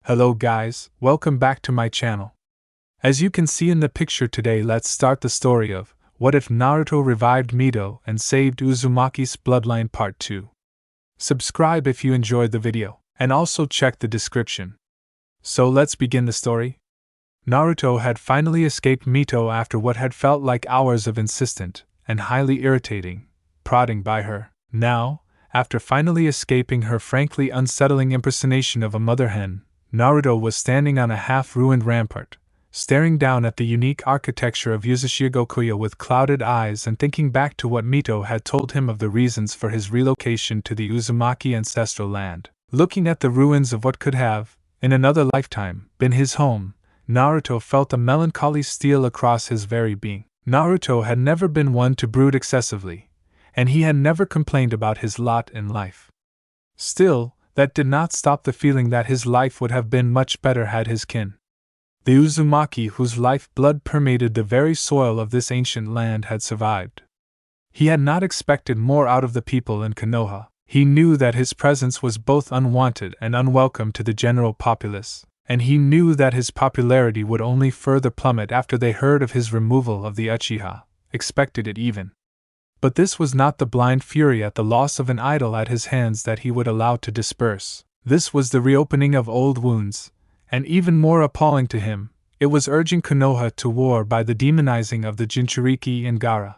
Hello guys, welcome back to my channel. As you can see in the picture today, let's start the story of What If Naruto Revived Mito and Saved Uzumaki's Bloodline Part 2. Subscribe if you enjoyed the video, and also check the description. So let's begin the story. Naruto had finally escaped Mito after what had felt like hours of insistent, and highly irritating, prodding by her. Now, after finally escaping her frankly unsettling impersonation of a mother hen, Naruto was standing on a half-ruined rampart, staring down at the unique architecture of Uzushigokuya with clouded eyes and thinking back to what Mito had told him of the reasons for his relocation to the Uzumaki ancestral land. Looking at the ruins of what could have, in another lifetime, been his home, Naruto felt a melancholy steal across his very being. Naruto had never been one to brood excessively, and he had never complained about his lot in life. Still, that did not stop the feeling that his life would have been much better had his kin, the Uzumaki whose life-blood permeated the very soil of this ancient land, had survived. He had not expected more out of the people in Konoha. He knew that his presence was both unwanted and unwelcome to the general populace, and he knew that his popularity would only further plummet after they heard of his removal of the Uchiha, expected it even. But this was not the blind fury at the loss of an idol at his hands that he would allow to disperse. This was the reopening of old wounds, and even more appalling to him, it was urging Konoha to war by the demonizing of the Jinchuriki and Gaara.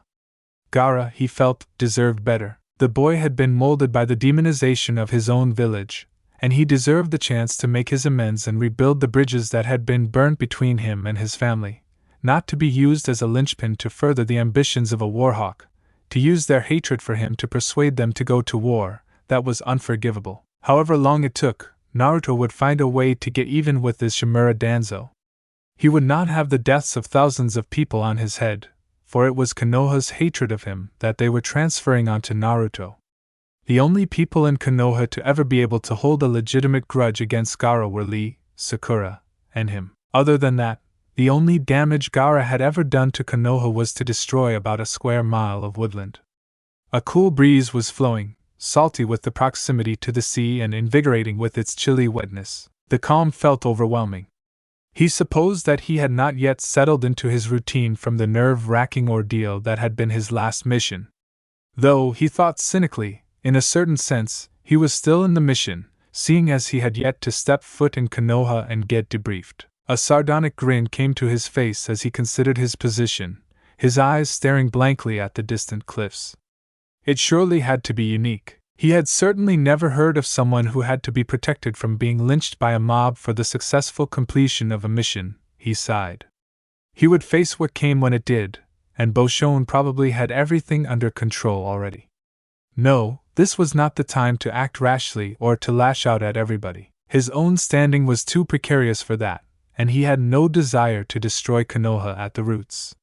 Gaara, he felt, deserved better. The boy had been molded by the demonization of his own village, and he deserved the chance to make his amends and rebuild the bridges that had been burnt between him and his family, not to be used as a linchpin to further the ambitions of a warhawk. To use their hatred for him to persuade them to go to war, that was unforgivable. However long it took, Naruto would find a way to get even with this Shimura Danzo. He would not have the deaths of thousands of people on his head, for it was Konoha's hatred of him that they were transferring onto Naruto. The only people in Konoha to ever be able to hold a legitimate grudge against Gaara were Lee, Sakura, and him. Other than that, the only damage Gaara had ever done to Konoha was to destroy about a square mile of woodland. A cool breeze was flowing, salty with the proximity to the sea and invigorating with its chilly wetness. The calm felt overwhelming. He supposed that he had not yet settled into his routine from the nerve-wracking ordeal that had been his last mission. Though, he thought cynically, in a certain sense, he was still in the mission, seeing as he had yet to step foot in Konoha and get debriefed. A sardonic grin came to his face as he considered his position, his eyes staring blankly at the distant cliffs. It surely had to be unique. He had certainly never heard of someone who had to be protected from being lynched by a mob for the successful completion of a mission, he sighed. He would face what came when it did, and Boshon probably had everything under control already. No, this was not the time to act rashly or to lash out at everybody. His own standing was too precarious for that, and he had no desire to destroy Konoha at the roots.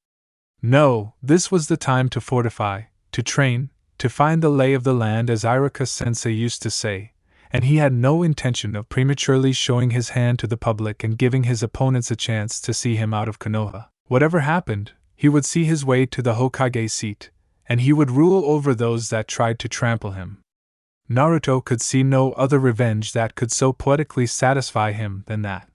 No, this was the time to fortify, to train, to find the lay of the land, as Iruka-sensei used to say, and he had no intention of prematurely showing his hand to the public and giving his opponents a chance to see him out of Konoha. Whatever happened, he would see his way to the Hokage seat, and he would rule over those that tried to trample him. Naruto could see no other revenge that could so poetically satisfy him than that.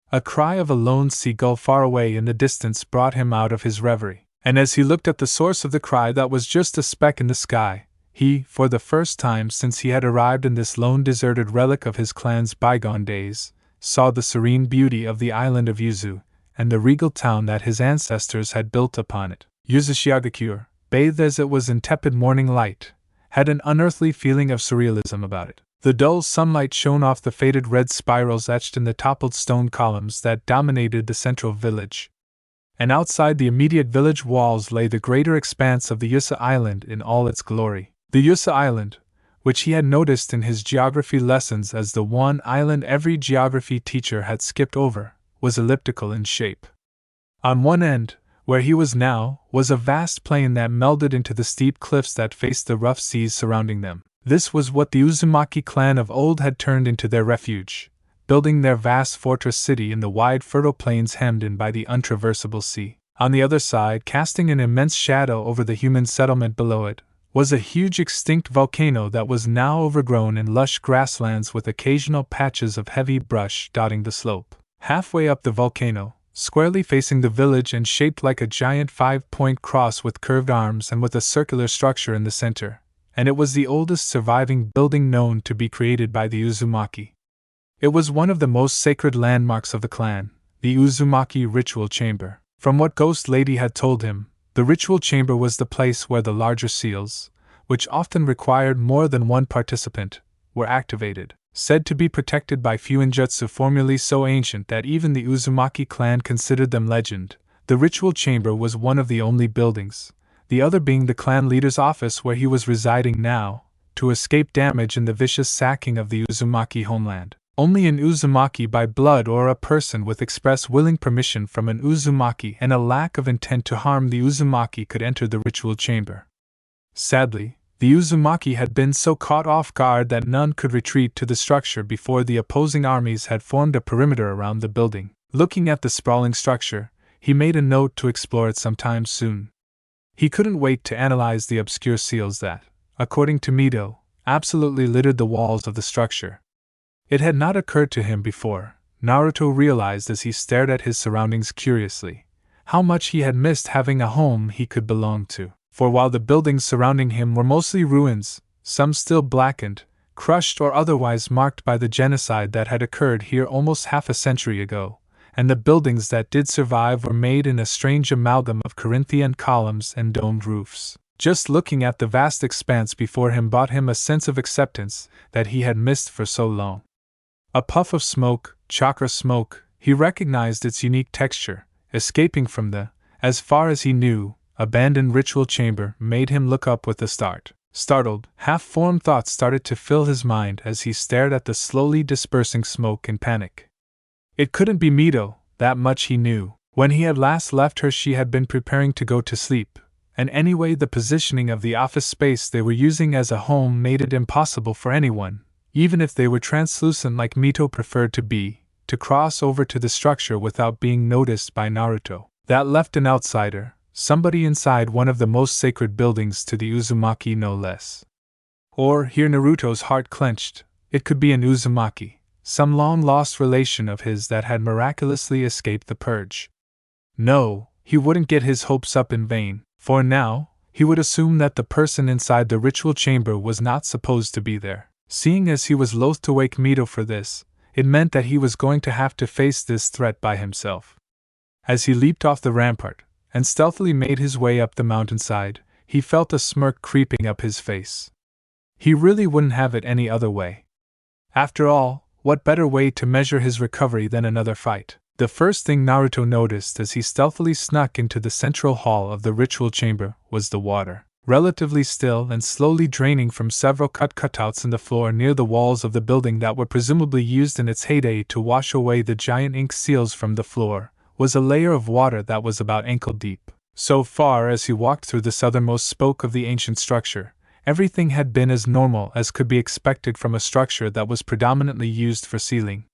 A cry of a lone seagull far away in the distance brought him out of his reverie, and as he looked at the source of the cry that was just a speck in the sky, he, for the first time since he had arrived in this lone deserted relic of his clan's bygone days, saw the serene beauty of the island of Yuzu, and the regal town that his ancestors had built upon it. Uzushigokuya, bathed as it was in tepid morning light, had an unearthly feeling of surrealism about it. The dull sunlight shone off the faded red spirals etched in the toppled stone columns that dominated the central village. And outside the immediate village walls lay the greater expanse of the Yusa Island in all its glory. The Yusa Island, which he had noticed in his geography lessons as the one island every geography teacher had skipped over, was elliptical in shape. On one end, where he was now, was a vast plain that melded into the steep cliffs that faced the rough seas surrounding them. This was what the Uzumaki clan of old had turned into their refuge, building their vast fortress city in the wide fertile plains hemmed in by the untraversable sea. On the other side, casting an immense shadow over the human settlement below it, was a huge extinct volcano that was now overgrown in lush grasslands with occasional patches of heavy brush dotting the slope. Halfway up the volcano, squarely facing the village and shaped like a giant 5-point cross with curved arms and with a circular structure in the center, and it was the oldest surviving building known to be created by the Uzumaki. It was one of the most sacred landmarks of the clan, the Uzumaki ritual chamber. From what Ghost Lady had told him, the ritual chamber was the place where the larger seals, which often required more than one participant, were activated. Said to be protected by fuinjutsu formulae so ancient that even the Uzumaki clan considered them legend, the ritual chamber was one of the only buildings, the other being the clan leader's office where he was residing now, to escape damage in the vicious sacking of the Uzumaki homeland. Only an Uzumaki by blood or a person with express willing permission from an Uzumaki and a lack of intent to harm the Uzumaki could enter the ritual chamber. Sadly, the Uzumaki had been so caught off guard that none could retreat to the structure before the opposing armies had formed a perimeter around the building. Looking at the sprawling structure, he made a note to explore it sometime soon. He couldn't wait to analyze the obscure seals that, according to Mito, absolutely littered the walls of the structure. It had not occurred to him before, Naruto realized as he stared at his surroundings curiously, how much he had missed having a home he could belong to. For while the buildings surrounding him were mostly ruins, some still blackened, crushed or otherwise marked by the genocide that had occurred here almost half a century ago, and the buildings that did survive were made in a strange amalgam of Corinthian columns and domed roofs. Just looking at the vast expanse before him brought him a sense of acceptance that he had missed for so long. A puff of smoke, chakra smoke, he recognized its unique texture, escaping from the, as far as he knew, abandoned ritual chamber, made him look up with a start. Startled, half-formed thoughts started to fill his mind as he stared at the slowly dispersing smoke in panic. It couldn't be Mito, that much he knew. When he had last left her she had been preparing to go to sleep, and anyway the positioning of the office space they were using as a home made it impossible for anyone, even if they were translucent like Mito preferred to be, to cross over to the structure without being noticed by Naruto. That left an outsider, somebody inside one of the most sacred buildings to the Uzumaki no less. Or, here Naruto's heart clenched, it could be an Uzumaki, some long-lost relation of his that had miraculously escaped the purge. No, he wouldn't get his hopes up in vain, for now, he would assume that the person inside the ritual chamber was not supposed to be there. Seeing as he was loath to wake Mito for this, it meant that he was going to have to face this threat by himself. As he leaped off the rampart, and stealthily made his way up the mountainside, he felt a smirk creeping up his face. He really wouldn't have it any other way. After all, what better way to measure his recovery than another fight? The first thing Naruto noticed as he stealthily snuck into the central hall of the ritual chamber was the water, relatively still and slowly draining from several cutouts in the floor near the walls of the building that were presumably used in its heyday to wash away the giant ink seals from the floor. Was a layer of water that was about ankle deep. So far as he walked through the southernmost spoke of the ancient structure, everything had been as normal as could be expected from a structure that was predominantly used for sealing.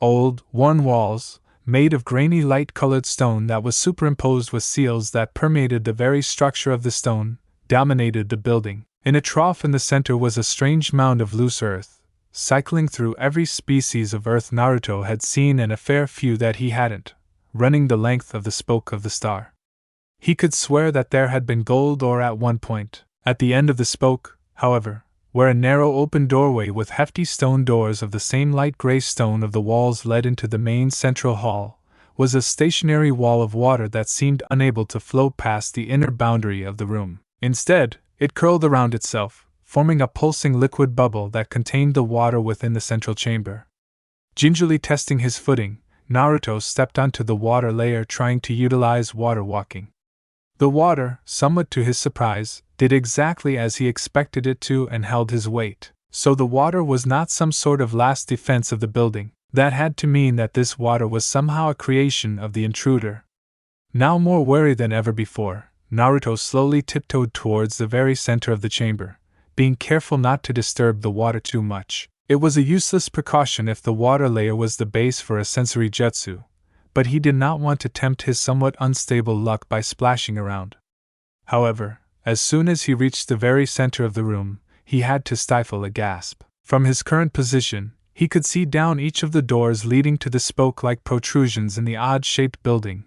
Old, worn walls, made of grainy light-colored stone that was superimposed with seals that permeated the very structure of the stone, dominated the building. In a trough in the center was a strange mound of loose earth, cycling through every species of earth Naruto had seen and a fair few that he hadn't, running the length of the spoke of the star. He could swear that there had been gold ore at one point. At the end of the spoke, however, where a narrow open doorway with hefty stone doors of the same light gray stone of the walls led into the main central hall, was a stationary wall of water that seemed unable to flow past the inner boundary of the room. Instead, it curled around itself, forming a pulsing liquid bubble that contained the water within the central chamber. Gingerly testing his footing, Naruto stepped onto the water layer trying to utilize water walking. The water, somewhat to his surprise, did exactly as he expected it to and held his weight. So the water was not some sort of last defense of the building. That had to mean that this water was somehow a creation of the intruder. Now more wary than ever before, Naruto slowly tiptoed towards the very center of the chamber, being careful not to disturb the water too much. It was a useless precaution if the water layer was the base for a sensory jutsu, but he did not want to tempt his somewhat unstable luck by splashing around. However, As soon as he reached the very center of the room, he had to stifle a gasp. From his current position, he could see down each of the doors leading to the spoke-like protrusions in the odd-shaped building,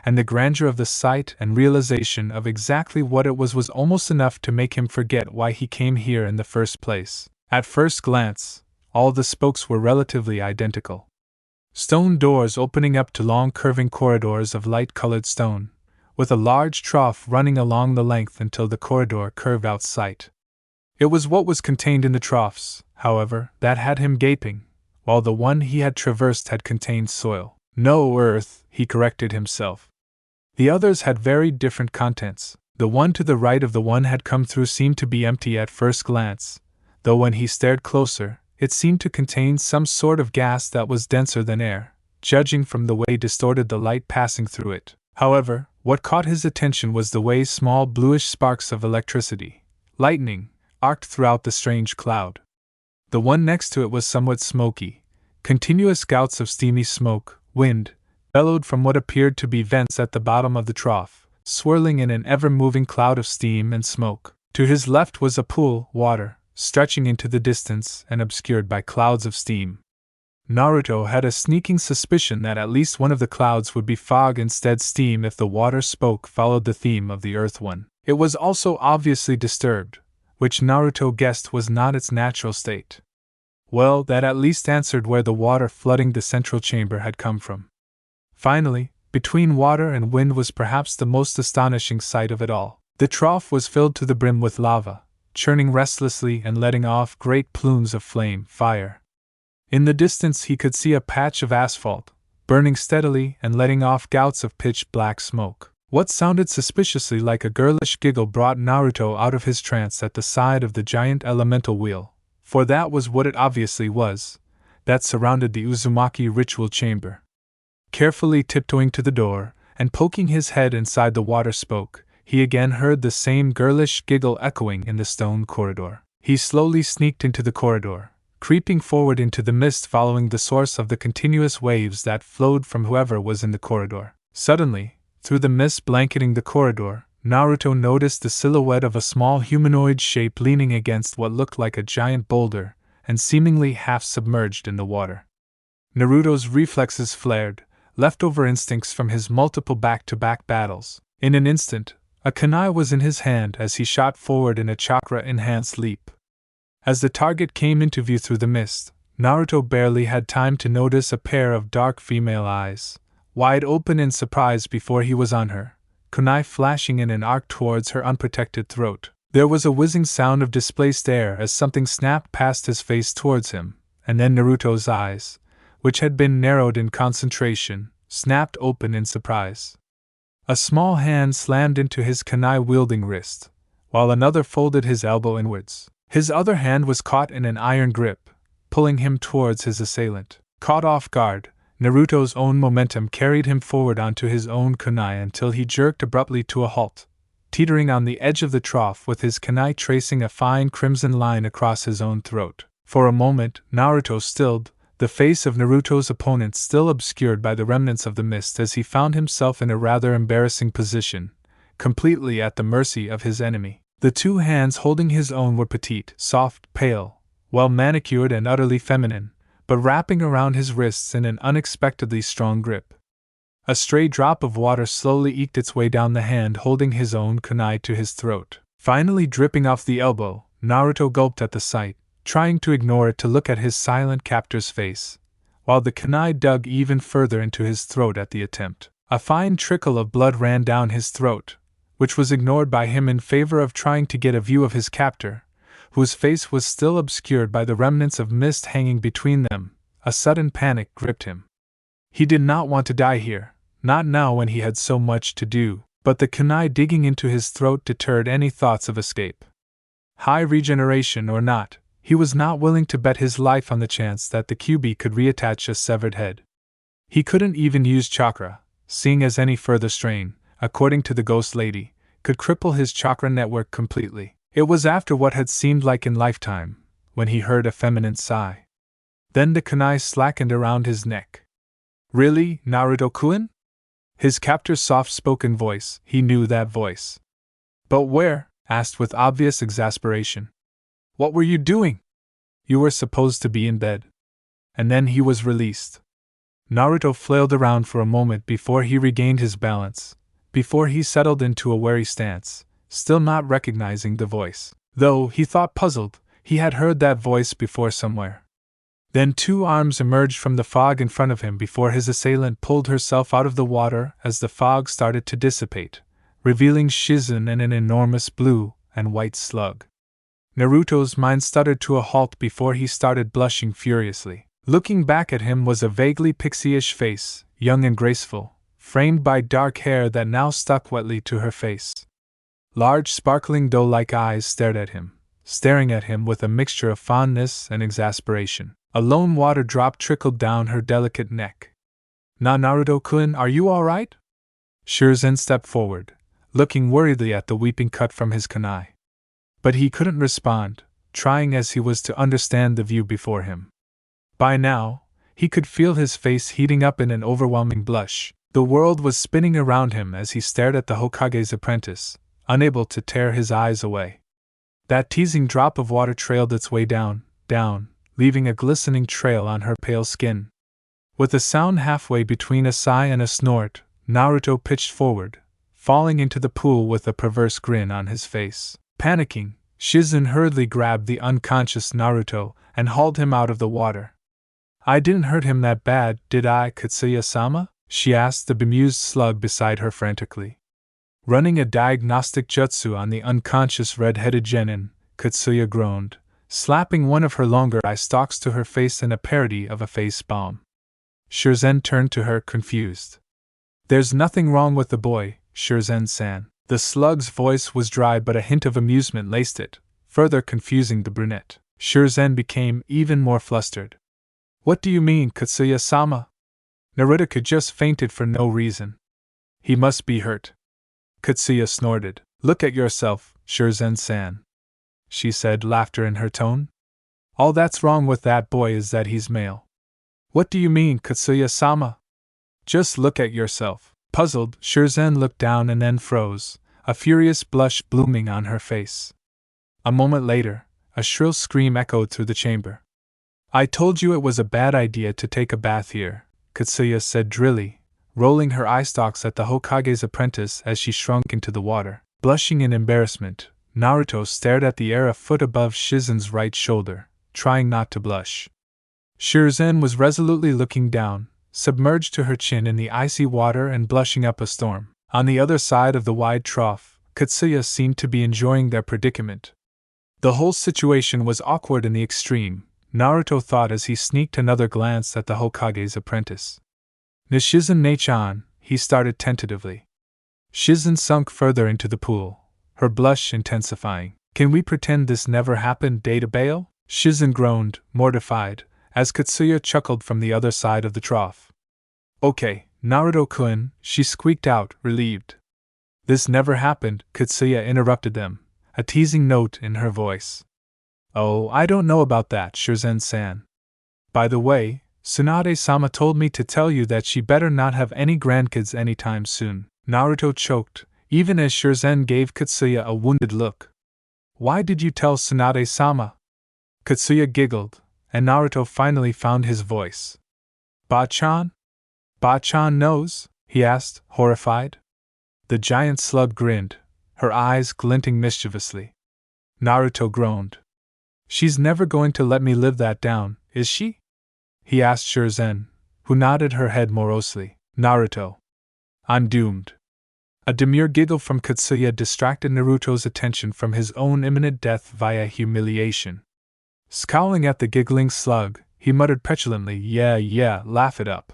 and the grandeur of the sight and realization of exactly what it was almost enough to make him forget why he came here in the first place. At first glance, all the spokes were relatively identical. Stone doors opening up to long curving corridors of light-colored stone, with a large trough running along the length until the corridor curved out sight. It was what was contained in the troughs, however, that had him gaping, while the one he had traversed had contained soil. No earth, he corrected himself. The others had very different contents. The one to the right of the one had come through seemed to be empty at first glance, though when he stared closer, it seemed to contain some sort of gas that was denser than air, judging from the way distorted the light passing through it. However, what caught his attention was the way small bluish sparks of electricity, lightning, arced throughout the strange cloud. The one next to it was somewhat smoky. Continuous gouts of steamy smoke, wind, bellowed from what appeared to be vents at the bottom of the trough, swirling in an ever-moving cloud of steam and smoke. To his left was a pool, water, stretching into the distance and obscured by clouds of steam. Naruto had a sneaking suspicion that at least one of the clouds would be fog instead steam if the water spoke followed the theme of the earth one. It was also obviously disturbed, which Naruto guessed was not its natural state. Well, that at least answered where the water flooding the central chamber had come from. Finally, between water and wind was perhaps the most astonishing sight of it all. The trough was filled to the brim with lava, churning restlessly and letting off great plumes of flame, fire. In the distance he could see a patch of asphalt, burning steadily and letting off gouts of pitch-black smoke. What sounded suspiciously like a girlish giggle brought Naruto out of his trance at the side of the giant elemental wheel, for that was what it obviously was, that surrounded the Uzumaki ritual chamber. Carefully tiptoeing to the door, and poking his head inside the water spoke, he again heard the same girlish giggle echoing in the stone corridor. He slowly sneaked into the corridor, creeping forward into the mist following the source of the continuous waves that flowed from whoever was in the corridor. Suddenly, through the mist blanketing the corridor, Naruto noticed the silhouette of a small humanoid shape leaning against what looked like a giant boulder, and seemingly half submerged in the water. Naruto's reflexes flared, leftover instincts from his multiple back-to-back battles. In an instant, a kunai was in his hand as he shot forward in a chakra-enhanced leap. As the target came into view through the mist, Naruto barely had time to notice a pair of dark female eyes, wide open in surprise before he was on her, kunai flashing in an arc towards her unprotected throat. There was a whizzing sound of displaced air as something snapped past his face towards him, and then Naruto's eyes, which had been narrowed in concentration, snapped open in surprise. A small hand slammed into his kunai-wielding wrist, while another folded his elbow inwards. His other hand was caught in an iron grip, pulling him towards his assailant. Caught off guard, Naruto's own momentum carried him forward onto his own kunai until he jerked abruptly to a halt, teetering on the edge of the trough with his kunai tracing a fine crimson line across his own throat. For a moment, Naruto stilled, the face of Naruto's opponent still obscured by the remnants of the mist as he found himself in a rather embarrassing position, completely at the mercy of his enemy. The two hands holding his own were petite, soft, pale, well manicured and utterly feminine, but wrapping around his wrists in an unexpectedly strong grip. A stray drop of water slowly eked its way down the hand holding his own kunai to his throat. Finally dripping off the elbow, Naruto gulped at the sight, trying to ignore it to look at his silent captor's face, while the kunai dug even further into his throat at the attempt. A fine trickle of blood ran down his throat, which was ignored by him in favor of trying to get a view of his captor, whose face was still obscured by the remnants of mist hanging between them. A sudden panic gripped him. He did not want to die here, not now when he had so much to do, but the kunai digging into his throat deterred any thoughts of escape. High regeneration or not, he was not willing to bet his life on the chance that the QB could reattach a severed head. He couldn't even use chakra, seeing as any further strain, according to the ghost lady, could cripple his chakra network completely. It was after what had seemed like in lifetime, when he heard a feminine sigh. Then the kunai slackened around his neck. Really, Naruto-kun? His captor's soft-spoken voice, he knew that voice. But where? asked with obvious exasperation. What were you doing? You were supposed to be in bed. And then he was released. Naruto flailed around for a moment before he regained his balance, before he settled into a wary stance, still not recognizing the voice. Though, he thought puzzled, he had heard that voice before somewhere. Then two arms emerged from the fog in front of him before his assailant pulled herself out of the water as the fog started to dissipate, revealing Shizen and an enormous blue and white slug. Naruto's mind stuttered to a halt before he started blushing furiously. Looking back at him was a vaguely pixie-ish face, young and graceful, framed by dark hair that now stuck wetly to her face. Large, sparkling doe-like eyes stared at him, staring at him with a mixture of fondness and exasperation. A lone water drop trickled down her delicate neck. Naruto-kun, are you all right? Shizen stepped forward, looking worriedly at the weeping cut from his kunai. But he couldn't respond, trying as he was to understand the view before him. By now, he could feel his face heating up in an overwhelming blush. The world was spinning around him as he stared at the Hokage's apprentice, unable to tear his eyes away. That teasing drop of water trailed its way down, leaving a glistening trail on her pale skin. With a sound halfway between a sigh and a snort, Naruto pitched forward, falling into the pool with a perverse grin on his face. Panicking, Shizen hurriedly grabbed the unconscious Naruto and hauled him out of the water. I didn't hurt him that bad, did I, Katsuya-sama? She asked the bemused slug beside her frantically. Running a diagnostic jutsu on the unconscious red-headed genin, Katsuya groaned, slapping one of her longer eye stalks to her face in a parody of a face palm. Shizen turned to her, confused. There's nothing wrong with the boy, Shizen-san. The slug's voice was dry, but a hint of amusement laced it, further confusing the brunette. Shizen became even more flustered. What do you mean, Katsuya-sama? Naruto just fainted for no reason. He must be hurt. Katsuya snorted. Look at yourself, Shizen-san, she said, laughter in her tone. All that's wrong with that boy is that he's male. What do you mean, Katsuya-sama? Just look at yourself. Puzzled, Shizen looked down and then froze, a furious blush blooming on her face. A moment later, a shrill scream echoed through the chamber. I told you it was a bad idea to take a bath here, Katsuya said drily, rolling her eye stalks at the Hokage's apprentice as she shrunk into the water. Blushing in embarrassment, Naruto stared at the air a foot above Shizen's right shoulder, trying not to blush. Shizen was resolutely looking down, submerged to her chin in the icy water and blushing up a storm. On the other side of the wide trough, Katsuya seemed to be enjoying their predicament. The whole situation was awkward in the extreme, Naruto thought as he sneaked another glance at the Hokage's apprentice. Nishizen Nechan, he started tentatively. Shizen sunk further into the pool, her blush intensifying. Can we pretend this never happened, Databayo? Shizen groaned, mortified, as Katsuya chuckled from the other side of the trough. Okay, Naruto-kun, she squeaked out, relieved. This never happened, Katsuya interrupted them, a teasing note in her voice. Oh, I don't know about that, Shizen-san. By the way, Tsunade-sama told me to tell you that she better not have any grandkids anytime soon. Naruto choked, even as Shizen gave Katsuya a wounded look. Why did you tell Tsunade-sama? Katsuya giggled, and Naruto finally found his voice. Ba-chan? Ba-chan knows? He asked, horrified. The giant slug grinned, her eyes glinting mischievously. Naruto groaned. She's never going to let me live that down, is she? He asked Shizen, who nodded her head morosely. Naruto. I'm doomed. A demure giggle from Katsuya distracted Naruto's attention from his own imminent death via humiliation. Scowling at the giggling slug, he muttered petulantly, Yeah, laugh it up.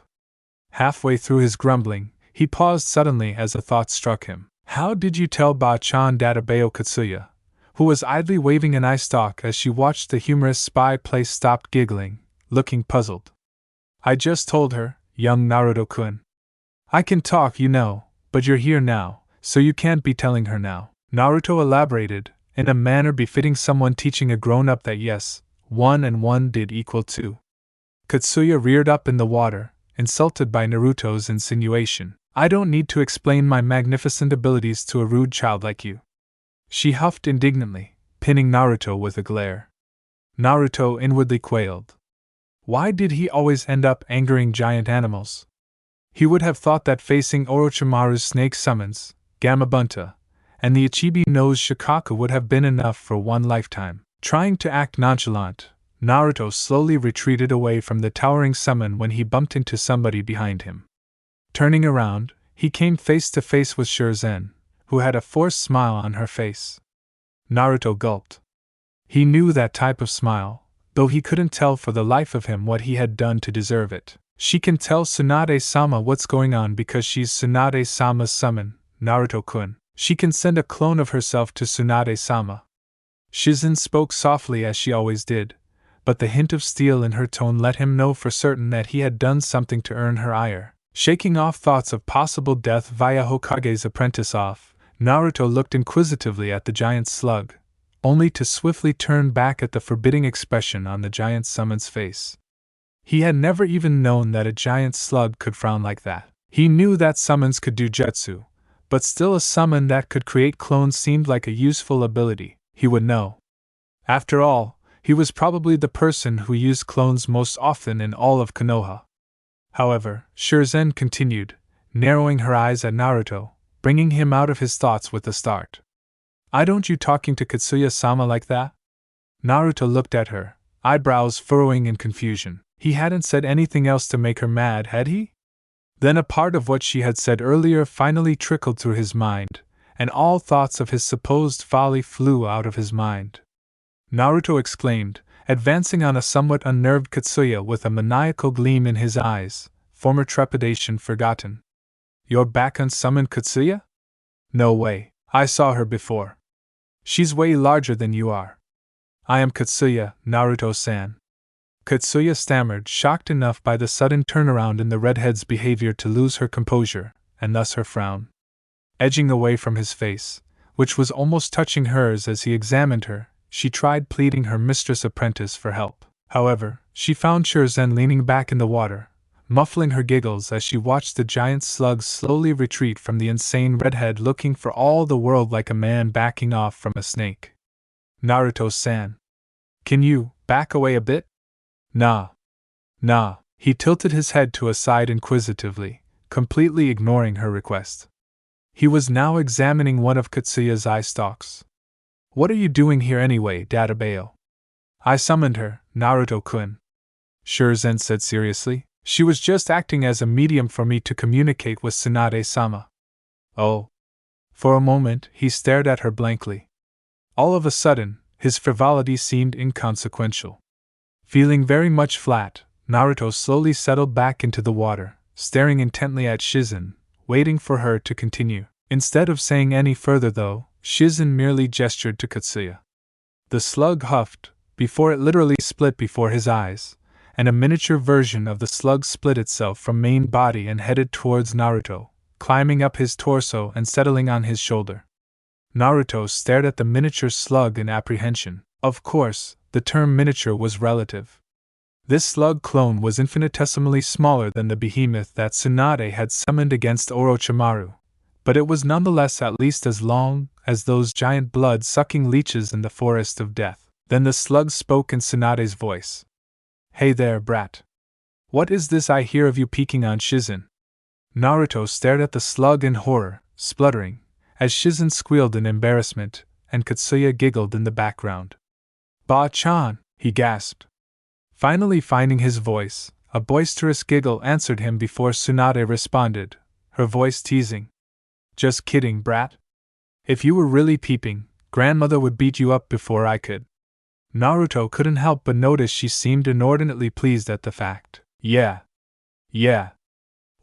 Halfway through his grumbling, he paused suddenly as a thought struck him. How did you tell Ba-chan? Databayo Katsuya, who was idly waving an eye stalk as she watched the humorous spy play, stopped giggling, looking puzzled. I just told her, young Naruto-kun. I can talk, you know, but you're here now, so you can't be telling her now. Naruto elaborated, in a manner befitting someone teaching a grown-up that yes, 1 and 1 did equal 2. Katsuya reared up in the water, insulted by Naruto's insinuation. I don't need to explain my magnificent abilities to a rude child like you. She huffed indignantly, pinning Naruto with a glare. Naruto inwardly quailed. Why did he always end up angering giant animals? He would have thought that facing Orochimaru's snake summons, Gamabunta, and the Ichibi-nosed Shikaku would have been enough for one lifetime. Trying to act nonchalant, Naruto slowly retreated away from the towering summon when he bumped into somebody behind him. Turning around, he came face to face with Shirzan, who had a forced smile on her face. Naruto gulped. He knew that type of smile, though he couldn't tell for the life of him what he had done to deserve it. She can tell Tsunade-sama what's going on because she's Tsunade-sama's summon, Naruto-kun. She can send a clone of herself to Tsunade-sama. Shizen spoke softly as she always did, but the hint of steel in her tone let him know for certain that he had done something to earn her ire. Shaking off thoughts of possible death via Hokage's apprentice off, Naruto looked inquisitively at the giant slug, only to swiftly turn back at the forbidding expression on the giant summon's face. He had never even known that a giant slug could frown like that. He knew that summons could do jutsu, but still a summon that could create clones seemed like a useful ability. He would know. After all, he was probably the person who used clones most often in all of Konoha. However, Shirzan continued, narrowing her eyes at Naruto, bringing him out of his thoughts with a start. "I don't you talking to Katsuya-sama like that?" Naruto looked at her, eyebrows furrowing in confusion. He hadn't said anything else to make her mad, had he? Then a part of what she had said earlier finally trickled through his mind, and all thoughts of his supposed folly flew out of his mind. Naruto exclaimed, advancing on a somewhat unnerved Katsuya with a maniacal gleam in his eyes, former trepidation forgotten. "You're back on summoned Katsuya?" "No way, I saw her before. She's way larger than you are." "I am Katsuya, Naruto-san." Katsuya stammered, shocked enough by the sudden turnaround in the redhead's behavior to lose her composure, and thus her frown. Edging away from his face, which was almost touching hers as he examined her, she tried pleading her mistress-apprentice for help. However, she found Shirzan leaning back in the water, muffling her giggles as she watched the giant slug slowly retreat from the insane redhead, looking for all the world like a man backing off from a snake. "Naruto-san, can you back away a bit?" Nah. He tilted his head to a side inquisitively, completely ignoring her request. He was now examining one of Katsuya's eye stalks. "What are you doing here anyway, Databao?" "I summoned her, Naruto-kun," Shirzan said seriously. "She was just acting as a medium for me to communicate with Tsunade-sama." "Oh." For a moment, he stared at her blankly. All of a sudden, his frivolity seemed inconsequential. Feeling very much flat, Naruto slowly settled back into the water, staring intently at Shizen, waiting for her to continue. Instead of saying any further though, Shizen merely gestured to Katsuya. The slug huffed, before it literally split before his eyes, and a miniature version of the slug split itself from main body and headed towards Naruto, climbing up his torso and settling on his shoulder. Naruto stared at the miniature slug in apprehension. Of course, the term miniature was relative. This slug clone was infinitesimally smaller than the behemoth that Tsunade had summoned against Orochimaru, but it was nonetheless at least as long as those giant blood-sucking leeches in the Forest of Death. Then the slug spoke in Tsunade's voice. "Hey there, brat. What is this I hear of you peeking on Shizen?" Naruto stared at the slug in horror, spluttering, as Shizen squealed in embarrassment, and Katsuya giggled in the background. "Ba-chan!" he gasped. Finally finding his voice, a boisterous giggle answered him before Tsunade responded, her voice teasing. "Just kidding, brat. If you were really peeping, grandmother would beat you up before I could." Naruto couldn't help but notice she seemed inordinately pleased at the fact. Yeah,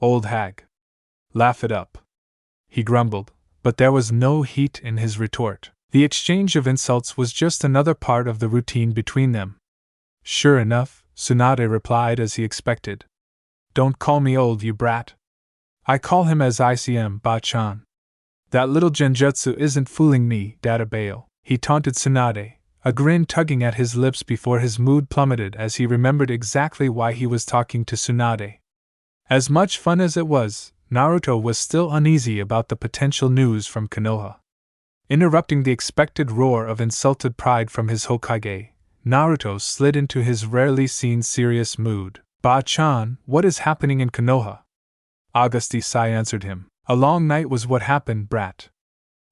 old hag. Laugh it up," he grumbled, but there was no heat in his retort. The exchange of insults was just another part of the routine between them. "Sure enough," Tsunade replied as he expected. "Don't call me old, you brat. I call him as I see him, Ba-chan. That little genjutsu isn't fooling me, Databao," he taunted Tsunade, a grin tugging at his lips before his mood plummeted as he remembered exactly why he was talking to Tsunade. As much fun as it was, Naruto was still uneasy about the potential news from Konoha. Interrupting the expected roar of insulted pride from his Hokage, Naruto slid into his rarely seen serious mood. "Ba-chan, what is happening in Konoha?" Auguste Sai answered him. "A long night was what happened, brat.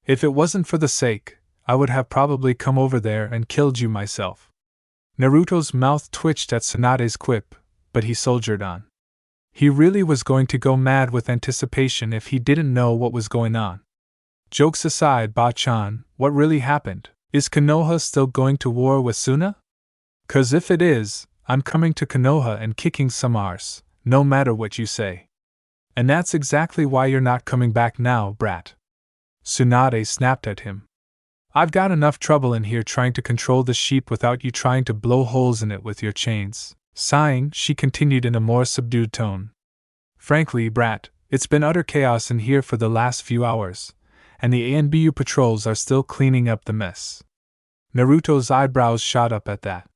If it wasn't for the sake, I would have probably come over there and killed you myself." Naruto's mouth twitched at Tsunade's quip, but he soldiered on. He really was going to go mad with anticipation if he didn't know what was going on. "Jokes aside, Ba-chan, what really happened? Is Konoha still going to war with Suna? 'Cause if it is, I'm coming to Konoha and kicking some arse, no matter what you say." "And that's exactly why you're not coming back now, brat," Tsunade snapped at him. "I've got enough trouble in here trying to control the sheep without you trying to blow holes in it with your chains." Sighing, she continued in a more subdued tone. "Frankly, brat, it's been utter chaos in here for the last few hours, and the ANBU patrols are still cleaning up the mess." Naruto's eyebrows shot up at that.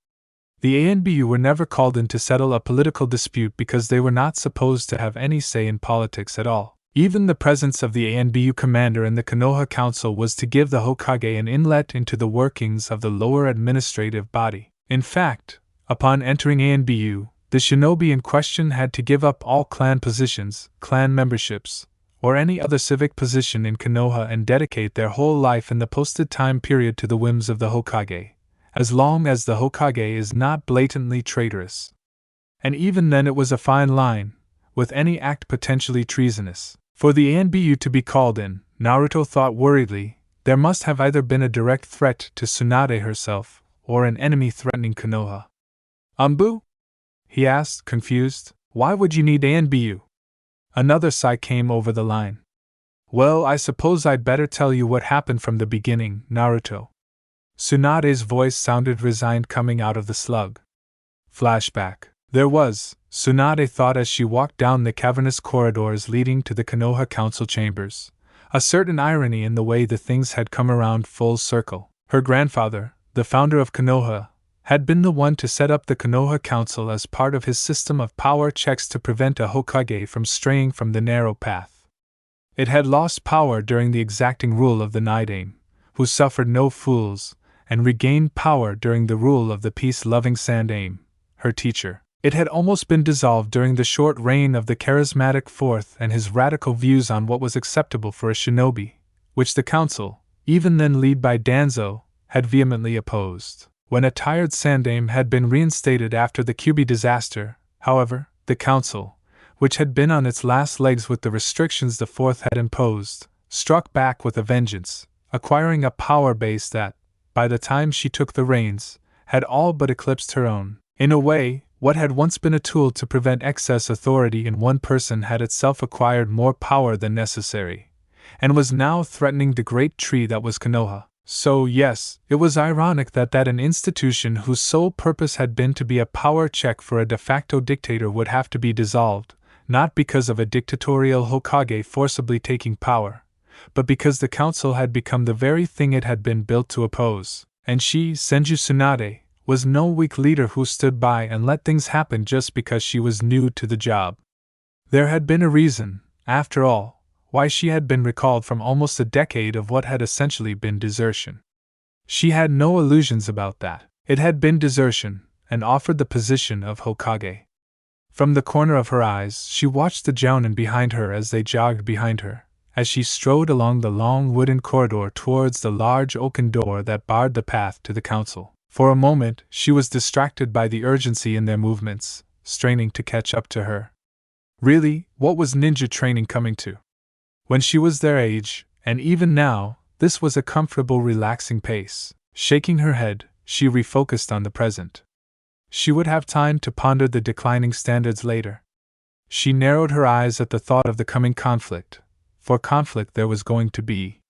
The ANBU were never called in to settle a political dispute because they were not supposed to have any say in politics at all. Even the presence of the ANBU commander in the Konoha Council was to give the Hokage an inlet into the workings of the lower administrative body. In fact, upon entering ANBU, the shinobi in question had to give up all clan positions, clan memberships, or any other civic position in Konoha and dedicate their whole life in the posted time period to the whims of the Hokage, as long as the Hokage is not blatantly traitorous. And even then it was a fine line, with any act potentially treasonous. For the ANBU to be called in, Naruto thought worriedly, there must have either been a direct threat to Tsunade herself, or an enemy threatening Konoha. "Umbu?" he asked, confused. "Why would you need ANBU?" Another sigh came over the line. "Well, I suppose I'd better tell you what happened from the beginning, Naruto." Tsunade's voice sounded resigned coming out of the slug. Flashback. There was, Tsunade thought as she walked down the cavernous corridors leading to the Konoha Council chambers, a certain irony in the way the things had come around full circle. Her grandfather, the founder of Konoha, had been the one to set up the Konoha Council as part of his system of power checks to prevent a Hokage from straying from the narrow path. It had lost power during the exacting rule of the Nidaime, who suffered no fools, and regained power during the rule of the peace-loving Sandaime, her teacher. It had almost been dissolved during the short reign of the charismatic Fourth and his radical views on what was acceptable for a shinobi, which the council, even then led by Danzo, had vehemently opposed. When a tired Sandaime had been reinstated after the Kyubi disaster, however, the council, which had been on its last legs with the restrictions the Fourth had imposed, struck back with a vengeance, acquiring a power base that, by the time she took the reins, had all but eclipsed her own. In a way, what had once been a tool to prevent excess authority in one person had itself acquired more power than necessary, and was now threatening the great tree that was Konoha. So yes, it was ironic that an institution whose sole purpose had been to be a power check for a de facto dictator would have to be dissolved, not because of a dictatorial Hokage forcibly taking power, but because the council had become the very thing it had been built to oppose, and she, Senju Tsunade, was no weak leader who stood by and let things happen just because she was new to the job. There had been a reason, after all, why she had been recalled from almost a decade of what had essentially been desertion. She had no illusions about that. It had been desertion, and offered the position of Hokage. From the corner of her eyes, she watched the jounin behind her as they jogged behind her, as she strode along the long wooden corridor towards the large oaken door that barred the path to the council. For a moment, she was distracted by the urgency in their movements, straining to catch up to her. Really, what was ninja training coming to? When she was their age, and even now, this was a comfortable, relaxing pace. Shaking her head, she refocused on the present. She would have time to ponder the declining standards later. She narrowed her eyes at the thought of the coming conflict, for conflict there was going to be.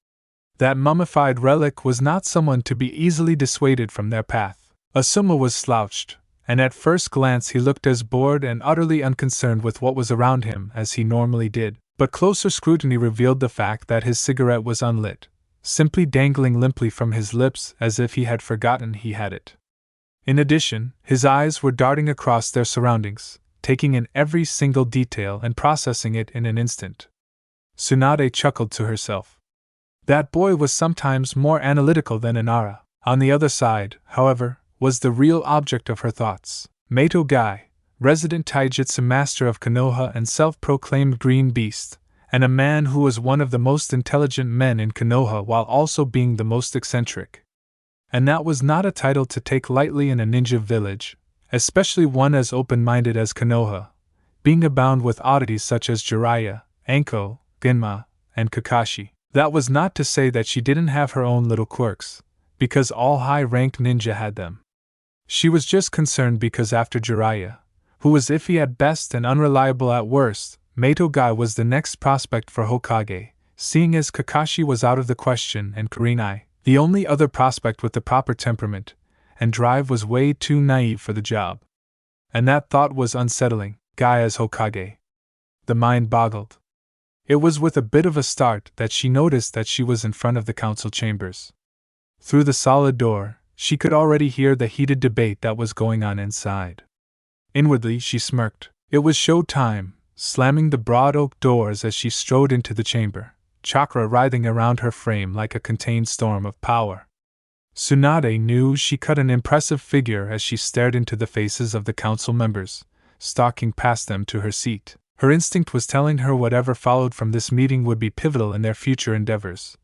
That mummified relic was not someone to be easily dissuaded from their path. Asuma was slouched, and at first glance he looked as bored and utterly unconcerned with what was around him as he normally did. But closer scrutiny revealed the fact that his cigarette was unlit, simply dangling limply from his lips as if he had forgotten he had it. In addition, his eyes were darting across their surroundings, taking in every single detail and processing it in an instant. Tsunade chuckled to herself. That boy was sometimes more analytical than Inara. On the other side, however, was the real object of her thoughts. Mito Guy, resident taijutsu master of Konoha and self-proclaimed green beast, and a man who was one of the most intelligent men in Konoha while also being the most eccentric. And that was not a title to take lightly in a ninja village, especially one as open-minded as Konoha, being abound with oddities such as Jiraiya, Anko, Genma, and Kakashi. That was not to say that she didn't have her own little quirks, because all high-ranked ninja had them. She was just concerned because after Jiraiya, who was iffy at best and unreliable at worst, Mito Guy was the next prospect for Hokage, seeing as Kakashi was out of the question and Kurenai, the only other prospect with the proper temperament and drive, was way too naive for the job. And that thought was unsettling. Guy as Hokage. The mind boggled. It was with a bit of a start that she noticed that she was in front of the council chambers. Through the solid door, she could already hear the heated debate that was going on inside. Inwardly, she smirked. It was show time, slamming the broad oak doors as she strode into the chamber, chakra writhing around her frame like a contained storm of power. Tsunade knew she cut an impressive figure as she stared into the faces of the council members, stalking past them to her seat. Her instinct was telling her whatever followed from this meeting would be pivotal in their future endeavors,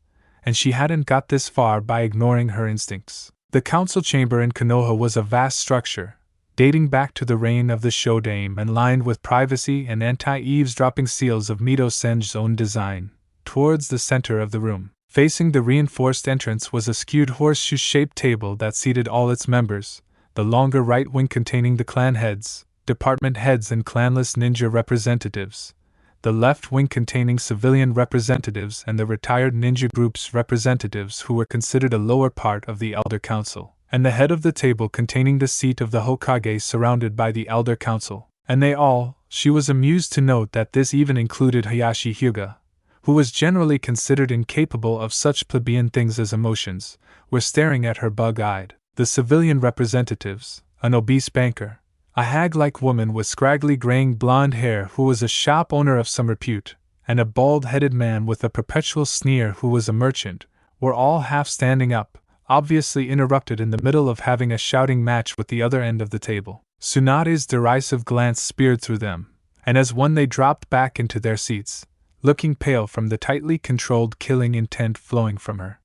and she hadn't got this far by ignoring her instincts. The council chamber in Konoha was a vast structure, dating back to the reign of the Shodaime and lined with privacy and anti-eavesdropping seals of Mito Senju's own design. Towards the center of the room, facing the reinforced entrance, was a skewed horseshoe-shaped table that seated all its members, the longer right wing containing the clan heads, department heads and clanless ninja representatives, the left wing containing civilian representatives and the retired ninja group's representatives who were considered a lower part of the Elder Council, and the head of the table containing the seat of the Hokage surrounded by the Elder Council. And they all, she was amused to note that this even included Hayashi Hyuga, who was generally considered incapable of such plebeian things as emotions, were staring at her bug-eyed. The civilian representatives, an obese banker, a hag-like woman with scraggly graying blonde hair who was a shop owner of some repute, and a bald-headed man with a perpetual sneer who was a merchant, were all half standing up, obviously interrupted in the middle of having a shouting match with the other end of the table. Tsunade's derisive glance speared through them, and as one they dropped back into their seats, looking pale from the tightly controlled killing intent flowing from her.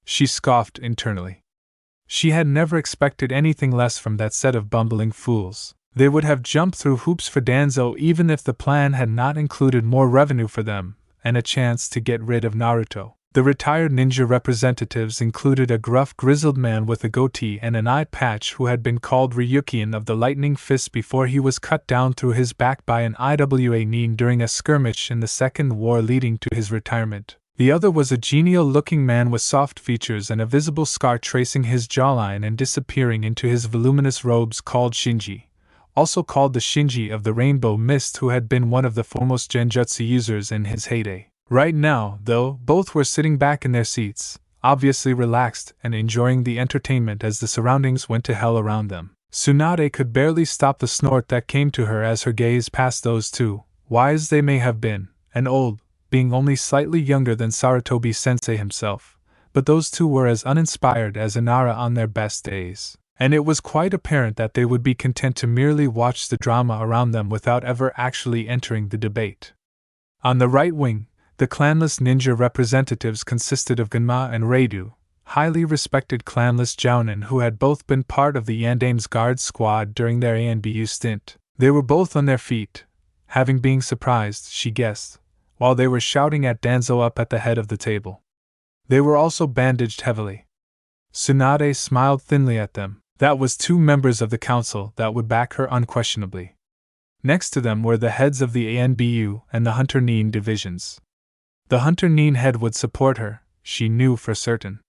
She scoffed internally. She had never expected anything less from that set of bumbling fools. They would have jumped through hoops for Danzo even if the plan had not included more revenue for them and a chance to get rid of Naruto. The retired ninja representatives included a gruff, grizzled man with a goatee and an eye patch who had been called Ryukian of the Lightning Fist before he was cut down through his back by an IWA nin during a skirmish in the Second War leading to his retirement. The other was a genial-looking man with soft features and a visible scar tracing his jawline and disappearing into his voluminous robes called Shinji, also called the Shinji of the Rainbow Mist, who had been one of the foremost genjutsu users in his heyday. Right now, though, both were sitting back in their seats, obviously relaxed and enjoying the entertainment as the surroundings went to hell around them. Tsunade could barely stop the snort that came to her as her gaze passed those two, wise they may have been, and old, being only slightly younger than Sarutobi-sensei himself, but those two were as uninspired as Inara on their best days, and it was quite apparent that they would be content to merely watch the drama around them without ever actually entering the debate. On the right wing, the clanless ninja representatives consisted of Genma and Reidu, highly respected clanless jounin who had both been part of the Yandaime's guard squad during their ANBU stint. They were both on their feet, having been surprised, she guessed, while they were shouting at Danzo up at the head of the table. They were also bandaged heavily. Tsunade smiled thinly at them. That was two members of the council that would back her unquestionably. Next to them were the heads of the ANBU and the Hunter Nin divisions. The Hunter Nin head would support her, she knew for certain.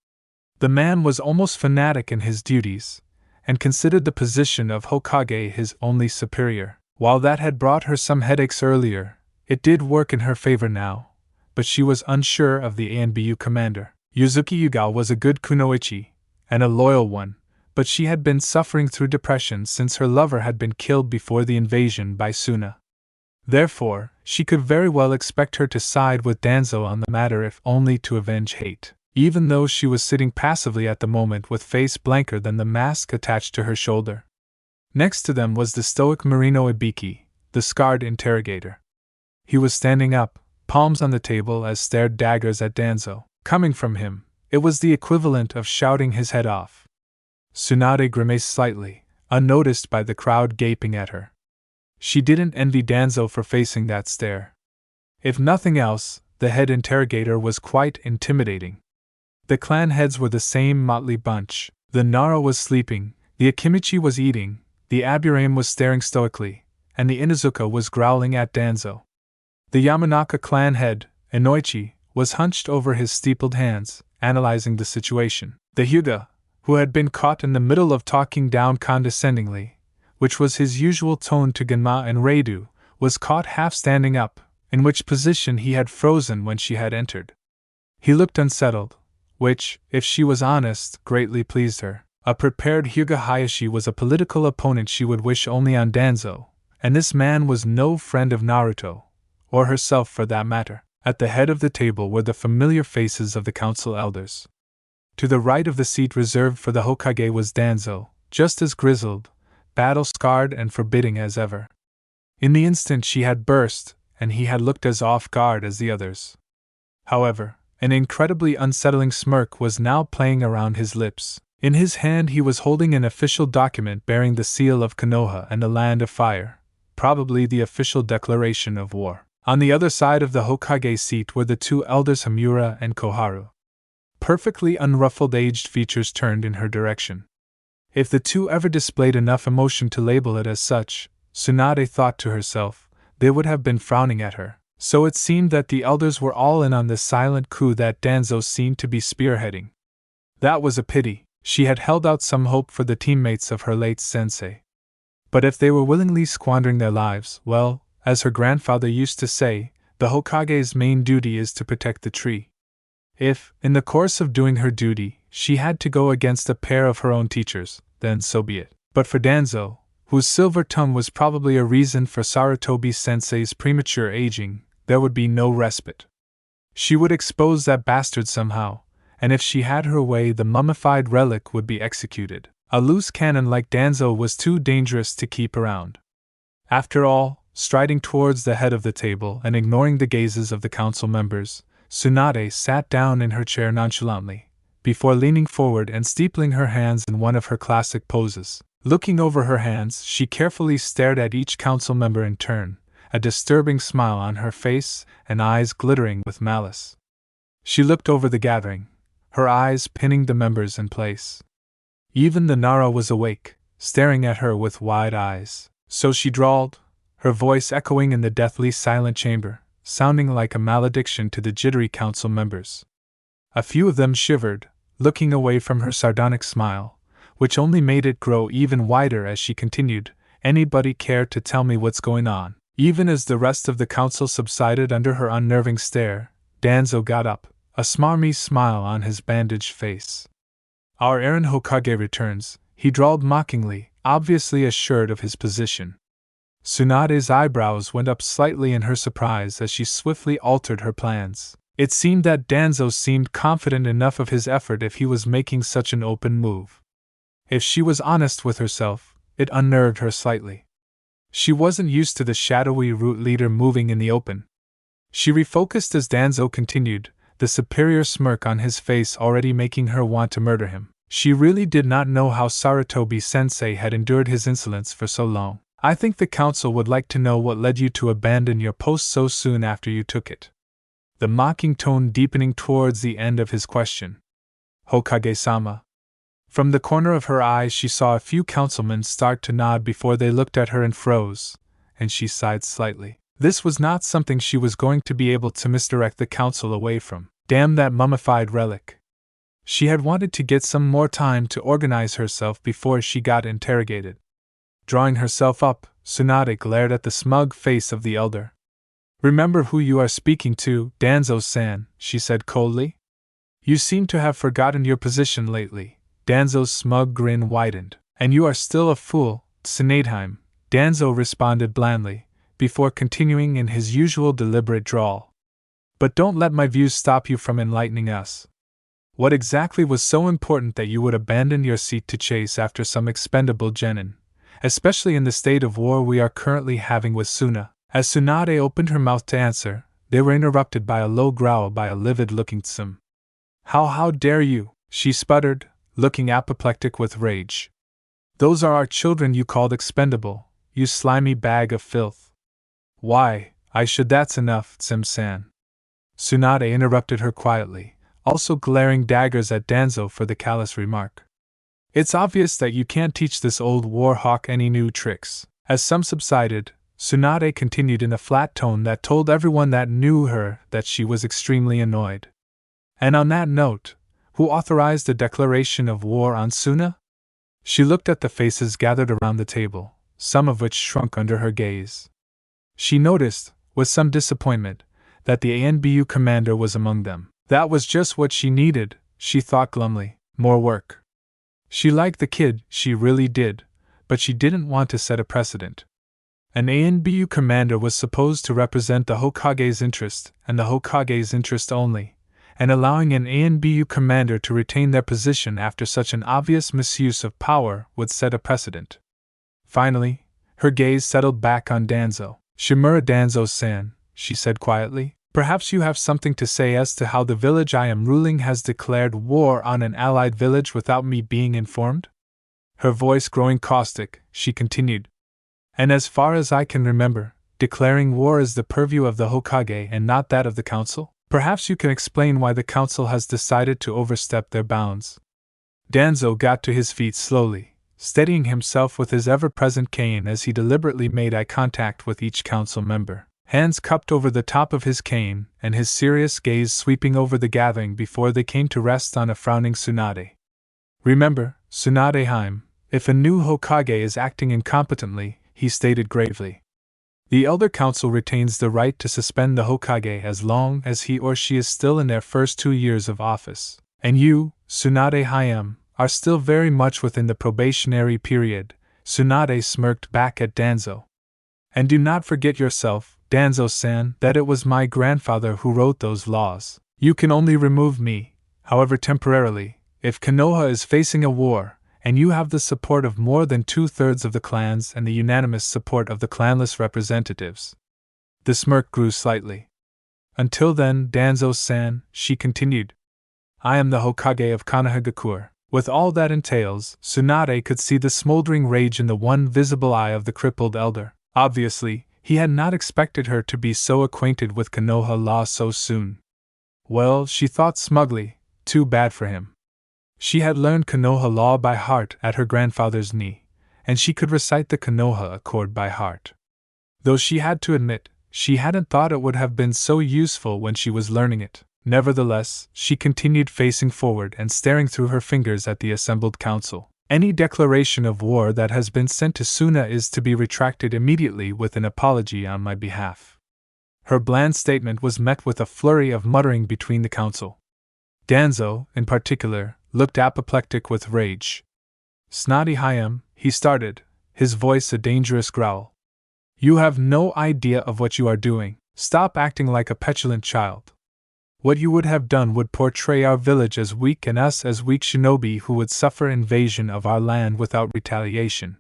The man was almost fanatic in his duties, and considered the position of Hokage his only superior. While that had brought her some headaches earlier, it did work in her favor now, but she was unsure of the ANBU commander. Yuzuki Yuga was a good kunoichi, and a loyal one, but she had been suffering through depression since her lover had been killed before the invasion by Suna. Therefore, she could very well expect her to side with Danzo on the matter if only to avenge hate, even though she was sitting passively at the moment with face blanker than the mask attached to her shoulder. Next to them was the stoic Marino Ibiki, the scarred interrogator. He was standing up, palms on the table as stared daggers at Danzo. Coming from him, it was the equivalent of shouting his head off. Tsunade grimaced slightly, unnoticed by the crowd gaping at her. She didn't envy Danzo for facing that stare. If nothing else, the head interrogator was quite intimidating. The clan heads were the same motley bunch. The Nara was sleeping, the Akimichi was eating, the Aburame was staring stoically, and the Inuzuka was growling at Danzo. The Yamanaka clan head, Inoichi, was hunched over his steepled hands, analyzing the situation. The Hyuga, who had been caught in the middle of talking down condescendingly, which was his usual tone to Genma and Reidu, was caught half standing up, in which position he had frozen when she had entered. He looked unsettled, which, if she was honest, greatly pleased her. A prepared Hyuga Hayashi was a political opponent she would wish only on Danzo, and this man was no friend of Naruto, or herself for that matter. At the head of the table were the familiar faces of the council elders. To the right of the seat reserved for the Hokage was Danzo, just as grizzled, battle-scarred and forbidding as ever. In the instant she had burst, and he had looked as off guard as the others. However, an incredibly unsettling smirk was now playing around his lips. In his hand he was holding an official document bearing the seal of Konoha and the Land of Fire, probably the official declaration of war. On the other side of the Hokage seat were the two elders Hamura and Koharu. Perfectly unruffled aged features turned in her direction. If the two ever displayed enough emotion to label it as such, Tsunade thought to herself, they would have been frowning at her. So it seemed that the elders were all in on this silent coup that Danzo seemed to be spearheading. That was a pity. She had held out some hope for the teammates of her late sensei. But if they were willingly squandering their lives, well, as her grandfather used to say, the Hokage's main duty is to protect the tree. If, in the course of doing her duty, she had to go against a pair of her own teachers, then so be it. But for Danzo, whose silver tongue was probably a reason for Sarutobi-sensei's premature aging, there would be no respite. She would expose that bastard somehow, and if she had her way the mummified relic would be executed. A loose cannon like Danzo was too dangerous to keep around. After all, striding towards the head of the table and ignoring the gazes of the council members, Tsunade sat down in her chair nonchalantly, before leaning forward and steepling her hands in one of her classic poses. Looking over her hands, she carefully stared at each council member in turn, a disturbing smile on her face and eyes glittering with malice. She looked over the gathering, her eyes pinning the members in place. Even the Nara was awake, staring at her with wide eyes. So she drawled, her voice echoing in the deathly silent chamber, sounding like a malediction to the jittery council members. A few of them shivered, looking away from her sardonic smile, which only made it grow even wider as she continued, "Anybody care to tell me what's going on?" Even as the rest of the council subsided under her unnerving stare, Danzo got up, a smarmy smile on his bandaged face. "Our Eren Hokage returns," he drawled mockingly, obviously assured of his position. Tsunade's eyebrows went up slightly in her surprise as she swiftly altered her plans. It seemed that Danzo seemed confident enough of his effort if he was making such an open move. If she was honest with herself, it unnerved her slightly. She wasn't used to the shadowy root leader moving in the open. She refocused as Danzo continued, the superior smirk on his face already making her want to murder him. She really did not know how Sarutobi-sensei had endured his insolence for so long. "I think the council would like to know what led you to abandon your post so soon after you took it." The mocking tone deepening towards the end of his question. "Hokage-sama." From the corner of her eye she saw a few councilmen start to nod before they looked at her and froze, and she sighed slightly. This was not something she was going to be able to misdirect the council away from. Damn that mummified relic. She had wanted to get some more time to organize herself before she got interrogated. Drawing herself up, Tsunade glared at the smug face of the elder. "Remember who you are speaking to, Danzo-san," she said coldly. "You seem to have forgotten your position lately." Danzo's smug grin widened. "And you are still a fool, Tsunadeheim," Danzo responded blandly, before continuing in his usual deliberate drawl. But don't let my views stop you from enlightening us. What exactly was so important that you would abandon your seat to chase after some expendable genin, especially in the state of war we are currently having with Suna? As Tsunade opened her mouth to answer, they were interrupted by a low growl by a livid-looking Tsum. How dare you?" she sputtered, looking apoplectic with rage. "Those are our children you called expendable, you slimy bag of filth." "Why, I should that's enough, Tsum-san." Tsunade interrupted her quietly, also glaring daggers at Danzo for the callous remark. "It's obvious that you can't teach this old war hawk any new tricks." As some subsided, Tsunade continued in a flat tone that told everyone that knew her that she was extremely annoyed. "And on that note, who authorized the declaration of war on Suna?" She looked at the faces gathered around the table, some of which shrunk under her gaze. She noticed, with some disappointment, that the ANBU commander was among them. That was just what she needed, she thought glumly, more work. She liked the kid, she really did, but she didn't want to set a precedent. An ANBU commander was supposed to represent the Hokage's interest, and the Hokage's interest only, and allowing an ANBU commander to retain their position after such an obvious misuse of power would set a precedent. Finally, her gaze settled back on Danzo. "Shimura Danzo-san," she said quietly, "perhaps you have something to say as to how the village I am ruling has declared war on an allied village without me being informed?" Her voice growing caustic, she continued. "And as far as I can remember, declaring war is the purview of the Hokage and not that of the council? Perhaps you can explain why the council has decided to overstep their bounds." Danzo got to his feet slowly, steadying himself with his ever-present cane as he deliberately made eye contact with each council member, hands cupped over the top of his cane and his serious gaze sweeping over the gathering before they came to rest on a frowning Tsunade. "Remember, Tsunade-heim, if a new Hokage is acting incompetently," he stated gravely, "the Elder Council retains the right to suspend the Hokage as long as he or she is still in their first 2 years of office. And you, Tsunade-heim, are still very much within the probationary period." Tsunade smirked back at Danzo. "And do not forget yourself, Danzo-san, that it was my grandfather who wrote those laws. You can only remove me, however temporarily, if Konoha is facing a war, and you have the support of more than 2/3 of the clans and the unanimous support of the clanless representatives." The smirk grew slightly. "Until then, Danzo-san," she continued, "I am the Hokage of Konohagakure." With all that entails, Tsunade could see the smoldering rage in the one visible eye of the crippled elder. Obviously, he had not expected her to be so acquainted with Konoha law so soon. Well, she thought smugly, too bad for him. She had learned Konoha law by heart at her grandfather's knee, and she could recite the Konoha Accord by heart. Though she had to admit, she hadn't thought it would have been so useful when she was learning it. Nevertheless, she continued facing forward and staring through her fingers at the assembled council. "Any declaration of war that has been sent to Suna is to be retracted immediately with an apology on my behalf." Her bland statement was met with a flurry of muttering between the council. Danzo, in particular, looked apoplectic with rage. "Tsunade-heim," he started, his voice a dangerous growl. "You have no idea of what you are doing. Stop acting like a petulant child. What you would have done would portray our village as weak and us as weak shinobi who would suffer invasion of our land without retaliation."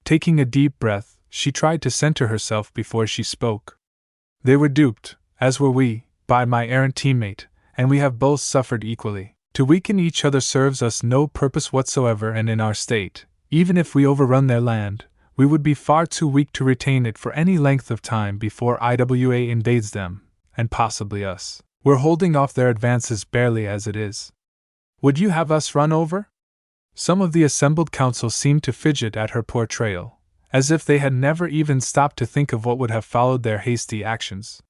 Taking a deep breath, she tried to center herself before she spoke. "They were duped, as were we, by my errant teammate, and we have both suffered equally. To weaken each other serves us no purpose whatsoever, and in our state, even if we overrun their land, we would be far too weak to retain it for any length of time before IWA invades them, and possibly us. We're holding off their advances barely as it is. Would you have us run over?" Some of the assembled council seemed to fidget at her portrayal, as if they had never even stopped to think of what would have followed their hasty actions.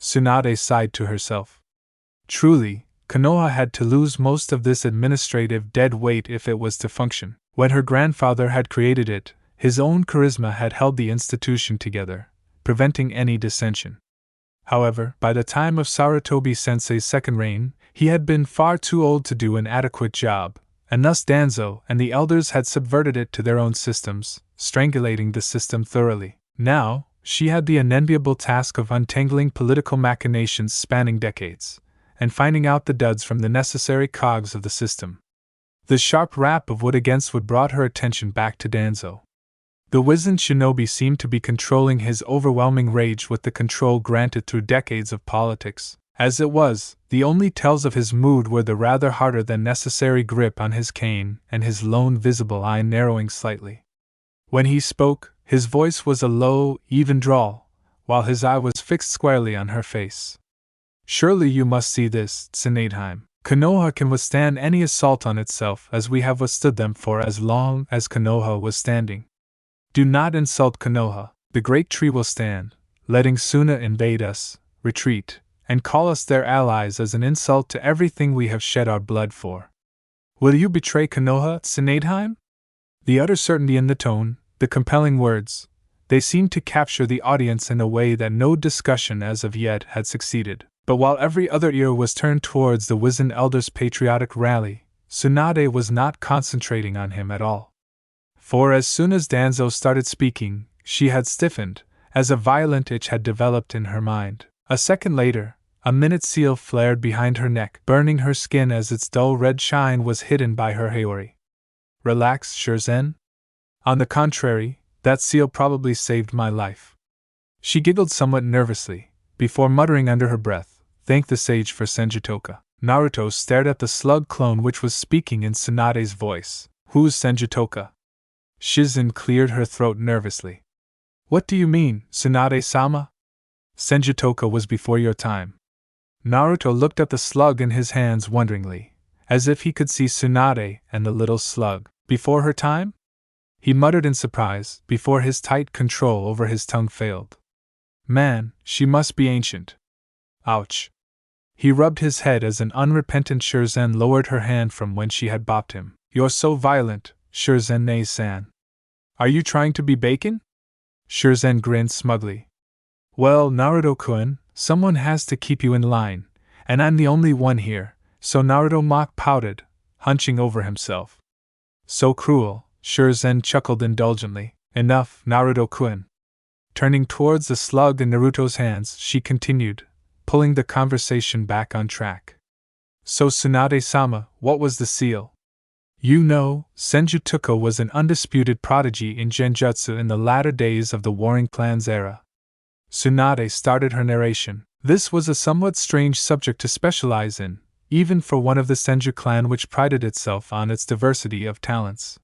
Tsunade sighed to herself. Truly, Konoha had to lose most of this administrative dead weight if it was to function. When her grandfather had created it, his own charisma had held the institution together, preventing any dissension. However, by the time of Sarutobi-sensei's second reign, he had been far too old to do an adequate job, and thus Danzo and the elders had subverted it to their own systems, strangulating the system thoroughly. Now, she had the unenviable task of untangling political machinations spanning decades, and finding out the duds from the necessary cogs of the system. The sharp rap of wood against wood brought her attention back to Danzo. The wizened shinobi seemed to be controlling his overwhelming rage with the control granted through decades of politics. As it was, the only tells of his mood were the rather harder than necessary grip on his cane and his lone visible eye narrowing slightly. When he spoke, his voice was a low, even drawl, while his eye was fixed squarely on her face. Surely you must see this, Tsunadeheim. Konoha can withstand any assault on itself as we have withstood them for as long as Konoha was standing. Do not insult Konoha. The great tree will stand, letting Suna invade us, retreat, and call us their allies as an insult to everything we have shed our blood for. Will you betray Konoha, Tsunadeheim? The utter certainty in the tone, the compelling words, they seemed to capture the audience in a way that no discussion as of yet had succeeded. But while every other ear was turned towards the wizened elder's patriotic rally, Tsunade was not concentrating on him at all. For as soon as Danzo started speaking, she had stiffened, as a violent itch had developed in her mind. A second later, a minute seal flared behind her neck, burning her skin as its dull red shine was hidden by her haori. Relax, Shurzen? On the contrary, that seal probably saved my life. She giggled somewhat nervously, before muttering under her breath, "Thank the sage for Senjutoka." Naruto stared at the slug clone which was speaking in Tsunade's voice. Who's Senjutoka? Shizen cleared her throat nervously. What do you mean, Tsunade-sama? Senjutoka was before your time. Naruto looked at the slug in his hands wonderingly, as if he could see Tsunade and the little slug. Before her time? He muttered in surprise, before his tight control over his tongue failed. Man, she must be ancient. Ouch. He rubbed his head as an unrepentant Shurzen lowered her hand from when she had bopped him. You're so violent, Shurzen-san. Are you trying to be bacon? Shurzen grinned smugly. Well, Naruto-kun, someone has to keep you in line, and I'm the only one here, so Naruto mock pouted, hunching over himself. So cruel, Shurzen chuckled indulgently. Enough, Naruto-kun. Turning towards the slug in Naruto's hands, she continued, pulling the conversation back on track. So Tsunade-sama, what was the seal? You know, Senjutoka was an undisputed prodigy in genjutsu in the latter days of the warring clans era. Tsunade started her narration. This was a somewhat strange subject to specialize in, even for one of the Senju clan which prided itself on its diversity of talents.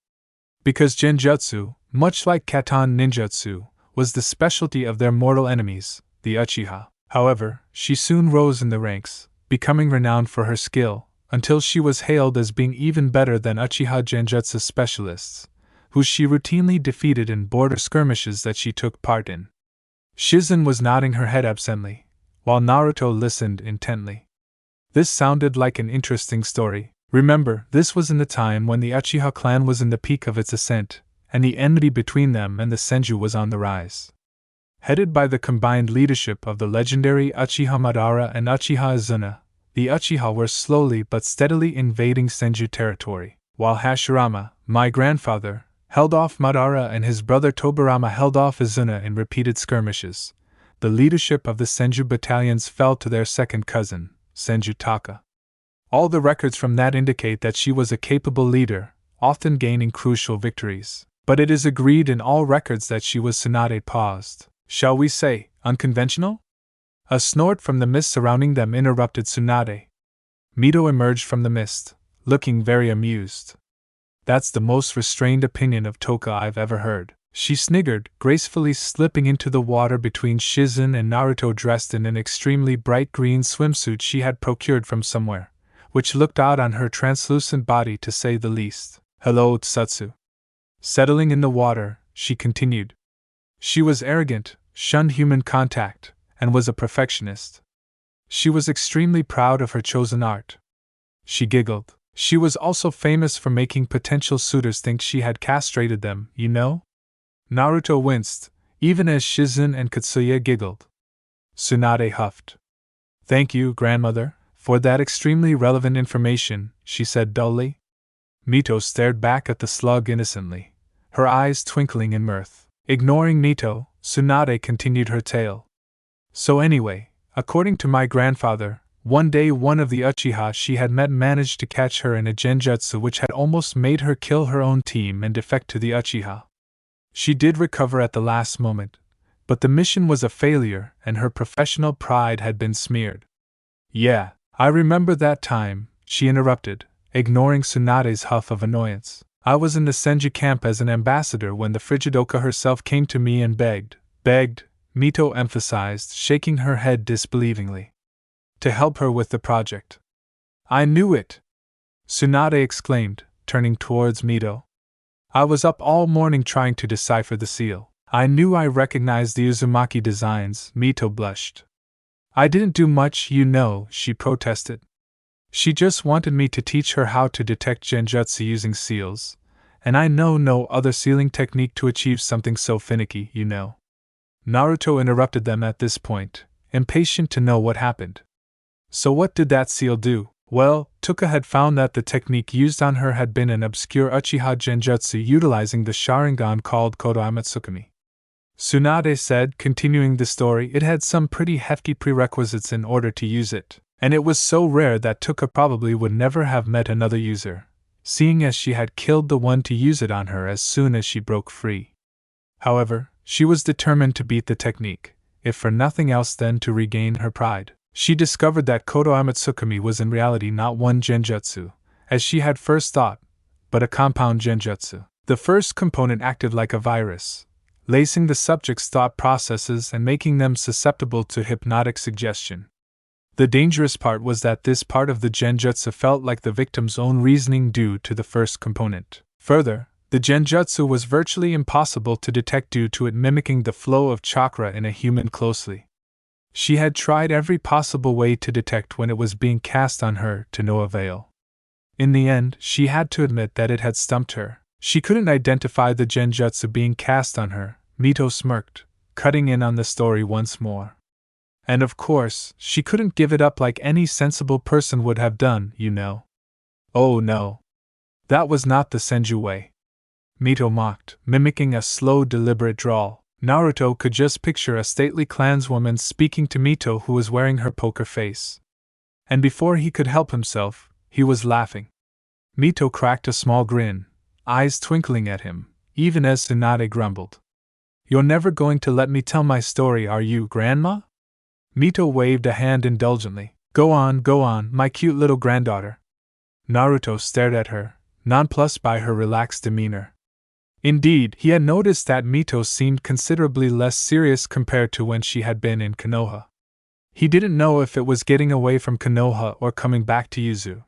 Because genjutsu, much like Katon ninjutsu, was the specialty of their mortal enemies, the Uchiha. However, she soon rose in the ranks, becoming renowned for her skill, until she was hailed as being even better than Uchiha genjutsu specialists, who she routinely defeated in border skirmishes that she took part in. Shizen was nodding her head absently, while Naruto listened intently. This sounded like an interesting story. Remember, this was in the time when the Uchiha clan was in the peak of its ascent, and the enmity between them and the Senju was on the rise. Headed by the combined leadership of the legendary Uchiha Madara and Uchiha Izuna, the Uchiha were slowly but steadily invading Senju territory, while Hashirama, my grandfather, held off Madara and his brother Tobirama held off Izuna in repeated skirmishes. The leadership of the Senju battalions fell to their second cousin, Senjutaka. All the records from that indicate that she was a capable leader, often gaining crucial victories. But it is agreed in all records that she was Tsunade paused. Shall we say, unconventional? A snort from the mist surrounding them interrupted Tsunade. Mito emerged from the mist, looking very amused. That's the most restrained opinion of Toka I've ever heard. She sniggered, gracefully slipping into the water between Shizen and Naruto dressed in an extremely bright green swimsuit she had procured from somewhere, which looked out on her translucent body to say the least. Hello, Tsutsu. Settling in the water, she continued. She was arrogant, shunned human contact, and was a perfectionist. She was extremely proud of her chosen art. She giggled. She was also famous for making potential suitors think she had castrated them, you know? Naruto winced, even as Shizen and Katsuya giggled. Tsunade huffed. Thank you, grandmother, for that extremely relevant information, she said dully. Mito stared back at the slug innocently, her eyes twinkling in mirth. Ignoring Mito, Tsunade continued her tale. So anyway, according to my grandfather, one day one of the Uchiha she had met managed to catch her in a genjutsu which had almost made her kill her own team and defect to the Uchiha. She did recover at the last moment, but the mission was a failure and her professional pride had been smeared. Yeah, I remember that time, she interrupted, ignoring Tsunade's huff of annoyance. I was in the Senju camp as an ambassador when the Frigidoka herself came to me and begged, Mito emphasized, shaking her head disbelievingly, to help her with the project. I knew it! Tsunade exclaimed, turning towards Mito. I was up all morning trying to decipher the seal. I knew I recognized the uzumaki designs, Mito blushed. I didn't do much, you know, she protested. She just wanted me to teach her how to detect genjutsu using seals, and I know no other sealing technique to achieve something so finicky, you know. Naruto interrupted them at this point, impatient to know what happened. So what did that seal do? Well, Tuka had found that the technique used on her had been an obscure Uchiha genjutsu utilizing the Sharingan called Kodo Amatsukami. Tsunade said, continuing the story, it had some pretty hefty prerequisites in order to use it, and it was so rare that Tuka probably would never have met another user, seeing as she had killed the one to use it on her as soon as she broke free. However, she was determined to beat the technique, if for nothing else then to regain her pride. She discovered that Kodo Amatsukami was in reality not one genjutsu, as she had first thought, but a compound genjutsu. The first component acted like a virus, lacing the subject's thought processes and making them susceptible to hypnotic suggestion. The dangerous part was that this part of the genjutsu felt like the victim's own reasoning due to the first component. Further, the genjutsu was virtually impossible to detect due to it mimicking the flow of chakra in a human closely. She had tried every possible way to detect when it was being cast on her to no avail. In the end, she had to admit that it had stumped her. She couldn't identify the genjutsu being cast on her, Mito smirked, cutting in on the story once more. And of course, she couldn't give it up like any sensible person would have done, you know. Oh no. That was not the Senju way. Mito mocked, mimicking a slow, deliberate drawl. Naruto could just picture a stately clanswoman speaking to Mito who was wearing her poker face. And before he could help himself, he was laughing. Mito cracked a small grin, eyes twinkling at him, even as Tsunade grumbled. You're never going to let me tell my story, are you, Grandma? Mito waved a hand indulgently. Go on, my cute little granddaughter. Naruto stared at her, nonplussed by her relaxed demeanor. Indeed, he had noticed that Mito seemed considerably less serious compared to when she had been in Konoha. He didn't know if it was getting away from Konoha or coming back to Yuzu.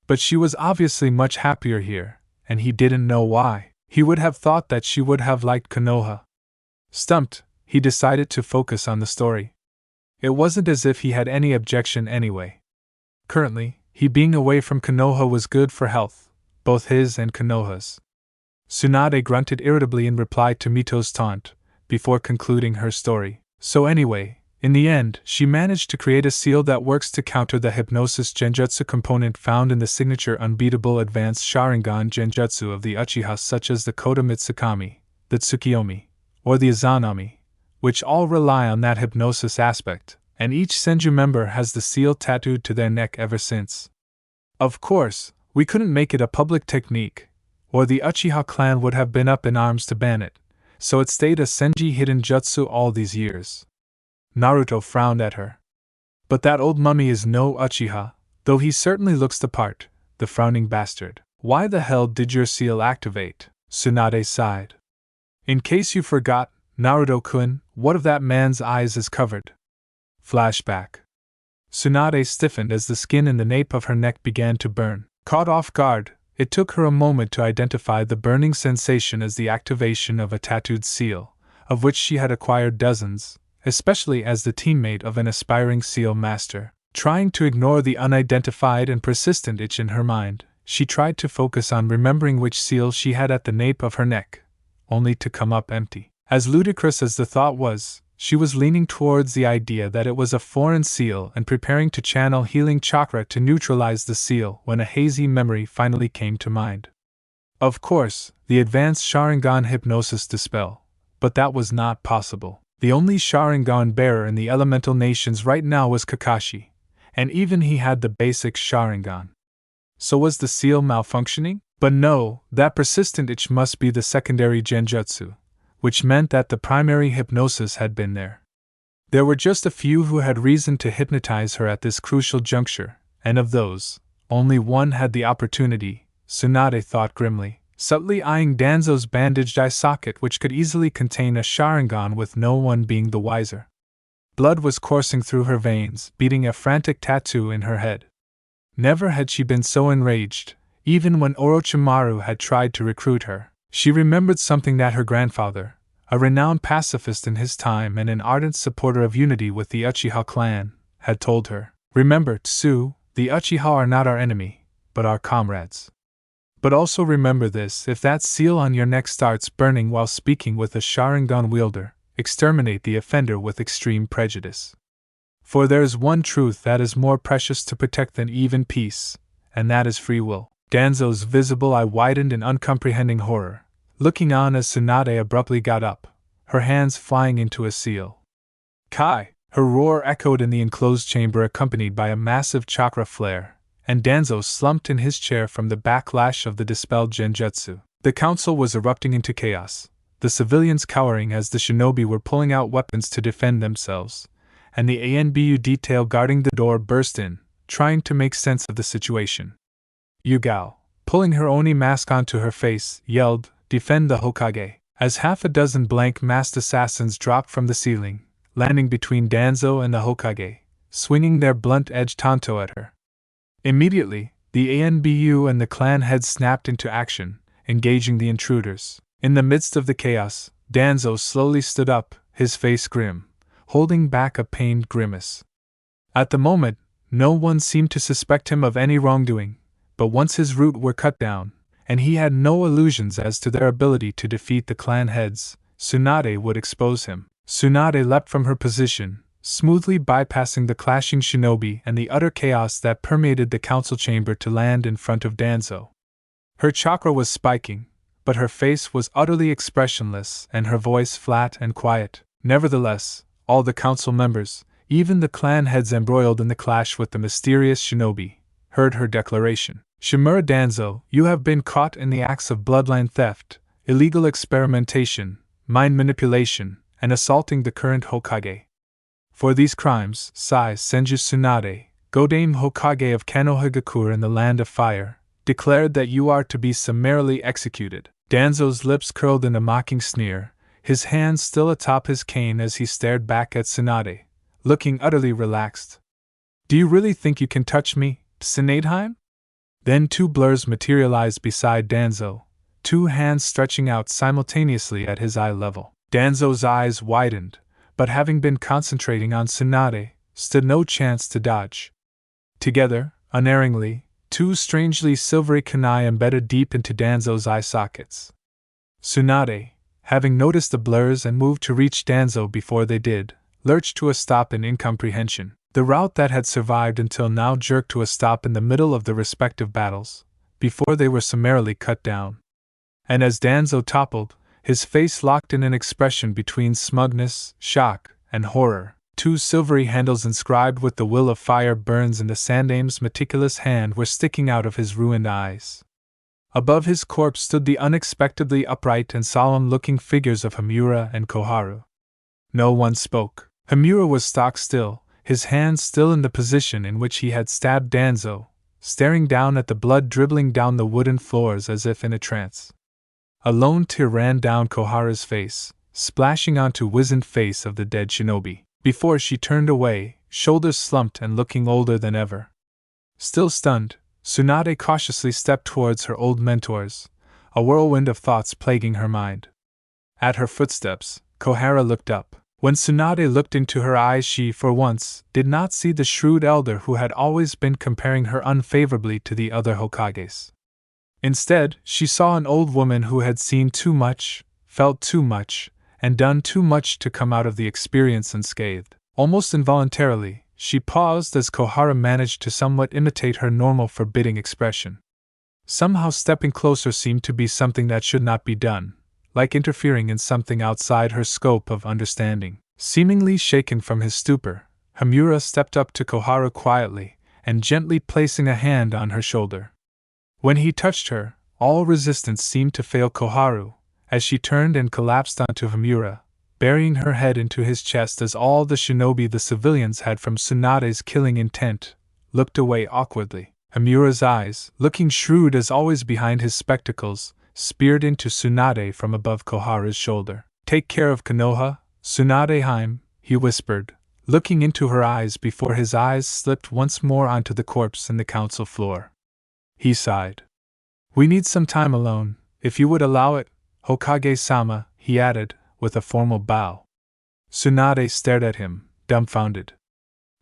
But she was obviously much happier here, and he didn't know why. He would have thought that she would have liked Konoha. Stumped, he decided to focus on the story. It wasn't as if he had any objection anyway. Currently, he being away from Konoha was good for health, both his and Konoha's. Tsunade grunted irritably in reply to Mito's taunt, before concluding her story. So anyway, in the end, she managed to create a seal that works to counter the hypnosis genjutsu component found in the signature unbeatable advanced Sharingan genjutsu of the Uchiha such as the Kodo Mitsukami, the Tsukiyomi, or the Izanami, which all rely on that hypnosis aspect, and each Senju member has the seal tattooed to their neck ever since. Of course, we couldn't make it a public technique, or the Uchiha clan would have been up in arms to ban it, so it stayed a Senji hidden jutsu all these years. Naruto frowned at her. But that old mummy is no Uchiha, though he certainly looks the part, the frowning bastard. Why the hell did your seal activate? Tsunade sighed. In case you forgot, Naruto-kun, what if that man's eyes is covered? Flashback. Tsunade stiffened as the skin in the nape of her neck began to burn. Caught off guard, it took her a moment to identify the burning sensation as the activation of a tattooed seal, of which she had acquired dozens, especially as the teammate of an aspiring seal master. Trying to ignore the unidentified and persistent itch in her mind, she tried to focus on remembering which seal she had at the nape of her neck, only to come up empty. As ludicrous as the thought was, she was leaning towards the idea that it was a foreign seal and preparing to channel healing chakra to neutralize the seal when a hazy memory finally came to mind. Of course, the advanced Sharingan hypnosis dispel, but that was not possible. The only Sharingan bearer in the elemental nations right now was Kakashi, and even he had the basic Sharingan. So was the seal malfunctioning? But no, that persistent itch must be the secondary genjutsu, which meant that the primary hypnosis had been there. There were just a few who had reason to hypnotize her at this crucial juncture, and of those, only one had the opportunity, Tsunade thought grimly, subtly eyeing Danzo's bandaged eye socket which could easily contain a Sharingan with no one being the wiser. Blood was coursing through her veins, beating a frantic tattoo in her head. Never had she been so enraged, even when Orochimaru had tried to recruit her. She remembered something that her grandfather, a renowned pacifist in his time and an ardent supporter of unity with the Uchiha clan, had told her. Remember, Tsu, the Uchiha are not our enemy, but our comrades. But also remember this: if that seal on your neck starts burning while speaking with a Sharingan wielder, exterminate the offender with extreme prejudice. For there is one truth that is more precious to protect than even peace, and that is free will. Danzo's visible eye widened in uncomprehending horror, looking on as Tsunade abruptly got up, her hands flying into a seal. Kai! Her roar echoed in the enclosed chamber, accompanied by a massive chakra flare, and Danzo slumped in his chair from the backlash of the dispelled genjutsu. The council was erupting into chaos, the civilians cowering as the shinobi were pulling out weapons to defend themselves, and the ANBU detail guarding the door burst in, trying to make sense of the situation. Yugao, pulling her Oni mask onto her face, yelled, "Defend the Hokage!" as half a dozen blank-masked assassins dropped from the ceiling, landing between Danzo and the Hokage, swinging their blunt-edged tanto at her. Immediately, the ANBU and the clan heads snapped into action, engaging the intruders. In the midst of the chaos, Danzo slowly stood up, his face grim, holding back a pained grimace. At the moment, no one seemed to suspect him of any wrongdoing, but once his roots were cut down, and he had no illusions as to their ability to defeat the clan heads, Tsunade would expose him. Tsunade leapt from her position, smoothly bypassing the clashing shinobi and the utter chaos that permeated the council chamber to land in front of Danzo. Her chakra was spiking, but her face was utterly expressionless and her voice flat and quiet. Nevertheless, all the council members, even the clan heads embroiled in the clash with the mysterious shinobi, heard her declaration. Shimura Danzo, you have been caught in the acts of bloodline theft, illegal experimentation, mind manipulation, and assaulting the current Hokage. For these crimes, Sai Senju Tsunade, Godame Hokage of Konohagakure in the Land of Fire, declared that you are to be summarily executed. Danzo's lips curled in a mocking sneer, his hands still atop his cane as he stared back at Tsunade, looking utterly relaxed. Do you really think you can touch me, Tsunadeheim? Then two blurs materialized beside Danzo, two hands stretching out simultaneously at his eye level. Danzo's eyes widened, but having been concentrating on Tsunade, stood no chance to dodge. Together, unerringly, two strangely silvery kunai embedded deep into Danzo's eye sockets. Tsunade, having noticed the blurs and moved to reach Danzo before they did, lurched to a stop in incomprehension. The route that had survived until now jerked to a stop in the middle of the respective battles, before they were summarily cut down. And as Danzo toppled, his face locked in an expression between smugness, shock, and horror. Two silvery handles inscribed with the will of fire burns in the Sandame's meticulous hand were sticking out of his ruined eyes. Above his corpse stood the unexpectedly upright and solemn-looking figures of Himura and Koharu. No one spoke. Himura was stock still, his hands still in the position in which he had stabbed Danzo, staring down at the blood dribbling down the wooden floors as if in a trance. A lone tear ran down Koharu's face, splashing onto wizened face of the dead shinobi. Before she turned away, shoulders slumped and looking older than ever. Still stunned, Tsunade cautiously stepped towards her old mentors, a whirlwind of thoughts plaguing her mind. At her footsteps, Koharu looked up. When Tsunade looked into her eyes, she, for once, did not see the shrewd elder who had always been comparing her unfavorably to the other Hokages. Instead, she saw an old woman who had seen too much, felt too much, and done too much to come out of the experience unscathed. Almost involuntarily, she paused as Koharu managed to somewhat imitate her normal forbidding expression. Somehow stepping closer seemed to be something that should not be done, like interfering in something outside her scope of understanding. Seemingly shaken from his stupor, Hamura stepped up to Koharu quietly and gently placing a hand on her shoulder. When he touched her, all resistance seemed to fail Koharu, as she turned and collapsed onto Hamura, burying her head into his chest as all the shinobi the civilians had from Tsunade's killing intent looked away awkwardly. Hamura's eyes, looking shrewd as always behind his spectacles, speared into Tsunade from above Koharu's shoulder. "Take care of Konoha, Tsunade-heim," he whispered, looking into her eyes before his eyes slipped once more onto the corpse in the council floor. He sighed. "We need some time alone, if you would allow it, Hokage-sama," he added, with a formal bow. Tsunade stared at him, dumbfounded.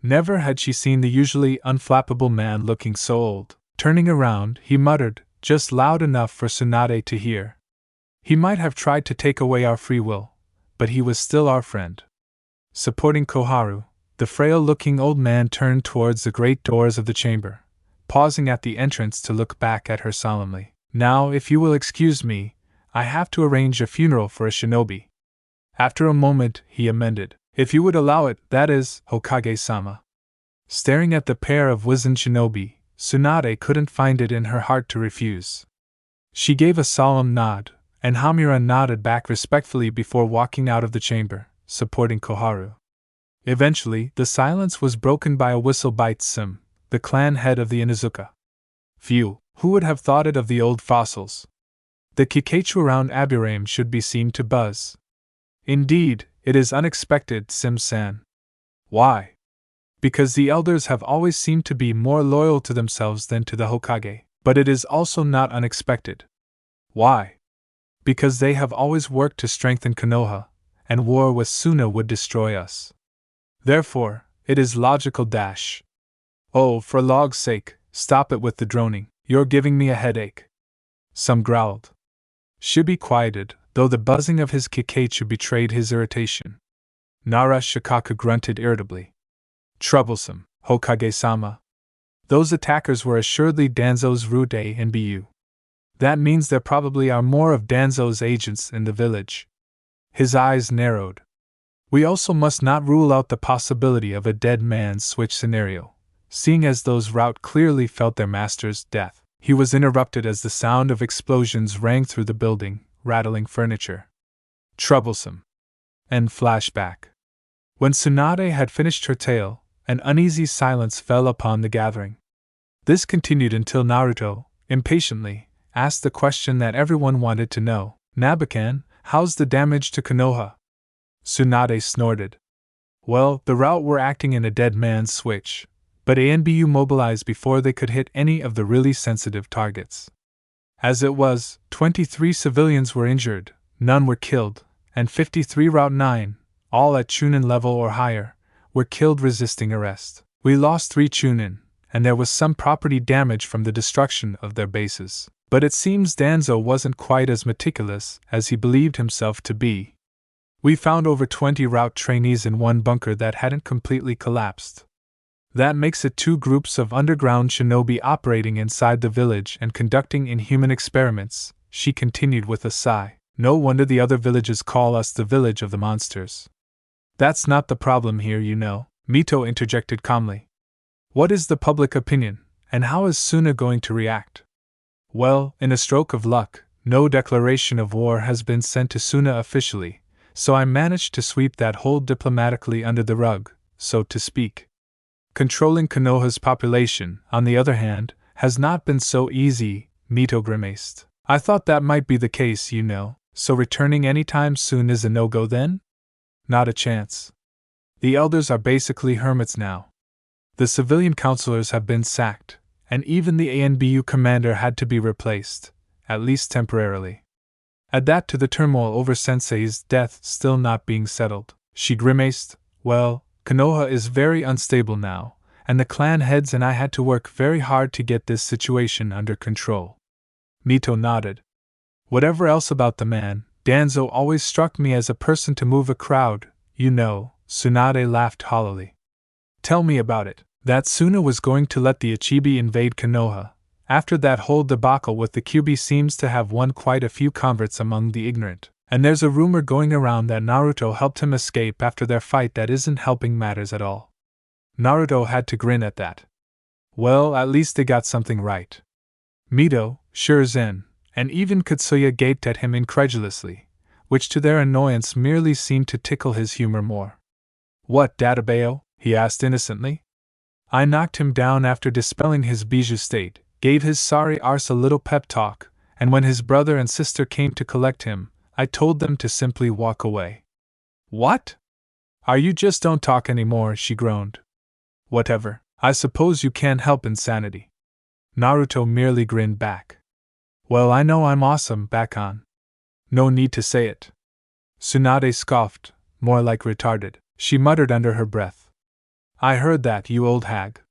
Never had she seen the usually unflappable man looking so old. Turning around, he muttered, just loud enough for Tsunade to hear. "He might have tried to take away our free will, but he was still our friend." Supporting Koharu, the frail-looking old man turned towards the great doors of the chamber, pausing at the entrance to look back at her solemnly. "Now, if you will excuse me, I have to arrange a funeral for a shinobi." After a moment, he amended, "If you would allow it, that is, Hokage-sama." Staring at the pair of wizened shinobi, Tsunade couldn't find it in her heart to refuse. She gave a solemn nod, and Hamura nodded back respectfully before walking out of the chamber, supporting Koharu. Eventually, the silence was broken by a whistle by Tsum, the clan head of the Inuzuka. Phew, who would have thought it of the old fossils? The Kikaichu around Aburame should be seen to buzz. "Indeed, it is unexpected, Sim-san." "Why?" "Because the elders have always seemed to be more loyal to themselves than to the Hokage, but it is also not unexpected." "Why?" "Because they have always worked to strengthen Konoha, and war with Suna would destroy us. Therefore, it is logical dash." "Oh, for log's sake, stop it with the droning, you're giving me a headache." Some growled. Shibi quieted, though the buzzing of his Kikaichu betrayed his irritation. Nara Shikaka grunted irritably. "Troublesome, Hokage-sama. Those attackers were assuredly Danzo's Route A and BU. That means there probably are more of Danzo's agents in the village." His eyes narrowed. "We also must not rule out the possibility of a dead man's switch scenario, seeing as those Route clearly felt their master's death." He was interrupted as the sound of explosions rang through the building, rattling furniture. "Troublesome." End flashback. When Tsunade had finished her tale, an uneasy silence fell upon the gathering. This continued until Naruto, impatiently, asked the question that everyone wanted to know. "Nabakan, how's the damage to Konoha?" Tsunade snorted. "Well, the Route were acting in a dead man's switch, but ANBU mobilized before they could hit any of the really sensitive targets. As it was, 23 civilians were injured, none were killed, and 53 Route 9, all at Chunin level or higher, were killed resisting arrest. We lost 3 Chunin, and there was some property damage from the destruction of their bases. But it seems Danzo wasn't quite as meticulous as he believed himself to be. We found over 20 Route trainees in one bunker that hadn't completely collapsed. That makes it 2 groups of underground shinobi operating inside the village and conducting inhuman experiments," she continued with a sigh. "No wonder the other villages call us the village of the monsters." "That's not the problem here, you know," Mito interjected calmly. "What is the public opinion, and how is Suna going to react?" "Well, in a stroke of luck, no declaration of war has been sent to Suna officially, so I managed to sweep that hole diplomatically under the rug, so to speak. Controlling Konoha's population, on the other hand, has not been so easy," Mito grimaced. "I thought that might be the case, you know, so returning anytime soon is a no-go then?" "Not a chance. The elders are basically hermits now. The civilian councilors have been sacked, and even the ANBU commander had to be replaced, at least temporarily. Add that to the turmoil over Sensei's death still not being settled." She grimaced. "Well, Konoha is very unstable now, and the clan heads and I had to work very hard to get this situation under control." Mito nodded. "Whatever else about the man, Danzo always struck me as a person to move a crowd, you know," Tsunade laughed hollowly. "Tell me about it." "That Suna was going to let the Ichibi invade Konoha. After that whole debacle with the Kyubi seems to have won quite a few converts among the ignorant. And there's a rumor going around that Naruto helped him escape after their fight that isn't helping matters at all. Naruto had to grin at that. Well, at least they got something right. Mito, Shirzan, and even Katsuya gaped at him incredulously, which to their annoyance merely seemed to tickle his humor more. What, Databeo? He asked innocently. I knocked him down after dispelling his bijou state, gave his sorry arse a little pep talk, and when his brother and sister came to collect him, I told them to simply walk away. What? Are you just don't talk anymore? She groaned. Whatever, I suppose you can't help insanity. Naruto merely grinned back. Well, I know I'm awesome, back on. No need to say it. Tsunade scoffed, more like retarded. She muttered under her breath. I heard that, you old hag.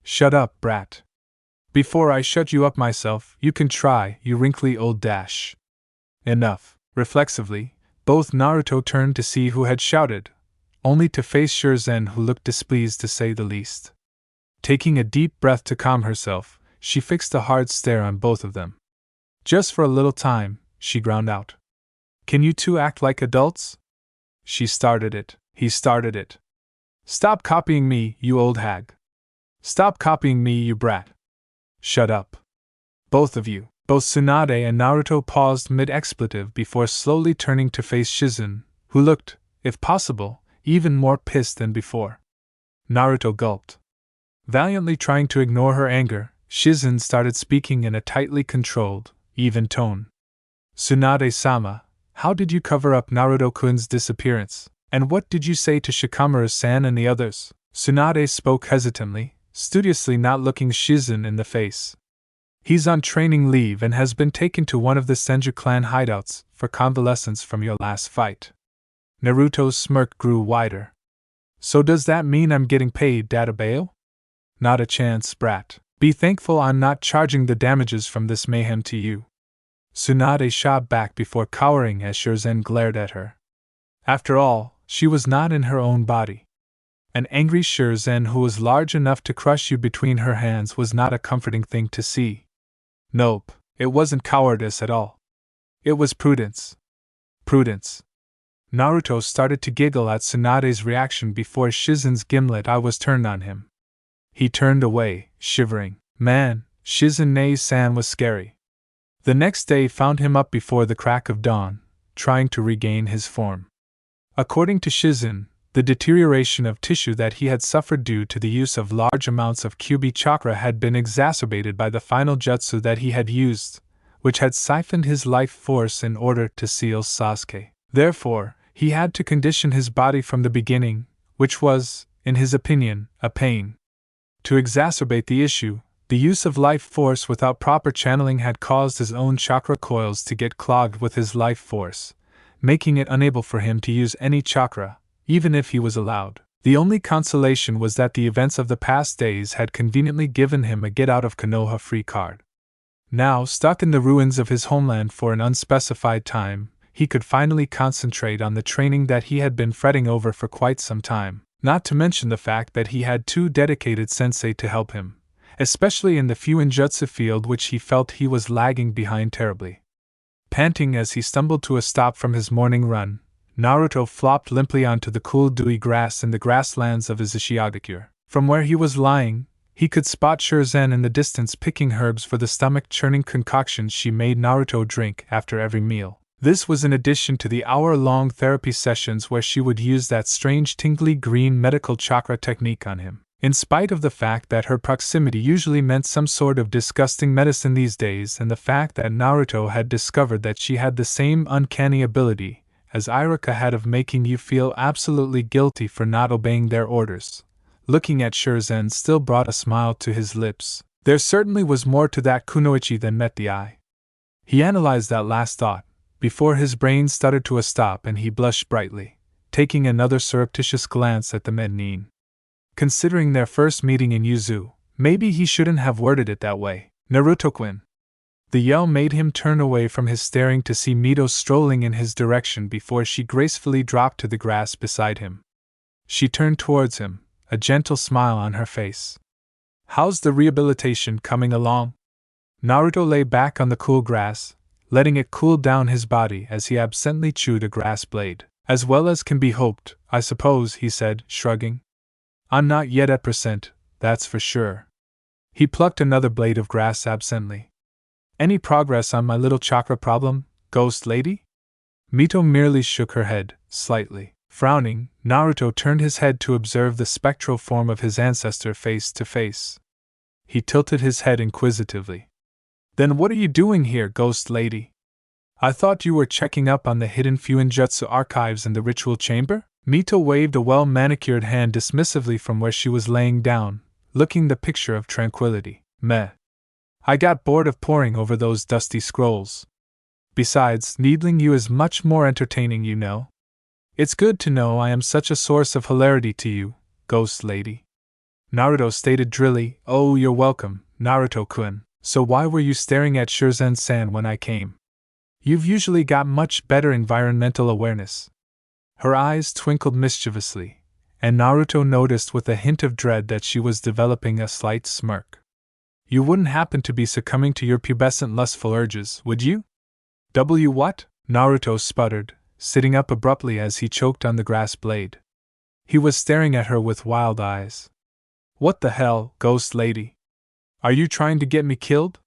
Shut up, brat. Before I shut you up myself, you can try, you wrinkly old dash. Enough. Reflexively, both Naruto turned to see who had shouted, only to face Shirzan, who looked displeased to say the least. Taking a deep breath to calm herself, she fixed a hard stare on both of them. Just for a little time, she ground out. Can you two act like adults? She started it. He started it. Stop copying me, you old hag. Stop copying me, you brat. Shut up. Both of you. Both Tsunade and Naruto paused mid-expletive before slowly turning to face Shizen, who looked, if possible, even more pissed than before. Naruto gulped. Valiantly trying to ignore her anger, Shizen started speaking in a tightly controlled, even tone. Tsunade-sama, how did you cover up Naruto-kun's disappearance, and what did you say to Shikamaru-san and the others? Tsunade spoke hesitantly, studiously not looking Shizen in the face. He's on training leave and has been taken to one of the Senju clan hideouts for convalescence from your last fight. Naruto's smirk grew wider. So does that mean I'm getting paid, Databeo? Not a chance, brat. Be thankful I'm not charging the damages from this mayhem to you. Tsunade shot back before cowering as Shirzan glared at her. After all, she was not in her own body. An angry Shirzan who was large enough to crush you between her hands was not a comforting thing to see. Nope, it wasn't cowardice at all. It was prudence. Prudence. Naruto started to giggle at Tsunade's reaction before Shizen's gimlet eye was turned on him. He turned away, shivering. Man, Shizune-san was scary. The next day found him up before the crack of dawn, trying to regain his form. According to Shizen, the deterioration of tissue that he had suffered due to the use of large amounts of Kyubi chakra had been exacerbated by the final jutsu that he had used, which had siphoned his life force in order to seal Sasuke. Therefore, he had to condition his body from the beginning, which was, in his opinion, a pain. To exacerbate the issue, the use of life force without proper channeling had caused his own chakra coils to get clogged with his life force, making it unable for him to use any chakra, even if he was allowed. The only consolation was that the events of the past days had conveniently given him a get-out-of-Konoha free card. Now, stuck in the ruins of his homeland for an unspecified time, he could finally concentrate on the training that he had been fretting over for quite some time, not to mention the fact that he had two dedicated sensei to help him, especially in the Fuinjutsu field, which he felt he was lagging behind terribly. Panting as he stumbled to a stop from his morning run, Naruto flopped limply onto the cool dewy grass in the grasslands of Izashiyagakure. From where he was lying, he could spot Shirzan in the distance picking herbs for the stomach-churning concoctions she made Naruto drink after every meal. This was in addition to the hour-long therapy sessions where she would use that strange tingly green medical chakra technique on him. In spite of the fact that her proximity usually meant some sort of disgusting medicine these days, and the fact that Naruto had discovered that she had the same uncanny ability as Iruka had of making you feel absolutely guilty for not obeying their orders, looking at Shirzan still brought a smile to his lips. There certainly was more to that kunoichi than met the eye. He analyzed that last thought, before his brain stuttered to a stop and he blushed brightly, taking another surreptitious glance at the menin. Considering their first meeting in Yuzu, maybe he shouldn't have worded it that way. Naruto-kun. The yell made him turn away from his staring to see Mito strolling in his direction before she gracefully dropped to the grass beside him. She turned towards him, a gentle smile on her face. How's the rehabilitation coming along? Naruto lay back on the cool grass, letting it cool down his body as he absently chewed a grass blade. As well as can be hoped, I suppose, he said, shrugging. I'm not yet at percent, that's for sure. He plucked another blade of grass absently. Any progress on my little chakra problem, ghost lady? Mito merely shook her head, slightly. Frowning, Naruto turned his head to observe the spectral form of his ancestor face to face. He tilted his head inquisitively. Then what are you doing here, ghost lady? I thought you were checking up on the hidden Fuinjutsu archives in the ritual chamber? Mito waved a well-manicured hand dismissively from where she was laying down, looking the picture of tranquility. Meh. I got bored of poring over those dusty scrolls. Besides, needling you is much more entertaining, you know. It's good to know I am such a source of hilarity to you, ghost lady. Naruto stated drily, Oh, you're welcome, Naruto-kun. So why were you staring at Shirzan-san when I came? You've usually got much better environmental awareness. Her eyes twinkled mischievously, and Naruto noticed with a hint of dread that she was developing a slight smirk. You wouldn't happen to be succumbing to your pubescent lustful urges, would you? What? Naruto sputtered, sitting up abruptly as he choked on the grass blade. He was staring at her with wild eyes. What the hell, ghost lady? Are you trying to get me killed?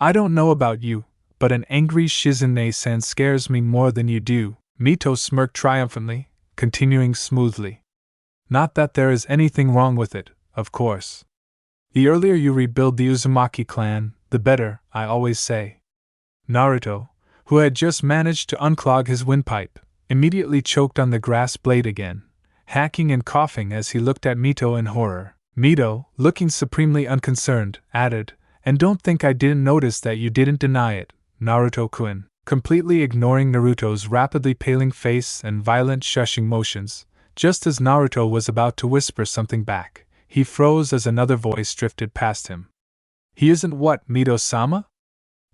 I don't know about you, but an angry Shizune-san scares me more than you do. Mito smirked triumphantly, continuing smoothly. Not that there is anything wrong with it, of course. The earlier you rebuild the Uzumaki clan, the better, I always say. Naruto, who had just managed to unclog his windpipe, immediately choked on the grass blade again, hacking and coughing as he looked at Mito in horror. Mito, looking supremely unconcerned, added, And don't think I didn't notice that you didn't deny it, Naruto-kun. Completely ignoring Naruto's rapidly paling face and violent shushing motions, just as Naruto was about to whisper something back, he froze as another voice drifted past him. He isn't what, Mito-sama?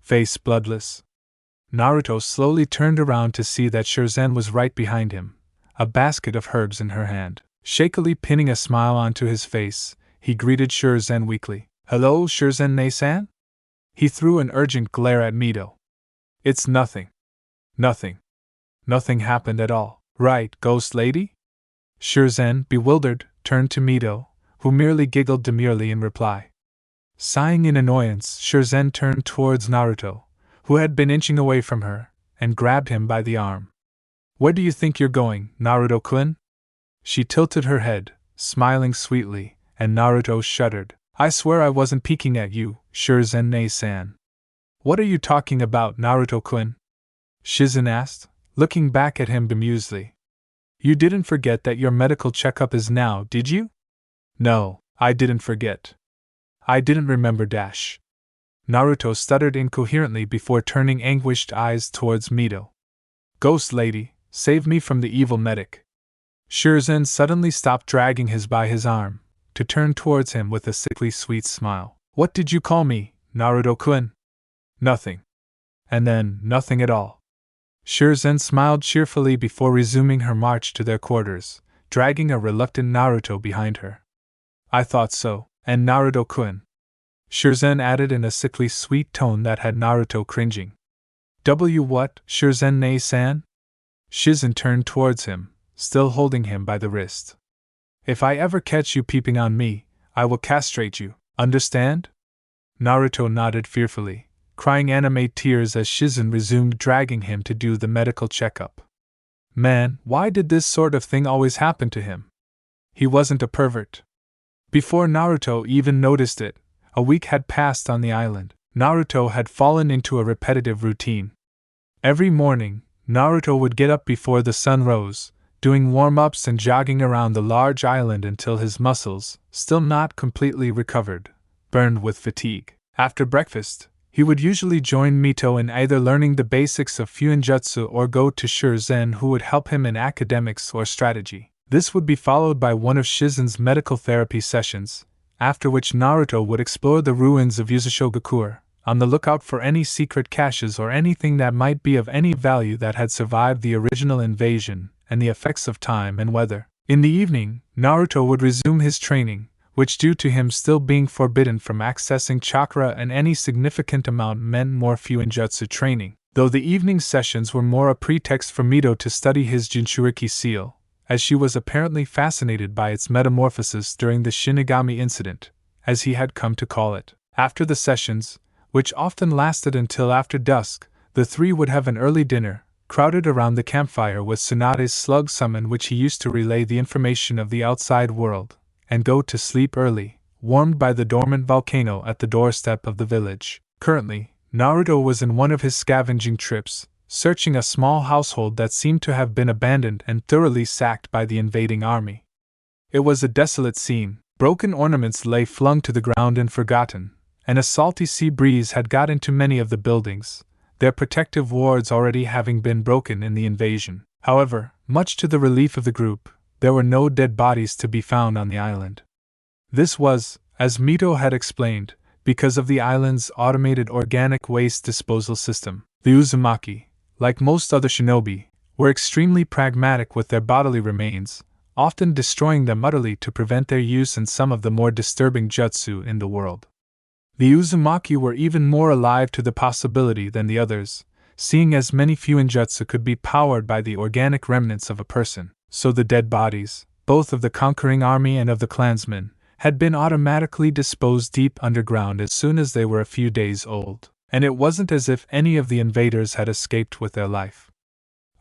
Face bloodless. Naruto slowly turned around to see that Shirzan was right behind him, a basket of herbs in her hand. Shakily pinning a smile onto his face, he greeted Shirzan weakly. Hello, Shirzan-ne-san? He threw an urgent glare at Mito. It's nothing. Nothing. Nothing happened at all. Right, ghost lady? Shirzan, bewildered, turned to Mito, who merely giggled demurely in reply. Sighing in annoyance, Shirzan turned towards Naruto, who had been inching away from her, and grabbed him by the arm. Where do you think you're going, Naruto-kun? She tilted her head, smiling sweetly, and Naruto shuddered. I swear I wasn't peeking at you, Shirzan-ne-san. What are you talking about, Naruto-kun? Shizen asked, looking back at him bemusedly. You didn't forget that your medical checkup is now, did you? No, I didn't forget. I didn't remember dash. Naruto stuttered incoherently before turning anguished eyes towards Mito. Ghost lady, save me from the evil medic. Shirzan suddenly stopped dragging by his arm, to turn towards him with a sickly sweet smile. What did you call me, Naruto-kun? Nothing. And then, nothing at all. Shirzan smiled cheerfully before resuming her march to their quarters, dragging a reluctant Naruto behind her. I thought so, and Naruto-kun. Shirzan added in a sickly sweet tone that had Naruto cringing. What, Shirzan-ne-san? Shizen turned towards him, still holding him by the wrist. If I ever catch you peeping on me, I will castrate you, understand? Naruto nodded fearfully, crying anime tears as Shizen resumed dragging him to do the medical checkup. Man, why did this sort of thing always happen to him? He wasn't a pervert. Before Naruto even noticed it, a week had passed on the island. Naruto had fallen into a repetitive routine. Every morning, Naruto would get up before the sun rose, doing warm-ups and jogging around the large island until his muscles, still not completely recovered, burned with fatigue. After breakfast, he would usually join Mito in either learning the basics of Fuinjutsu or go to Shirzan, who would help him in academics or strategy. This would be followed by one of Shizen's medical therapy sessions, after which Naruto would explore the ruins of Yuzashogakure, on the lookout for any secret caches or anything that might be of any value that had survived the original invasion and the effects of time and weather. In the evening, Naruto would resume his training, which due to him still being forbidden from accessing chakra and any significant amount meant more Fuinjutsu training. though the evening sessions were more a pretext for Mito to study his Jinchuriki seal, as she was apparently fascinated by its metamorphosis during the Shinigami incident, as he had come to call it. After the sessions, which often lasted until after dusk, the three would have an early dinner, crowded around the campfire with Tsunade's slug summon, which he used to relay the information of the outside world, and go to sleep early, warmed by the dormant volcano at the doorstep of the village. Currently, Naruto was in one of his scavenging trips, searching a small household that seemed to have been abandoned and thoroughly sacked by the invading army. It was a desolate scene. Broken ornaments lay flung to the ground and forgotten, and a salty sea breeze had got into many of the buildings, their protective wards already having been broken in the invasion. However, much to the relief of the group, there were no dead bodies to be found on the island. This was, as Mito had explained, because of the island's automated organic waste disposal system. The Uzumaki, like most other shinobi, were extremely pragmatic with their bodily remains, often destroying them utterly to prevent their use in some of the more disturbing jutsu in the world. The Uzumaki were even more alive to the possibility than the others, seeing as many fuinjutsu could be powered by the organic remnants of a person, so the dead bodies, both of the conquering army and of the clansmen, had been automatically disposed deep underground as soon as they were a few days old, and it wasn't as if any of the invaders had escaped with their life.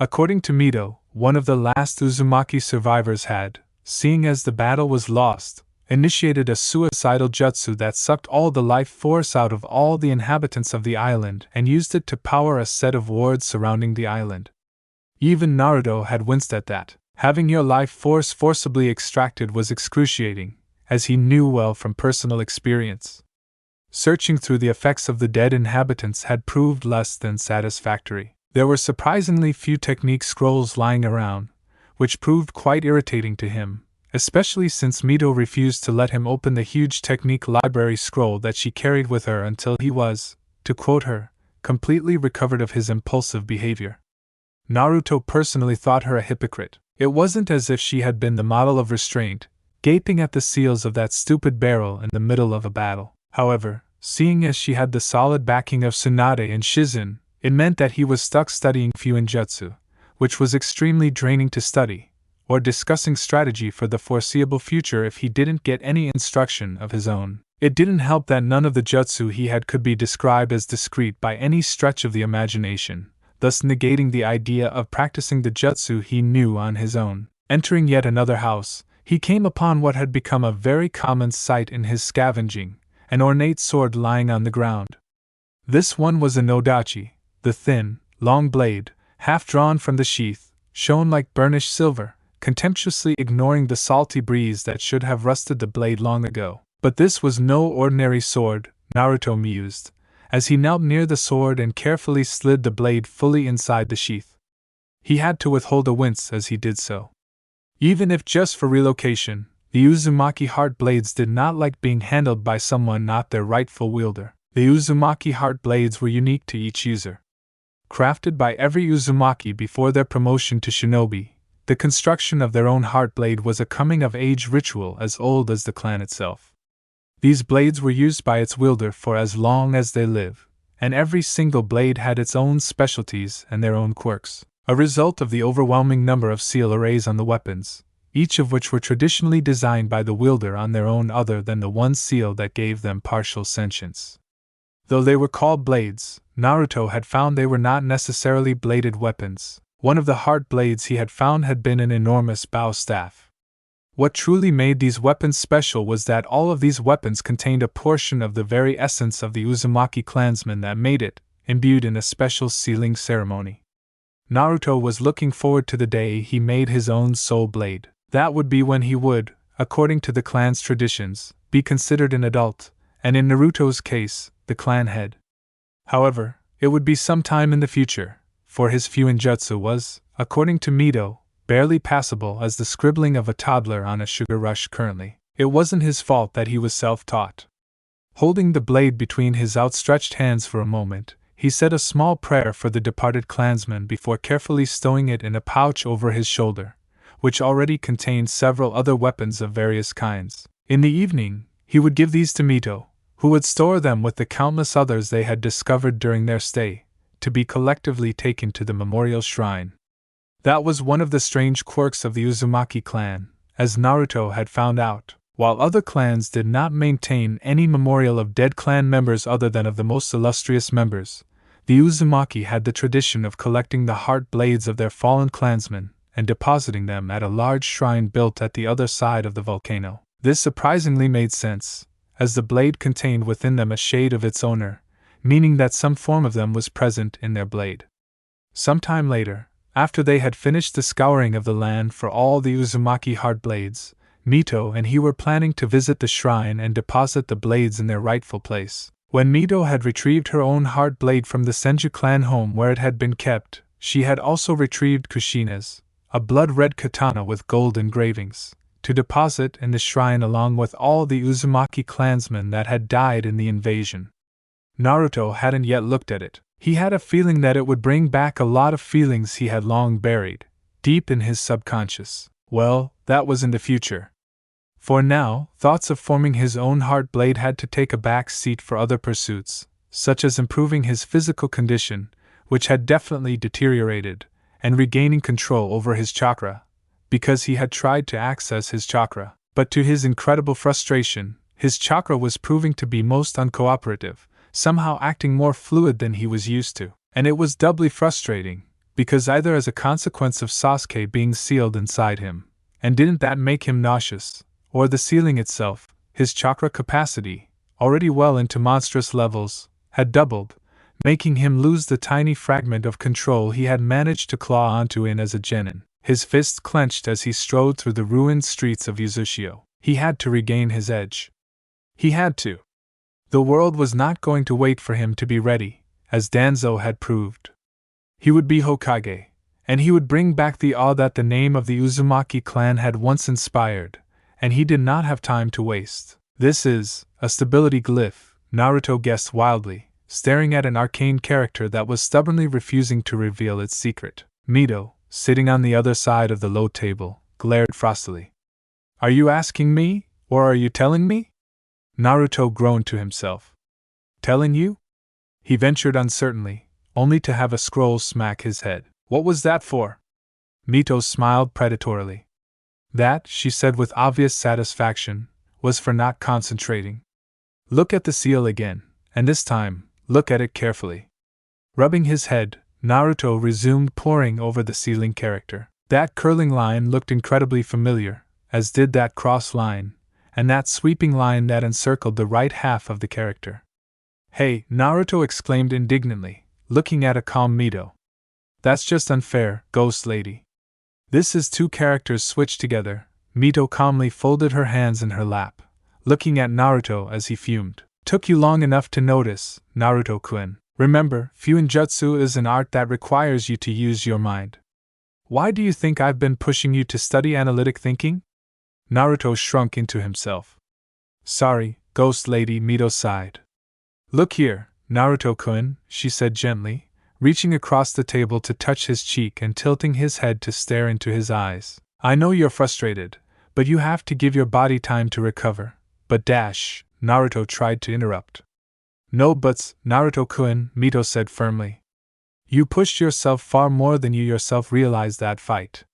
According to Mito, one of the last Uzumaki survivors had, seeing as the battle was lost, initiated a suicidal jutsu that sucked all the life force out of all the inhabitants of the island and used it to power a set of wards surrounding the island. Even Naruto had winced at that. Having your life force forcibly extracted was excruciating, as he knew well from personal experience. Searching through the effects of the dead inhabitants had proved less than satisfactory. There were surprisingly few technique scrolls lying around, which proved quite irritating to him, especially since Mito refused to let him open the huge technique library scroll that she carried with her until he was, to quote her, completely recovered of his impulsive behavior. Naruto personally thought her a hypocrite. It wasn't as if she had been the model of restraint, gaping at the seals of that stupid barrel in the middle of a battle. However, seeing as she had the solid backing of Tsunade and Shizun, it meant that he was stuck studying fuinjutsu, which was extremely draining to study, or discussing strategy for the foreseeable future if he didn't get any instruction of his own. It didn't help that none of the jutsu he had could be described as discrete by any stretch of the imagination, thus negating the idea of practicing the jutsu he knew on his own. Entering yet another house, he came upon what had become a very common sight in his scavenging, an ornate sword lying on the ground. This one was a nodachi. The thin, long blade, half drawn from the sheath, shone like burnished silver, contemptuously ignoring the salty breeze that should have rusted the blade long ago. But this was no ordinary sword, Naruto mused, as he knelt near the sword and carefully slid the blade fully inside the sheath. He had to withhold a wince as he did so. Even if just for relocation, the Uzumaki heart blades did not like being handled by someone not their rightful wielder. The Uzumaki heart blades were unique to each user. Crafted by every Uzumaki before their promotion to shinobi, the construction of their own heart blade was a coming-of-age ritual as old as the clan itself. These blades were used by its wielder for as long as they live, and every single blade had its own specialties and their own quirks, a result of the overwhelming number of seal arrays on the weapons, each of which were traditionally designed by the wielder on their own other than the one seal that gave them partial sentience. Though they were called blades, Naruto had found they were not necessarily bladed weapons. One of the heart blades he had found had been an enormous bow staff. What truly made these weapons special was that all of these weapons contained a portion of the very essence of the Uzumaki clansman that made it, imbued in a special sealing ceremony. Naruto was looking forward to the day he made his own soul blade. That would be when he would, according to the clan's traditions, be considered an adult, and in Naruto's case, the clan head. However, it would be some time in the future, for his fuinjutsu was, according to Mito, barely passable as the scribbling of a toddler on a sugar rush currently. It wasn't his fault that he was self-taught. Holding the blade between his outstretched hands for a moment, he said a small prayer for the departed clansman before carefully stowing it in a pouch over his shoulder, which already contained several other weapons of various kinds. In the evening, he would give these to Mito, who would store them with the countless others they had discovered during their stay, to be collectively taken to the memorial shrine. That was one of the strange quirks of the Uzumaki clan, as Naruto had found out. While other clans did not maintain any memorial of dead clan members other than of the most illustrious members, the Uzumaki had the tradition of collecting the heart blades of their fallen clansmen and depositing them at a large shrine built at the other side of the volcano. This surprisingly made sense, as the blade contained within them a shade of its owner, meaning that some form of them was present in their blade. Some time later, after they had finished the scouring of the land for all the Uzumaki heart blades, Mito and he were planning to visit the shrine and deposit the blades in their rightful place. When Mito had retrieved her own heart blade from the Senju clan home where it had been kept, she had also retrieved Kushina's, a blood-red katana with gold engravings, to deposit in the shrine along with all the Uzumaki clansmen that had died in the invasion. Naruto hadn't yet looked at it. He had a feeling that it would bring back a lot of feelings he had long buried, deep in his subconscious. Well, that was in the future. For now, thoughts of forming his own heart blade had to take a back seat for other pursuits, such as improving his physical condition, which had definitely deteriorated, and regaining control over his chakra, because he had tried to access his chakra. But to his incredible frustration, his chakra was proving to be most uncooperative, somehow acting more fluid than he was used to. And it was doubly frustrating, because either as a consequence of Sasuke being sealed inside him, and didn't that make him nauseous, or the sealing itself, his chakra capacity, already well into monstrous levels, had doubled, making him lose the tiny fragment of control he had managed to claw onto in as a genin. His fists clenched as he strode through the ruined streets of Uzushio. He had to regain his edge. He had to. The world was not going to wait for him to be ready, as Danzo had proved. He would be Hokage, and he would bring back the awe that the name of the Uzumaki clan had once inspired, and he did not have time to waste. This is a stability glyph, Naruto guessed wildly, staring at an arcane character that was stubbornly refusing to reveal its secret. Mito, sitting on the other side of the low table, glared frostily. "Are you asking me, or are you telling me?" Naruto groaned to himself. "Telling you?" He ventured uncertainly, only to have a scroll smack his head. "What was that for?" Mito smiled predatorily. "That," she said with obvious satisfaction, "was for not concentrating. Look at the seal again, and this time, look at it carefully." Rubbing his head, Naruto resumed poring over the sealing character. That curling line looked incredibly familiar, as did that cross line, and that sweeping line that encircled the right half of the character. "Hey!" Naruto exclaimed indignantly, looking at a calm Mito. "That's just unfair, Ghost Lady. This is two characters switched together." Mito calmly folded her hands in her lap, looking at Naruto as he fumed. "Took you long enough to notice, Naruto-kun. Remember, Fuinjutsu is an art that requires you to use your mind. Why do you think I've been pushing you to study analytic thinking?" Naruto shrunk into himself. "Sorry, Ghost Lady," Mito sighed. "Look here, Naruto-kun," she said gently, reaching across the table to touch his cheek and tilting his head to stare into his eyes. "I know you're frustrated, but you have to give your body time to recover." "But dash," Naruto tried to interrupt. "No buts, Naruto-kun," Mito said firmly. "You pushed yourself far more than you yourself realized that fight.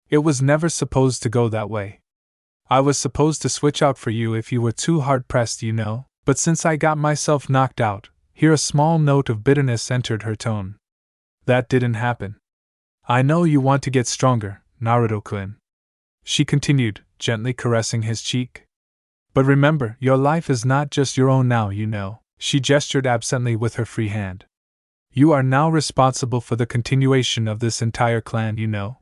It was never supposed to go that way. I was supposed to switch out for you if you were too hard-pressed, you know, but since I got myself knocked out," here a small note of bitterness entered her tone. "That didn't happen. I know you want to get stronger, Naruto-kun," she continued, gently caressing his cheek. "But remember, your life is not just your own now, you know." She gestured absently with her free hand. "You are now responsible for the continuation of this entire clan, you know."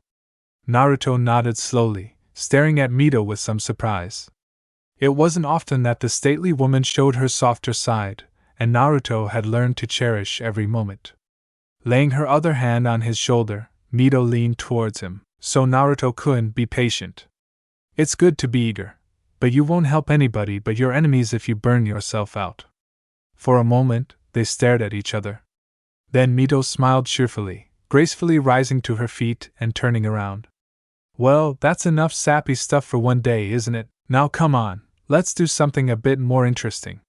Naruto nodded slowly, staring at Mito with some surprise. It wasn't often that the stately woman showed her softer side, and Naruto had learned to cherish every moment. Laying her other hand on his shoulder, Mito leaned towards him. "So Naruto-kun, be patient. It's good to be eager, but you won't help anybody but your enemies if you burn yourself out." For a moment, they stared at each other. Then Mito smiled cheerfully, gracefully rising to her feet and turning around. "Well, that's enough sappy stuff for one day, isn't it? Now come on, let's do something a bit more interesting."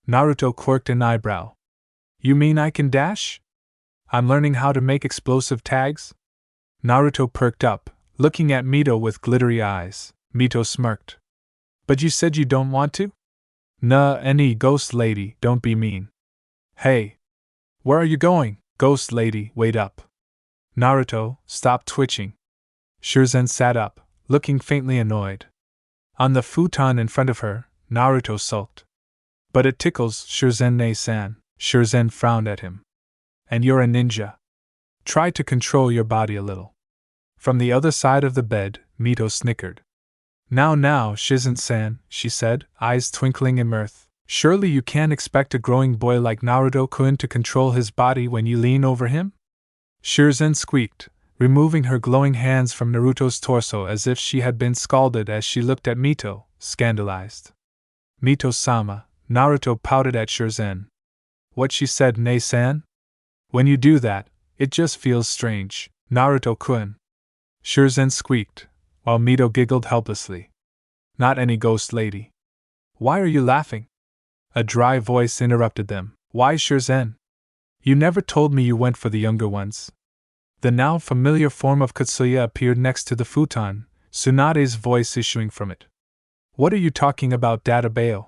Naruto quirked an eyebrow. "You mean I can dash?" I'm learning how to make explosive tags? Naruto perked up, looking at Mito with glittery eyes. Mito smirked. But you said you don't want to? Nah, any ghost lady, don't be mean. Hey! Where are you going, ghost lady, wait up. Naruto, stop twitching. Shirzan sat up, looking faintly annoyed. On the futon in front of her, Naruto sulked. But it tickles, Shirzan-ne-san. Shirzan frowned at him. And you're a ninja. Try to control your body a little. From the other side of the bed, Mito snickered. Now, Shizen-san, she said, eyes twinkling in mirth. Surely you can't expect a growing boy like Naruto-kun to control his body when you lean over him? Shirzan squeaked, removing her glowing hands from Naruto's torso as if she had been scalded as she looked at Mito, scandalized. Mito-sama, Naruto pouted at Shirzan. What she said, ne-san? When you do that, it just feels strange, Naruto-kun. Shirzan squeaked, while Mito giggled helplessly. Not any ghost lady. Why are you laughing? A dry voice interrupted them. Why, Shirzan? You never told me you went for the younger ones. The now familiar form of Katsuya appeared next to the futon, Tsunade's voice issuing from it. What are you talking about, Databao?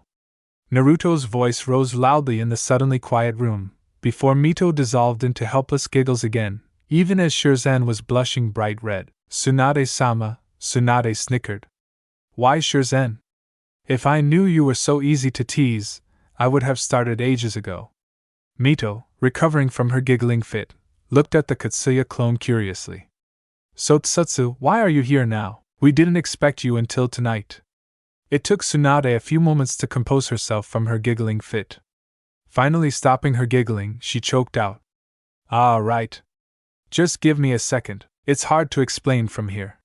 Naruto's voice rose loudly in the suddenly quiet room, before Mito dissolved into helpless giggles again, even as Shirzan was blushing bright red. Tsunade-sama, Tsunade snickered. Why, Shirzan? If I knew you were so easy to tease, I would have started ages ago. Mito, recovering from her giggling fit, looked at the Katsuya clone curiously. Sotsutsu, why are you here now? We didn't expect you until tonight. It took Tsunade a few moments to compose herself from her giggling fit. Finally stopping her giggling, she choked out. Ah, right. Just give me a second, it's hard to explain from here.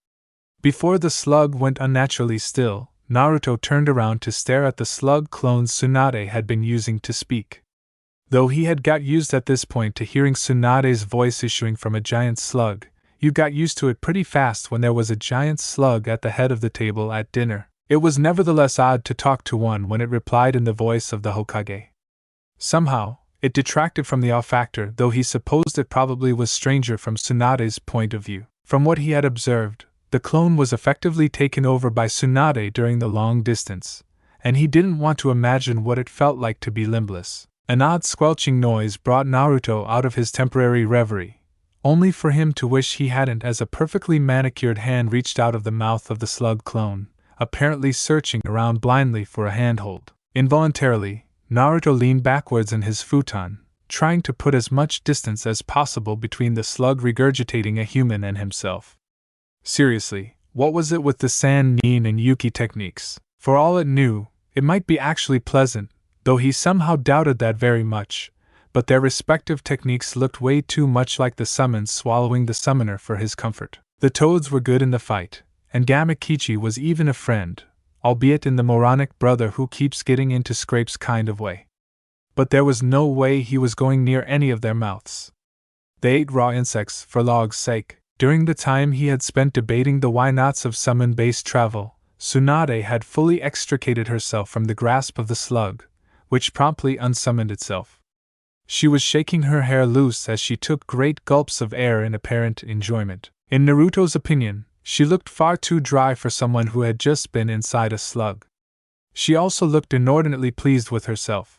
Before the slug went unnaturally still, Naruto turned around to stare at the slug clones Tsunade had been using to speak. Though he had got used at this point to hearing Tsunade's voice issuing from a giant slug, you got used to it pretty fast when there was a giant slug at the head of the table at dinner. It was nevertheless odd to talk to one when it replied in the voice of the Hokage. Somehow, it detracted from the awe factor, though he supposed it probably was stranger from Tsunade's point of view. From what he had observed, the clone was effectively taken over by Tsunade during the long distance, and he didn't want to imagine what it felt like to be limbless. An odd squelching noise brought Naruto out of his temporary reverie, only for him to wish he hadn't, as a perfectly manicured hand reached out of the mouth of the slug clone, apparently searching around blindly for a handhold. Involuntarily, Naruto leaned backwards in his futon, trying to put as much distance as possible between the slug regurgitating a human and himself. Seriously, what was it with the San, Nin, and Yuki techniques? For all it knew, it might be actually pleasant, though he somehow doubted that very much, but their respective techniques looked way too much like the summons swallowing the summoner for his comfort. The toads were good in the fight, and Gamakichi was even a friend, albeit in the moronic brother who keeps getting into scrapes kind of way. But there was no way he was going near any of their mouths. They ate raw insects for log's sake. During the time he had spent debating the why-nots of summon-based travel, Tsunade had fully extricated herself from the grasp of the slug, which promptly unsummoned itself. She was shaking her hair loose as she took great gulps of air in apparent enjoyment. In Naruto's opinion, she looked far too dry for someone who had just been inside a slug. She also looked inordinately pleased with herself.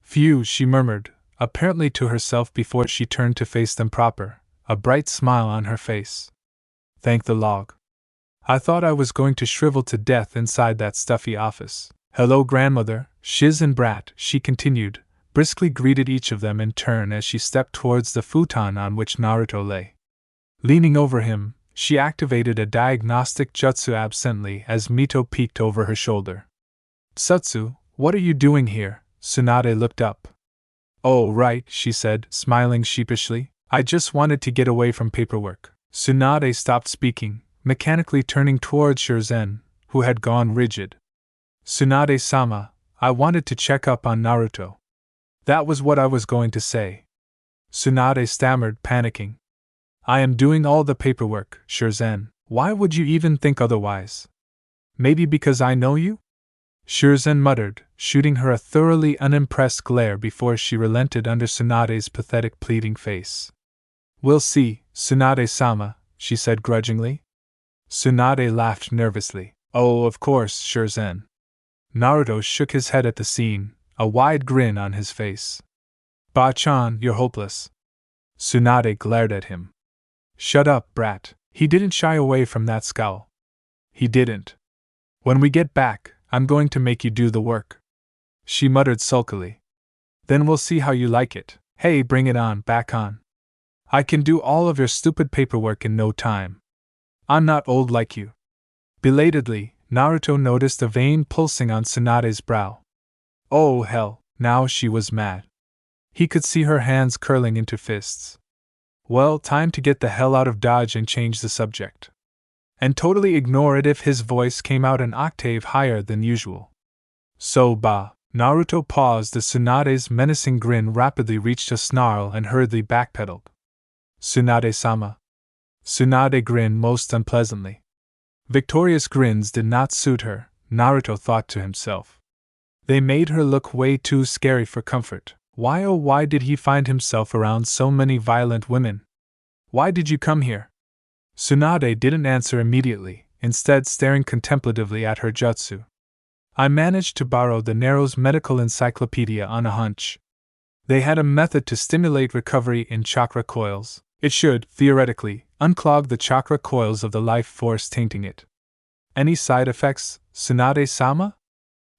Phew, she murmured, apparently to herself before she turned to face them proper, a bright smile on her face. Thank the log. I thought I was going to shrivel to death inside that stuffy office. Hello, grandmother, shiz and brat, she continued, briskly greeted each of them in turn as she stepped towards the futon on which Naruto lay. Leaning over him, she activated a diagnostic jutsu absently as Mito peeked over her shoulder. Tsutsu, what are you doing here? Tsunade looked up. Oh, right, she said, smiling sheepishly. I just wanted to get away from paperwork. Tsunade stopped speaking, mechanically turning towards Shirzan, who had gone rigid. Tsunade-sama, I wanted to check up on Naruto. That was what I was going to say. Tsunade stammered, panicking. I am doing all the paperwork, Shirzan. Why would you even think otherwise? Maybe because I know you? Shirzan muttered, shooting her a thoroughly unimpressed glare before she relented under Tsunade's pathetic pleading face. We'll see, Tsunade-sama, she said grudgingly. Tsunade laughed nervously. Oh, of course, Shurzen. Naruto shook his head at the scene, a wide grin on his face. Ba-chan, you're hopeless. Tsunade glared at him. Shut up, brat. He didn't shy away from that scowl. He didn't. When we get back, I'm going to make you do the work. She muttered sulkily. Then we'll see how you like it. Hey, bring it on, back on. I can do all of your stupid paperwork in no time. I'm not old like you. Belatedly, Naruto noticed a vein pulsing on Tsunade's brow. Oh hell, now she was mad. He could see her hands curling into fists. Well, time to get the hell out of Dodge and change the subject. And totally ignore it if his voice came out an octave higher than usual. So bah. Naruto paused as Tsunade's menacing grin rapidly reached a snarl and hurriedly backpedaled. Tsunade-sama. Tsunade grinned most unpleasantly. Victorious grins did not suit her, Naruto thought to himself. They made her look way too scary for comfort. Why oh why did he find himself around so many violent women? Why did you come here? Tsunade didn't answer immediately, instead staring contemplatively at her jutsu. I managed to borrow the Narrow's medical encyclopedia on a hunch. They had a method to stimulate recovery in chakra coils. It should, theoretically, unclog the chakra coils of the life force tainting it. Any side effects, Tsunade-sama?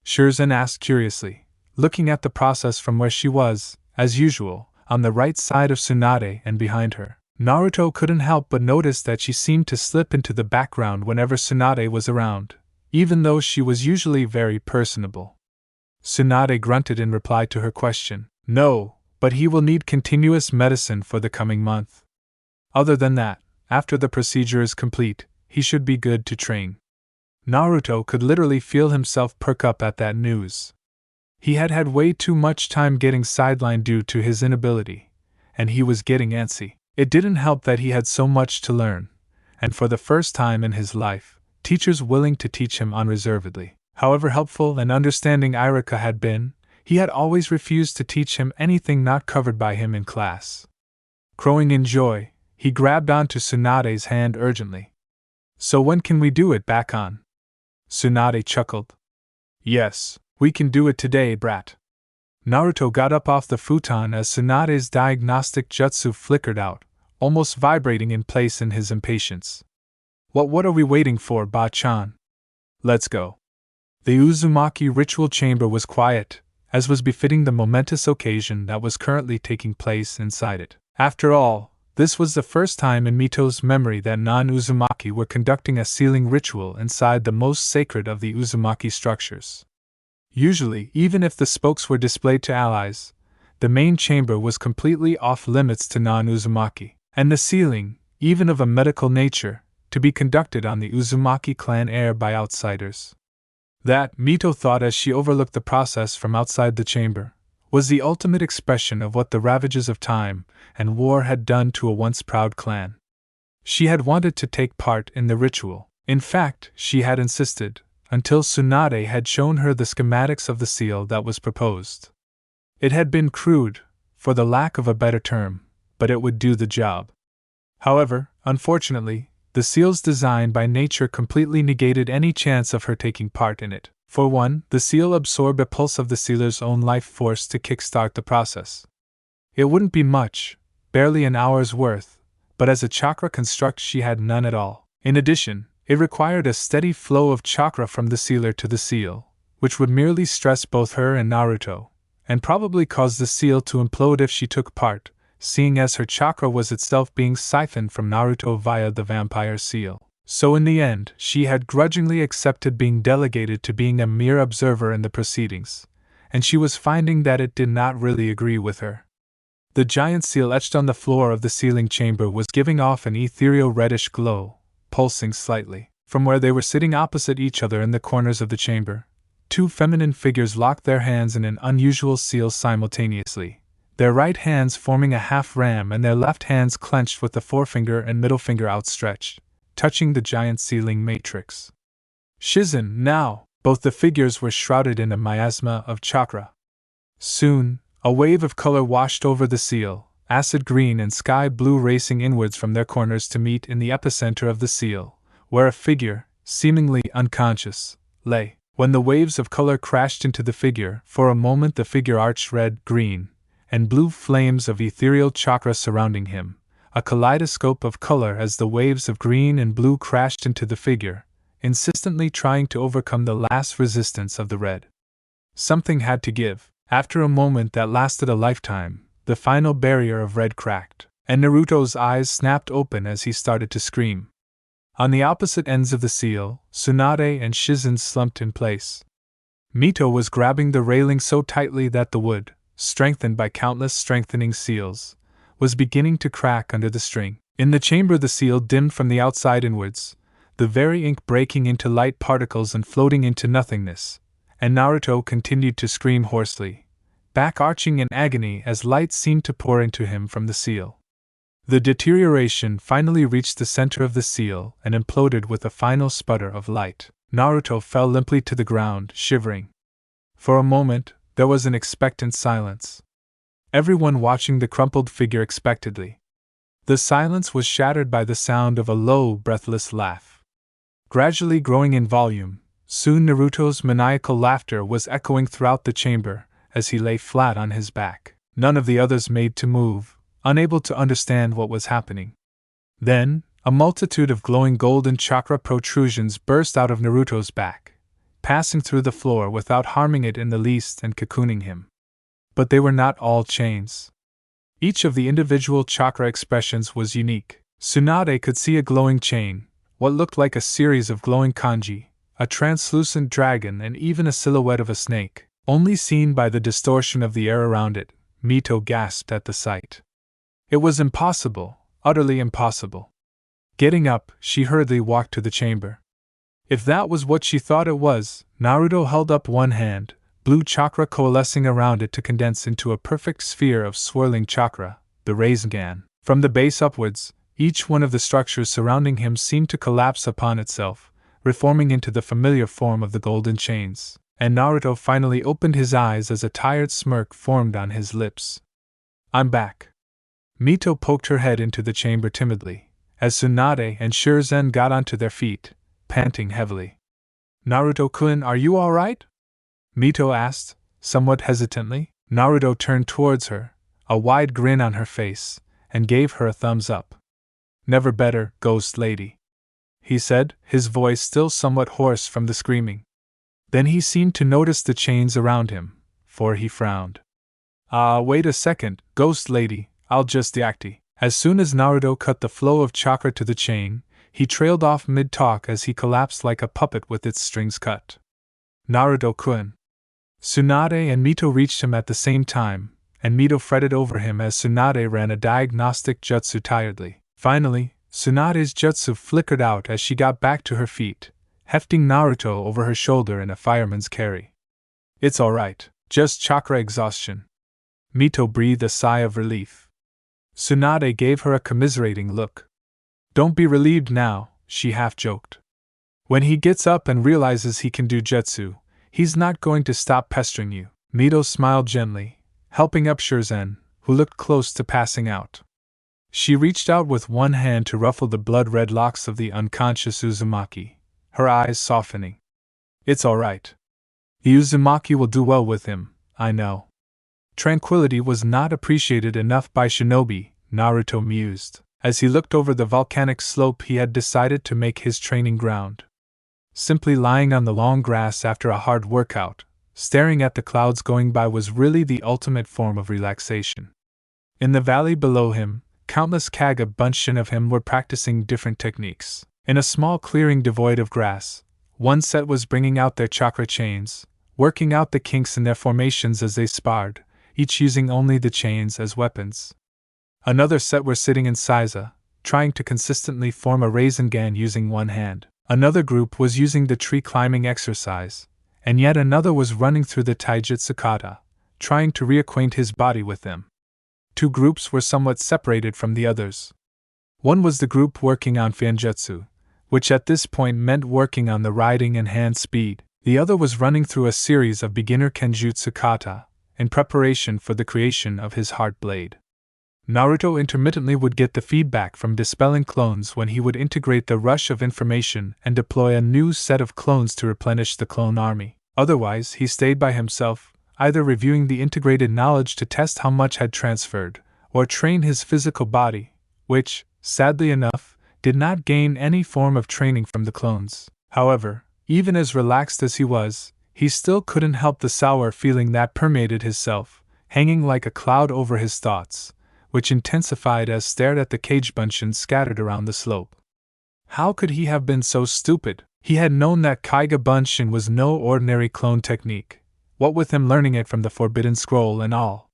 Shurzen asked curiously, looking at the process from where she was, as usual, on the right side of Tsunade and behind her. Naruto couldn't help but notice that she seemed to slip into the background whenever Tsunade was around, even though she was usually very personable. Tsunade grunted in reply to her question. No, but he will need continuous medicine for the coming month. Other than that, after the procedure is complete, he should be good to train. Naruto could literally feel himself perk up at that news. He had had way too much time getting sidelined due to his inability, and he was getting antsy. It didn't help that he had so much to learn, and for the first time in his life, teachers willing to teach him unreservedly. However helpful and understanding Irika had been, he had always refused to teach him anything not covered by him in class. Crowing in joy, he grabbed onto Tsunade's hand urgently. So when can we do it, back on? Tsunade chuckled. Yes, we can do it today, brat. Naruto got up off the futon as Tsunade's diagnostic jutsu flickered out, almost vibrating in place in his impatience. What are we waiting for, Ba-chan? Let's go. The Uzumaki ritual chamber was quiet, as was befitting the momentous occasion that was currently taking place inside it. After all, this was the first time in Mito's memory that non-Uzumaki were conducting a sealing ritual inside the most sacred of the Uzumaki structures. Usually, even if the spokes were displayed to allies, the main chamber was completely off-limits to non-Uzumaki, and the sealing, even of a medical nature, to be conducted on the Uzumaki clan heir by outsiders. That, Mito thought as she overlooked the process from outside the chamber, was the ultimate expression of what the ravages of time and war had done to a once proud clan. She had wanted to take part in the ritual. In fact, she had insisted, until Tsunade had shown her the schematics of the seal that was proposed. It had been crude, for the lack of a better term, but it would do the job. However, unfortunately, the seal's design by nature completely negated any chance of her taking part in it. For one, the seal absorbed a pulse of the sealer's own life force to kickstart the process. It wouldn't be much, barely an hour's worth, but as a chakra construct she had none at all. In addition, it required a steady flow of chakra from the sealer to the seal, which would merely stress both her and Naruto, and probably cause the seal to implode if she took part, seeing as her chakra was itself being siphoned from Naruto via the vampire seal. So in the end, she had grudgingly accepted being delegated to being a mere observer in the proceedings, and she was finding that it did not really agree with her. The giant seal etched on the floor of the sealing chamber was giving off an ethereal reddish glow, pulsing slightly. From where they were sitting opposite each other in the corners of the chamber, two feminine figures locked their hands in an unusual seal simultaneously, their right hands forming a half ram and their left hands clenched with the forefinger and middle finger outstretched, touching the giant sealing matrix. Shizen, now! Both the figures were shrouded in a miasma of chakra. Soon, a wave of color washed over the seal, acid green and sky blue racing inwards from their corners to meet in the epicenter of the seal, where a figure, seemingly unconscious, lay. When the waves of color crashed into the figure, for a moment the figure arched red, green, and blue flames of ethereal chakra surrounding him, a kaleidoscope of color as the waves of green and blue crashed into the figure, insistently trying to overcome the last resistance of the red. Something had to give. After a moment that lasted a lifetime, the final barrier of red cracked, and Naruto's eyes snapped open as he started to scream. On the opposite ends of the seal, Tsunade and Shizen slumped in place. Mito was grabbing the railing so tightly that the wood, strengthened by countless strengthening seals, was beginning to crack under the string. In the chamber the seal dimmed from the outside inwards, the very ink breaking into light particles and floating into nothingness, and Naruto continued to scream hoarsely, back arching in agony as light seemed to pour into him from the seal. The deterioration finally reached the center of the seal and imploded with a final sputter of light. Naruto fell limply to the ground, shivering. For a moment, there was an expectant silence. Everyone watching the crumpled figure expectantly. The silence was shattered by the sound of a low, breathless laugh. Gradually growing in volume, soon Naruto's maniacal laughter was echoing throughout the chamber as he lay flat on his back. None of the others made to move, unable to understand what was happening. Then, a multitude of glowing golden chakra protrusions burst out of Naruto's back, passing through the floor without harming it in the least and cocooning him. But they were not all chains. Each of the individual chakra expressions was unique. Tsunade could see a glowing chain, what looked like a series of glowing kanji, a translucent dragon, and even a silhouette of a snake, only seen by the distortion of the air around it. Mito gasped at the sight. It was impossible, utterly impossible. Getting up, she hurriedly walked to the chamber. If that was what she thought it was, Naruto held up one hand, blue chakra coalescing around it to condense into a perfect sphere of swirling chakra, the Rasengan. From the base upwards, each one of the structures surrounding him seemed to collapse upon itself, reforming into the familiar form of the golden chains, and Naruto finally opened his eyes as a tired smirk formed on his lips. "I'm back." Mito poked her head into the chamber timidly, as Tsunade and Shizen got onto their feet, panting heavily. "Naruto-kun, are you all right?" Mito asked, somewhat hesitantly. Naruto turned towards her, a wide grin on her face, and gave her a thumbs up. "Never better, ghost lady," he said, his voice still somewhat hoarse from the screaming. Then he seemed to notice the chains around him, for he frowned. Wait a second, ghost lady, I'll just yakty." As soon as Naruto cut the flow of chakra to the chain, he trailed off mid-talk as he collapsed like a puppet with its strings cut. "Naruto-kun." Tsunade and Mito reached him at the same time, and Mito fretted over him as Tsunade ran a diagnostic jutsu tiredly. Finally, Tsunade's jutsu flickered out as she got back to her feet, hefting Naruto over her shoulder in a fireman's carry. "It's alright, just chakra exhaustion." Mito breathed a sigh of relief. Tsunade gave her a commiserating look. "Don't be relieved now," she half-joked. "When he gets up and realizes he can do jutsu, he's not going to stop pestering you." Mito smiled gently, helping up Shizen, who looked close to passing out. She reached out with one hand to ruffle the blood-red locks of the unconscious Uzumaki, her eyes softening. "It's all right. The Uzumaki will do well with him, I know." Tranquility was not appreciated enough by shinobi, Naruto mused, as he looked over the volcanic slope he had decided to make his training ground. Simply lying on the long grass after a hard workout, staring at the clouds going by was really the ultimate form of relaxation. In the valley below him, countless Kaga bunched of him were practicing different techniques. In a small clearing devoid of grass, one set was bringing out their chakra chains, working out the kinks in their formations as they sparred, each using only the chains as weapons. Another set were sitting in Seiza, trying to consistently form a Rasengan using one hand. Another group was using the tree climbing exercise, and yet another was running through the Taijutsu kata, trying to reacquaint his body with them. Two groups were somewhat separated from the others. One was the group working on Fanjutsu, which at this point meant working on the riding and hand speed. The other was running through a series of beginner Kenjutsu kata, in preparation for the creation of his heart blade. Naruto intermittently would get the feedback from dispelling clones when he would integrate the rush of information and deploy a new set of clones to replenish the clone army. Otherwise, he stayed by himself, either reviewing the integrated knowledge to test how much had transferred, or train his physical body, which, sadly enough, did not gain any form of training from the clones. However, even as relaxed as he was, he still couldn't help the sour feeling that permeated his self, hanging like a cloud over his thoughts, which intensified as stared at the cage bunshin scattered around the slope. How could he have been so stupid? He had known that Kaiga Bunshin was no ordinary clone technique, what with him learning it from the Forbidden Scroll and all.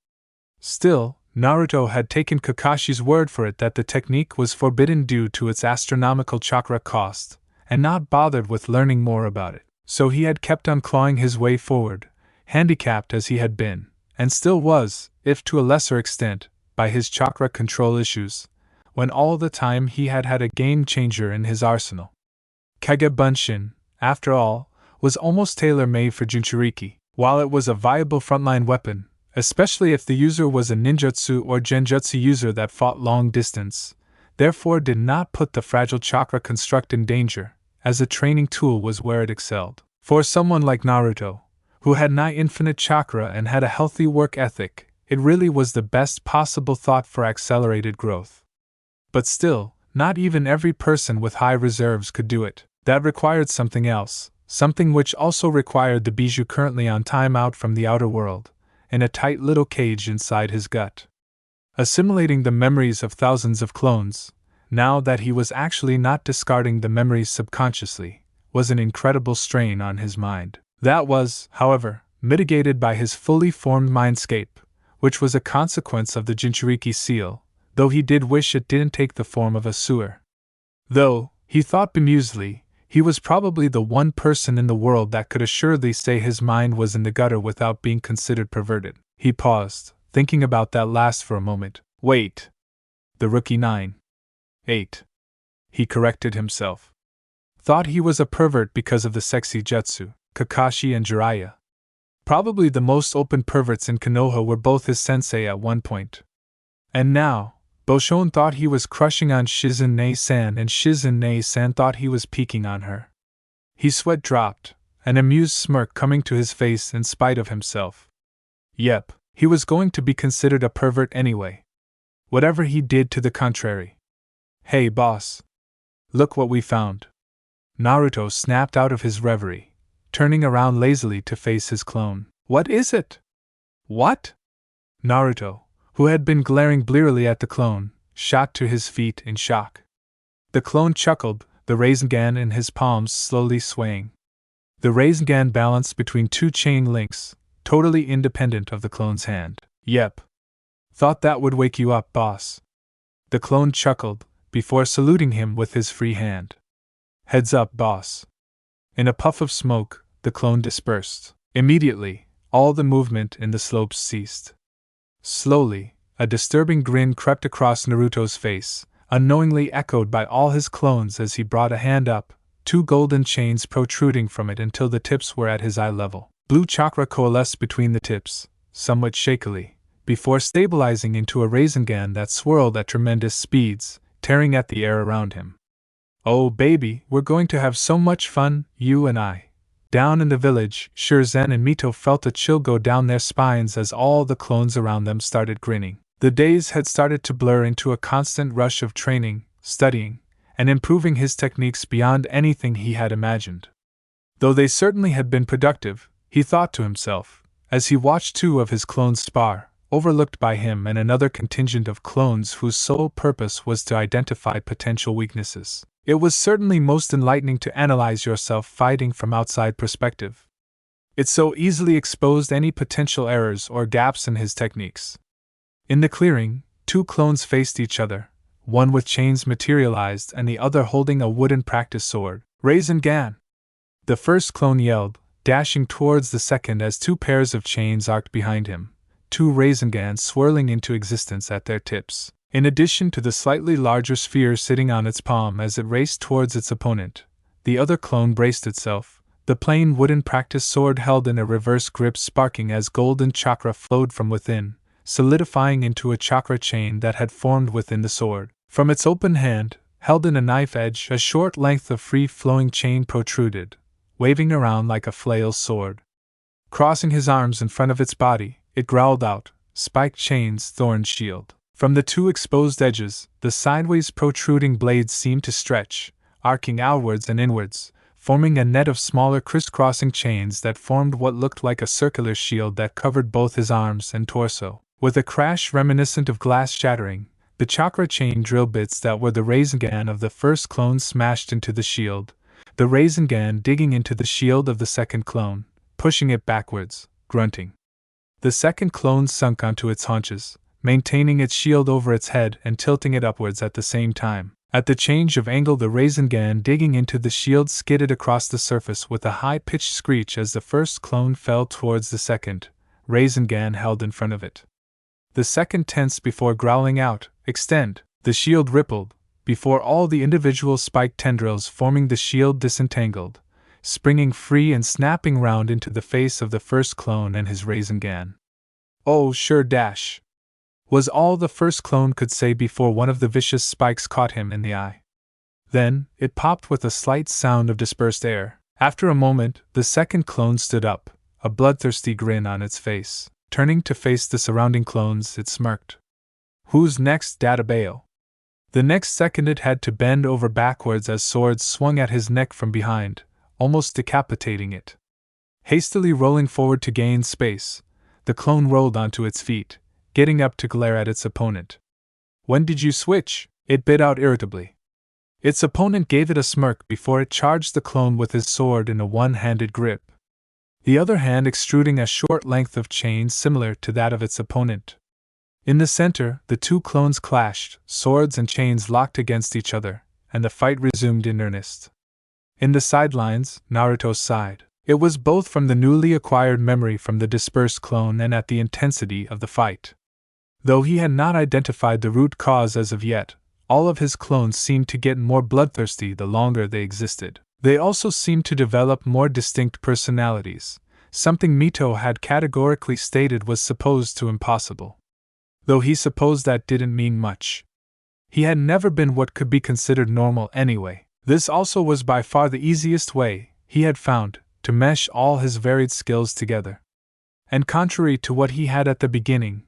Still, Naruto had taken Kakashi's word for it that the technique was forbidden due to its astronomical chakra cost, and not bothered with learning more about it. So he had kept on clawing his way forward, handicapped as he had been, and still was, if to a lesser extent, by his chakra control issues, when all the time he had had a game-changer in his arsenal. Kage Bunshin, after all, was almost tailor-made for Jinchuriki. While it was a viable frontline weapon, especially if the user was a ninjutsu or genjutsu user that fought long distance, therefore did not put the fragile chakra construct in danger, as a training tool was where it excelled. For someone like Naruto, who had nigh infinite chakra and had a healthy work ethic, it really was the best possible thought for accelerated growth. But still, not even every person with high reserves could do it. That required something else, something which also required the bijou currently on timeout from the outer world, in a tight little cage inside his gut. Assimilating the memories of thousands of clones, now that he was actually not discarding the memories subconsciously, was an incredible strain on his mind. That was, however, mitigated by his fully formed mindscape, which was a consequence of the Jinchuriki seal, though he did wish it didn't take the form of a sewer. Though, he thought bemusedly, he was probably the one person in the world that could assuredly say his mind was in the gutter without being considered perverted. He paused, thinking about that last for a moment. Wait. The rookie 9. 8. He corrected himself. Thought he was a pervert because of the sexy jutsu, Kakashi and Jiraiya. Probably the most open perverts in Konoha were both his sensei at one point. And now, Boshon thought he was crushing on Shizune-san and Shizune-san thought he was peeking on her. His sweat dropped, an amused smirk coming to his face in spite of himself. Yep, he was going to be considered a pervert anyway. Whatever he did to the contrary. Hey boss. Look what we found. Naruto snapped out of his reverie, turning around lazily to face his clone. What is it? What? Naruto, who had been glaring blearily at the clone, shot to his feet in shock. The clone chuckled, the Rasengan in his palms slowly swaying. The Rasengan balanced between two chain links, totally independent of the clone's hand. Yep. Thought that would wake you up, boss. The clone chuckled, before saluting him with his free hand. Heads up, boss. In a puff of smoke, the clone dispersed. Immediately, all the movement in the slopes ceased. Slowly, a disturbing grin crept across Naruto's face, unknowingly echoed by all his clones as he brought a hand up, two golden chains protruding from it until the tips were at his eye level. Blue chakra coalesced between the tips, somewhat shakily, before stabilizing into a Rasengan that swirled at tremendous speeds, tearing at the air around him. Oh baby, we're going to have so much fun, you and I. Down in the village, Shizen and Mito felt a chill go down their spines as all the clones around them started grinning. The days had started to blur into a constant rush of training, studying, and improving his techniques beyond anything he had imagined. Though they certainly had been productive, he thought to himself, as he watched two of his clones spar, overlooked by him and another contingent of clones whose sole purpose was to identify potential weaknesses. It was certainly most enlightening to analyze yourself fighting from outside perspective. It so easily exposed any potential errors or gaps in his techniques. In the clearing, two clones faced each other, one with chains materialized and the other holding a wooden practice sword. Rasengan! The first clone yelled, dashing towards the second as two pairs of chains arced behind him, two Rasengans swirling into existence at their tips. In addition to the slightly larger sphere sitting on its palm as it raced towards its opponent, the other clone braced itself, the plain wooden practice sword held in a reverse grip sparking as golden chakra flowed from within, solidifying into a chakra chain that had formed within the sword. From its open hand, held in a knife edge, a short length of free-flowing chain protruded, waving around like a flail sword. Crossing his arms in front of its body, it growled out, "Spiked chains, thorn shield." From the two exposed edges, the sideways protruding blades seemed to stretch, arcing outwards and inwards, forming a net of smaller crisscrossing chains that formed what looked like a circular shield that covered both his arms and torso. With a crash reminiscent of glass shattering, the chakra chain drill bits that were the Rasengan of the first clone smashed into the shield, the Rasengan digging into the shield of the second clone, pushing it backwards, grunting. The second clone sunk onto its haunches, maintaining its shield over its head and tilting it upwards at the same time. At the change of angle, the Rasengan digging into the shield skidded across the surface with a high-pitched screech as the first clone fell towards the second Rasengan held in front of it. The second tensed before growling out, "Extend!" The shield rippled, before all the individual spiked tendrils forming the shield disentangled, springing free and snapping round into the face of the first clone and his Rasengan. "Oh, sure dash!" was all the first clone could say before one of the vicious spikes caught him in the eye. Then, it popped with a slight sound of dispersed air. After a moment, the second clone stood up, a bloodthirsty grin on its face. Turning to face the surrounding clones, it smirked. "Who's next, Databao?" The next second it had to bend over backwards as swords swung at his neck from behind, almost decapitating it. Hastily rolling forward to gain space, the clone rolled onto its feet, getting up to glare at its opponent. "When did you switch?" it bit out irritably. Its opponent gave it a smirk before it charged the clone with his sword in a one-handed grip, the other hand extruding a short length of chain similar to that of its opponent. In the center, the two clones clashed, swords and chains locked against each other, and the fight resumed in earnest. In the sidelines, Naruto sighed. It was both from the newly acquired memory from the dispersed clone and at the intensity of the fight. Though he had not identified the root cause as of yet, all of his clones seemed to get more bloodthirsty the longer they existed. They also seemed to develop more distinct personalities, something Mito had categorically stated was supposed to impossible. Though he supposed that didn't mean much. He had never been what could be considered normal anyway. This also was by far the easiest way, he had found, to mesh all his varied skills together. And contrary to what he had at the beginning,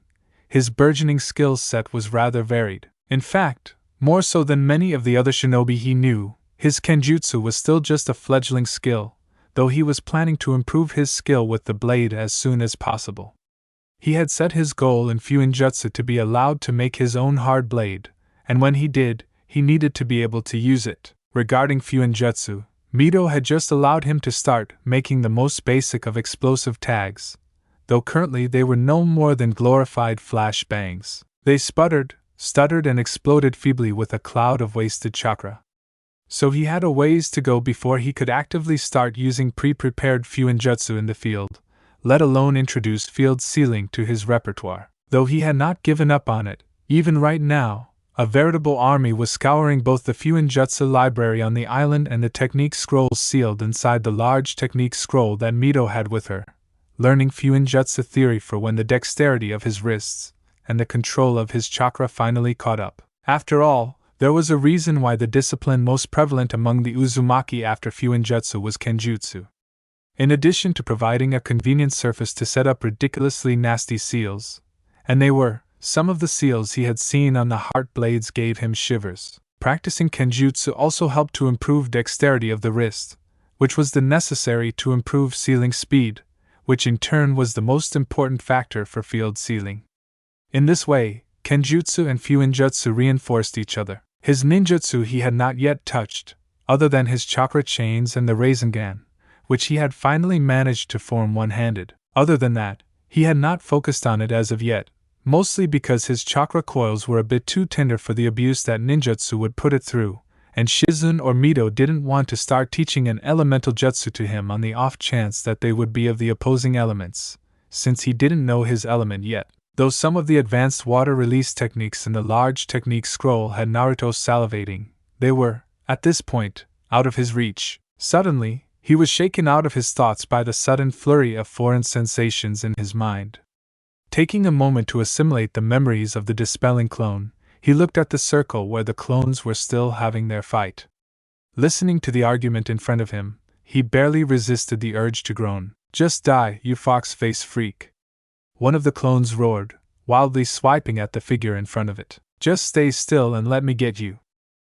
his burgeoning skill set was rather varied. In fact, more so than many of the other shinobi he knew, his kenjutsu was still just a fledgling skill, though he was planning to improve his skill with the blade as soon as possible. He had set his goal in Fuinjutsu to be allowed to make his own hard blade, and when he did, he needed to be able to use it. Regarding Fuinjutsu, Mito had just allowed him to start making the most basic of explosive tags, though currently they were no more than glorified flash bangs. They sputtered, stuttered and exploded feebly with a cloud of wasted chakra. So he had a ways to go before he could actively start using pre-prepared Fuinjutsu in the field, let alone introduce field sealing to his repertoire. Though he had not given up on it, even right now, a veritable army was scouring both the Fuinjutsu library on the island and the technique scrolls sealed inside the large technique scroll that Mito had with her, learning Fuinjutsu theory for when the dexterity of his wrists and the control of his chakra finally caught up. After all, there was a reason why the discipline most prevalent among the uzumaki after Fuinjutsu was kenjutsu. In addition to providing a convenient surface to set up ridiculously nasty seals, and they were, some of the seals he had seen on the heart blades gave him shivers. Practicing kenjutsu also helped to improve dexterity of the wrist, which was the necessary to improve sealing speed, which in turn was the most important factor for field sealing. In this way, kenjutsu and Fuinjutsu reinforced each other. His ninjutsu he had not yet touched, other than his chakra chains and the Rasengan, which he had finally managed to form one-handed. Other than that, he had not focused on it as of yet, mostly because his chakra coils were a bit too tender for the abuse that ninjutsu would put it through, and Shizun or Mito didn't want to start teaching an elemental jutsu to him on the off chance that they would be of the opposing elements, since he didn't know his element yet. Though some of the advanced water release techniques in the large technique scroll had Naruto salivating, they were, at this point, out of his reach. Suddenly, he was shaken out of his thoughts by the sudden flurry of foreign sensations in his mind. Taking a moment to assimilate the memories of the dispelling clone, he looked at the circle where the clones were still having their fight. Listening to the argument in front of him, he barely resisted the urge to groan, "Just die, you fox-face freak!" One of the clones roared, wildly swiping at the figure in front of it. "Just stay still and let me get you!"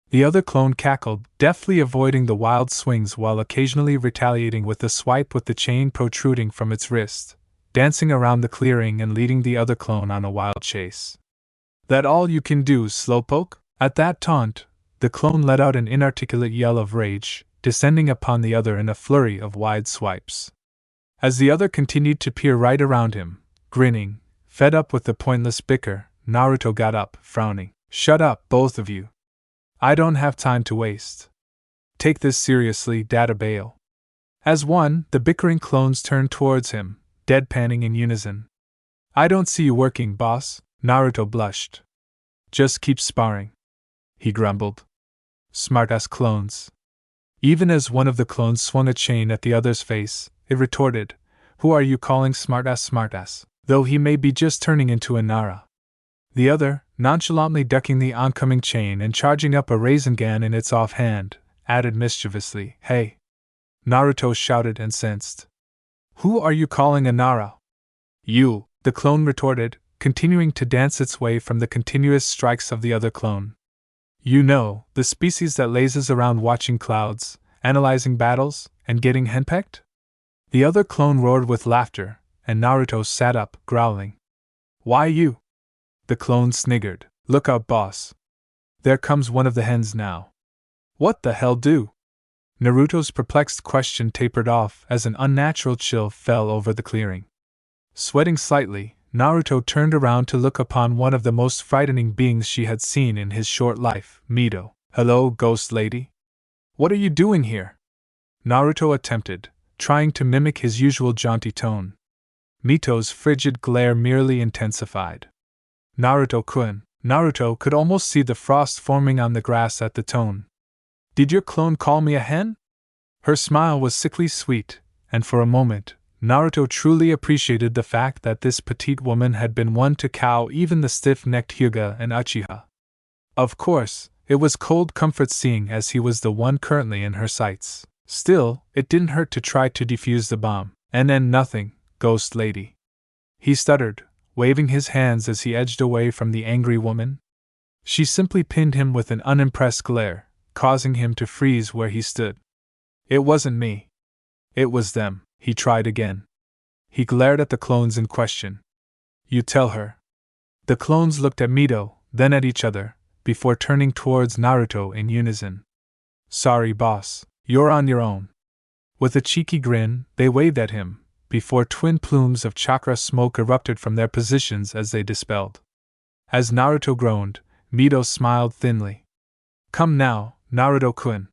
The other clone cackled, deftly avoiding the wild swings while occasionally retaliating with a swipe with the chain protruding from its wrist, dancing around the clearing and leading the other clone on a wild chase. "That all you can do, slowpoke?" At that taunt, the clone let out an inarticulate yell of rage, descending upon the other in a flurry of wide swipes. As the other continued to peer right around him, grinning, fed up with the pointless bicker, Naruto got up, frowning. "Shut up, both of you. I don't have time to waste. Take this seriously, Data Bail." As one, the bickering clones turned towards him, deadpanning in unison. "I don't see you working, boss," Naruto blushed. "Just keep sparring," he grumbled. "Smartass clones." Even as one of the clones swung a chain at the other's face, it retorted, "Who are you calling smartass, though he may be just turning into a Nara." The other, nonchalantly ducking the oncoming chain and charging up a Rasengan in its offhand, added mischievously, "Hey!" Naruto shouted and sensed. "Who are you calling a Nara?" "You," the clone retorted, continuing to dance its way from the continuous strikes of the other clone. "You know, the species that lazes around watching clouds, analyzing battles, and getting henpecked?" The other clone roared with laughter, and Naruto sat up, growling. "Why you?" The clone sniggered. "Look out, boss. There comes one of the hens now." "What the hell do?" Naruto's perplexed question tapered off as an unnatural chill fell over the clearing. Sweating slightly, Naruto turned around to look upon one of the most frightening beings she had seen in his short life, Mito. "Hello, ghost lady? What are you doing here?" Naruto attempted, trying to mimic his usual jaunty tone. Mito's frigid glare merely intensified. "Naruto-kun." Naruto could almost see the frost forming on the grass at the tone. "Did your clone call me a hen?" Her smile was sickly sweet, and for a moment, Naruto truly appreciated the fact that this petite woman had been one to cow even the stiff-necked Hyuga and Uchiha. Of course, it was cold comfort seeing as he was the one currently in her sights. Still, it didn't hurt to try to defuse the bomb. "And then nothing, ghost lady," he stuttered, waving his hands as he edged away from the angry woman. She simply pinned him with an unimpressed glare, causing him to freeze where he stood. "It wasn't me. It was them," he tried again. He glared at the clones in question. "You tell her." The clones looked at Mito, then at each other, before turning towards Naruto in unison. "Sorry, boss, you're on your own." With a cheeky grin, they waved at him, before twin plumes of chakra smoke erupted from their positions as they dispelled. As Naruto groaned, Mito smiled thinly. "Come now, Naruto-kun.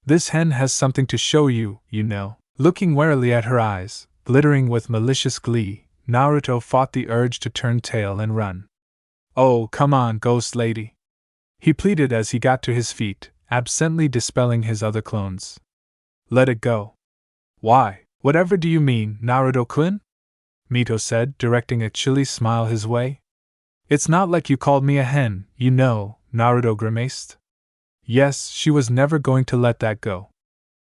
This hen has something to show you, you know." Looking warily at her eyes, glittering with malicious glee, Naruto fought the urge to turn tail and run. "Oh, come on, ghost lady," he pleaded as he got to his feet, absently dispelling his other clones. "Let it go." "Why, whatever do you mean, Naruto-kun?" Mito said, directing a chilly smile his way. "It's not like you called me a hen, you know," Naruto grimaced. Yes, she was never going to let that go.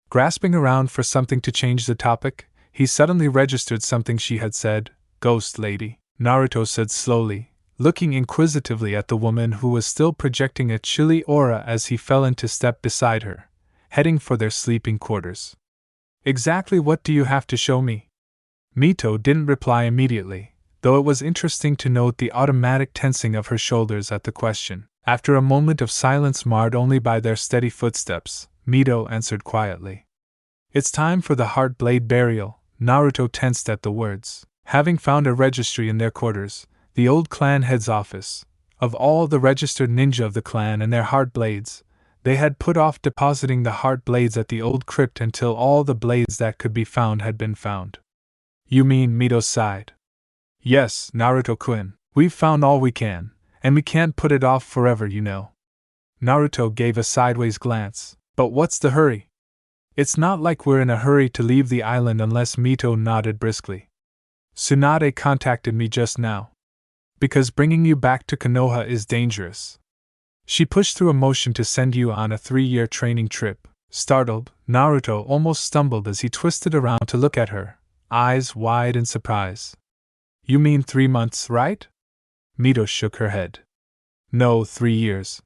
Grasping around for something to change the topic, he suddenly registered something she had said. "Ghost lady," Naruto said slowly, looking inquisitively at the woman who was still projecting a chilly aura as he fell into step beside her, heading for their sleeping quarters. "Exactly what do you have to show me?" Mito didn't reply immediately, though it was interesting to note the automatic tensing of her shoulders at the question. After a moment of silence marred only by their steady footsteps, Mito answered quietly. "It's time for the heart blade burial." Naruto tensed at the words. Having found a registry in their quarters, the old clan head's office, of all the registered ninja of the clan and their heart blades, they had put off depositing the heart blades at the old crypt until all the blades that could be found had been found. "You mean," Mito sighed. "Yes, Naruto-kun, we've found all we can, and we can't put it off forever, you know." Naruto gave a sideways glance. "But what's the hurry?" "It's not like we're in a hurry to leave the island unless," Mito nodded briskly. Tsunade contacted me just now. Because bringing you back to Konoha is dangerous. She pushed through a motion to send you on a 3-year training trip. Startled, Naruto almost stumbled as he twisted around to look at her, eyes wide in surprise. You mean 3 months, right? Mito shook her head. No, 3 years.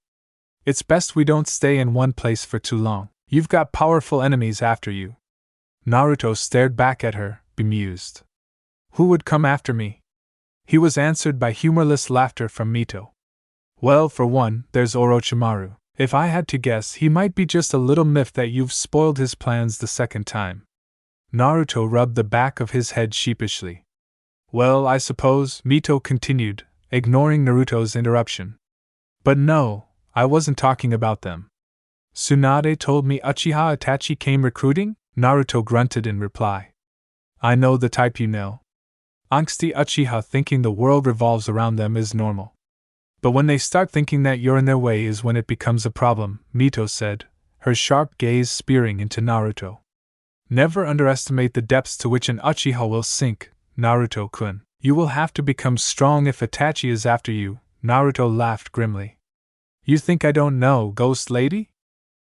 It's best we don't stay in one place for too long. You've got powerful enemies after you. Naruto stared back at her, bemused. Who would come after me? He was answered by humorless laughter from Mito. Well, for one, there's Orochimaru. If I had to guess, he might be just a little miffed that you've spoiled his plans the second time. Naruto rubbed the back of his head sheepishly. Well, I suppose, Mito continued, ignoring Naruto's interruption. But no, I wasn't talking about them. Tsunade told me Uchiha Itachi came recruiting? Naruto grunted in reply. I know the type, you know. Angsty Uchiha thinking the world revolves around them is normal. But when they start thinking that you're in their way is when it becomes a problem, Mito said, her sharp gaze spearing into Naruto. Never underestimate the depths to which an Uchiha will sink, Naruto-kun. You will have to become strong if Itachi is after you, Naruto laughed grimly. You think I don't know, Ghost Lady?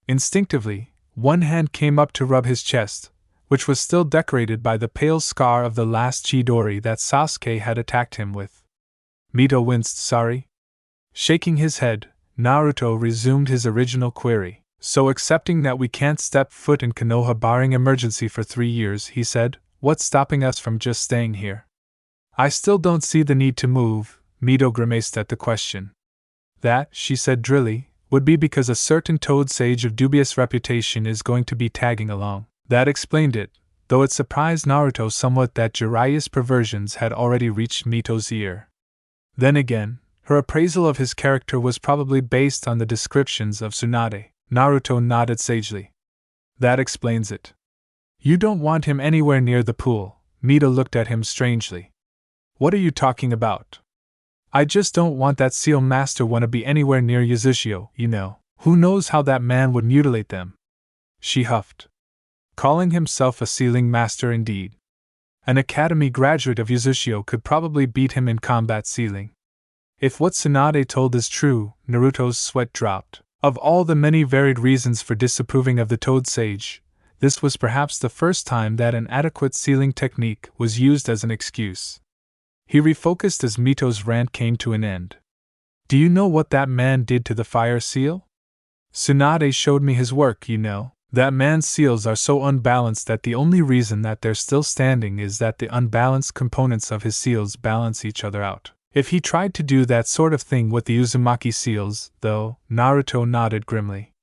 Instinctively, one hand came up to rub his chest, which was still decorated by the pale scar of the last Chidori that Sasuke had attacked him with. Mito winced. Sorry? Shaking his head, Naruto resumed his original query. So accepting that we can't step foot in Konoha barring emergency for 3 years, he said, what's stopping us from just staying here? I still don't see the need to move, Mito grimaced at the question. That, she said drily, would be because a certain toad sage of dubious reputation is going to be tagging along. That explained it, though it surprised Naruto somewhat that Jiraiya's perversions had already reached Mito's ear. Then again, her appraisal of his character was probably based on the descriptions of Tsunade. Naruto nodded sagely. That explains it. You don't want him anywhere near the pool. Mito looked at him strangely. What are you talking about? I just don't want that seal master wannabe anywhere near Yuzishio, you know. Who knows how that man would mutilate them? She huffed. Calling himself a sealing master indeed. An academy graduate of Yuzishio could probably beat him in combat sealing. If what Tsunade told is true, Naruto's sweat dropped. Of all the many varied reasons for disapproving of the Toad Sage, this was perhaps the first time that an adequate sealing technique was used as an excuse. He refocused as Mito's rant came to an end. Do you know what that man did to the fire seal? Tsunade showed me his work, you know. That man's seals are so unbalanced that the only reason that they're still standing is that the unbalanced components of his seals balance each other out. If he tried to do that sort of thing with the uzumaki seals, though, Naruto nodded grimly.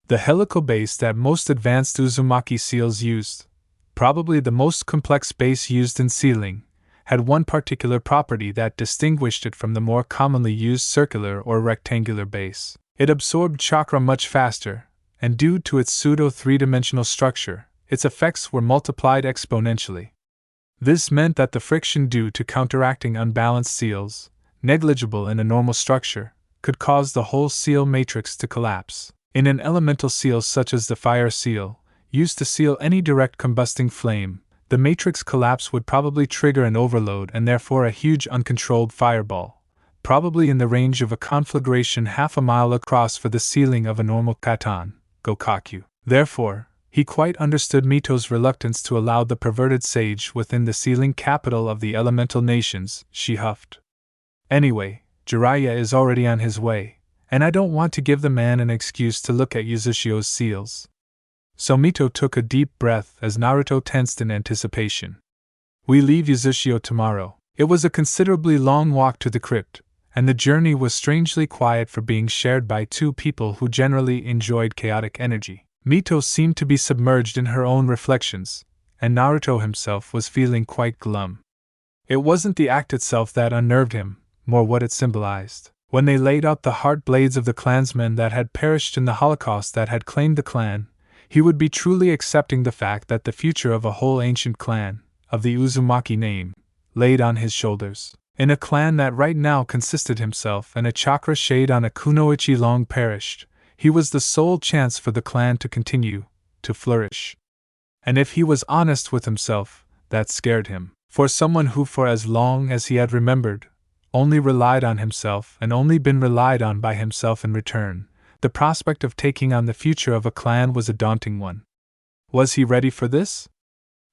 The helical base that most advanced uzumaki seals used, probably the most complex base used in sealing, had one particular property that distinguished it from the more commonly used circular or rectangular base. It absorbed chakra much faster, and due to its pseudo-three-dimensional structure, its effects were multiplied exponentially. This meant that the friction due to counteracting unbalanced seals, negligible in a normal structure, could cause the whole seal matrix to collapse. In an elemental seal such as the fire seal, used to seal any direct combusting flame, the matrix collapse would probably trigger an overload and therefore a huge uncontrolled fireball, probably in the range of a conflagration half a mile across for the sealing of a normal katan, Gokaku. Therefore, he quite understood Mito's reluctance to allow the perverted sage within the sealing capital of the elemental nations, she huffed. Anyway, Jiraiya is already on his way, and I don't want to give the man an excuse to look at Yuzishio's seals. So Mito took a deep breath as Naruto tensed in anticipation. We leave Yuzishio tomorrow. It was a considerably long walk to the crypt, and the journey was strangely quiet for being shared by two people who generally enjoyed chaotic energy. Mito seemed to be submerged in her own reflections, and Naruto himself was feeling quite glum. It wasn't the act itself that unnerved him, more what it symbolized. When they laid out the heart blades of the clansmen that had perished in the Holocaust that had claimed the clan, he would be truly accepting the fact that the future of a whole ancient clan, of the Uzumaki name, laid on his shoulders. In a clan that right now consisted himself and a chakra shade on a kunoichi long perished, he was the sole chance for the clan to continue, to flourish. And if he was honest with himself, that scared him. For someone who, for as long as he had remembered, only relied on himself and only been relied on by himself in return, the prospect of taking on the future of a clan was a daunting one. Was he ready for this?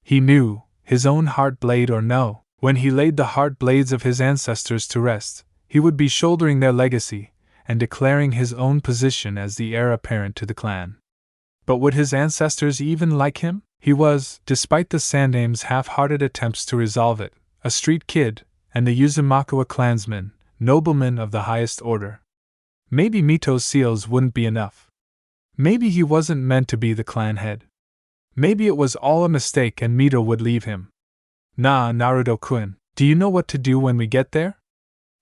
He knew, his own heart blade or no, when he laid the heart blades of his ancestors to rest, he would be shouldering their legacy and declaring his own position as the heir apparent to the clan. But would his ancestors even like him? He was, despite the Sandame's half-hearted attempts to resolve it, a street kid, and the Uzumaki a clansman, nobleman of the highest order. Maybe Mito's seals wouldn't be enough. Maybe he wasn't meant to be the clan head. Maybe it was all a mistake and Mito would leave him. Nah, Naruto-kun, do you know what to do when we get there?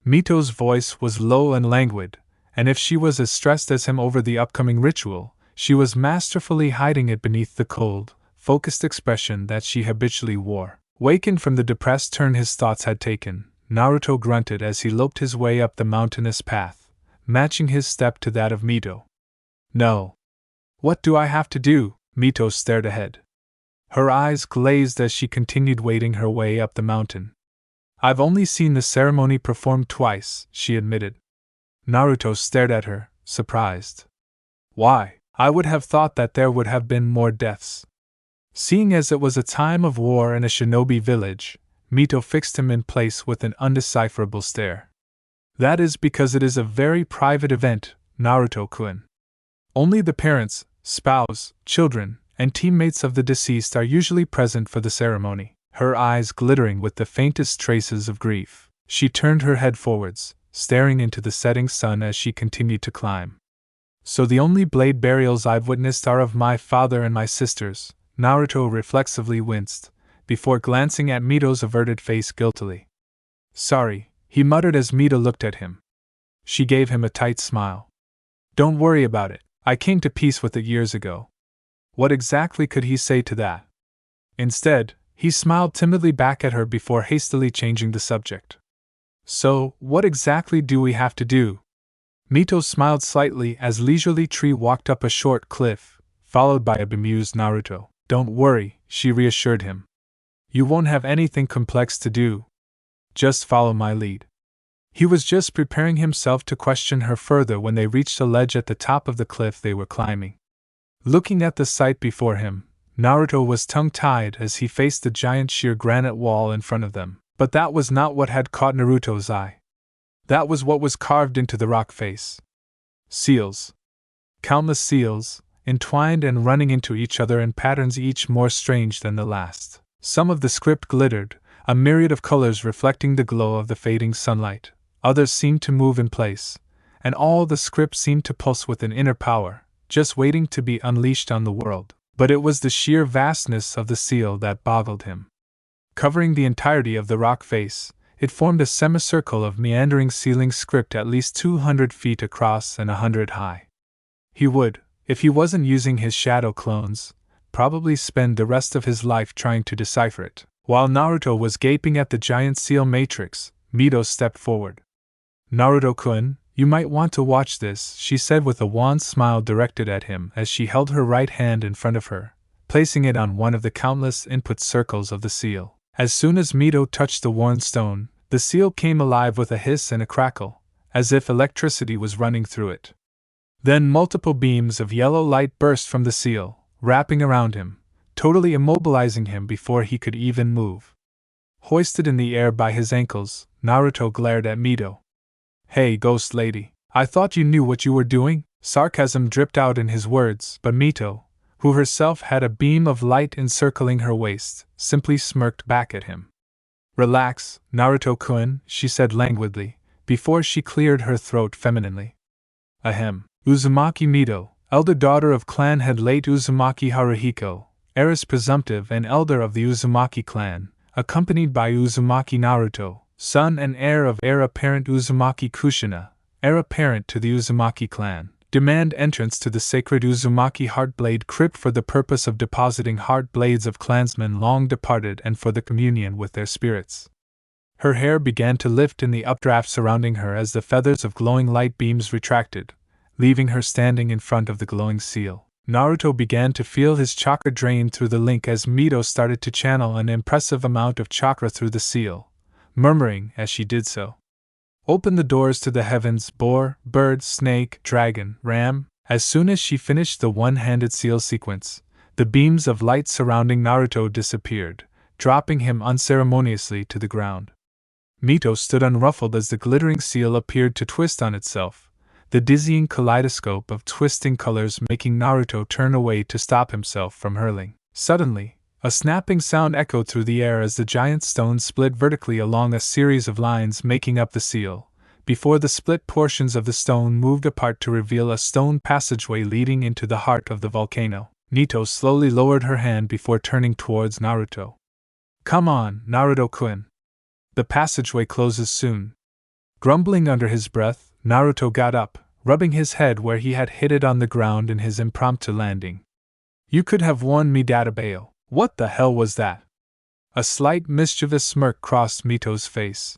Mito's voice was low and languid, and if she was as stressed as him over the upcoming ritual, she was masterfully hiding it beneath the cold, focused expression that she habitually wore. Wakened from the depressed turn his thoughts had taken, Naruto grunted as he loped his way up the mountainous path, matching his step to that of Mito. No. What do I have to do? Mito stared ahead. Her eyes glazed as she continued wading her way up the mountain. I've only seen the ceremony performed twice, she admitted. Naruto stared at her, surprised. Why? I would have thought that there would have been more deaths. Seeing as it was a time of war in a shinobi village, Mito fixed him in place with an undecipherable stare. That is because it is a very private event, Naruto-kun. Only the parents, spouse, children, and teammates of the deceased are usually present for the ceremony. Her eyes glittering with the faintest traces of grief, she turned her head forwards, staring into the setting sun as she continued to climb. So the only blade burials I've witnessed are of my father and my sisters. Naruto reflexively winced, before glancing at Mito's averted face guiltily. Sorry, he muttered as Mito looked at him. She gave him a tight smile. Don't worry about it, I came to peace with it years ago. What exactly could he say to that? Instead, he smiled timidly back at her before hastily changing the subject. So, what exactly do we have to do? Mito smiled slightly as Leisurely Tree walked up a short cliff, followed by a bemused Naruto. Don't worry, she reassured him. You won't have anything complex to do. Just follow my lead. He was just preparing himself to question her further when they reached a ledge at the top of the cliff they were climbing. Looking at the sight before him, Naruto was tongue-tied as he faced the giant sheer granite wall in front of them. But that was not what had caught Naruto's eye. That was what was carved into the rock face. Seals. Countless seals, entwined and running into each other in patterns each more strange than the last. Some of the script glittered, a myriad of colors reflecting the glow of the fading sunlight. Others seemed to move in place, and all the script seemed to pulse with an inner power, just waiting to be unleashed on the world. But it was the sheer vastness of the seal that boggled him. Covering the entirety of the rock face, it formed a semicircle of meandering ceiling script at least 200 feet across and 100 high. He would, if he wasn't using his shadow clones, probably spend the rest of his life trying to decipher it. While Naruto was gaping at the giant seal matrix, Mito stepped forward. Naruto-kun, you might want to watch this, she said with a wan smile directed at him as she held her right hand in front of her, placing it on one of the countless input circles of the seal. As soon as Mito touched the worn stone, the seal came alive with a hiss and a crackle, as if electricity was running through it. Then multiple beams of yellow light burst from the seal, wrapping around him, totally immobilizing him before he could even move. Hoisted in the air by his ankles, Naruto glared at Mito. Hey, ghost lady, I thought you knew what you were doing? Sarcasm dripped out in his words, but Mito, who herself had a beam of light encircling her waist, simply smirked back at him. Relax, Naruto-kun, she said languidly, before she cleared her throat femininely. Ahem. Uzumaki Mito, elder daughter of clan head late Uzumaki Haruhiko, heiress presumptive and elder of the Uzumaki clan, accompanied by Uzumaki Naruto, son and heir of heir apparent Uzumaki Kushina, heir apparent to the Uzumaki clan, demand entrance to the sacred Uzumaki Heartblade crypt for the purpose of depositing heart blades of clansmen long departed and for the communion with their spirits. Her hair began to lift in the updraft surrounding her as the feathers of glowing light beams retracted, leaving her standing in front of the glowing seal. Naruto began to feel his chakra drain through the link as Mito started to channel an impressive amount of chakra through the seal, murmuring as she did so. Open the doors to the heavens, boar, bird, snake, dragon, ram. As soon as she finished the one-handed seal sequence, the beams of light surrounding Naruto disappeared, dropping him unceremoniously to the ground. Mito stood unruffled as the glittering seal appeared to twist on itself, the dizzying kaleidoscope of twisting colors making Naruto turn away to stop himself from hurling. Suddenly, a snapping sound echoed through the air as the giant stone split vertically along a series of lines making up the seal, before the split portions of the stone moved apart to reveal a stone passageway leading into the heart of the volcano. Mito slowly lowered her hand before turning towards Naruto. Come on, Naruto-kun. The passageway closes soon. Grumbling under his breath, Naruto got up, rubbing his head where he had hit it on the ground in his impromptu landing. You could have warned me, Databale. What the hell was that? A slight mischievous smirk crossed Mito's face.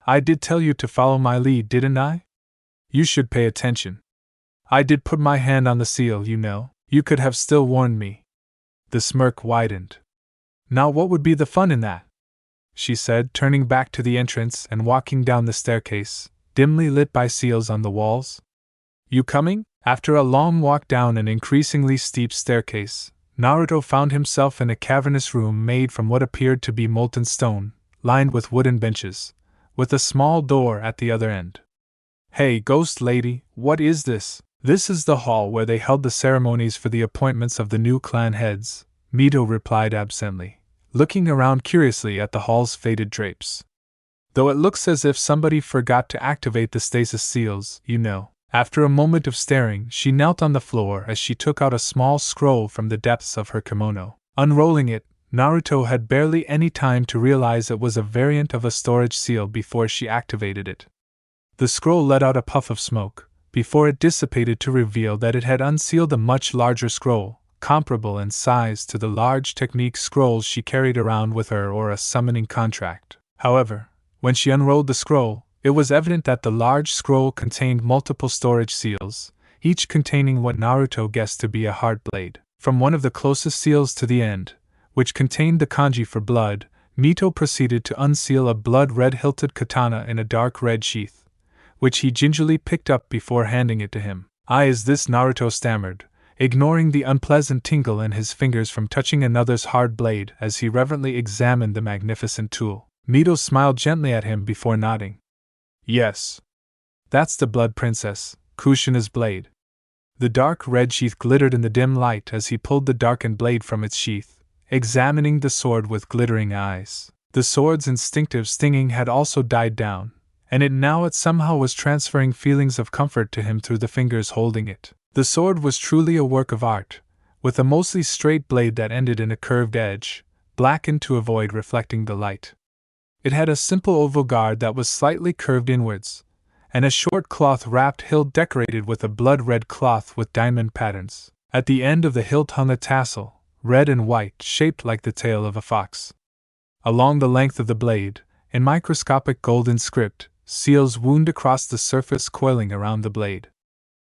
I did tell you to follow my lead, didn't I? You should pay attention. I did put my hand on the seal, you know. You could have still warned me. The smirk widened. Now what would be the fun in that? She said, turning back to the entrance and walking down the staircase, dimly lit by seals on the walls. You coming? After a long walk down an increasingly steep staircase, Naruto found himself in a cavernous room made from what appeared to be molten stone, lined with wooden benches, with a small door at the other end. Hey, ghost lady, what is this? This is the hall where they held the ceremonies for the appointments of the new clan heads, Mito replied absently, looking around curiously at the hall's faded drapes. Though it looks as if somebody forgot to activate the stasis seals, you know. After a moment of staring, she knelt on the floor as she took out a small scroll from the depths of her kimono. Unrolling it, Naruto had barely any time to realize it was a variant of a storage seal before she activated it. The scroll let out a puff of smoke, before it dissipated to reveal that it had unsealed a much larger scroll, comparable in size to the large technique scrolls she carried around with her or a summoning contract. However, when she unrolled the scroll, it was evident that the large scroll contained multiple storage seals, each containing what Naruto guessed to be a hard blade. From one of the closest seals to the end, which contained the kanji for blood, Mito proceeded to unseal a blood-red hilted katana in a dark red sheath, which he gingerly picked up before handing it to him. Is this? Naruto stammered, ignoring the unpleasant tingle in his fingers from touching another's hard blade as he reverently examined the magnificent tool. Mito smiled gently at him before nodding. Yes. That's the Blood Princess, Kushina's blade. The dark red sheath glittered in the dim light as he pulled the darkened blade from its sheath, examining the sword with glittering eyes. The sword's instinctive stinging had also died down, and it somehow was transferring feelings of comfort to him through the fingers holding it. The sword was truly a work of art, with a mostly straight blade that ended in a curved edge, blackened to avoid reflecting the light. It had a simple oval guard that was slightly curved inwards, and a short cloth-wrapped hilt decorated with a blood-red cloth with diamond patterns. At the end of the hilt hung a tassel, red and white, shaped like the tail of a fox. Along the length of the blade, in microscopic golden script, seals wound across the surface coiling around the blade.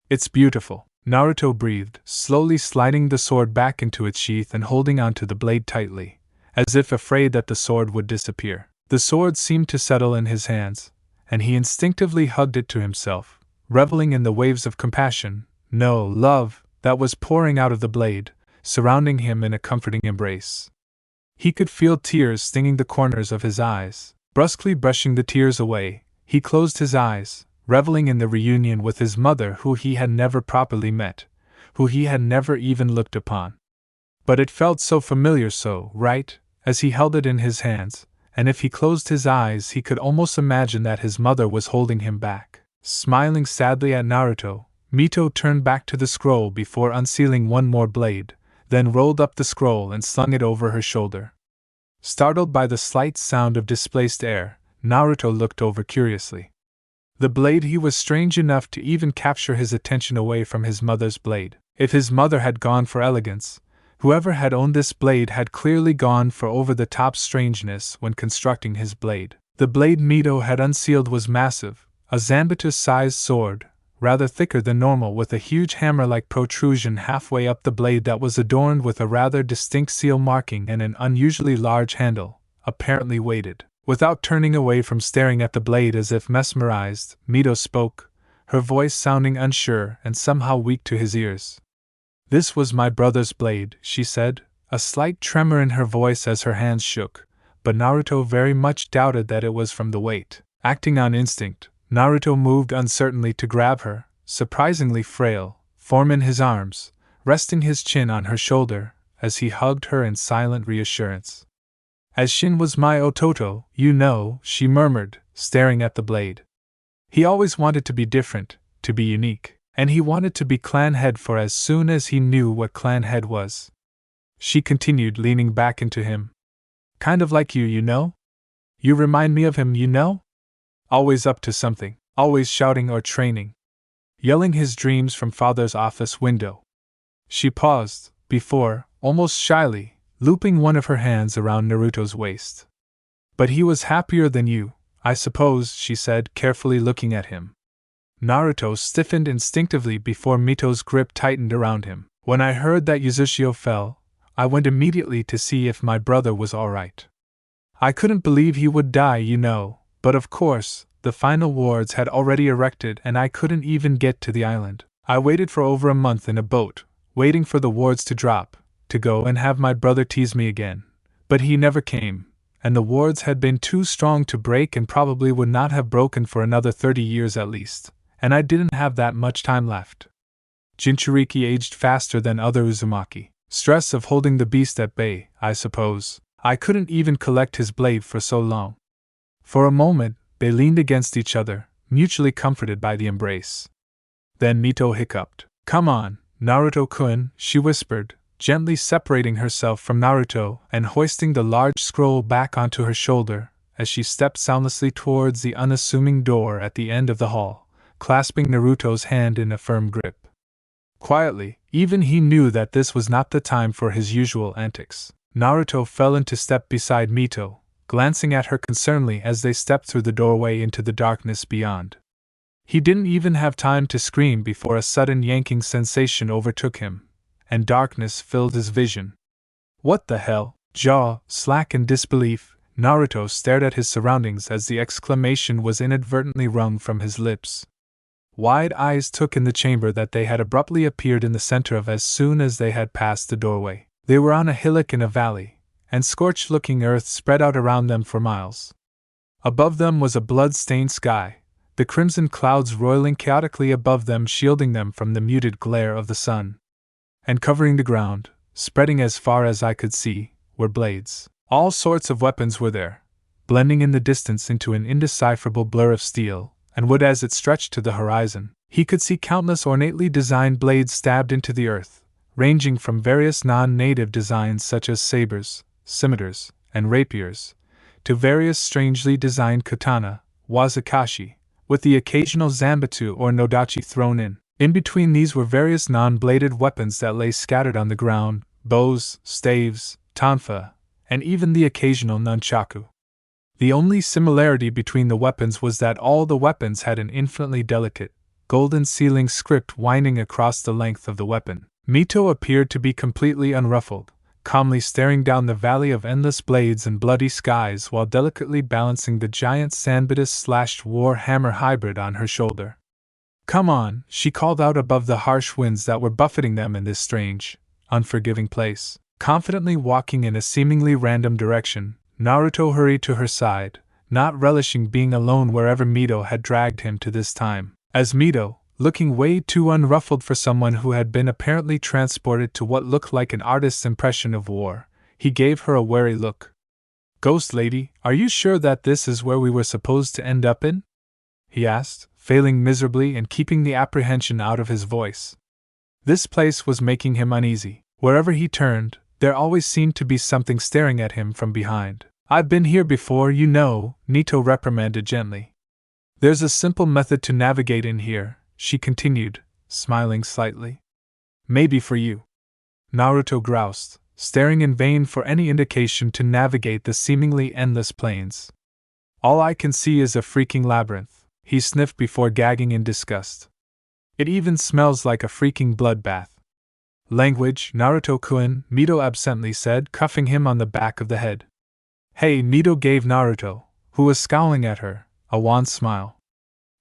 It's beautiful, Naruto breathed, slowly sliding the sword back into its sheath and holding onto the blade tightly, as if afraid that the sword would disappear. The sword seemed to settle in his hands, and he instinctively hugged it to himself, reveling in the waves of compassion, no, love, that was pouring out of the blade, surrounding him in a comforting embrace. He could feel tears stinging the corners of his eyes. Brusquely brushing the tears away, he closed his eyes, reveling in the reunion with his mother who he had never properly met, who he had never even looked upon. But it felt so familiar, so right, as he held it in his hands, and if he closed his eyes he could almost imagine that his mother was holding him back. Smiling sadly at Naruto, Mito turned back to the scroll before unsealing one more blade, then rolled up the scroll and slung it over her shoulder. Startled by the slight sound of displaced air, Naruto looked over curiously. The blade he was strange enough to even capture his attention away from his mother's blade. If his mother had gone for elegance, whoever had owned this blade had clearly gone for over-the-top strangeness when constructing his blade. The blade Mito had unsealed was massive, a Zanbato-sized sword, rather thicker than normal, with a huge hammer-like protrusion halfway up the blade that was adorned with a rather distinct seal marking and an unusually large handle, apparently weighted. Without turning away from staring at the blade as if mesmerized, Mito spoke, her voice sounding unsure and somehow weak to his ears. "This was my brother's blade," she said, a slight tremor in her voice as her hands shook, but Naruto very much doubted that it was from the weight. Acting on instinct, Naruto moved uncertainly to grab her, surprisingly frail, form in his arms, resting his chin on her shoulder as he hugged her in silent reassurance. "As Shin was my Ototo, you know," she murmured, staring at the blade. "He always wanted to be different, to be unique, and he wanted to be clan head for as soon as he knew what clan head was." She continued, leaning back into him. "Kind of like you know? You remind me of him, you know? Always up to something, always shouting or training. Yelling his dreams from father's office window." She paused, before, almost shyly, looping one of her hands around Naruto's waist. "But he was happier than you, I suppose," she said, carefully looking at him. Naruto stiffened instinctively before Mito's grip tightened around him. "When I heard that Uzushio fell, I went immediately to see if my brother was all right. I couldn't believe he would die, you know, but of course, the final wards had already erected and I couldn't even get to the island. I waited for over a month in a boat, waiting for the wards to drop, to go and have my brother tease me again. But he never came, and the wards had been too strong to break and probably would not have broken for another 30 years at least, and I didn't have that much time left. Jinchuriki aged faster than other Uzumaki. Stress of holding the beast at bay, I suppose. I couldn't even collect his blade for so long." For a moment, they leaned against each other, mutually comforted by the embrace. Then Mito hiccuped. "Come on, Naruto-kun," she whispered, gently separating herself from Naruto and hoisting the large scroll back onto her shoulder as she stepped soundlessly towards the unassuming door at the end of the hall, clasping Naruto's hand in a firm grip. Quietly, even he knew that this was not the time for his usual antics. Naruto fell into step beside Mito, glancing at her concernedly as they stepped through the doorway into the darkness beyond. He didn't even have time to scream before a sudden yanking sensation overtook him, and darkness filled his vision. "What the hell?" Jaw slack in disbelief, Naruto stared at his surroundings as the exclamation was inadvertently wrung from his lips. Wide eyes took in the chamber that they had abruptly appeared in the center of as soon as they had passed the doorway. They were on a hillock in a valley, and scorched-looking earth spread out around them for miles. Above them was a blood-stained sky, the crimson clouds roiling chaotically above them, shielding them from the muted glare of the sun. And covering the ground, spreading as far as I could see, were blades. All sorts of weapons were there, blending in the distance into an indecipherable blur of steel and wood as it stretched to the horizon. He could see countless ornately designed blades stabbed into the earth, ranging from various non-native designs such as sabers, scimitars, and rapiers, to various strangely designed katana, wazukashi, with the occasional zanbatsu or nodachi thrown in. In between these were various non-bladed weapons that lay scattered on the ground, bows, staves, tonfa, and even the occasional nunchaku. The only similarity between the weapons was that all the weapons had an infinitely delicate, golden sealing script winding across the length of the weapon. Mito appeared to be completely unruffled, calmly staring down the valley of endless blades and bloody skies while delicately balancing the giant Sanbitus/War Hammer hybrid on her shoulder. "Come on," she called out above the harsh winds that were buffeting them in this strange, unforgiving place. Confidently walking in a seemingly random direction, Naruto hurried to her side, not relishing being alone wherever Mito had dragged him to this time. As Mito, looking way too unruffled for someone who had been apparently transported to what looked like an artist's impression of war, he gave her a wary look. "Ghost lady, are you sure that this is where we were supposed to end up in?" he asked, failing miserably in keeping the apprehension out of his voice. This place was making him uneasy. Wherever he turned, there always seemed to be something staring at him from behind. "I've been here before, you know," Nito reprimanded gently. "There's a simple method to navigate in here," she continued, smiling slightly. "Maybe for you." Naruto groused, staring in vain for any indication to navigate the seemingly endless plains. "All I can see is a freaking labyrinth," he sniffed before gagging in disgust. It even smells like a freaking bloodbath. Language, Naruto-kun, Mito absently said, cuffing him on the back of the head. Hey, Mito gave Naruto, who was scowling at her, a wan smile.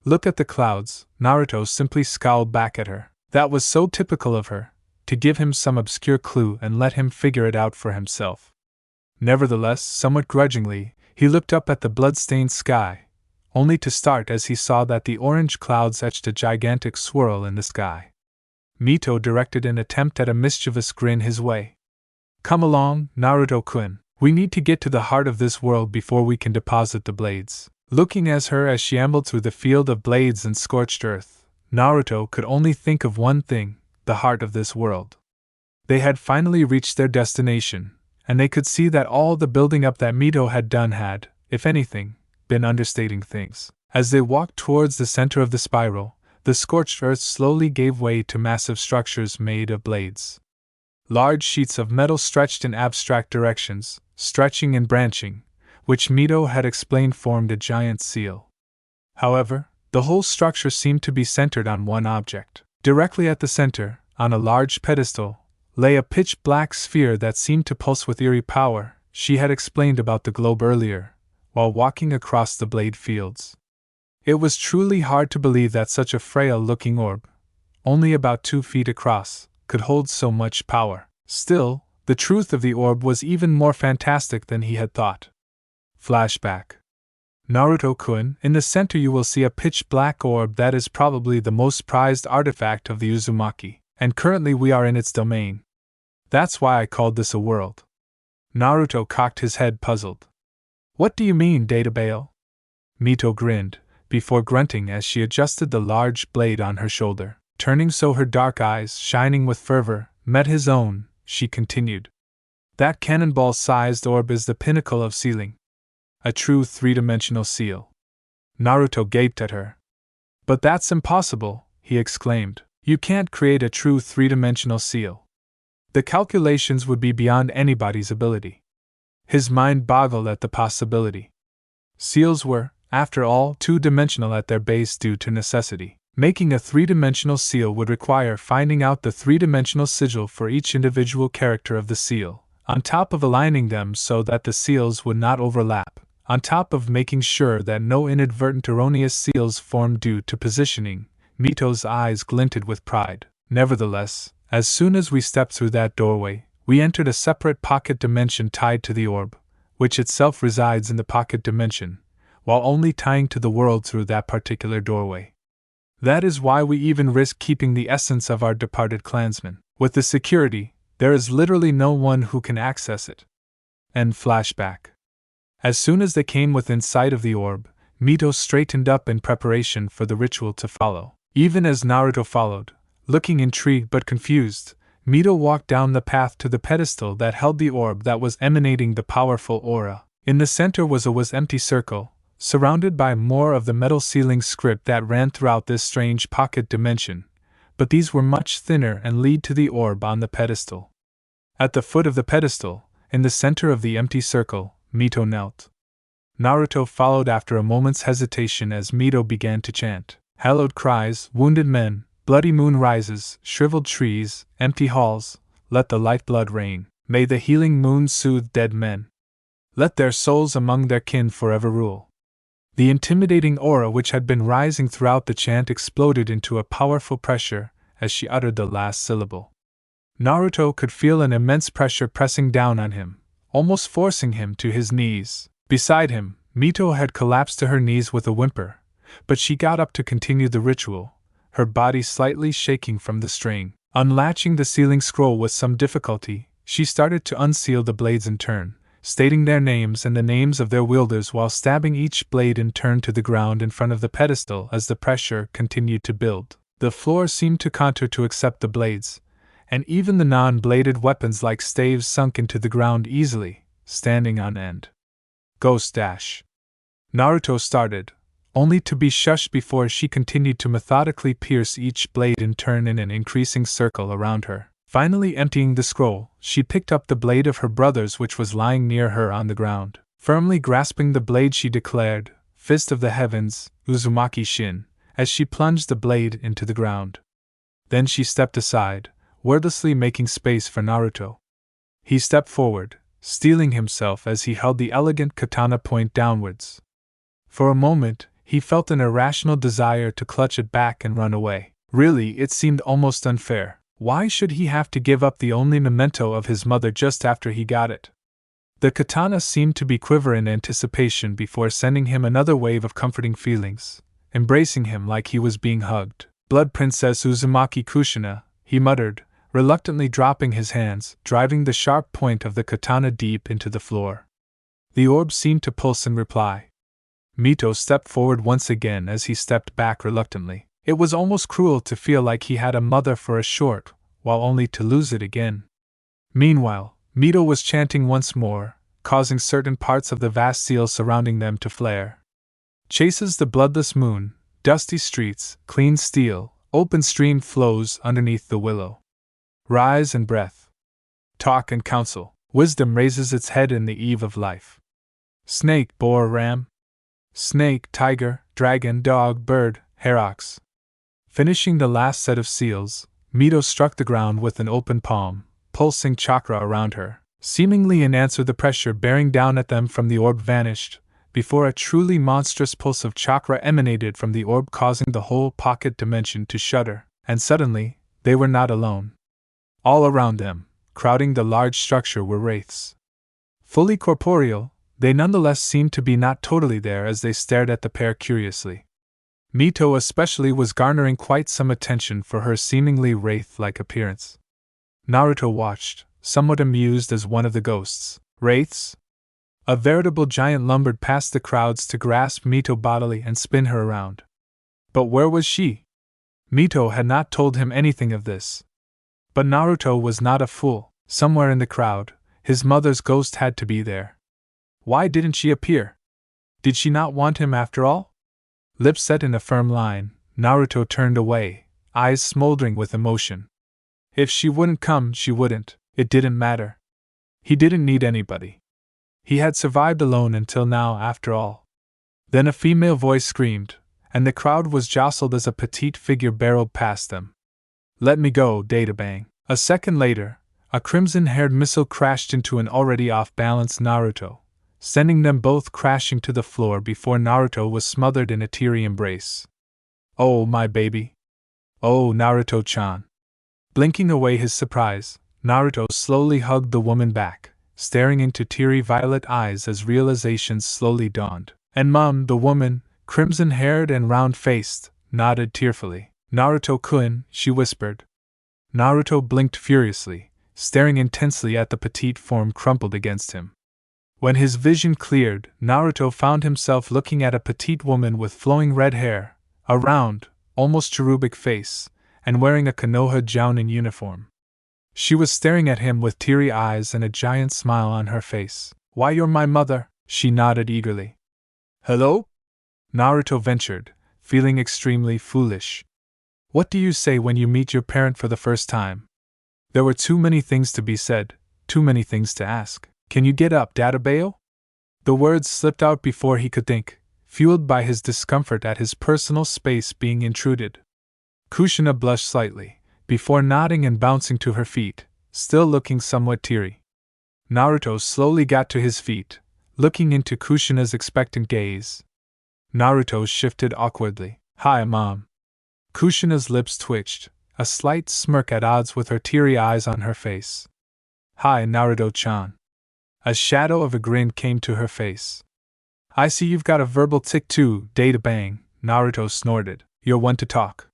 Look at the clouds, Naruto simply scowled back at her. That was so typical of her, to give him some obscure clue and let him figure it out for himself. Nevertheless, somewhat grudgingly, he looked up at the blood-stained sky, only to start as he saw that the orange clouds etched a gigantic swirl in the sky. Mito directed an attempt at a mischievous grin his way. Come along, Naruto-kun. We need to get to the heart of this world before we can deposit the blades. Looking at her as she ambled through the field of blades and scorched earth, Naruto could only think of one thing: the heart of this world. They had finally reached their destination, and they could see that all the building up that Mito had done had, if anything, been understating things. As they walked towards the center of the spiral, the scorched earth slowly gave way to massive structures made of blades. Large sheets of metal stretched in abstract directions, stretching and branching, which Mito had explained formed a giant seal. However, the whole structure seemed to be centered on one object. Directly at the center, on a large pedestal, lay a pitch-black sphere that seemed to pulse with eerie power. She had explained about the globe earlier, while walking across the blade fields. It was truly hard to believe that such a frail-looking orb, only about 2 feet across, could hold so much power. Still, the truth of the orb was even more fantastic than he had thought. Flashback. Naruto-kun, in the center you will see a pitch-black orb that is probably the most prized artifact of the Uzumaki, and currently we are in its domain. That's why I called this a world. Naruto cocked his head, puzzled. What do you mean, Databale? Mito grinned, before grunting as she adjusted the large blade on her shoulder. Turning so her dark eyes, shining with fervor, met his own, she continued. That cannonball-sized orb is the pinnacle of sealing. A true three-dimensional seal. Naruto gaped at her. But that's impossible, he exclaimed. You can't create a true three-dimensional seal. The calculations would be beyond anybody's ability. His mind boggled at the possibility. Seals were, after all, two-dimensional at their base due to necessity. Making a three-dimensional seal would require finding out the three-dimensional sigil for each individual character of the seal, on top of aligning them so that the seals would not overlap, on top of making sure that no inadvertent erroneous seals formed due to positioning. Mito's eyes glinted with pride. Nevertheless, as soon as we stepped through that doorway, we entered a separate pocket dimension tied to the orb, which itself resides in the pocket dimension, while only tying to the world through that particular doorway. That is why we even risk keeping the essence of our departed clansmen. With the security, there is literally no one who can access it. End flashback. As soon as they came within sight of the orb, Mito straightened up in preparation for the ritual to follow. Even as Naruto followed, looking intrigued but confused, Mito walked down the path to the pedestal that held the orb that was emanating the powerful aura. In the center was a empty circle, surrounded by more of the metal sealing script that ran throughout this strange pocket dimension, but these were much thinner and lead to the orb on the pedestal. At the foot of the pedestal, in the center of the empty circle, Mito knelt. Naruto followed after a moment's hesitation as Mito began to chant. Hallowed cries, wounded men, bloody moon rises, shriveled trees, empty halls, let the lifeblood rain. May the healing moon soothe dead men. Let their souls among their kin forever rule. The intimidating aura which had been rising throughout the chant exploded into a powerful pressure as she uttered the last syllable. Naruto could feel an immense pressure pressing down on him, almost forcing him to his knees. Beside him, Mito had collapsed to her knees with a whimper, but she got up to continue the ritual, her body slightly shaking from the strain. Unlatching the sealing scroll with some difficulty, she started to unseal the blades in turn, stating their names and the names of their wielders while stabbing each blade in turn to the ground in front of the pedestal. As the pressure continued to build, the floor seemed to contour to accept the blades, and even the non-bladed weapons like staves sunk into the ground easily, standing on end. Ghost dash. Naruto started, only to be shushed before she continued to methodically pierce each blade in turn in an increasing circle around her. Finally emptying the scroll, she picked up the blade of her brother's which was lying near her on the ground. Firmly grasping the blade she declared, Fist of the Heavens, Uzumaki Shin, as she plunged the blade into the ground. Then she stepped aside, wordlessly making space for Naruto. He stepped forward, steeling himself as he held the elegant katana point downwards. For a moment, he felt an irrational desire to clutch it back and run away. Really, it seemed almost unfair. Why should he have to give up the only memento of his mother just after he got it? The katana seemed to be quiver in anticipation before sending him another wave of comforting feelings, embracing him like he was being hugged. Blood Princess Uzumaki Kushina, he muttered, reluctantly dropping his hands, driving the sharp point of the katana deep into the floor. The orb seemed to pulse in reply. Mito stepped forward once again as he stepped back reluctantly. It was almost cruel to feel like he had a mother for a short, while only to lose it again. Meanwhile, Mito was chanting once more, causing certain parts of the vast seal surrounding them to flare. Chases the bloodless moon, dusty streets, clean steel, open stream flows underneath the willow. Rise and breath. Talk and counsel. Wisdom raises its head in the eve of life. Snake, boar, ram. Snake, tiger, dragon, dog, bird, herox. Finishing the last set of seals, Mito struck the ground with an open palm, pulsing chakra around her. Seemingly in answer, the pressure bearing down at them from the orb vanished, before a truly monstrous pulse of chakra emanated from the orb, causing the whole pocket dimension to shudder, and suddenly, they were not alone. All around them, crowding the large structure, were wraiths. Fully corporeal, they nonetheless seemed to be not totally there as they stared at the pair curiously. Mito especially was garnering quite some attention for her seemingly wraith-like appearance. Naruto watched, somewhat amused as one of the ghosts. Wraiths? A veritable giant lumbered past the crowds to grasp Mito bodily and spin her around. But where was she? Mito had not told him anything of this. But Naruto was not a fool. Somewhere in the crowd, his mother's ghost had to be there. Why didn't she appear? Did she not want him after all? Lips set in a firm line, Naruto turned away, eyes smoldering with emotion. If she wouldn't come, she wouldn't. It didn't matter. He didn't need anybody. He had survived alone until now, after all. Then a female voice screamed, and the crowd was jostled as a petite figure barreled past them. Let me go, Databang. A second later, a crimson-haired missile crashed into an already off-balance Naruto, sending them both crashing to the floor before Naruto was smothered in a teary embrace. Oh, my baby. Oh, Naruto-chan. Blinking away his surprise, Naruto slowly hugged the woman back, staring into teary violet eyes as realizations slowly dawned. And Mom, the woman, crimson-haired and round-faced, nodded tearfully. Naruto-kun, she whispered. Naruto blinked furiously, staring intensely at the petite form crumpled against him. When his vision cleared, Naruto found himself looking at a petite woman with flowing red hair, a round, almost cherubic face, and wearing a Konoha Jounin uniform. She was staring at him with teary eyes and a giant smile on her face. Why, you're my mother, she nodded eagerly. Hello? Naruto ventured, feeling extremely foolish. What do you say when you meet your parent for the first time? There were too many things to be said, too many things to ask. Can you get up, Databao? The words slipped out before he could think, fueled by his discomfort at his personal space being intruded. Kushina blushed slightly, before nodding and bouncing to her feet, still looking somewhat teary. Naruto slowly got to his feet, looking into Kushina's expectant gaze. Naruto shifted awkwardly. Hi, Mom. Kushina's lips twitched, a slight smirk at odds with her teary eyes on her face. Hi, Naruto-chan. A shadow of a grin came to her face. I see you've got a verbal tic too, Databang, Naruto snorted. You're one to talk.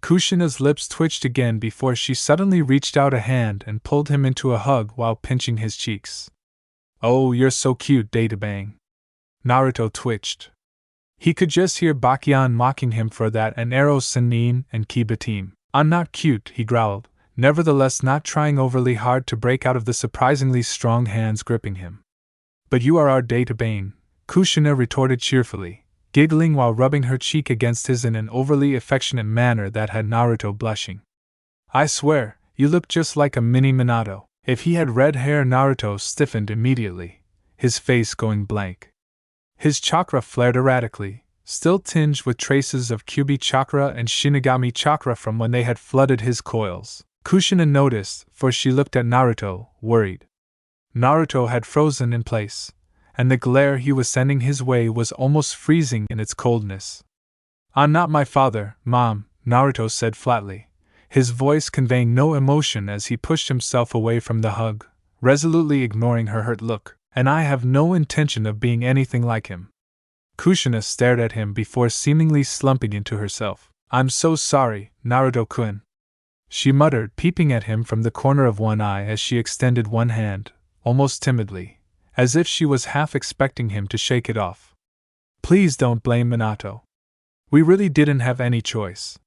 Kushina's lips twitched again before she suddenly reached out a hand and pulled him into a hug while pinching his cheeks. Oh, you're so cute, Databang. Naruto twitched. He could just hear Bakuyan mocking him for that and Ero Sennin and Kiba team. I'm not cute, he growled, nevertheless not trying overly hard to break out of the surprisingly strong hands gripping him. But you are our Databang, Kushina retorted cheerfully, giggling while rubbing her cheek against his in an overly affectionate manner that had Naruto blushing. I swear, you look just like a mini Minato. If he had red hair, Naruto stiffened immediately, his face going blank. His chakra flared erratically, still tinged with traces of Kyubi chakra and Shinigami chakra from when they had flooded his coils. Kushina noticed, for she looked at Naruto, worried. Naruto had frozen in place, and the glare he was sending his way was almost freezing in its coldness. "I'm not my father, Mom," Naruto said flatly, his voice conveying no emotion as he pushed himself away from the hug, resolutely ignoring her hurt look, "and I have no intention of being anything like him." Kushina stared at him before seemingly slumping into herself. "I'm so sorry, Naruto-kun," she muttered, peeping at him from the corner of one eye as she extended one hand, almost timidly, as if she was half expecting him to shake it off. "Please don't blame Minato. We really didn't have any choice.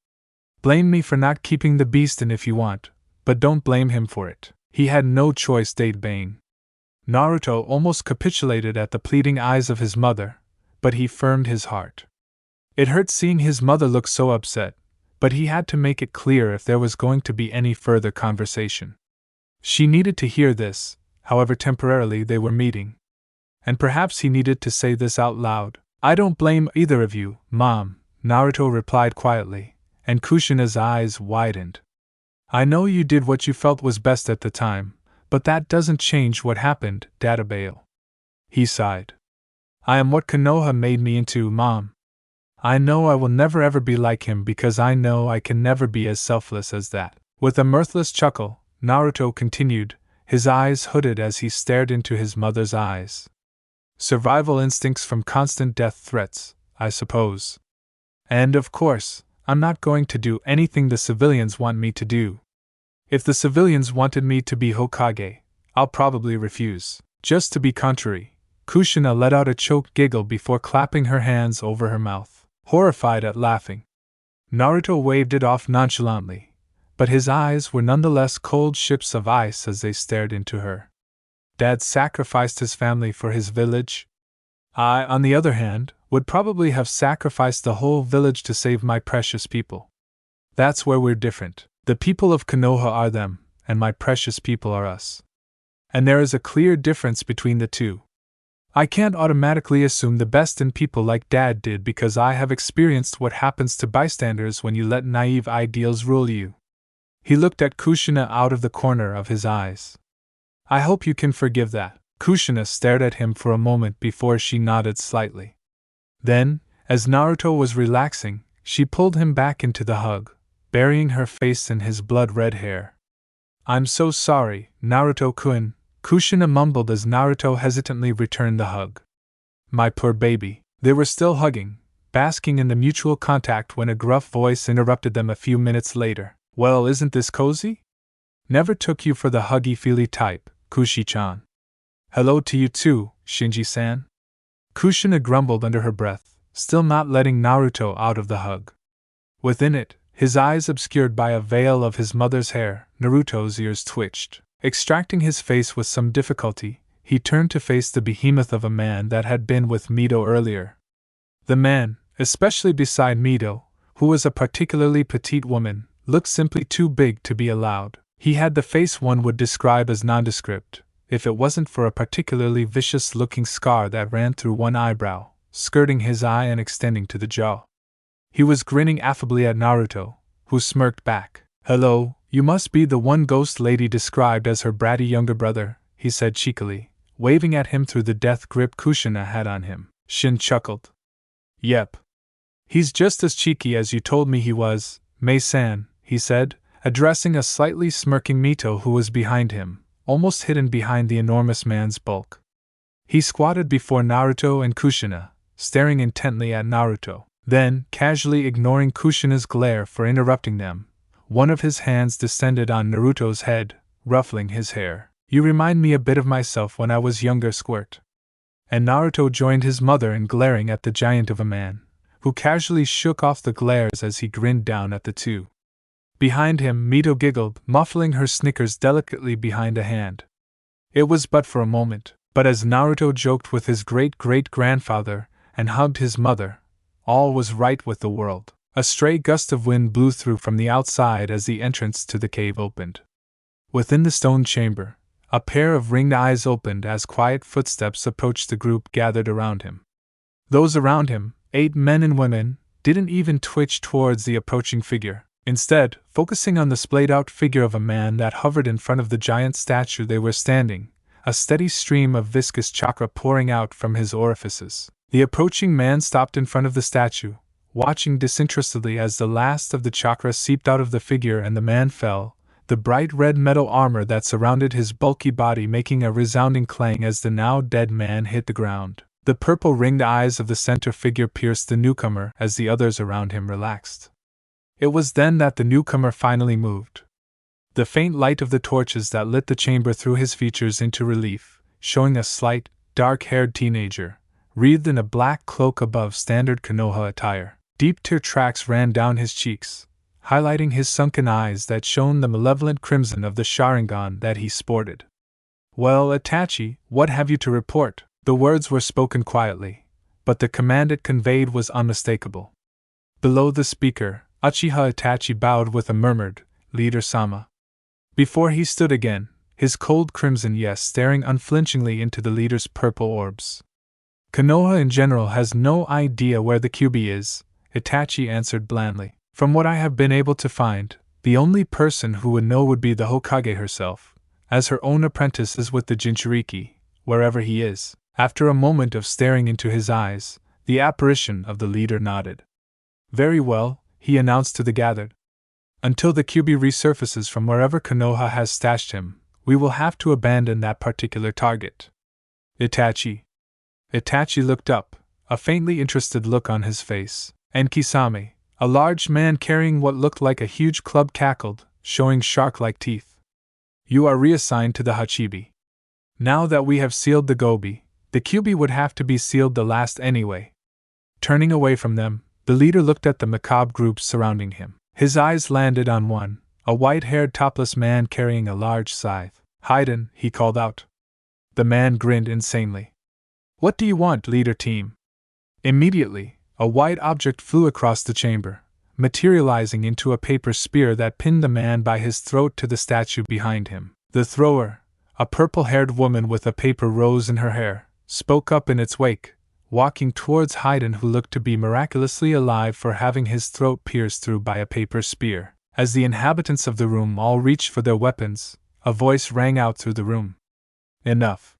Blame me for not keeping the beast in if you want, but don't blame him for it. He had no choice," Date Bane. Naruto almost capitulated at the pleading eyes of his mother, but he firmed his heart. It hurt seeing his mother look so upset, but he had to make it clear if there was going to be any further conversation. She needed to hear this, however temporarily they were meeting. And perhaps he needed to say this out loud. "I don't blame either of you, Mom," Naruto replied quietly, and Kushina's eyes widened. "I know you did what you felt was best at the time, but that doesn't change what happened, Databale." He sighed. "I am what Konoha made me into, Mom. I know I will never ever be like him because I know I can never be as selfless as that." With a mirthless chuckle, Naruto continued, his eyes hooded as he stared into his mother's eyes. "Survival instincts from constant death threats, I suppose. And of course, I'm not going to do anything the civilians want me to do. If the civilians wanted me to be Hokage, I'll probably refuse." Just to be contrary, Kushina let out a choked giggle before clapping her hands over her mouth, horrified at laughing. Naruto waved it off nonchalantly, but his eyes were nonetheless cold ships of ice as they stared into her. Dad sacrificed his family for his village? I, on the other hand, would probably have sacrificed the whole village to save my precious people. That's where we're different. The people of Konoha are them, and my precious people are us. And there is a clear difference between the two. I can't automatically assume the best in people like Dad did because I have experienced what happens to bystanders when you let naive ideals rule you. He looked at Kushina out of the corner of his eyes. I hope you can forgive that. Kushina stared at him for a moment before she nodded slightly. Then, as Naruto was relaxing, she pulled him back into the hug, burying her face in his blood-red hair. I'm so sorry, Naruto-kun, Kushina mumbled as Naruto hesitantly returned the hug. My poor baby. They were still hugging, basking in the mutual contact when a gruff voice interrupted them a few minutes later. Well, isn't this cozy? Never took you for the huggy-feely type, Kushi-chan. Hello to you too, Shinji-san. Kushina grumbled under her breath, still not letting Naruto out of the hug. Within it, his eyes obscured by a veil of his mother's hair, Naruto's ears twitched. Extracting his face with some difficulty, he turned to face the behemoth of a man that had been with Mito earlier. The man, especially beside Mito, who was a particularly petite woman, looked simply too big to be allowed. He had the face one would describe as nondescript, if it wasn't for a particularly vicious-looking scar that ran through one eyebrow, skirting his eye and extending to the jaw. He was grinning affably at Naruto, who smirked back. Hello, you must be the one ghost lady described as her bratty younger brother, he said cheekily, waving at him through the death grip Kushina had on him. Shin chuckled. Yep. He's just as cheeky as you told me he was, Mei-san, he said, addressing a slightly smirking Mito who was behind him, almost hidden behind the enormous man's bulk. He squatted before Naruto and Kushina, staring intently at Naruto. Then, casually ignoring Kushina's glare for interrupting them, one of his hands descended on Naruto's head, ruffling his hair. You remind me a bit of myself when I was younger, Squirt. And Naruto joined his mother in glaring at the giant of a man, who casually shook off the glares as he grinned down at the two. Behind him, Mito giggled, muffling her snickers delicately behind a hand. It was but for a moment, but as Naruto joked with his great-great-grandfather and hugged his mother, all was right with the world. A stray gust of wind blew through from the outside as the entrance to the cave opened. Within the stone chamber, a pair of ringed eyes opened as quiet footsteps approached the group gathered around him. Those around him, 8 men and women didn't even twitch towards the approaching figure. Instead, focusing on the splayed-out figure of a man that hovered in front of the giant statue they were standing, a steady stream of viscous chakra pouring out from his orifices. The approaching man stopped in front of the statue, watching disinterestedly as the last of the chakra seeped out of the figure and the man fell, the bright red metal armor that surrounded his bulky body making a resounding clang as the now dead man hit the ground. The purple-ringed eyes of the center figure pierced the newcomer as the others around him relaxed. It was then that the newcomer finally moved. The faint light of the torches that lit the chamber threw his features into relief, showing a slight, dark-haired teenager, wreathed in a black cloak above standard Konoha attire. Deep tear tracks ran down his cheeks, highlighting his sunken eyes that shone the malevolent crimson of the Sharingan that he sported. "Well, Itachi, what have you to report?" The words were spoken quietly, but the command it conveyed was unmistakable. Below the speaker, Uchiha Itachi bowed with a murmured, "Leader-sama." Before he stood again, his cold crimson yes staring unflinchingly into the leader's purple orbs. "Konoha in general has no idea where the Kyuubi is," Itachi answered blandly. "From what I have been able to find, the only person who would know would be the Hokage herself, as her own apprentice is with the Jinchuriki, wherever he is." After a moment of staring into his eyes, the apparition of the leader nodded. "Very well," he announced to the gathered. "Until the Kyuubi resurfaces from wherever Konoha has stashed him, we will have to abandon that particular target." "Itachi." Itachi looked up, a faintly interested look on his face, and Kisame, a large man carrying what looked like a huge club, cackled, showing shark-like teeth. "You are reassigned to the Hachibi. Now that we have sealed the Gobi, the Kyuubi would have to be sealed the last anyway." Turning away from them, the leader looked at the macabre groups surrounding him. His eyes landed on one, a white-haired topless man carrying a large scythe. "Haiden," he called out. The man grinned insanely. "What do you want, leader team?" Immediately, a white object flew across the chamber, materializing into a paper spear that pinned the man by his throat to the statue behind him. The thrower, a purple-haired woman with a paper rose in her hair, spoke up in its wake, walking towards Haiden, who looked to be miraculously alive for having his throat pierced through by a paper spear. As the inhabitants of the room all reached for their weapons, a voice rang out through the room. "Enough."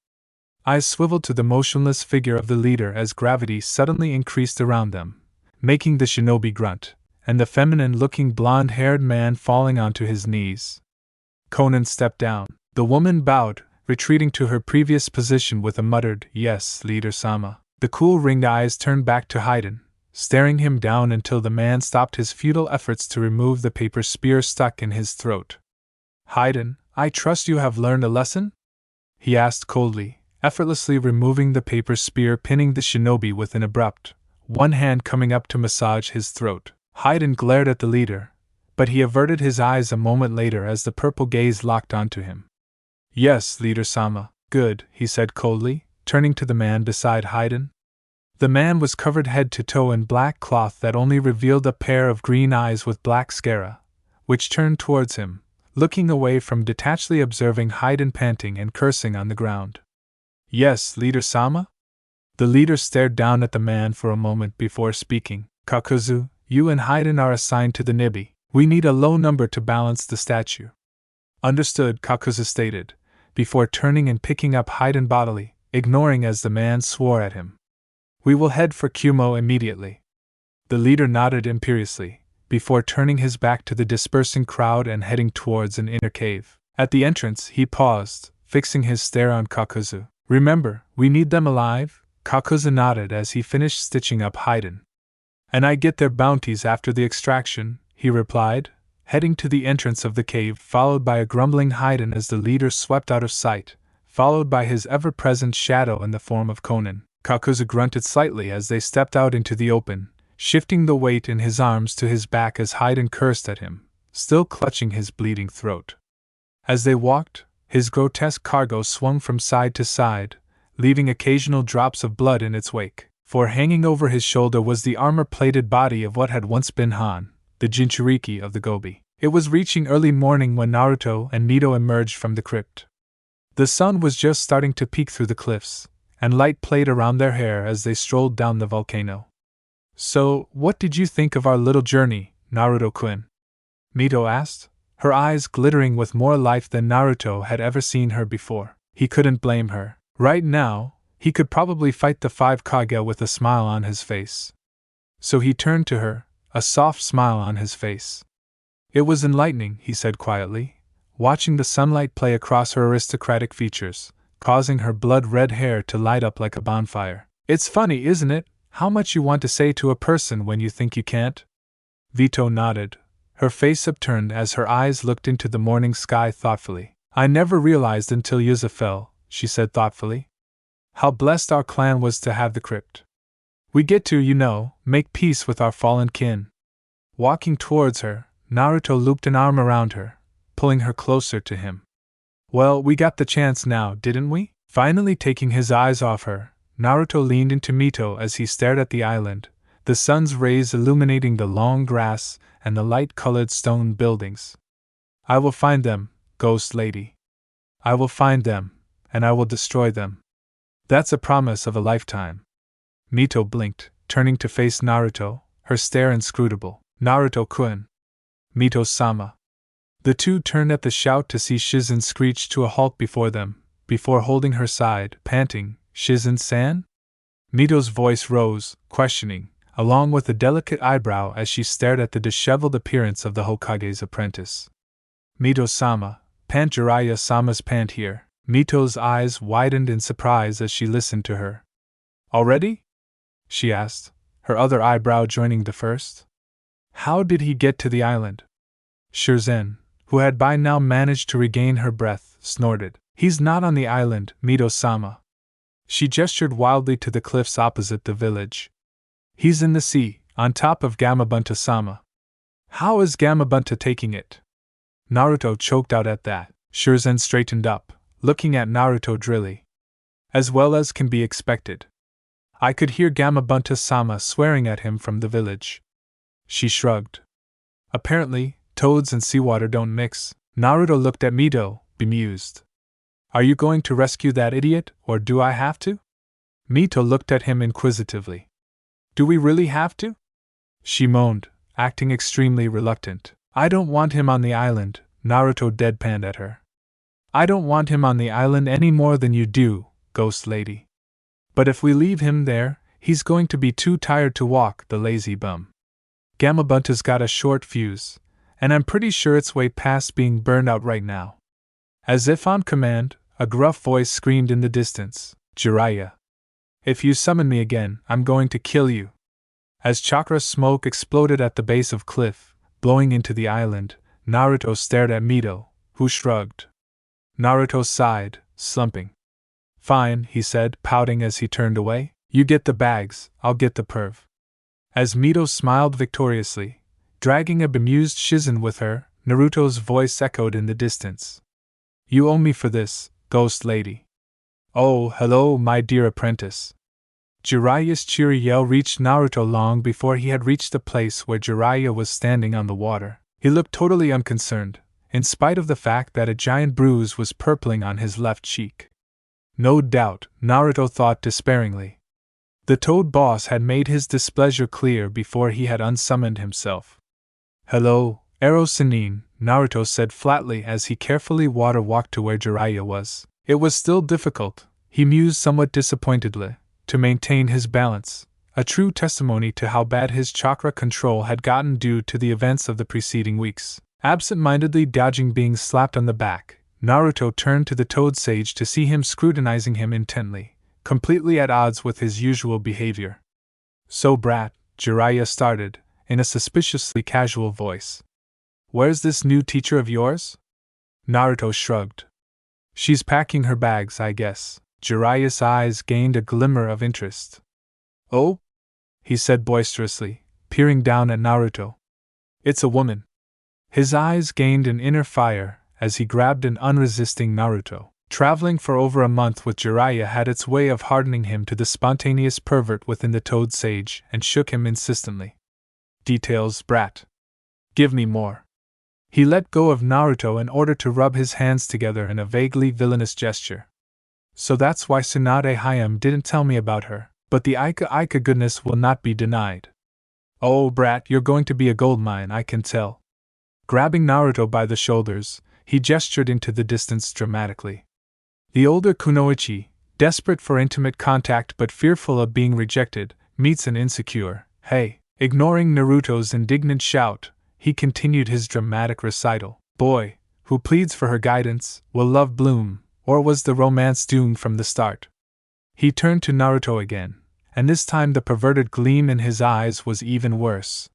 Eyes swiveled to the motionless figure of the leader as gravity suddenly increased around them, making the shinobi grunt, and the feminine-looking blonde-haired man falling onto his knees. Conan stepped down. The woman bowed, retreating to her previous position with a muttered, "Yes, leader-sama." The cool ringed eyes turned back to Haiden, staring him down until the man stopped his futile efforts to remove the paper spear stuck in his throat. "Haiden, I trust you have learned a lesson?" he asked coldly, effortlessly removing the paper spear, pinning the shinobi with an abrupt, one hand coming up to massage his throat. Haiden glared at the leader, but he averted his eyes a moment later as the purple gaze locked onto him. "Yes, leader-sama." "Good," he said coldly, turning to the man beside Haiden. The man was covered head to toe in black cloth that only revealed a pair of green eyes with black sclera, which turned towards him, looking away from detachedly observing Haiden panting and cursing on the ground. "Yes, leader-sama?" The leader stared down at the man for a moment before speaking. "Kakuzu, you and Haiden are assigned to the Nibi. We need a low number to balance the statue." "Understood," Kakuzu stated, before turning and picking up Haiden bodily, ignoring as the man swore at him. "We will head for Kumo immediately." The leader nodded imperiously, before turning his back to the dispersing crowd and heading towards an inner cave. At the entrance, he paused, fixing his stare on Kakuzu. "Remember, we need them alive?" Kakuzu nodded as he finished stitching up Haiden. "And I get their bounties after the extraction," he replied, heading to the entrance of the cave, followed by a grumbling Haiden as the leader swept out of sight, followed by his ever-present shadow in the form of Conan. Kakuzu grunted slightly as they stepped out into the open, shifting the weight in his arms to his back as Haiden cursed at him, still clutching his bleeding throat. As they walked, his grotesque cargo swung from side to side, leaving occasional drops of blood in its wake. For hanging over his shoulder was the armor-plated body of what had once been Han, the Jinchuriki of the Gobi. It was reaching early morning when Naruto and Mito emerged from the crypt. The sun was just starting to peek through the cliffs, and light played around their hair as they strolled down the volcano. So, what did you think of our little journey, Naruto-kun? Mito asked, her eyes glittering with more life than Naruto had ever seen her before. He couldn't blame her. Right now, he could probably fight the 5 Kage with a smile on his face. So he turned to her, a soft smile on his face. It was enlightening, he said quietly, watching the sunlight play across her aristocratic features, causing her blood-red hair to light up like a bonfire. It's funny, isn't it, how much you want to say to a person when you think you can't? Vito nodded, her face upturned as her eyes looked into the morning sky thoughtfully. I never realized until Yuza fell, she said thoughtfully, how blessed our clan was to have the crypt. We get to, make peace with our fallen kin. Walking towards her, Naruto looped an arm around her, pulling her closer to him. Well, we got the chance now, didn't we? Finally taking his eyes off her, Naruto leaned into Mito as he stared at the island, the sun's rays illuminating the long grass and the light-colored stone buildings. I will find them, Ghost Lady. I will find them, and I will destroy them. That's a promise of a lifetime. Mito blinked, turning to face Naruto, her stare inscrutable. Naruto-kun. Mito-sama. The two turned at the shout to see Shizen screech to a halt before them, before holding her side, panting, Shizen-san? Mito's voice rose, questioning, along with a delicate eyebrow as she stared at the disheveled appearance of the Hokage's apprentice. Mito-sama, pant Jiraiya-sama's pant here. Mito's eyes widened in surprise as she listened to her. Already? She asked, her other eyebrow joining the first. How did he get to the island? Shizen, who had by now managed to regain her breath, snorted. He's not on the island, Mito-sama. She gestured wildly to the cliffs opposite the village. He's in the sea, on top of Gamabunta-sama. How is Gamabunta taking it? Naruto choked out at that. Shizen straightened up, looking at Naruto drily. As well as can be expected. I could hear Gamabunta-sama swearing at him from the village. She shrugged. Apparently, toads and seawater don't mix. Naruto looked at Mito, bemused. Are you going to rescue that idiot, or do I have to? Mito looked at him inquisitively. Do we really have to? She moaned, acting extremely reluctant. I don't want him on the island, Naruto deadpanned at her. I don't want him on the island any more than you do, Ghost Lady. But if we leave him there, he's going to be too tired to walk, the lazy bum. Gamabunta's got a short fuse, and I'm pretty sure it's way past being burned out right now. As if on command, a gruff voice screamed in the distance, Jiraiya. If you summon me again, I'm going to kill you. As chakra smoke exploded at the base of cliff, blowing into the island, Naruto stared at Mito, who shrugged. Naruto sighed, slumping. Fine, he said, pouting as he turned away. You get the bags, I'll get the perv. As Mito smiled victoriously, dragging a bemused Shizen with her, Naruto's voice echoed in the distance. You owe me for this, Ghost Lady. Oh, hello, my dear apprentice. Jiraiya's cheery yell reached Naruto long before he had reached the place where Jiraiya was standing on the water. He looked totally unconcerned, in spite of the fact that a giant bruise was purpling on his left cheek. No doubt, Naruto thought despairingly. The Toad Boss had made his displeasure clear before he had unsummoned himself. Hello, Ero Sennin, Naruto said flatly as he carefully water-walked to where Jiraiya was. It was still difficult, he mused somewhat disappointedly, to maintain his balance, a true testimony to how bad his chakra control had gotten due to the events of the preceding weeks. Absent-mindedly dodging being slapped on the back, Naruto turned to the Toad Sage to see him scrutinizing him intently, completely at odds with his usual behavior. So brat, Jiraiya started, in a suspiciously casual voice. Where's this new teacher of yours? Naruto shrugged. She's packing her bags, I guess. Jiraiya's eyes gained a glimmer of interest. Oh? He said boisterously, peering down at Naruto. It's a woman. His eyes gained an inner fire as he grabbed an unresisting Naruto. Traveling for over a month with Jiraiya had its way of hardening him to the spontaneous pervert within the Toad Sage and shook him insistently. Details, brat. Give me more. He let go of Naruto in order to rub his hands together in a vaguely villainous gesture. So that's why Tsunade Hayam didn't tell me about her, but the Aika goodness will not be denied. Oh, brat, you're going to be a goldmine, I can tell. Grabbing Naruto by the shoulders, he gestured into the distance dramatically. The older kunoichi, desperate for intimate contact but fearful of being rejected, meets an insecure, hey. Ignoring Naruto's indignant shout, he continued his dramatic recital. Boy, who pleads for her guidance, will love bloom, or was the romance doomed from the start? He turned to Naruto again, and this time the perverted gleam in his eyes was even worse.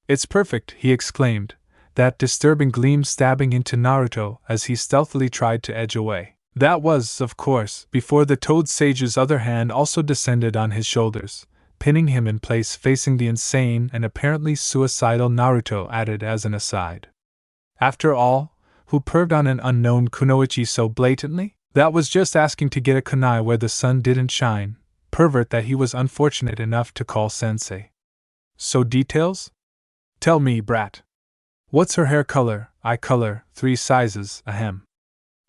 It's perfect, he exclaimed, that disturbing gleam stabbing into Naruto as he stealthily tried to edge away. That was, of course, before the Toad Sage's other hand also descended on his shoulders, pinning him in place facing the insane and apparently suicidal Naruto, added as an aside. After all, who perved on an unknown kunoichi so blatantly? That was just asking to get a kunai where the sun didn't shine, pervert that he was unfortunate enough to call sensei. So details? Tell me, brat. What's her hair color, eye color, 3 sizes, ahem.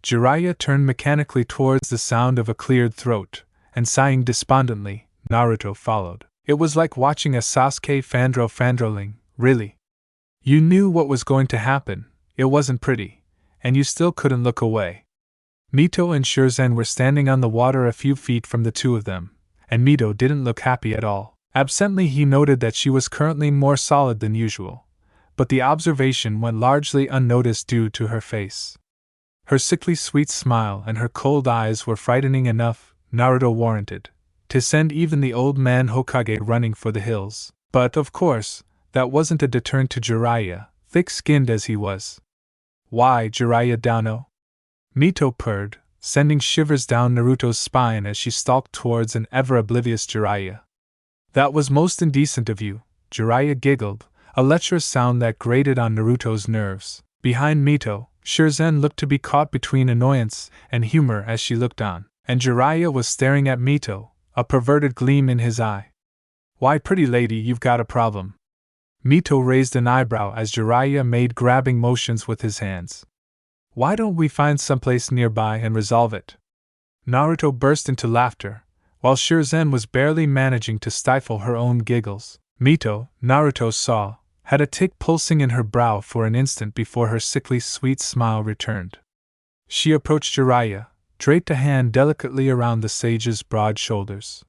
Jiraiya turned mechanically towards the sound of a cleared throat, and sighing despondently, Naruto followed. It was like watching a Sasuke fandroling, really. You knew what was going to happen, it wasn't pretty, and you still couldn't look away. Mito and Shirzan were standing on the water a few feet from the two of them, and Mito didn't look happy at all. Absently he noted that she was currently more solid than usual, but the observation went largely unnoticed due to her face. Her sickly sweet smile and her cold eyes were frightening enough, Naruto warranted, to send even the old man Hokage running for the hills. But, of course, that wasn't a deterrent to Jiraiya, thick-skinned as he was. Why, Jiraiya Dano? Mito purred, sending shivers down Naruto's spine as she stalked towards an ever-oblivious Jiraiya. That was most indecent of you, Jiraiya giggled, a lecherous sound that grated on Naruto's nerves. Behind Mito, Shirzan looked to be caught between annoyance and humor as she looked on, and Jiraiya was staring at Mito, a perverted gleam in his eye. Why, pretty lady, you've got a problem. Mito raised an eyebrow as Jiraiya made grabbing motions with his hands. Why don't we find someplace nearby and resolve it? Naruto burst into laughter, while Shirzan was barely managing to stifle her own giggles. Mito, Naruto saw, had a tick pulsing in her brow for an instant before her sickly sweet smile returned. She approached Jiraiya, draped a hand delicately around the sage's broad shoulders.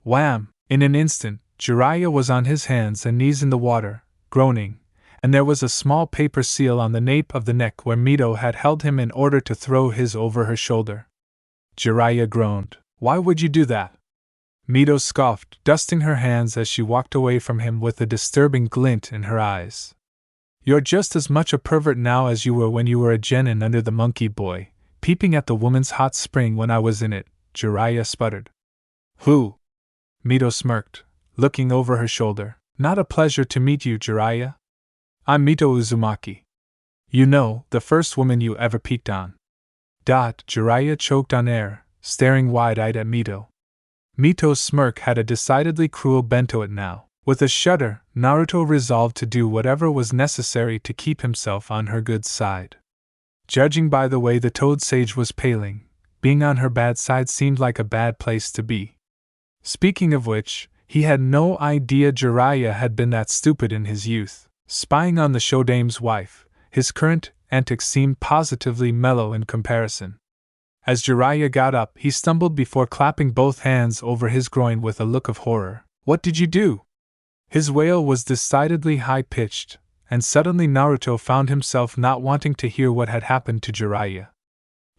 Wham! In an instant, Jiraiya was on his hands and knees in the water, groaning, and there was a small paper seal on the nape of the neck where Mito had held him in order to throw his over her shoulder. Jiraiya groaned. Why would you do that? Mito scoffed, dusting her hands as she walked away from him with a disturbing glint in her eyes. You're just as much a pervert now as you were when you were a genin under the monkey boy, peeping at the woman's hot spring when I was in it, Jiraiya sputtered. Who? Mito smirked, looking over her shoulder. Not a pleasure to meet you, Jiraiya. I'm Mito Uzumaki. You know, the first woman you ever peeked on. Jiraiya choked on air, staring wide-eyed at Mito. Mito's smirk had a decidedly cruel bent to it now. With a shudder, Naruto resolved to do whatever was necessary to keep himself on her good side. Judging by the way the Toad Sage was paling, being on her bad side seemed like a bad place to be. Speaking of which, he had no idea Jiraiya had been that stupid in his youth. Spying on the showdame's wife, his current antics seemed positively mellow in comparison. As Jiraiya got up, he stumbled before clapping both hands over his groin with a look of horror. What did you do? His wail was decidedly high-pitched, and suddenly Naruto found himself not wanting to hear what had happened to Jiraiya.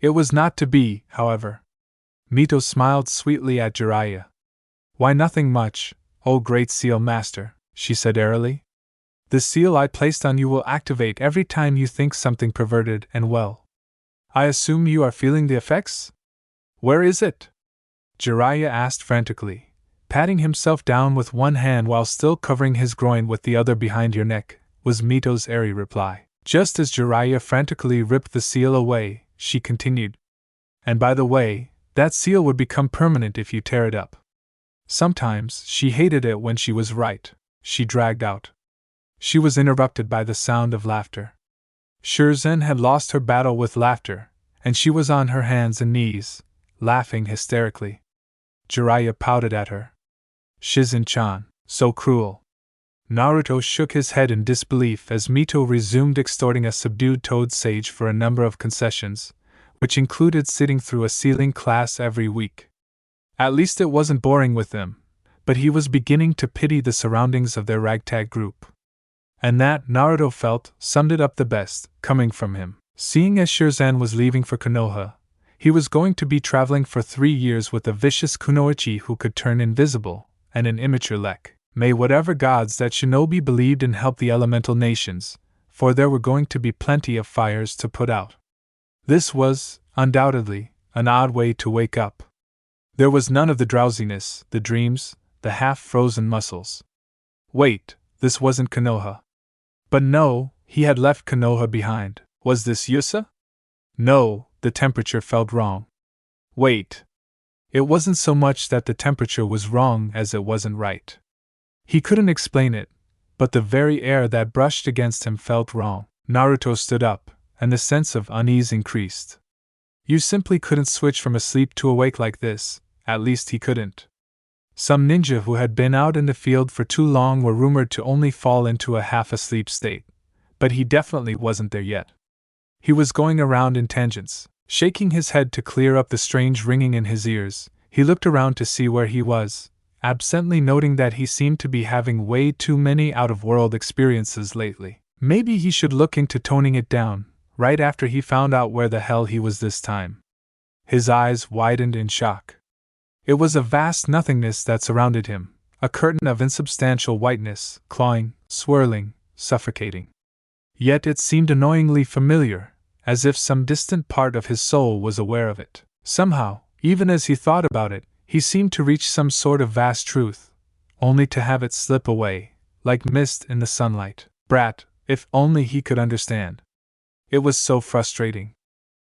It was not to be, however. Mito smiled sweetly at Jiraiya. Why, nothing much, oh great seal master, she said airily. The seal I placed on you will activate every time you think something perverted and well. I assume you are feeling the effects? Where is it? Jiraiya asked frantically, patting himself down with one hand while still covering his groin with the other. Behind your neck, was Mito's airy reply. Just as Jiraiya frantically ripped the seal away, she continued. And by the way, that seal would become permanent if you tear it up. Sometimes she hated it when she was right, she dragged out. She was interrupted by the sound of laughter. Shirzan had lost her battle with laughter, and she was on her hands and knees, laughing hysterically. Jiraiya pouted at her. Shizen-chan, so cruel. Naruto shook his head in disbelief as Mito resumed extorting a subdued toad sage for a number of concessions, which included sitting through a ceiling class every week. At least it wasn't boring with them, but he was beginning to pity the surroundings of their ragtag group. And that, Naruto felt, summed it up the best, coming from him. Seeing as Shirzan was leaving for Konoha, he was going to be traveling for 3 years with a vicious kunoichi who could turn invisible, and an immature lek. May whatever gods that shinobi believed in help the elemental nations, for there were going to be plenty of fires to put out. This was, undoubtedly, an odd way to wake up. There was none of the drowsiness, the dreams, the half-frozen muscles. Wait, this wasn't Konoha. But no, he had left Konoha behind. Was this Yusa? No, the temperature felt wrong. Wait. It wasn't so much that the temperature was wrong as it wasn't right. He couldn't explain it, but the very air that brushed against him felt wrong. Naruto stood up, and the sense of unease increased. You simply couldn't switch from asleep to awake like this, at least he couldn't. Some ninja who had been out in the field for too long were rumored to only fall into a half-asleep state, but he definitely wasn't there yet. He was going around in tangents, shaking his head to clear up the strange ringing in his ears. He looked around to see where he was, absently noting that he seemed to be having way too many out-of-world experiences lately. Maybe he should look into toning it down, right after he found out where the hell he was this time. His eyes widened in shock. It was a vast nothingness that surrounded him, a curtain of insubstantial whiteness, clawing, swirling, suffocating. Yet it seemed annoyingly familiar, as if some distant part of his soul was aware of it. Somehow, even as he thought about it, he seemed to reach some sort of vast truth, only to have it slip away, like mist in the sunlight. Brat, if only he could understand. It was so frustrating.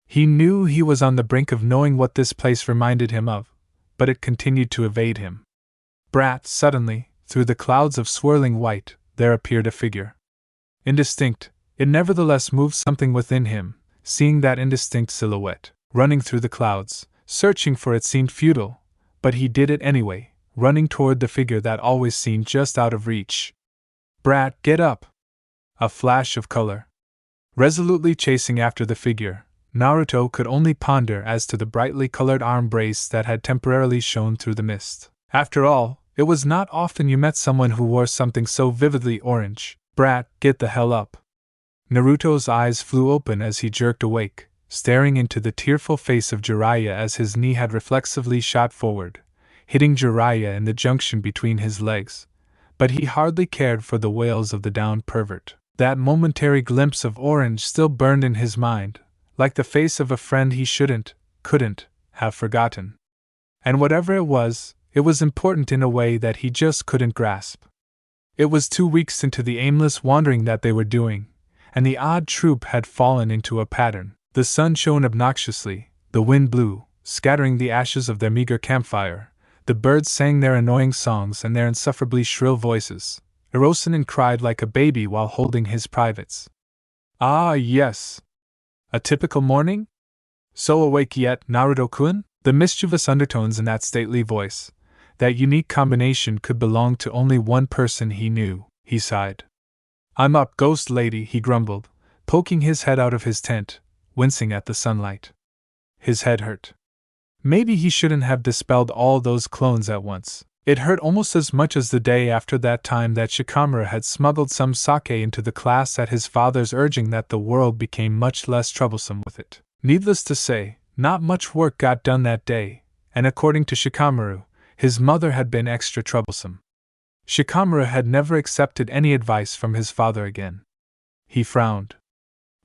He knew he was on the brink of knowing what this place reminded him of, but it continued to evade him. Brat, suddenly, through the clouds of swirling white, there appeared a figure. Indistinct, it nevertheless moved something within him, seeing that indistinct silhouette, running through the clouds. Searching for it seemed futile, but he did it anyway, running toward the figure that always seemed just out of reach. Brat, get up! A flash of color. Resolutely chasing after the figure, Naruto could only ponder as to the brightly colored arm brace that had temporarily shone through the mist. After all, it was not often you met someone who wore something so vividly orange. Brat, get the hell up! Naruto's eyes flew open as he jerked awake, staring into the tearful face of Jiraiya as his knee had reflexively shot forward, hitting Jiraiya in the junction between his legs. But he hardly cared for the wails of the downed pervert. That momentary glimpse of orange still burned in his mind, like the face of a friend he couldn't, have forgotten. And whatever it was important in a way that he just couldn't grasp. It was 2 weeks into the aimless wandering that they were doing, and the odd troop had fallen into a pattern. The sun shone obnoxiously, the wind blew, scattering the ashes of their meager campfire, the birds sang their annoying songs and their insufferably shrill voices. Hirosanin cried like a baby while holding his privates. Ah, yes! A typical morning? So awake yet, Naruto-kun? The mischievous undertones in that stately voice, that unique combination could belong to only one person he knew. He sighed. I'm up, ghost lady, he grumbled, poking his head out of his tent, wincing at the sunlight. His head hurt. Maybe he shouldn't have dispelled all those clones at once. It hurt almost as much as the day after that time that Shikamaru had smuggled some sake into the class at his father's urging that the world became much less troublesome with it. Needless to say, not much work got done that day, and according to Shikamaru, his mother had been extra troublesome. Shikamaru had never accepted any advice from his father again. He frowned.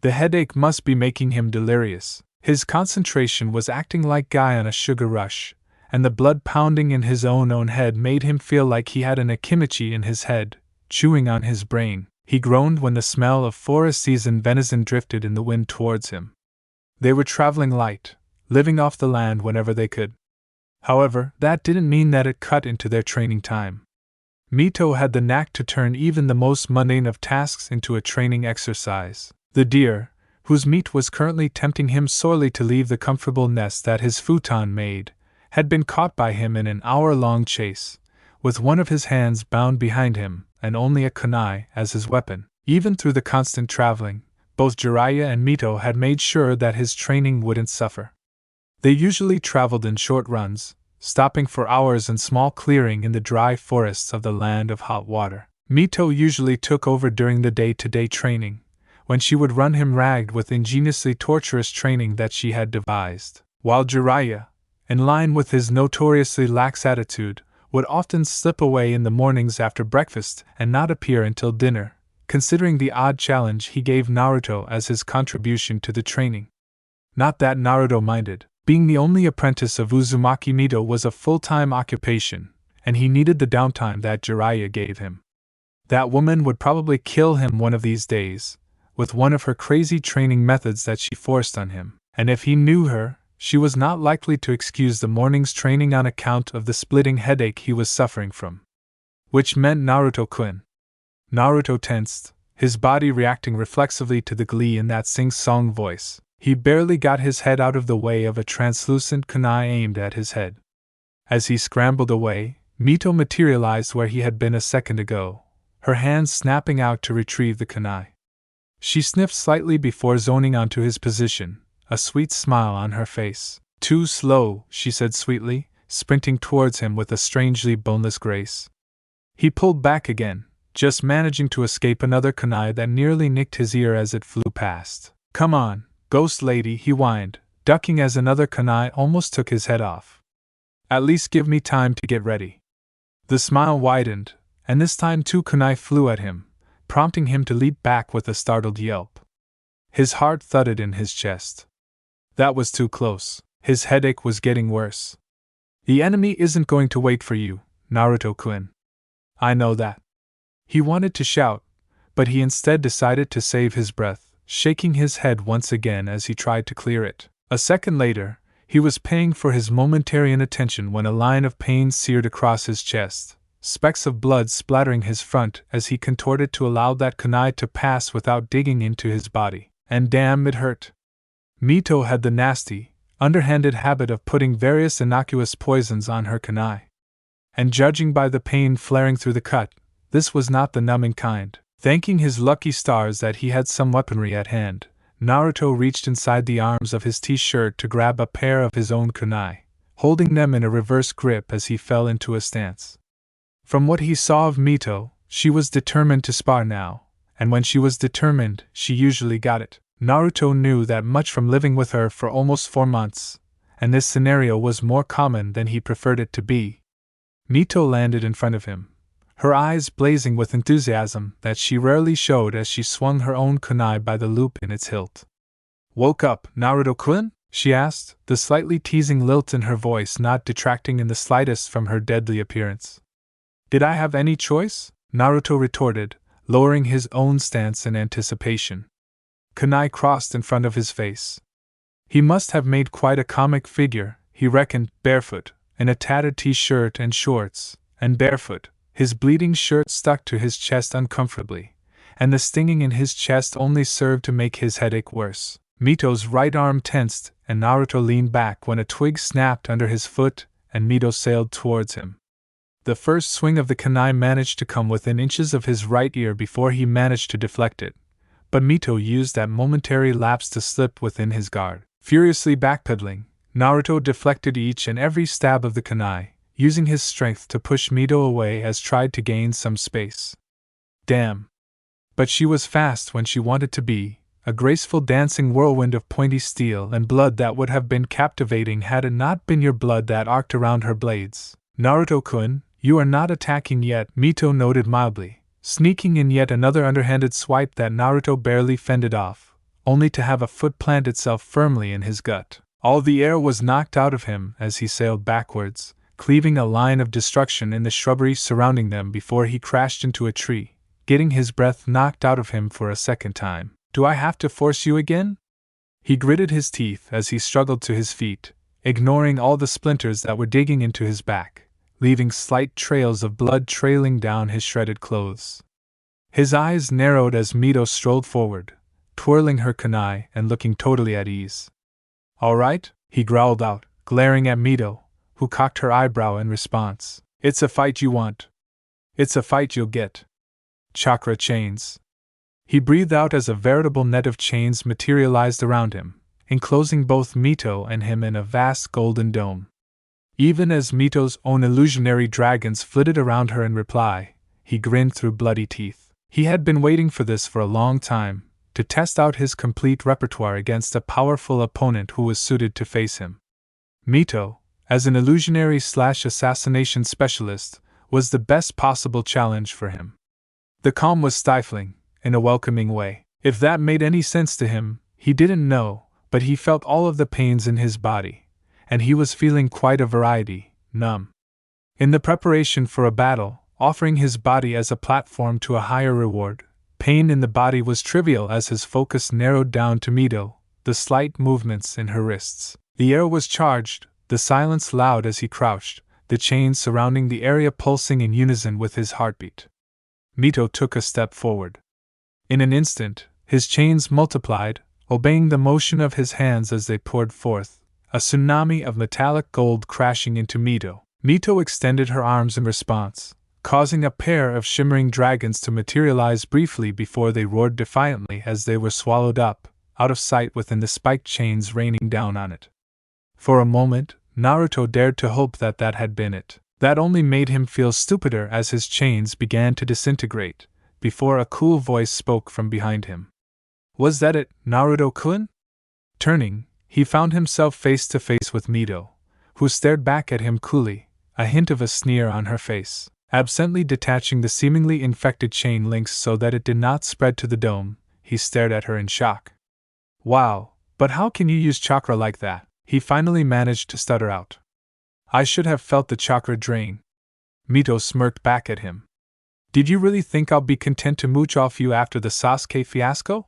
The headache must be making him delirious. His concentration was acting like Guy on a sugar rush, and the blood pounding in his own head made him feel like he had an akimichi in his head, chewing on his brain. He groaned when the smell of forest-seasoned venison drifted in the wind towards him. They were traveling light, living off the land whenever they could. However, that didn't mean that it cut into their training time. Mito had the knack to turn even the most mundane of tasks into a training exercise. The deer, whose meat was currently tempting him sorely to leave the comfortable nest that his futon made, had been caught by him in an hour-long chase, with one of his hands bound behind him, and only a kunai as his weapon. Even through the constant traveling, both Jiraiya and Mito had made sure that his training wouldn't suffer. They usually traveled in short runs, stopping for hours in small clearing in the dry forests of the land of hot water. Mito usually took over during the day-to-day training, when she would run him ragged with ingeniously torturous training that she had devised, while Jiraiya, in line with his notoriously lax attitude, would often slip away in the mornings after breakfast and not appear until dinner, considering the odd challenge he gave Naruto as his contribution to the training. Not that Naruto minded. Being the only apprentice of Uzumaki Mito was a full-time occupation, and he needed the downtime that Jiraiya gave him. That woman would probably kill him one of these days, with one of her crazy training methods that she forced on him, and if he knew her, she was not likely to excuse the morning's training on account of the splitting headache he was suffering from. Which meant Naruto-kun. Naruto tensed, his body reacting reflexively to the glee in that sing-song voice. He barely got his head out of the way of a translucent kunai aimed at his head. As he scrambled away, Mito materialized where he had been a second ago, her hands snapping out to retrieve the kunai. She sniffed slightly before zoning onto his position, a sweet smile on her face. "Too slow," she said sweetly, sprinting towards him with a strangely boneless grace. He pulled back again, just managing to escape another kunai that nearly nicked his ear as it flew past. "Come on, Ghost Lady," he whined, ducking as another kunai almost took his head off. "At least give me time to get ready." The smile widened, and this time 2 kunai flew at him, prompting him to leap back with a startled yelp. His heart thudded in his chest. That was too close. His headache was getting worse. "The enemy isn't going to wait for you, Naruto-kun. I know that." He wanted to shout, but he instead decided to save his breath, shaking his head once again as he tried to clear it. A second later, he was paying for his momentary inattention when a line of pain seared across his chest, specks of blood splattering his front as he contorted to allow that kunai to pass without digging into his body. And damn, it hurt. Mito had the nasty, underhanded habit of putting various innocuous poisons on her kunai. And judging by the pain flaring through the cut, this was not the numbing kind. Thanking his lucky stars that he had some weaponry at hand, Naruto reached inside the arms of his t-shirt to grab a pair of his own kunai, holding them in a reverse grip as he fell into a stance. From what he saw of Mito, she was determined to spar now, and when she was determined, she usually got it. Naruto knew that much from living with her for almost 4 months, and this scenario was more common than he preferred it to be. Mito landed in front of him, her eyes blazing with enthusiasm that she rarely showed as she swung her own kunai by the loop in its hilt. "Woke up, Naruto-kun?" she asked, the slightly teasing lilt in her voice not detracting in the slightest from her deadly appearance. "Did I have any choice?" Naruto retorted, lowering his own stance in anticipation. Kunai crossed in front of his face. He must have made quite a comic figure, he reckoned, barefoot, in a tattered t-shirt and shorts, and barefoot. His bleeding shirt stuck to his chest uncomfortably, and the stinging in his chest only served to make his headache worse. Mito's right arm tensed, and Naruto leaned back when a twig snapped under his foot, and Mito sailed towards him. The first swing of the kunai managed to come within inches of his right ear before he managed to deflect it, but Mito used that momentary lapse to slip within his guard. Furiously backpedaling, Naruto deflected each and every stab of the kunai, using his strength to push Mito away as tried to gain some space. Damn! But she was fast when she wanted to be, a graceful dancing whirlwind of pointy steel and blood that would have been captivating had it not been your blood that arced around her blades. "Naruto-kun, you are not attacking yet," Mito noted mildly, sneaking in yet another underhanded swipe that Naruto barely fended off, only to have a foot plant itself firmly in his gut. All the air was knocked out of him as he sailed backwards, cleaving a line of destruction in the shrubbery surrounding them before he crashed into a tree, getting his breath knocked out of him for a second time. "Do I have to force you again?" He gritted his teeth as he struggled to his feet, ignoring all the splinters that were digging into his back, leaving slight trails of blood trailing down his shredded clothes. His eyes narrowed as Mito strolled forward, twirling her kunai and looking totally at ease. "All right," he growled out, glaring at Mito, who cocked her eyebrow in response. "It's a fight you want. It's a fight you'll get." chakra chains. He breathed out as a veritable net of chains materialized around him, enclosing both Mito and him in a vast golden dome. Even as Mito's own illusionary dragons flitted around her in reply, he grinned through bloody teeth. He had been waiting for this for a long time, to test out his complete repertoire against a powerful opponent who was suited to face him. Mito, as an illusionary/assassination specialist, was the best possible challenge for him. The calm was stifling, in a welcoming way. If that made any sense to him, he didn't know, but he felt all of the pains in his body, and he was feeling quite a variety, numb. In the preparation for a battle, offering his body as a platform to a higher reward, pain in the body was trivial as his focus narrowed down to Mito, the slight movements in her wrists. The air was charged, the silence loud as he crouched, the chains surrounding the area pulsing in unison with his heartbeat. Mito took a step forward. In an instant, his chains multiplied, obeying the motion of his hands as they poured forth, a tsunami of metallic gold crashing into Mito. Mito extended her arms in response, causing a pair of shimmering dragons to materialize briefly before they roared defiantly as they were swallowed up, out of sight within the spiked chains raining down on it. For a moment, Naruto dared to hope that that had been it. That only made him feel stupider as his chains began to disintegrate, before a cool voice spoke from behind him. Was that it, Naruto-kun? Turning, he found himself face to face with Mito, who stared back at him coolly, a hint of a sneer on her face. Absently detaching the seemingly infected chain links so that it did not spread to the dome, he stared at her in shock. Wow, but how can you use chakra like that? He finally managed to stutter out. I should have felt the chakra drain. Mito smirked back at him. Did you really think I'll be content to mooch off you after the Sasuke fiasco?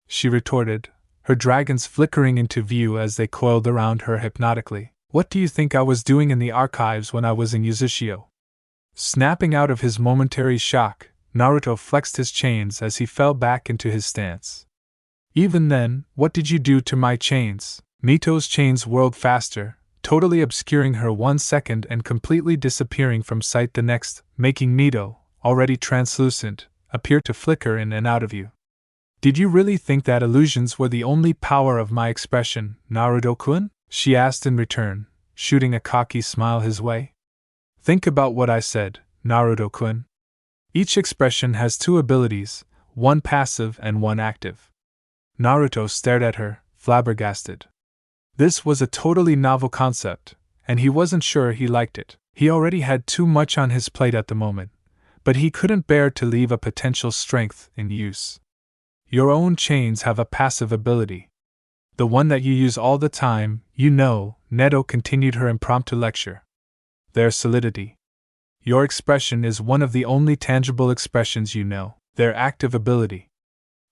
She retorted, her dragons flickering into view as they coiled around her hypnotically. What do you think I was doing in the archives when I was in Uzushio? Snapping out of his momentary shock, Naruto flexed his chains as he fell back into his stance. Even then, what did you do to my chains? Mito's chains whirled faster, totally obscuring her 1 second and completely disappearing from sight the next, making Mito, already translucent, appear to flicker in and out of view. Did you really think that illusions were the only power of my expression, Naruto-kun? She asked in return, shooting a cocky smile his way. Think about what I said, Naruto-kun. Each expression has 2 abilities, one passive and one active. Naruto stared at her, flabbergasted. This was a totally novel concept, and he wasn't sure he liked it. He already had too much on his plate at the moment, but he couldn't bear to leave a potential strength in use. Your own chains have a passive ability. The one that you use all the time, you know, Neto continued her impromptu lecture. Their solidity. Your expression is one of the only tangible expressions you know, their active ability.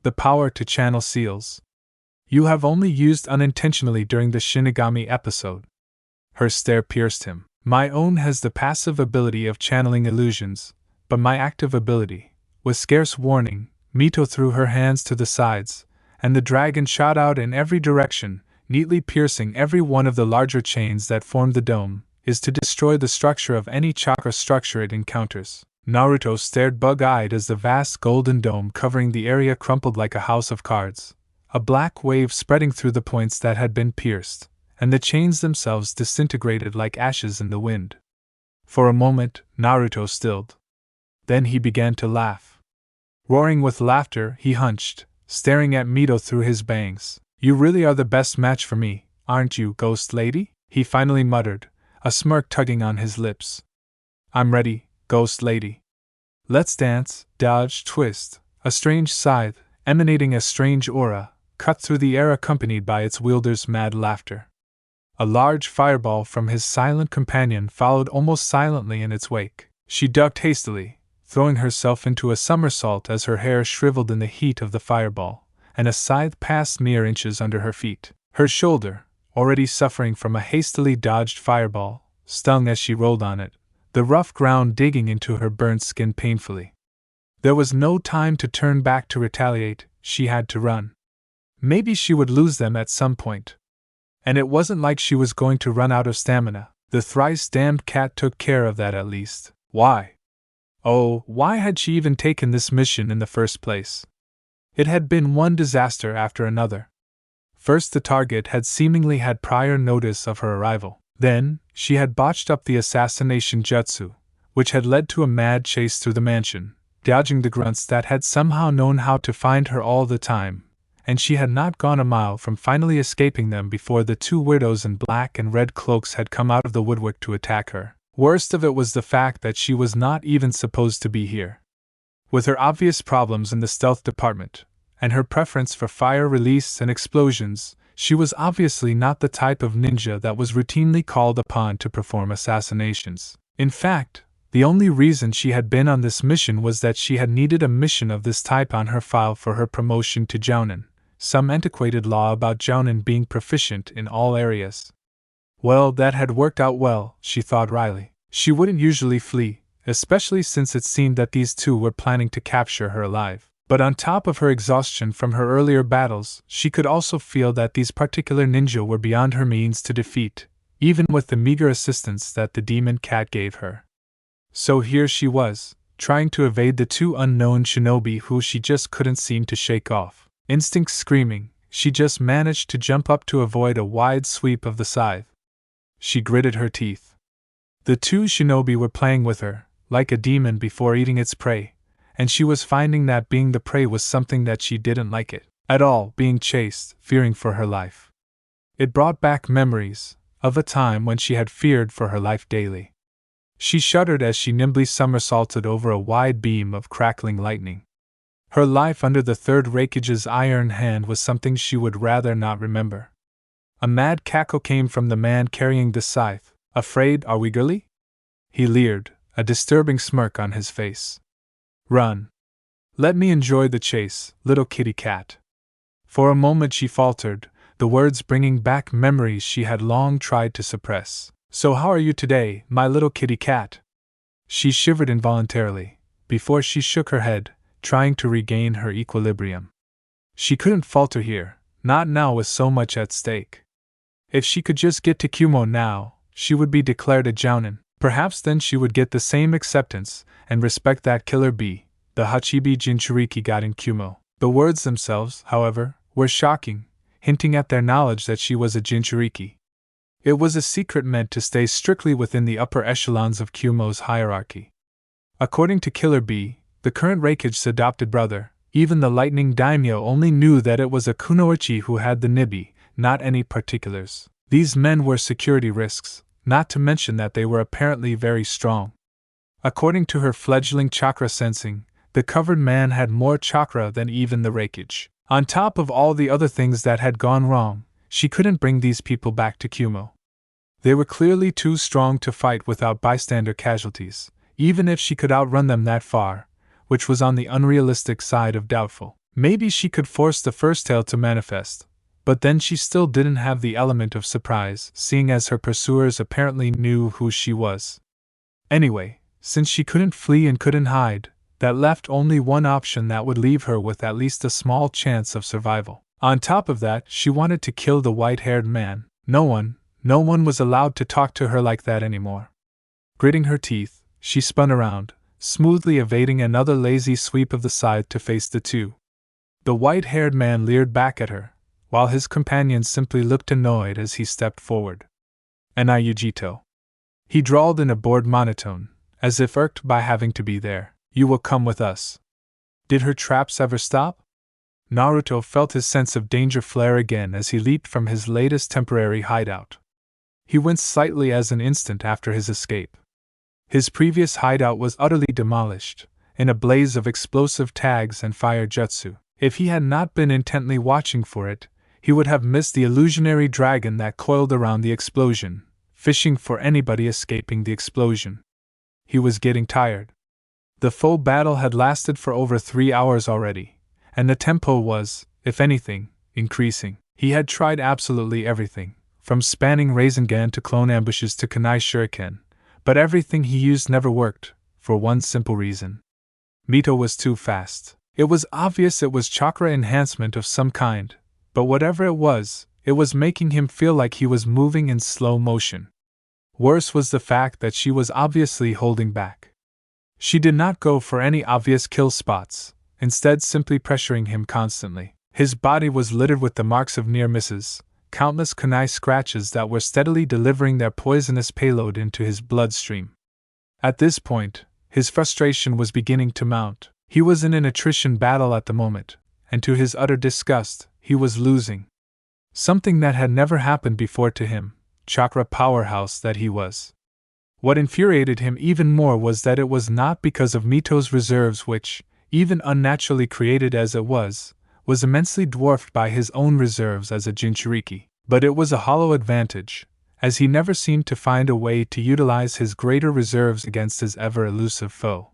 The power to channel seals. You have only used unintentionally during the Shinigami episode. Her stare pierced him. My own has the passive ability of channeling illusions, but my active ability. With scarce warning, Mito threw her hands to the sides, and the dragon shot out in every direction, neatly piercing every one of the larger chains that formed the dome, is to destroy the structure of any chakra structure it encounters. Naruto stared bug-eyed as the vast golden dome covering the area crumpled like a house of cards, a black wave spreading through the points that had been pierced, and the chains themselves disintegrated like ashes in the wind. For a moment, Naruto stilled. Then he began to laugh. Roaring with laughter, he hunched, staring at Mito through his bangs. You really are the best match for me, aren't you, ghost lady? He finally muttered, a smirk tugging on his lips. I'm ready, ghost lady. Let's dance, dodge, twist. A strange scythe, emanating a strange aura, cut through the air accompanied by its wielder's mad laughter. A large fireball from his silent companion followed almost silently in its wake. She ducked hastily, throwing herself into a somersault as her hair shriveled in the heat of the fireball, and a scythe passed mere inches under her feet. Her shoulder, already suffering from a hastily dodged fireball, stung as she rolled on it, the rough ground digging into her burnt skin painfully. There was no time to turn back to retaliate, she had to run. Maybe she would lose them at some point. And it wasn't like she was going to run out of stamina. The thrice-damned cat took care of that at least. Why? Oh, why had she even taken this mission in the first place? It had been one disaster after another. First, the target had seemingly had prior notice of her arrival. Then, she had botched up the assassination jutsu, which had led to a mad chase through the mansion, dodging the grunts that had somehow known how to find her all the time, and she had not gone a mile from finally escaping them before the two weirdos in black and red cloaks had come out of the woodwork to attack her. Worst of it was the fact that she was not even supposed to be here. With her obvious problems in the stealth department, and her preference for fire release and explosions, she was obviously not the type of ninja that was routinely called upon to perform assassinations. In fact, the only reason she had been on this mission was that she had needed a mission of this type on her file for her promotion to jounin, some antiquated law about jounin being proficient in all areas. Well, that had worked out well, she thought wryly. She wouldn't usually flee, especially since it seemed that these two were planning to capture her alive. But on top of her exhaustion from her earlier battles, she could also feel that these particular ninja were beyond her means to defeat, even with the meager assistance that the demon cat gave her. So here she was, trying to evade the two unknown shinobi who she just couldn't seem to shake off. Instinct screaming, she just managed to jump up to avoid a wide sweep of the scythe. She gritted her teeth. The two shinobi were playing with her, like a demon before eating its prey, and she was finding that being the prey was something that she didn't like it at all, being chased, fearing for her life. It brought back memories of a time when she had feared for her life daily. She shuddered as she nimbly somersaulted over a wide beam of crackling lightning. Her life under the third Raikage's iron hand was something she would rather not remember. A mad cackle came from the man carrying the scythe. "Afraid, are we, girlie?" He leered, a disturbing smirk on his face. "Run. Let me enjoy the chase, little kitty cat." For a moment she faltered, the words bringing back memories she had long tried to suppress. "So how are you today, my little kitty cat?" She shivered involuntarily, before she shook her head, trying to regain her equilibrium. She couldn't falter here, not now with so much at stake. If she could just get to Kumo now, she would be declared a jounin. Perhaps then she would get the same acceptance and respect that killer bee, the Hachibi Jinchuriki got in Kumo. The words themselves, however, were shocking, hinting at their knowledge that she was a Jinchuriki. It was a secret meant to stay strictly within the upper echelons of Kumo's hierarchy. According to Killer Bee, the current Raikage's adopted brother, even the Lightning Daimyo only knew that it was a Kunoichi who had the Nibi, not any particulars. These men were security risks, not to mention that they were apparently very strong. According to her fledgling chakra sensing, the covered man had more chakra than even the Raikage. On top of all the other things that had gone wrong, she couldn't bring these people back to Kumo. They were clearly too strong to fight without bystander casualties, even if she could outrun them that far, which was on the unrealistic side of doubtful. Maybe she could force the first tail to manifest, but then she still didn't have the element of surprise, seeing as her pursuers apparently knew who she was. Anyway, since she couldn't flee and couldn't hide, that left only one option that would leave her with at least a small chance of survival. On top of that, she wanted to kill the white-haired man. No one was allowed to talk to her like that anymore. Gritting her teeth, she spun around, smoothly evading another lazy sweep of the scythe to face the two. The white-haired man leered back at her, while his companion simply looked annoyed as he stepped forward. "Anayujito," he drawled in a bored monotone, as if irked by having to be there. "You will come with us." Did her traps ever stop? Naruto felt his sense of danger flare again as he leaped from his latest temporary hideout. He winced slightly as an instant after his escape. His previous hideout was utterly demolished, in a blaze of explosive tags and fire jutsu. If he had not been intently watching for it, he would have missed the illusionary dragon that coiled around the explosion, fishing for anybody escaping the explosion. He was getting tired. The full battle had lasted for over 3 hours already, and the tempo was, if anything, increasing. He had tried absolutely everything, from spanning Rasengan to clone ambushes to kunai shuriken, but everything he used never worked, for one simple reason. Mito was too fast. It was obvious it was chakra enhancement of some kind, but whatever it was making him feel like he was moving in slow motion. Worse was the fact that she was obviously holding back. She did not go for any obvious kill spots, instead simply pressuring him constantly. His body was littered with the marks of near misses, countless kunai scratches that were steadily delivering their poisonous payload into his bloodstream. At this point, his frustration was beginning to mount. He was in an attrition battle at the moment, and to his utter disgust, he was losing. Something that had never happened before to him, chakra powerhouse that he was. What infuriated him even more was that it was not because of Mito's reserves which, even unnaturally created as it was immensely dwarfed by his own reserves as a Jinchuriki, but it was a hollow advantage, as he never seemed to find a way to utilize his greater reserves against his ever-elusive foe.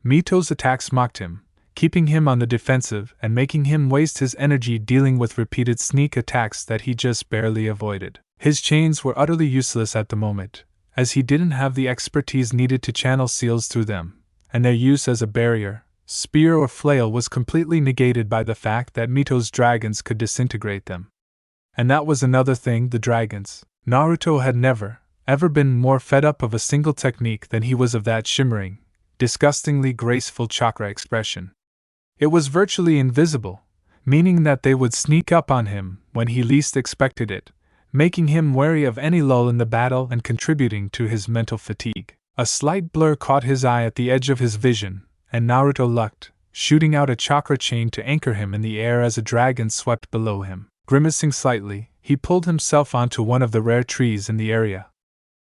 Mito's attacks mocked him, keeping him on the defensive and making him waste his energy dealing with repeated sneak attacks that he just barely avoided. His chains were utterly useless at the moment, as he didn't have the expertise needed to channel seals through them, and their use as a barrier, spear or flail was completely negated by the fact that Mito's dragons could disintegrate them. And that was another thing, the dragons. Naruto had never, ever been more fed up of a single technique than he was of that shimmering, disgustingly graceful chakra expression. It was virtually invisible, meaning that they would sneak up on him when he least expected it, making him wary of any lull in the battle and contributing to his mental fatigue. A slight blur caught his eye at the edge of his vision, and Naruto lucked, shooting out a chakra chain to anchor him in the air as a dragon swept below him. Grimacing slightly, he pulled himself onto one of the rare trees in the area.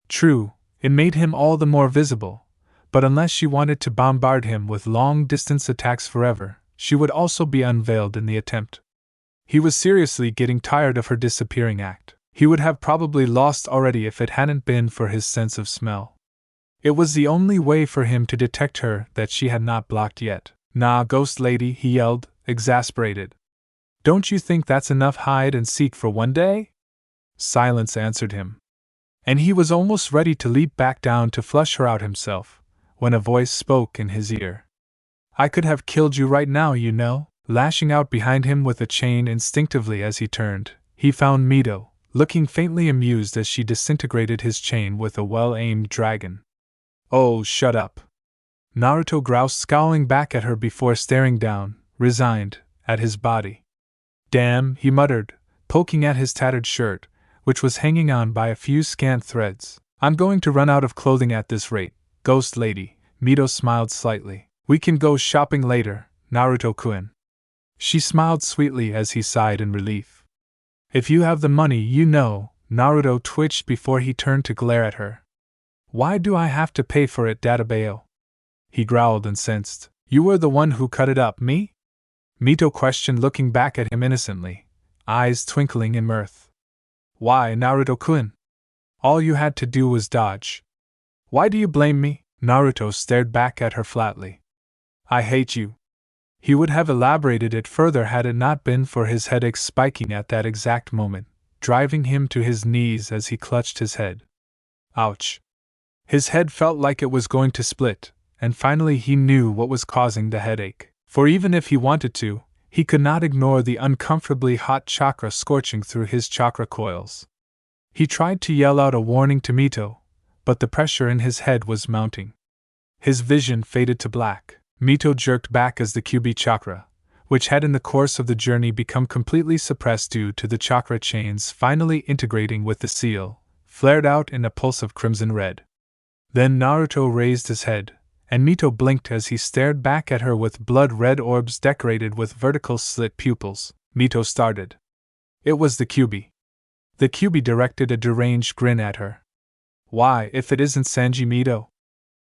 True, it made him all the more visible, but unless she wanted to bombard him with long-distance attacks forever, she would also be unveiled in the attempt. He was seriously getting tired of her disappearing act. He would have probably lost already if it hadn't been for his sense of smell. It was the only way for him to detect her that she had not blocked yet. "Nah, ghost lady," he yelled, exasperated. "Don't you think that's enough hide and seek for one day?" Silence answered him. And he was almost ready to leap back down to flush her out himself, when a voice spoke in his ear. "I could have killed you right now, you know." Lashing out behind him with a chain instinctively as he turned, he found Mito, looking faintly amused as she disintegrated his chain with a well-aimed dragon. "Oh, shut up!" Naruto groused, scowling back at her before staring down, resigned, at his body. "Damn," he muttered, poking at his tattered shirt, which was hanging on by a few scant threads. "I'm going to run out of clothing at this rate, ghost lady." Mito smiled slightly. "We can go shopping later, Naruto-kun." She smiled sweetly as he sighed in relief. "If you have the money, you know." Naruto twitched before he turned to glare at her. "Why do I have to pay for it, Databeo?" He growled incensed. "You were the one who cut it up, me?" Mito questioned, looking back at him innocently, eyes twinkling in mirth. "Why, Naruto-kun? All you had to do was dodge. Why do you blame me?" Naruto stared back at her flatly. "I hate you." He would have elaborated it further had it not been for his headache spiking at that exact moment, driving him to his knees as he clutched his head. Ouch. His head felt like it was going to split, and finally he knew what was causing the headache. For even if he wanted to, he could not ignore the uncomfortably hot chakra scorching through his chakra coils. He tried to yell out a warning to Mito, but the pressure in his head was mounting. His vision faded to black. Mito jerked back as the QB chakra, which had in the course of the journey become completely suppressed due to the chakra chains finally integrating with the seal, flared out in a pulse of crimson red. Then Naruto raised his head, and Mito blinked as he stared back at her with blood-red orbs decorated with vertical slit pupils. Mito started. It was the QB. The QB directed a deranged grin at her. "Why, if it isn't Sanji Mito?"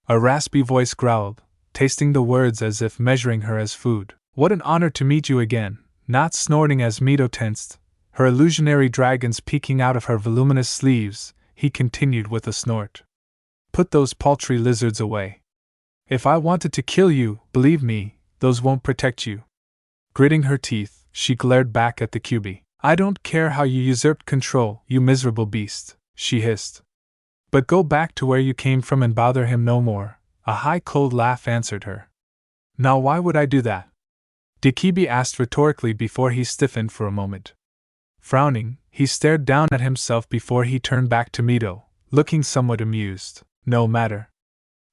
A raspy voice growled, tasting the words as if measuring her as food. "What an honor to meet you again." Not snorting as Mito tensed, her illusionary dragons peeking out of her voluminous sleeves, he continued with a snort. "Put those paltry lizards away. If I wanted to kill you, believe me, those won't protect you." Gritting her teeth, she glared back at the QB. "I don't care how you usurped control, you miserable beast," she hissed. "But go back to where you came from and bother him no more." A high cold laugh answered her. "Now why would I do that?" Dikibi asked rhetorically before he stiffened for a moment. Frowning, he stared down at himself before he turned back to Mito, looking somewhat amused. "No matter.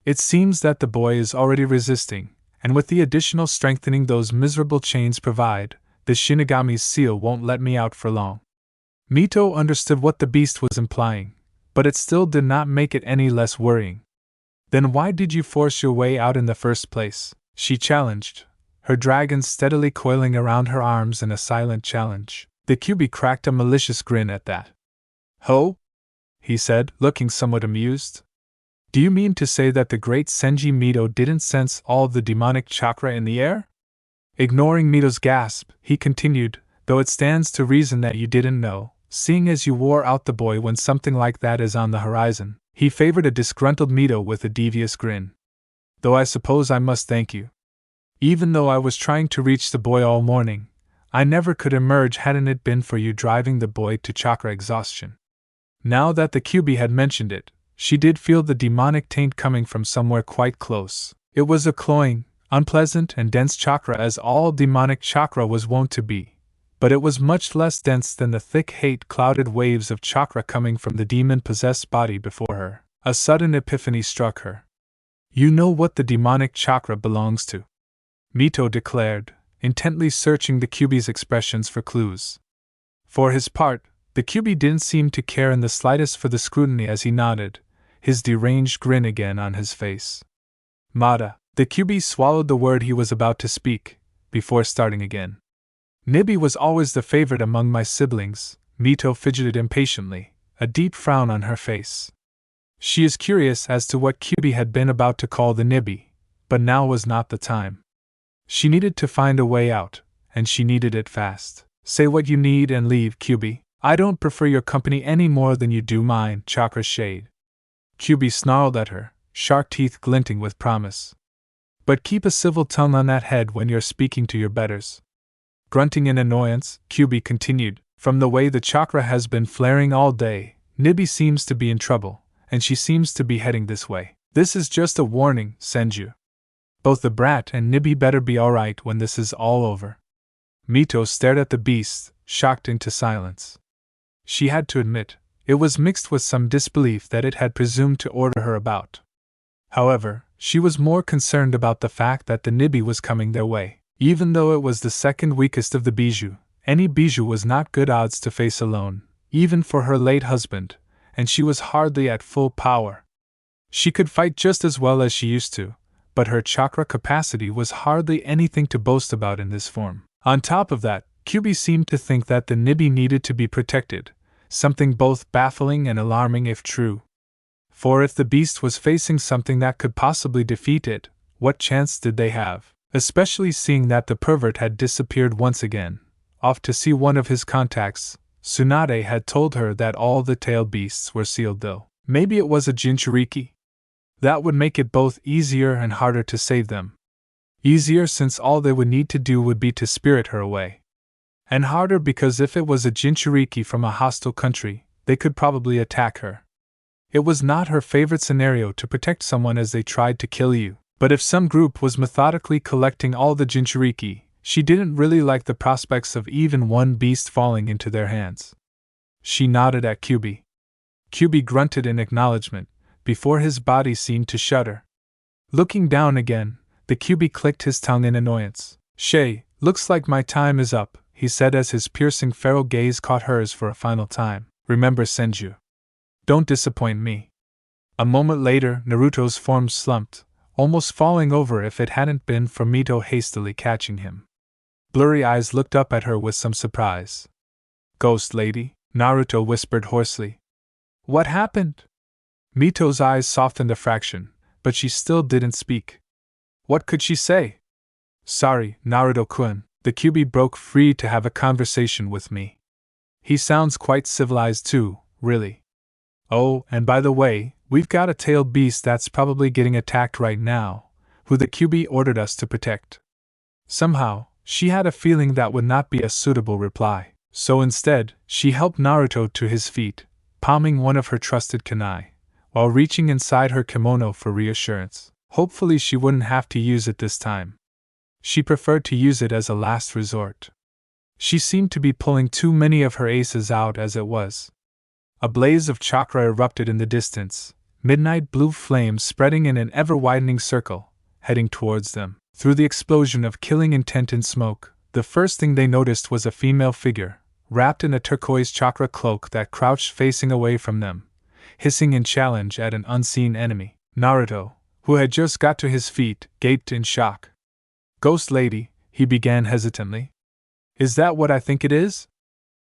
It seems that the boy is already resisting, and with the additional strengthening those miserable chains provide, the Shinigami's seal won't let me out for long. Mito understood what the beast was implying, but it still did not make it any less worrying. Then why did you force your way out in the first place? She challenged, her dragon steadily coiling around her arms in a silent challenge. The Kyuubi cracked a malicious grin at that. Ho? He said, looking somewhat amused. Do you mean to say that the great Senji Mito didn't sense all the demonic chakra in the air? Ignoring Mito's gasp, he continued, though it stands to reason that you didn't know, seeing as you wore out the boy when something like that is on the horizon. He favored a disgruntled Mito with a devious grin. Though I suppose I must thank you. Even though I was trying to reach the boy all morning, I never could emerge hadn't it been for you driving the boy to chakra exhaustion. Now that the Kyuubi had mentioned it, she did feel the demonic taint coming from somewhere quite close. It was a cloying, unpleasant and dense chakra as all demonic chakra was wont to be, but it was much less dense than the thick hate-clouded waves of chakra coming from the demon-possessed body before her. A sudden epiphany struck her. You know what the demonic chakra belongs to, Mito declared, intently searching the Kyuubi's expressions for clues. For his part, the Kyuubi didn't seem to care in the slightest for the scrutiny as he nodded, his deranged grin again on his face. Mata. The Kyuubi swallowed the word he was about to speak, before starting again. Nibi was always the favorite among my siblings, Mito fidgeted impatiently, a deep frown on her face. She is curious as to what Kyuubi had been about to call the Nibi, but now was not the time. She needed to find a way out, and she needed it fast. Say what you need and leave, Kyuubi. I don't prefer your company any more than you do mine, Chakra Shade. Kyuubi snarled at her, shark teeth glinting with promise. But keep a civil tongue on that head when you're speaking to your betters. Grunting in annoyance, Kyuubi continued, from the way the chakra has been flaring all day, Nibi seems to be in trouble, and she seems to be heading this way. This is just a warning, Senju. Both the brat and Nibi better be alright when this is all over. Mito stared at the beast, shocked into silence. She had to admit, it was mixed with some disbelief that it had presumed to order her about. However, she was more concerned about the fact that the Nibi was coming their way. Even though it was the second weakest of the bijou, any bijou was not good odds to face alone, even for her late husband, and she was hardly at full power. She could fight just as well as she used to, but her chakra capacity was hardly anything to boast about in this form. On top of that, Kyuubi seemed to think that the Nibi needed to be protected, something both baffling and alarming if true. For if the beast was facing something that could possibly defeat it, what chance did they have? Especially seeing that the pervert had disappeared once again. Off to see one of his contacts, Tsunade had told her that all the tailed beasts were sealed though. Maybe it was a Jinchuriki? That would make it both easier and harder to save them. Easier since all they would need to do would be to spirit her away. And harder because if it was a Jinchuriki from a hostile country, they could probably attack her. It was not her favorite scenario to protect someone as they tried to kill you, but if some group was methodically collecting all the Jinchuriki, she didn't really like the prospects of even one beast falling into their hands. She nodded at Kyuubi. Kyuubi grunted in acknowledgement, before his body seemed to shudder. Looking down again, the Kyuubi clicked his tongue in annoyance. Shay, looks like my time is up, he said as his piercing feral gaze caught hers for a final time. Remember Senju. Don't disappoint me. A moment later, Naruto's form slumped, almost falling over if it hadn't been for Mito hastily catching him. Blurry eyes looked up at her with some surprise. Ghost lady, Naruto whispered hoarsely. What happened? Mito's eyes softened a fraction, but she still didn't speak. What could she say? Sorry, Naruto-kun, the Kyuubi broke free to have a conversation with me. He sounds quite civilized too, really. Oh, and by the way, we've got a tailed beast that's probably getting attacked right now, who the Kyuubi ordered us to protect. Somehow, she had a feeling that would not be a suitable reply, so instead, she helped Naruto to his feet, palming one of her trusted kunai, while reaching inside her kimono for reassurance. Hopefully she wouldn't have to use it this time. She preferred to use it as a last resort. She seemed to be pulling too many of her aces out as it was. A blaze of chakra erupted in the distance, midnight blue flames spreading in an ever-widening circle, heading towards them. Through the explosion of killing intent and smoke, the first thing they noticed was a female figure, wrapped in a turquoise chakra cloak that crouched facing away from them, hissing in challenge at an unseen enemy. Naruto, who had just got to his feet, gaped in shock. "Ghost lady," he began hesitantly. "Is that what I think it is?"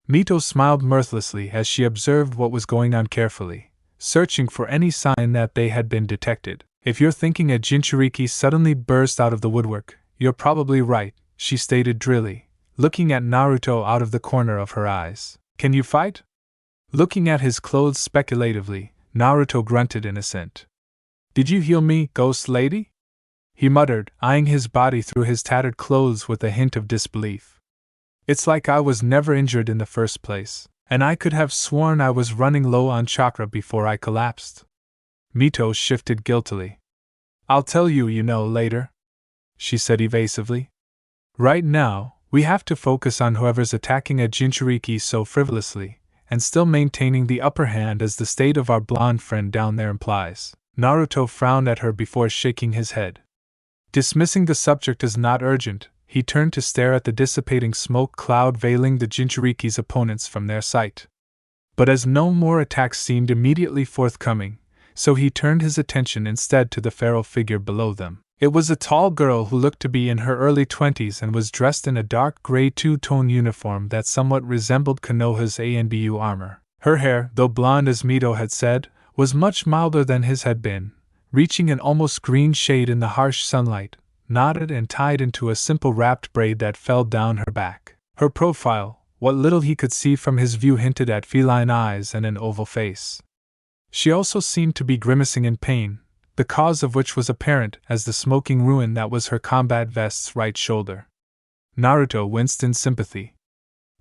Mito smiled mirthlessly as she observed what was going on carefully, searching for any sign that they had been detected. "If you're thinking a Jinchuriki suddenly burst out of the woodwork, you're probably right," she stated drily, looking at Naruto out of the corner of her eyes. "Can you fight?" Looking at his clothes speculatively, Naruto grunted in assent. "Did you heal me, ghost lady?" he muttered, eyeing his body through his tattered clothes with a hint of disbelief. "It's like I was never injured in the first place, and I could have sworn I was running low on chakra before I collapsed." Mito shifted guiltily. "I'll tell you, later," she said evasively. "Right now, we have to focus on whoever's attacking a Jinchuriki so frivolously, and still maintaining the upper hand as the state of our blonde friend down there implies." Naruto frowned at her before shaking his head. Dismissing the subject as not urgent, he turned to stare at the dissipating smoke cloud veiling the Jinchuriki's opponents from their sight. But as no more attacks seemed immediately forthcoming, so he turned his attention instead to the feral figure below them. It was a tall girl who looked to be in her early 20s and was dressed in a dark gray two-tone uniform that somewhat resembled Konoha's ANBU armor. Her hair, though blonde as Mito had said, was much milder than his had been, reaching an almost green shade in the harsh sunlight, knotted and tied into a simple wrapped braid that fell down her back. Her profile, what little he could see from his view, hinted at feline eyes and an oval face. She also seemed to be grimacing in pain, the cause of which was apparent as the smoking ruin that was her combat vest's right shoulder. Naruto winced in sympathy.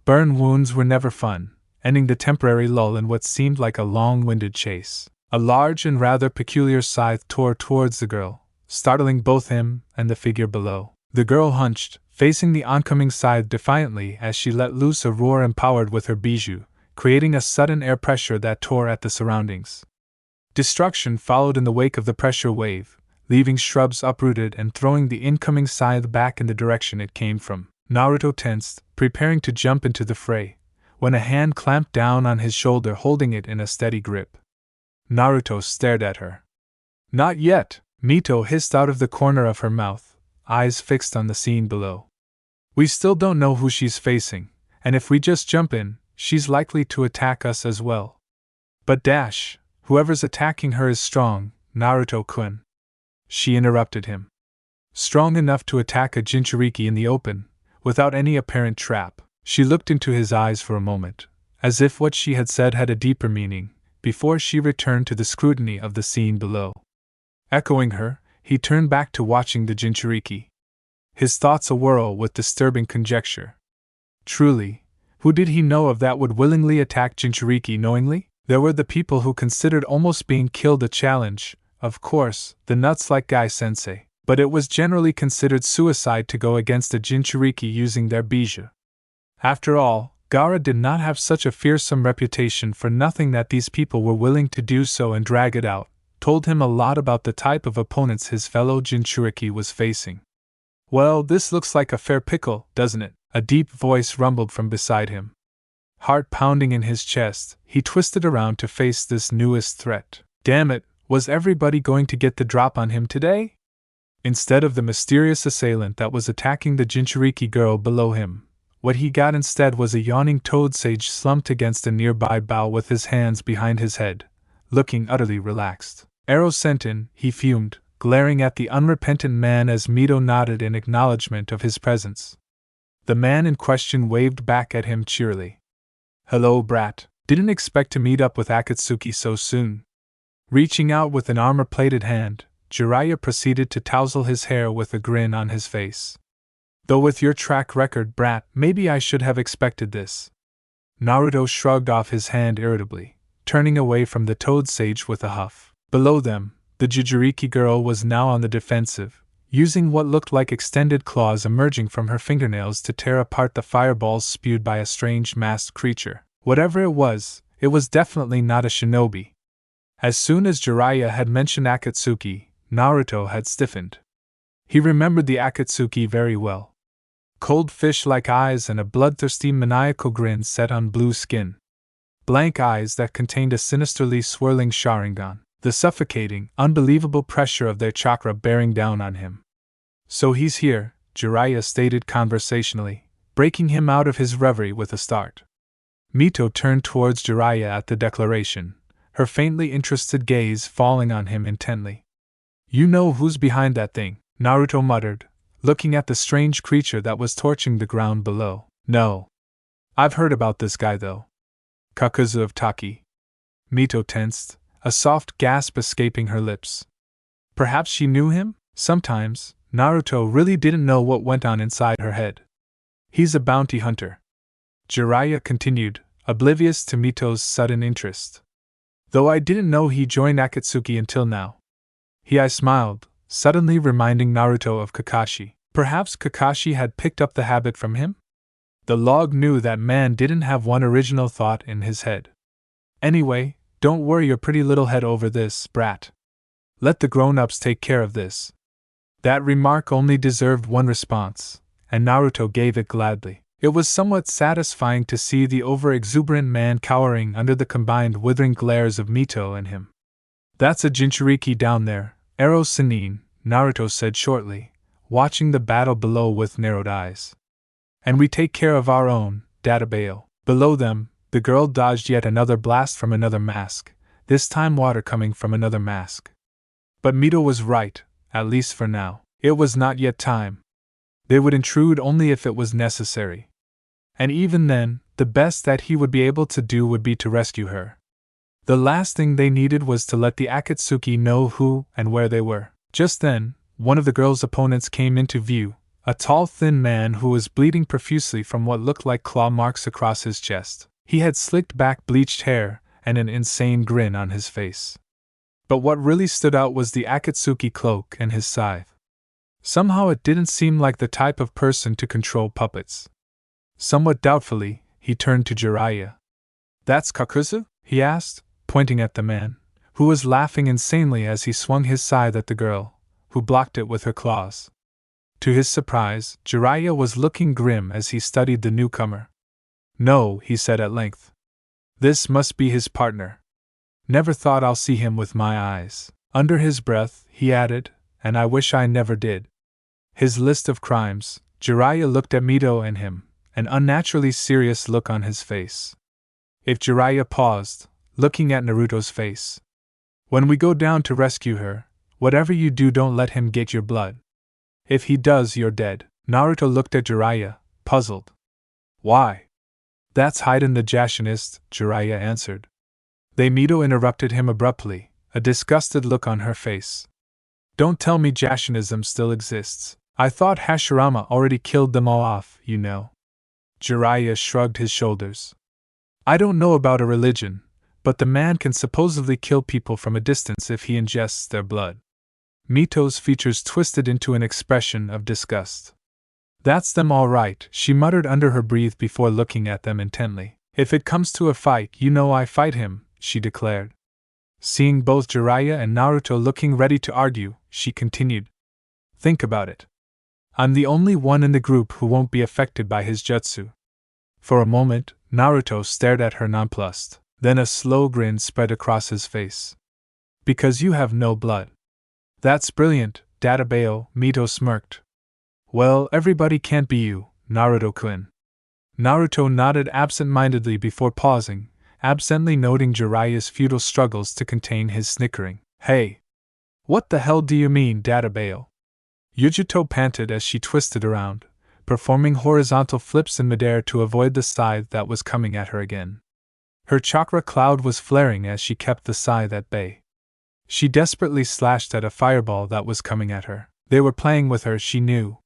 Burn wounds were never fun, ending the temporary lull in what seemed like a long-winded chase. A large and rather peculiar scythe tore towards the girl, startling both him and the figure below. The girl hunched, facing the oncoming scythe defiantly as she let loose a roar empowered with her bijou, creating a sudden air pressure that tore at the surroundings. Destruction followed in the wake of the pressure wave, leaving shrubs uprooted and throwing the incoming scythe back in the direction it came from. Naruto tensed, preparing to jump into the fray, when a hand clamped down on his shoulder, holding it in a steady grip. Naruto stared at her. "Not yet," Mito hissed out of the corner of her mouth, eyes fixed on the scene below. "We still don't know who she's facing, and if we just jump in, she's likely to attack us as well." "But whoever's attacking her is strong, Naruto-kun," she interrupted him. "Strong enough to attack a Jinchuriki in the open, without any apparent trap." She looked into his eyes for a moment, as if what she had said had a deeper meaning, before she returned to the scrutiny of the scene below. Echoing her, he turned back to watching the Jinchuriki, his thoughts awhirl with disturbing conjecture. Truly, who did he know of that would willingly attack Jinchuriki knowingly? There were the people who considered almost being killed a challenge, of course, the nuts like Guy-sensei, but it was generally considered suicide to go against a Jinchuriki using their bijou. After all, Gaara did not have such a fearsome reputation for nothing that these people were willing to do so and drag it out, told him a lot about the type of opponents his fellow Jinchuriki was facing. "Well, this looks like a fair pickle, doesn't it?" a deep voice rumbled from beside him. Heart pounding in his chest, he twisted around to face this newest threat. Damn it, was everybody going to get the drop on him today? Instead of the mysterious assailant that was attacking the Jinchuriki girl below him, what he got instead was a yawning toad sage slumped against a nearby bough with his hands behind his head, looking utterly relaxed. "Arrow sent in," he fumed, glaring at the unrepentant man as Mito nodded in acknowledgement of his presence. The man in question waved back at him cheerily. "Hello, brat. Didn't expect to meet up with Akatsuki so soon." Reaching out with an armor-plated hand, Jiraiya proceeded to tousle his hair with a grin on his face. "Though with your track record, brat, maybe I should have expected this." Naruto shrugged off his hand irritably, turning away from the toad sage with a huff. Below them, the Jinchuriki girl was now on the defensive, using what looked like extended claws emerging from her fingernails to tear apart the fireballs spewed by a strange masked creature. Whatever it was definitely not a shinobi. As soon as Jiraiya had mentioned Akatsuki, Naruto had stiffened. He remembered the Akatsuki very well. Cold fish-like eyes and a bloodthirsty maniacal grin set on blue skin. Blank eyes that contained a sinisterly swirling Sharingan, the suffocating, unbelievable pressure of their chakra bearing down on him. So he's here, Jiraiya stated conversationally, breaking him out of his reverie with a start. Mito turned towards Jiraiya at the declaration, her faintly interested gaze falling on him intently. You know who's behind that thing, Naruto muttered, looking at the strange creature that was torching the ground below. No. I've heard about this guy though. Kakuzu of Taki. Mito tensed, a soft gasp escaping her lips. Perhaps she knew him? Sometimes, Naruto really didn't know what went on inside her head. He's a bounty hunter. Jiraiya continued, oblivious to Mito's sudden interest. Though I didn't know he joined Akatsuki until now. I smiled, suddenly reminding Naruto of Kakashi. Perhaps Kakashi had picked up the habit from him? The log knew that man didn't have one original thought in his head. Anyway, don't worry your pretty little head over this, brat. Let the grown-ups take care of this. That remark only deserved one response, and Naruto gave it gladly. It was somewhat satisfying to see the over-exuberant man cowering under the combined withering glares of Mito and him. That's a Jinchuriki down there, Arrow Sannin, Naruto said shortly, watching the battle below with narrowed eyes. And we take care of our own, Databao. Below them, the girl dodged yet another blast from another mask, this time water coming from another mask. But Mito was right, at least for now. It was not yet time. They would intrude only if it was necessary. And even then, the best that he would be able to do would be to rescue her. The last thing they needed was to let the Akatsuki know who and where they were. Just then, one of the girl's opponents came into view, a tall thin man who was bleeding profusely from what looked like claw marks across his chest. He had slicked back bleached hair and an insane grin on his face. But what really stood out was the Akatsuki cloak and his scythe. Somehow it didn't seem like the type of person to control puppets. Somewhat doubtfully, he turned to Jiraiya. That's Kakuzu? He asked, pointing at the man, who was laughing insanely as he swung his scythe at the girl, who blocked it with her claws. To his surprise, Jiraiya was looking grim as he studied the newcomer. No, he said at length. This must be his partner. Never thought I'll see him with my eyes. Under his breath, he added, and I wish I never did. His list of crimes, Jiraiya looked at Mito and him, an unnaturally serious look on his face. If Jiraiya paused, looking at Naruto's face. When we go down to rescue her, whatever you do don't let him get your blood. If he does you're dead. Naruto looked at Jiraiya, puzzled. Why? That's Haiden the Jashinist, Jiraiya answered. Mito interrupted him abruptly, a disgusted look on her face. Don't tell me Jashinism still exists. I thought Hashirama already killed them all off, you know. Jiraiya shrugged his shoulders. I don't know about a religion, but the man can supposedly kill people from a distance if he ingests their blood. Mito's features twisted into an expression of disgust. That's them all right, she muttered under her breath before looking at them intently. If it comes to a fight, you know I fight him, she declared. Seeing both Jiraiya and Naruto looking ready to argue, she continued. Think about it. I'm the only one in the group who won't be affected by his jutsu. For a moment, Naruto stared at her nonplussed. Then a slow grin spread across his face. Because you have no blood. That's brilliant, Databao, Mito smirked. Well, everybody can't be you, Naruto-kun. Naruto nodded absent-mindedly before pausing, absently noting Jiraiya's futile struggles to contain his snickering. Hey! What the hell do you mean, Databao? Yujito panted as she twisted around, performing horizontal flips in midair to avoid the scythe that was coming at her again. Her chakra cloud was flaring as she kept the scythe at bay. She desperately slashed at a fireball that was coming at her. They were playing with her, she knew.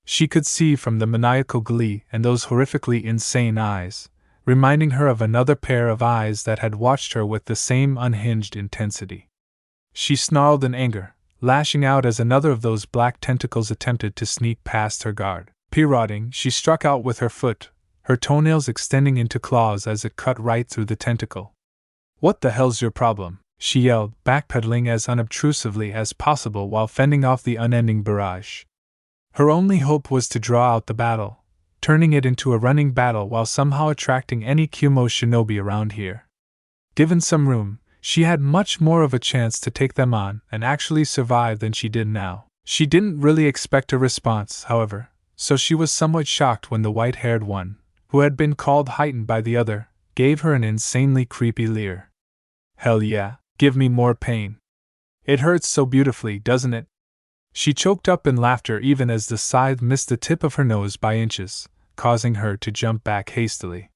She could see from the maniacal glee and those horrifically insane eyes, reminding her of another pair of eyes that had watched her with the same unhinged intensity. She snarled in anger, lashing out as another of those black tentacles attempted to sneak past her guard. Pirouetting, she struck out with her foot, her toenails extending into claws as it cut right through the tentacle. What the hell's your problem? she yelled, backpedaling as unobtrusively as possible while fending off the unending barrage. Her only hope was to draw out the battle, turning it into a running battle while somehow attracting any Kumo shinobi around here. Given some room, she had much more of a chance to take them on and actually survive than she did now. She didn't really expect a response, however, so she was somewhat shocked when the white-haired one, who had been called Heightened by the other, gave her an insanely creepy leer. Hell yeah, give me more pain. It hurts so beautifully, doesn't it? She choked up in laughter even as the scythe missed the tip of her nose by inches, causing her to jump back hastily.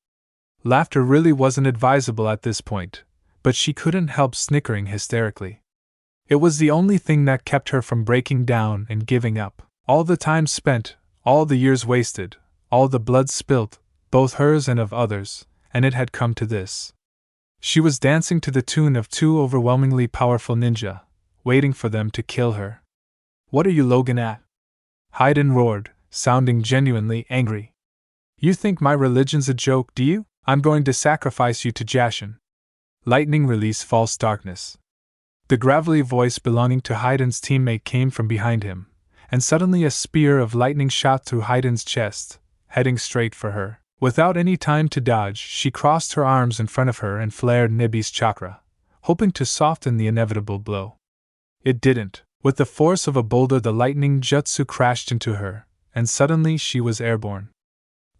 Laughter really wasn't advisable at this point, but she couldn't help snickering hysterically. It was the only thing that kept her from breaking down and giving up. All the time spent, all the years wasted, all the blood spilt, both hers and of others, and it had come to this. She was dancing to the tune of two overwhelmingly powerful ninja, waiting for them to kill her. What are you Logan at? Hayden roared, sounding genuinely angry. You think my religion's a joke, do you? I'm going to sacrifice you to Jashin. Lightning release false darkness. The gravelly voice belonging to Hayden's teammate came from behind him, and suddenly a spear of lightning shot through Hayden's chest, heading straight for her. Without any time to dodge, she crossed her arms in front of her and flared Nibi's chakra, hoping to soften the inevitable blow. It didn't. With the force of a boulder, the lightning jutsu crashed into her, and suddenly she was airborne.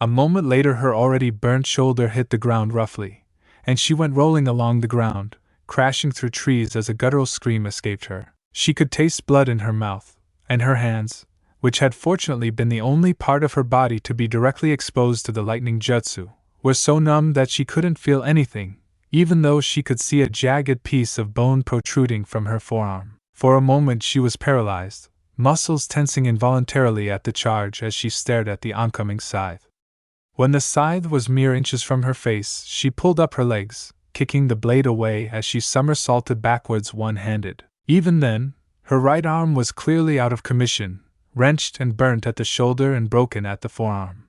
A moment later, her already burnt shoulder hit the ground roughly, and she went rolling along the ground, crashing through trees as a guttural scream escaped her. She could taste blood in her mouth, and her hands, which had fortunately been the only part of her body to be directly exposed to the lightning jutsu, were so numb that she couldn't feel anything, even though she could see a jagged piece of bone protruding from her forearm. For a moment she was paralyzed, muscles tensing involuntarily at the charge as she stared at the oncoming scythe. When the scythe was mere inches from her face, she pulled up her legs, kicking the blade away as she somersaulted backwards one-handed. Even then, her right arm was clearly out of commission, wrenched and burnt at the shoulder and broken at the forearm.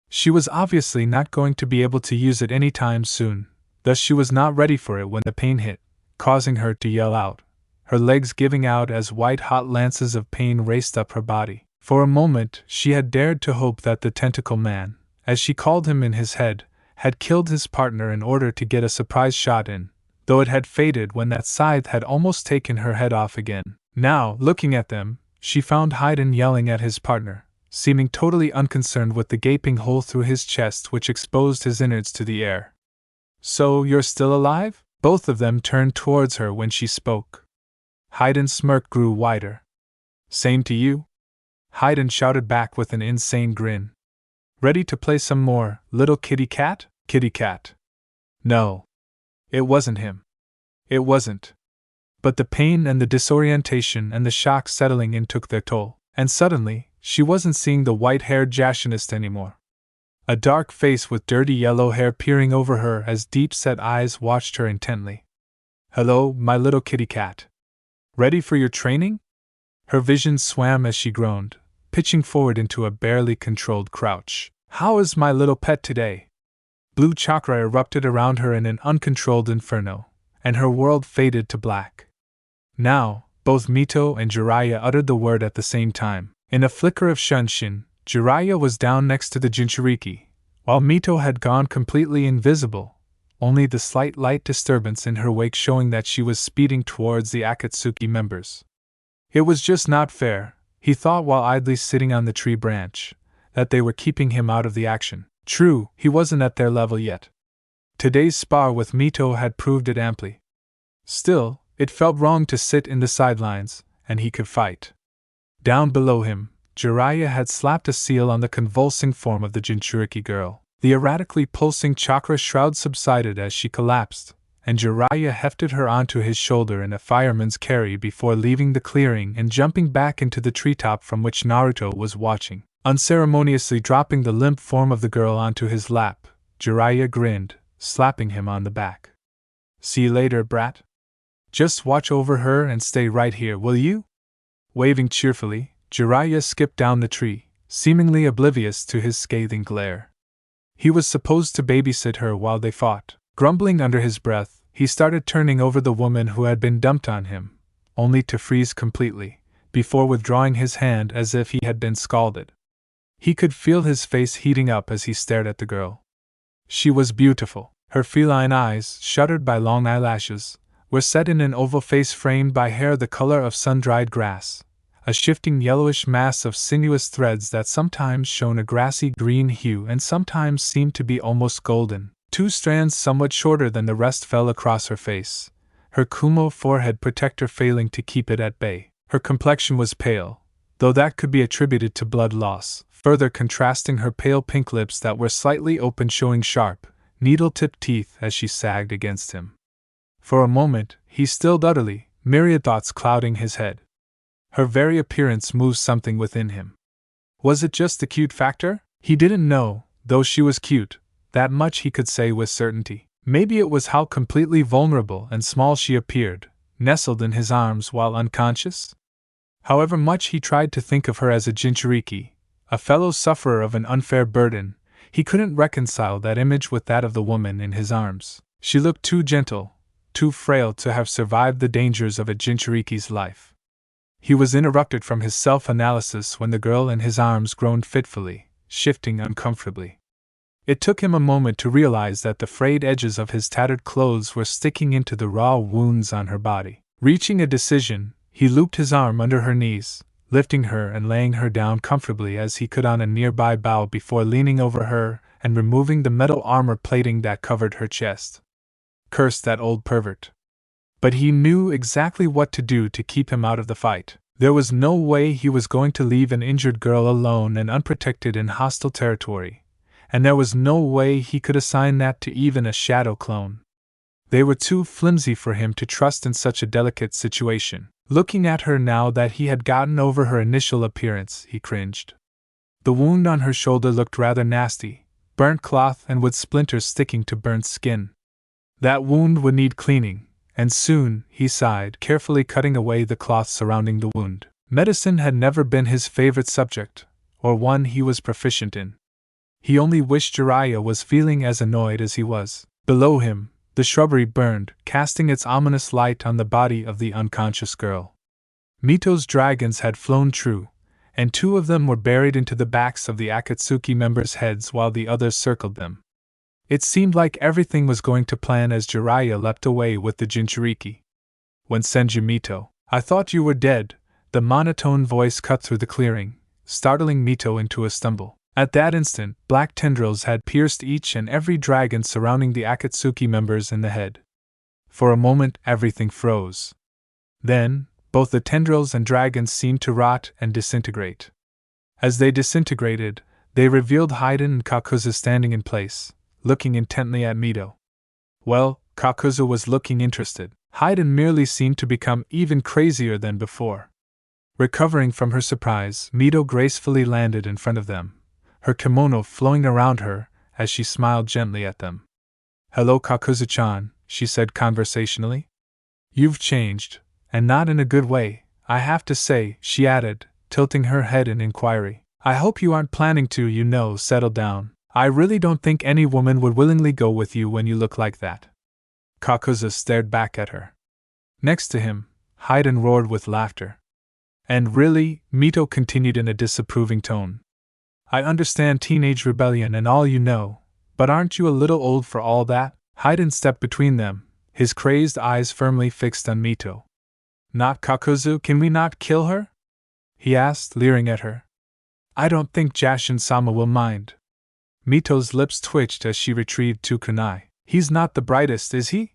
She was obviously not going to be able to use it anytime soon, thus she was not ready for it when the pain hit, causing her to yell out, her legs giving out as white-hot lances of pain raced up her body. For a moment, she had dared to hope that the tentacle man, as she called him in his head, had killed his partner in order to get a surprise shot in, though it had faded when that scythe had almost taken her head off again. Now, looking at them, she found Hayden yelling at his partner, seeming totally unconcerned with the gaping hole through his chest which exposed his innards to the air. So, you're still alive? Both of them turned towards her when she spoke. Hayden's smirk grew wider. Same to you? Hayden shouted back with an insane grin. Ready to play some more, little kitty cat? Kitty cat. No. It wasn't him. It wasn't. But the pain and the disorientation and the shock settling in took their toll, and suddenly, she wasn't seeing the white-haired Jashinist anymore. A dark face with dirty yellow hair peering over her as deep-set eyes watched her intently. Hello, my little kitty cat. Ready for your training? Her vision swam as she groaned, pitching forward into a barely controlled crouch. How is my little pet today? Blue chakra erupted around her in an uncontrolled inferno, and her world faded to black. Now, both Mito and Jiraiya uttered the word at the same time. In a flicker of Shunshin, Jiraiya was down next to the Jinchuriki, while Mito had gone completely invisible, only the slight light disturbance in her wake showing that she was speeding towards the Akatsuki members. It was just not fair, he thought while idly sitting on the tree branch, that they were keeping him out of the action. True, he wasn't at their level yet. Today's spar with Mito had proved it amply. Still, it felt wrong to sit in the sidelines, and he could fight. Down below him, Jiraiya had slapped a seal on the convulsing form of the Jinchuriki girl. The erratically pulsing chakra shroud subsided as she collapsed, and Jiraiya hefted her onto his shoulder in a fireman's carry before leaving the clearing and jumping back into the treetop from which Naruto was watching. Unceremoniously dropping the limp form of the girl onto his lap, Jiraiya grinned, slapping him on the back. See you later, brat. Just watch over her and stay right here, will you? Waving cheerfully, Jiraiya skipped down the tree, seemingly oblivious to his scathing glare. He was supposed to babysit her while they fought. Grumbling under his breath, he started turning over the woman who had been dumped on him, only to freeze completely, before withdrawing his hand as if he had been scalded. He could feel his face heating up as he stared at the girl. She was beautiful. Her feline eyes, shuttered by long eyelashes, were set in an oval face framed by hair the color of sun-dried grass, a shifting yellowish mass of sinuous threads that sometimes shone a grassy green hue and sometimes seemed to be almost golden. 2 strands somewhat shorter than the rest fell across her face, her kumo forehead protector failing to keep it at bay. Her complexion was pale, though that could be attributed to blood loss, further contrasting her pale pink lips that were slightly open, showing sharp, needle-tipped teeth as she sagged against him. For a moment, he stilled utterly, myriad thoughts clouding his head. Her very appearance moved something within him. Was it just the cute factor? He didn't know, though she was cute. That much he could say with certainty. Maybe it was how completely vulnerable and small she appeared, nestled in his arms while unconscious? However much he tried to think of her as a jinchuriki, a fellow sufferer of an unfair burden, he couldn't reconcile that image with that of the woman in his arms. She looked too gentle, too frail to have survived the dangers of a jinchuriki's life. He was interrupted from his self-analysis when the girl in his arms groaned fitfully, shifting uncomfortably. It took him a moment to realize that the frayed edges of his tattered clothes were sticking into the raw wounds on her body. Reaching a decision, he looped his arm under her knees, lifting her and laying her down comfortably as he could on a nearby bough before leaning over her and removing the metal armor plating that covered her chest. Curse that old pervert. But he knew exactly what to do to keep him out of the fight. There was no way he was going to leave an injured girl alone and unprotected in hostile territory, and there was no way he could assign that to even a shadow clone. They were too flimsy for him to trust in such a delicate situation. Looking at her now that he had gotten over her initial appearance, he cringed. The wound on her shoulder looked rather nasty, burnt cloth and wood splinters sticking to burnt skin. That wound would need cleaning, and soon, he sighed, carefully cutting away the cloth surrounding the wound. Medicine had never been his favorite subject, or one he was proficient in. He only wished Jiraiya was feeling as annoyed as he was. Below him, the shrubbery burned, casting its ominous light on the body of the unconscious girl. Mito's dragons had flown true, and 2 of them were buried into the backs of the Akatsuki members' heads while the others circled them. It seemed like everything was going to plan as Jiraiya leapt away with the jinchuriki. When Senju Mito, I thought you were dead, the monotone voice cut through the clearing, startling Mito into a stumble. At that instant, black tendrils had pierced each and every dragon surrounding the Akatsuki members in the head. For a moment, everything froze. Then, both the tendrils and dragons seemed to rot and disintegrate. As they disintegrated, they revealed Haiden and Kakuzu standing in place, looking intently at Mito. Well, Kakuzu was looking interested. Haiden merely seemed to become even crazier than before. Recovering from her surprise, Mito gracefully landed in front of them, her kimono flowing around her as she smiled gently at them. "Hello, Kakuzu-chan," she said conversationally. "You've changed, and not in a good way, I have to say," she added, tilting her head in inquiry. "I hope you aren't planning to, settle down. I really don't think any woman would willingly go with you when you look like that." Kakuzu stared back at her. Next to him, Haiden roared with laughter. "And really," Mito continued in a disapproving tone, "I understand teenage rebellion and all, but aren't you a little old for all that?" Haiden stepped between them, his crazed eyes firmly fixed on Mito. "Not Kakuzu, can we not kill her?" he asked, leering at her. "I don't think Jashin-sama will mind." Mito's lips twitched as she retrieved 2 kunai. "He's not the brightest, is he?"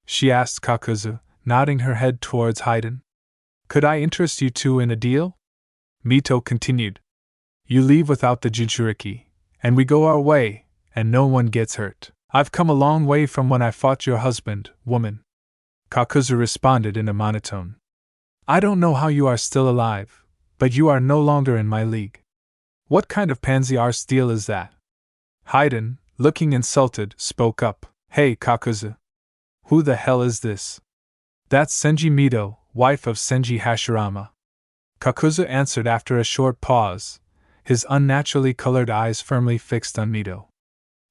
she asked Kakuzu, nodding her head towards Haiden. "Could I interest you 2 in a deal?" Mito continued. "You leave without the jinchuriki, and we go our way, and no one gets hurt. I've come a long way from when I fought your husband, woman," Kakuzu responded in a monotone. "I don't know how you are still alive, but you are no longer in my league." "What kind of pansy arse deal is that?" Haiden, looking insulted, spoke up. "Hey, Kakuzu. Who the hell is this?" "That's Senji Mito, wife of Senji Hashirama," Kakuzu answered after a short pause, his unnaturally colored eyes firmly fixed on Mito.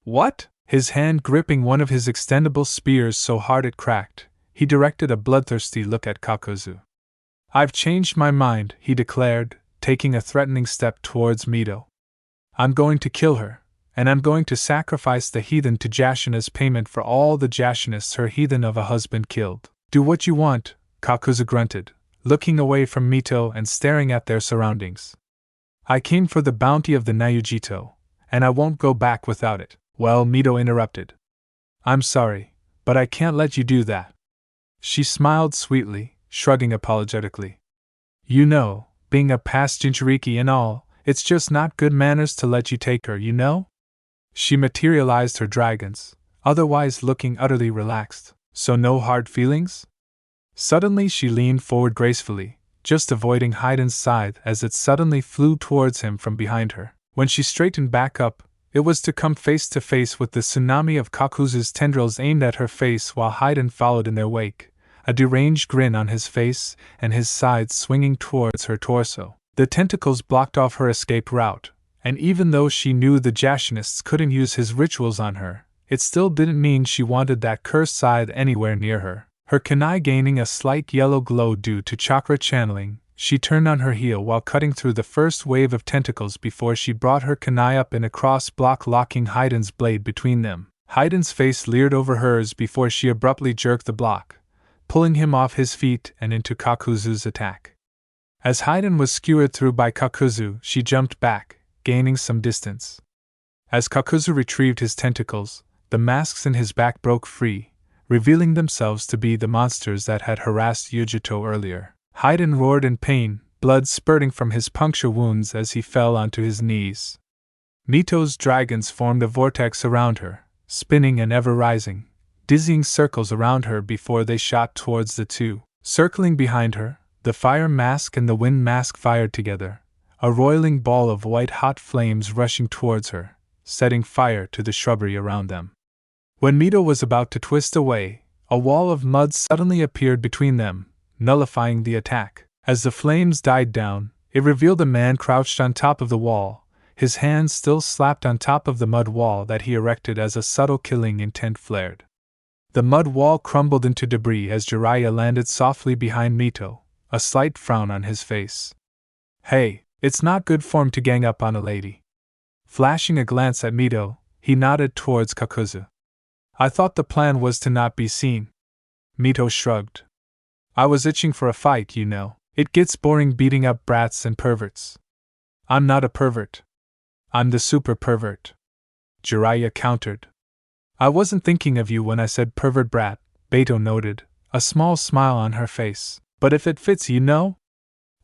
"What?" His hand gripping one of his extendable spears so hard it cracked, he directed a bloodthirsty look at Kakuzu. "I've changed my mind," he declared, taking a threatening step towards Mito. "I'm going to kill her, and I'm going to sacrifice the heathen to Jashin as payment for all the Jashinists her heathen of a husband killed." "Do what you want," Kakuzu grunted, looking away from Mito and staring at their surroundings. "I came for the bounty of the Nayujito, and I won't go back without it." "Well," Mito interrupted. "I'm sorry, but I can't let you do that." She smiled sweetly, shrugging apologetically. "You know, being a past Jinchuriki and all, it's just not good manners to let you take her, you know?" She materialized her dragons, otherwise looking utterly relaxed. "So no hard feelings?" Suddenly she leaned forward gracefully, just avoiding Hayden's scythe as it suddenly flew towards him from behind her. When she straightened back up, it was to come face to face with the tsunami of Kakuzu's tendrils aimed at her face while Hayden followed in their wake, a deranged grin on his face and his scythe swinging towards her torso. The tentacles blocked off her escape route, and even though she knew the Jashinists couldn't use his rituals on her, it still didn't mean she wanted that cursed scythe anywhere near her. Her kunai gaining a slight yellow glow due to chakra channeling, she turned on her heel while cutting through the first wave of tentacles before she brought her kunai up in a cross block, locking Hayden's blade between them. Hayden's face leered over hers before she abruptly jerked the block, pulling him off his feet and into Kakuzu's attack. As Hayden was skewered through by Kakuzu, she jumped back, gaining some distance. As Kakuzu retrieved his tentacles, the masks in his back broke free, revealing themselves to be the monsters that had harassed Yujito earlier. Hayden roared in pain, blood spurting from his puncture wounds as he fell onto his knees. Mito's dragons formed a vortex around her, spinning and ever rising, dizzying circles around her before they shot towards the two. Circling behind her, the fire mask and the wind mask fired together, a roiling ball of white-hot flames rushing towards her, setting fire to the shrubbery around them. When Mito was about to twist away, a wall of mud suddenly appeared between them, nullifying the attack. As the flames died down, it revealed a man crouched on top of the wall, his hands still slapped on top of the mud wall that he erected as a subtle killing intent flared. The mud wall crumbled into debris as Jiraiya landed softly behind Mito, a slight frown on his face. "Hey, it's not good form to gang up on a lady." Flashing a glance at Mito, he nodded towards Kakuzu. "I thought the plan was to not be seen." Mito shrugged. "I was itching for a fight, you know. It gets boring beating up brats and perverts." "I'm not a pervert. I'm the super pervert," Jiraiya countered. "I wasn't thinking of you when I said pervert brat," Beto noted, a small smile on her face. "But if it fits, you know?"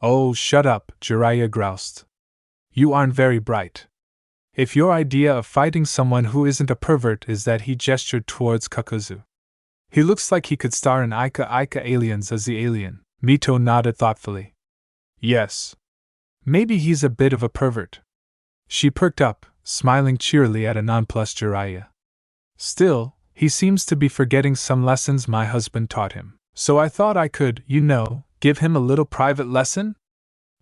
"Oh, shut up," Jiraiya groused. "You aren't very bright. If your idea of fighting someone who isn't a pervert is that," he gestured towards Kakuzu. "He looks like he could star in Ica Ica Aliens as the alien." Mito nodded thoughtfully. "Yes. Maybe he's a bit of a pervert." She perked up, smiling cheerily at a nonplussed Jiraiya. "Still, he seems to be forgetting some lessons my husband taught him. So I thought I could, you know, give him a little private lesson?"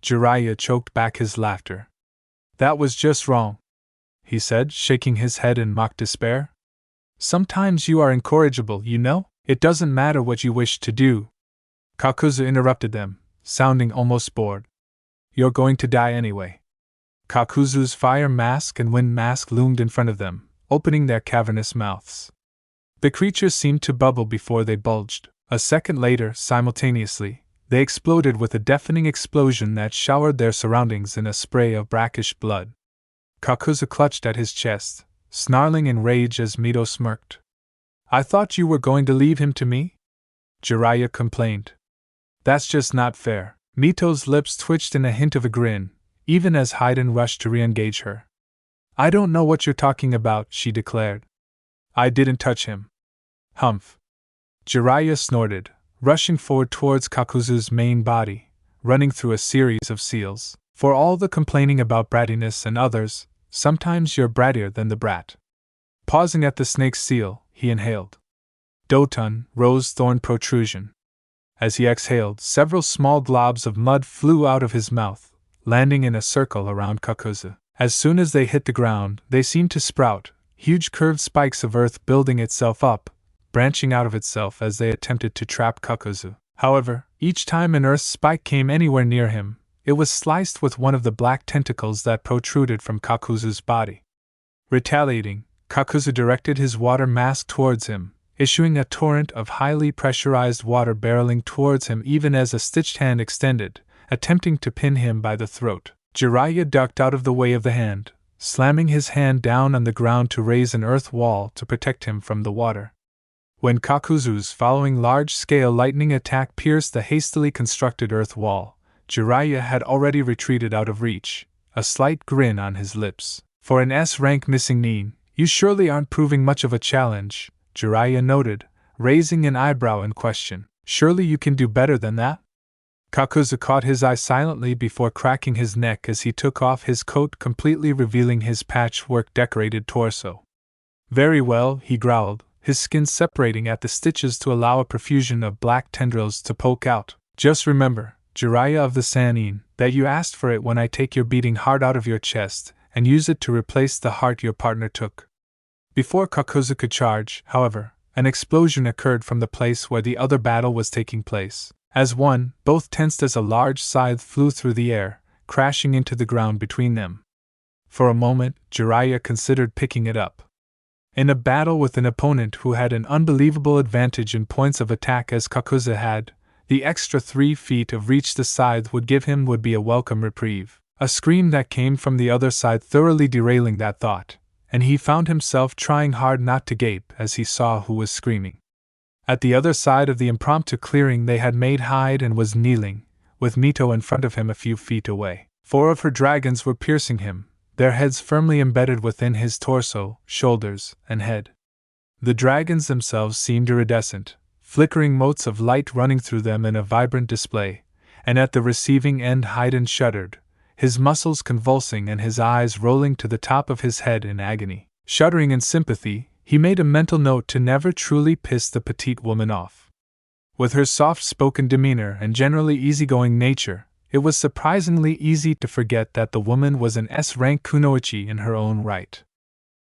Jiraiya choked back his laughter. "That was just wrong," he said, shaking his head in mock despair. "Sometimes you are incorrigible, you know? It doesn't matter what you wish to do." Kakuzu interrupted them, sounding almost bored. "You're going to die anyway." Kakuzu's fire mask and wind mask loomed in front of them, opening their cavernous mouths. The creatures seemed to bubble before they bulged. A second later, simultaneously, they exploded with a deafening explosion that showered their surroundings in a spray of brackish blood. Kakuzu clutched at his chest, snarling in rage as Mito smirked. "I thought you were going to leave him to me?" Jiraiya complained. "That's just not fair." Mito's lips twitched in a hint of a grin, even as Hayden rushed to re-engage her. "I don't know what you're talking about," she declared. "I didn't touch him." "Humph." Jiraiya snorted, rushing forward towards Kakuzu's main body, running through a series of seals. "For all the complaining about brattiness and others, sometimes you're brattier than the brat." Pausing at the snake's seal, he inhaled. Doton, rose thorn protrusion. As he exhaled, several small globs of mud flew out of his mouth, landing in a circle around Kakuzu. As soon as they hit the ground, they seemed to sprout, huge curved spikes of earth building itself up, branching out of itself as they attempted to trap Kakuzu. However, each time an earth spike came anywhere near him, it was sliced with one of the black tentacles that protruded from Kakuzu's body. Retaliating, Kakuzu directed his water mask towards him, issuing a torrent of highly pressurized water barreling towards him even as a stitched hand extended, attempting to pin him by the throat. Jiraiya ducked out of the way of the hand, slamming his hand down on the ground to raise an earth wall to protect him from the water. When Kakuzu's following large-scale lightning attack pierced the hastily constructed earth wall, Jiraiya had already retreated out of reach, a slight grin on his lips. For an S-rank missing nin, you surely aren't proving much of a challenge, Jiraiya noted, raising an eyebrow in question. Surely you can do better than that? Kakuzu caught his eye silently before cracking his neck as he took off his coat, completely revealing his patchwork-decorated torso. Very well, he growled, his skin separating at the stitches to allow a profusion of black tendrils to poke out. Just remember, Jiraiya of the Sannin, that you asked for it when I take your beating heart out of your chest and use it to replace the heart your partner took. Before Kakuzu could charge, however, an explosion occurred from the place where the other battle was taking place. As one, both tensed as a large scythe flew through the air, crashing into the ground between them. For a moment, Jiraiya considered picking it up. In a battle with an opponent who had an unbelievable advantage in points of attack as Kakuzu had, the extra 3 feet of reach the scythe would give him would be a welcome reprieve. A scream that came from the other side thoroughly derailing that thought, and he found himself trying hard not to gape as he saw who was screaming. At the other side of the impromptu clearing they had made hide and was kneeling, with Mito in front of him a few feet away. 4 of her dragons were piercing him, their heads firmly embedded within his torso, shoulders, and head. The dragons themselves seemed iridescent, flickering motes of light running through them in a vibrant display, and at the receiving end Haiden shuddered, his muscles convulsing and his eyes rolling to the top of his head in agony. Shuddering in sympathy, he made a mental note to never truly piss the petite woman off. With her soft-spoken demeanor and generally easygoing nature, it was surprisingly easy to forget that the woman was an S-rank kunoichi in her own right.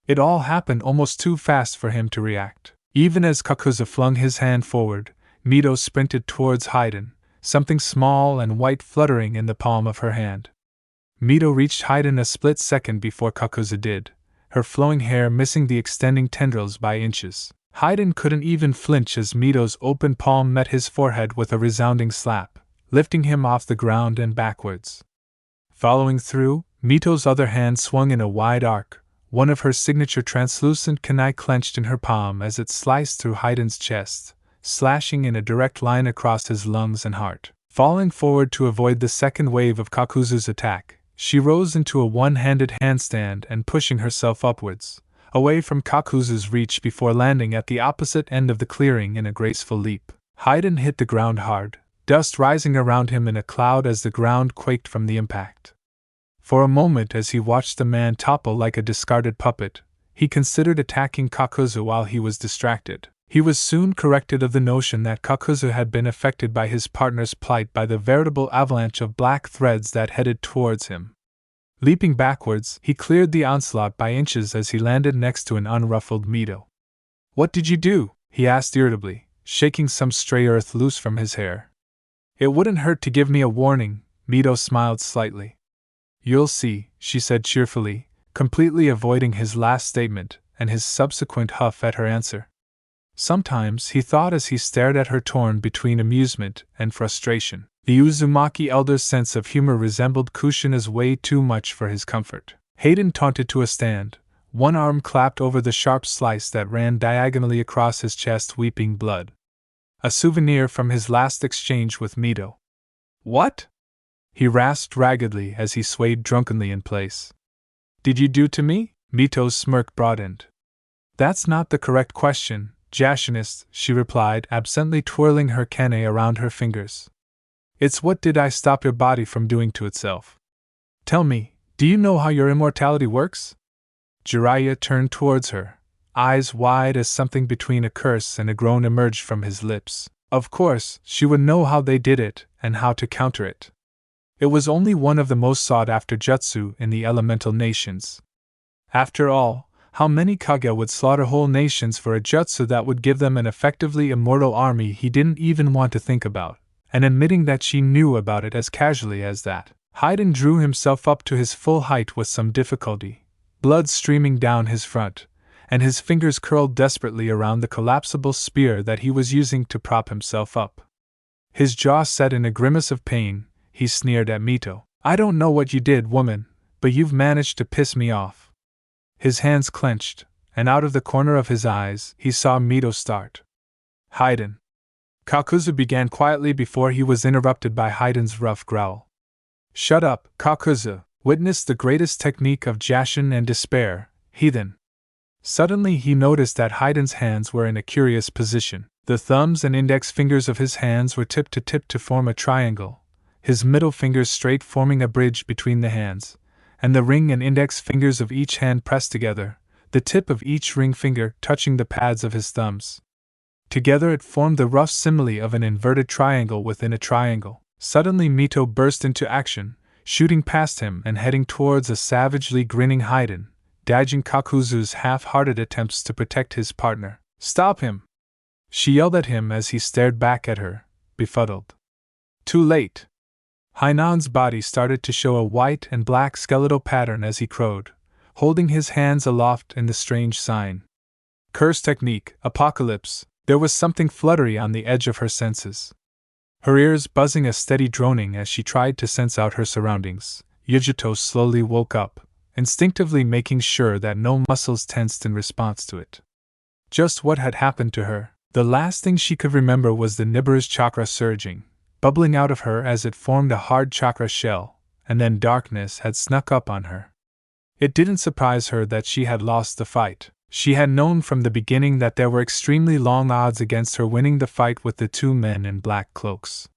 It all happened almost too fast for him to react. Even as Kakuzu flung his hand forward, Mito sprinted towards Haiden, something small and white fluttering in the palm of her hand. Mito reached Haiden a split second before Kakuzu did, her flowing hair missing the extending tendrils by inches. Haiden couldn't even flinch as Mito's open palm met his forehead with a resounding slap, lifting him off the ground and backwards. Following through, Mito's other hand swung in a wide arc, one of her signature translucent kunai clenched in her palm as it sliced through Haiden's chest, slashing in a direct line across his lungs and heart. Falling forward to avoid the second wave of Kakuzu's attack, she rose into a one-handed handstand and pushing herself upwards, away from Kakuzu's reach before landing at the opposite end of the clearing in a graceful leap. Haiden hit the ground hard, dust rising around him in a cloud as the ground quaked from the impact. For a moment as he watched the man topple like a discarded puppet, he considered attacking Kakuzu while he was distracted. He was soon corrected of the notion that Kakuzu had been affected by his partner's plight by the veritable avalanche of black threads that headed towards him. Leaping backwards, he cleared the onslaught by inches as he landed next to an unruffled Mito. "What did you do?" he asked irritably, shaking some stray earth loose from his hair. "It wouldn't hurt to give me a warning," Mito smiled slightly. "You'll see," she said cheerfully, completely avoiding his last statement and his subsequent huff at her answer. Sometimes, he thought as he stared at her torn between amusement and frustration, the Uzumaki elder's sense of humor resembled Kushina's way too much for his comfort. Haiden taunted to a stand, one arm clapped over the sharp slice that ran diagonally across his chest, weeping blood. A souvenir from his last exchange with Mito. "What?" he rasped raggedly as he swayed drunkenly in place. "Did you do to me?" Mito's smirk broadened. "That's not the correct question, Jashinist," she replied, absently twirling her kane around her fingers. "It's what did I stop your body from doing to itself? Tell me, do you know how your immortality works?" Jiraiya turned towards her, eyes wide as something between a curse and a groan emerged from his lips. Of course, she would know how they did it and how to counter it. It was only one of the most sought-after jutsu in the elemental nations. After all, How many Kage would slaughter whole nations for a jutsu that would give them an effectively immortal army he didn't even want to think about, and admitting that she knew about it as casually as that, Haydn drew himself up to his full height with some difficulty, blood streaming down his front, and his fingers curled desperately around the collapsible spear that he was using to prop himself up. His jaw set in a grimace of pain, he sneered at Mito. "I don't know what you did, woman, but you've managed to piss me off." His hands clenched, and out of the corner of his eyes he saw Mito start. "Haydn." Kakuzu began quietly before he was interrupted by Haydn's rough growl. "Shut up, Kakuzu. Witness the greatest technique of Jashin and despair, heathen." Suddenly he noticed that Haydn's hands were in a curious position. The thumbs and index fingers of his hands were tip to form a triangle, his middle fingers straight forming a bridge between the hands, and the ring and index fingers of each hand pressed together, the tip of each ring finger touching the pads of his thumbs. Together it formed the rough simile of an inverted triangle within a triangle. Suddenly Mito burst into action, shooting past him and heading towards a savagely grinning Haydn, dodging Kakuzu's half-hearted attempts to protect his partner. "Stop him!" she yelled at him as he stared back at her, befuddled. Too late. Hainan's body started to show a white and black skeletal pattern as he crowed, holding his hands aloft in the strange sign. Curse technique, apocalypse. There was something fluttery on the edge of her senses. Her ears buzzing a steady droning as she tried to sense out her surroundings. Yujuto slowly woke up, instinctively making sure that no muscles tensed in response to it. Just what had happened to her? The last thing she could remember was the Nibiru's chakra surging, bubbling out of her as it formed a hard chakra shell, and then darkness had snuck up on her. It didn't surprise her that she had lost the fight. She had known from the beginning that there were extremely long odds against her winning the fight with the two men in black cloaks.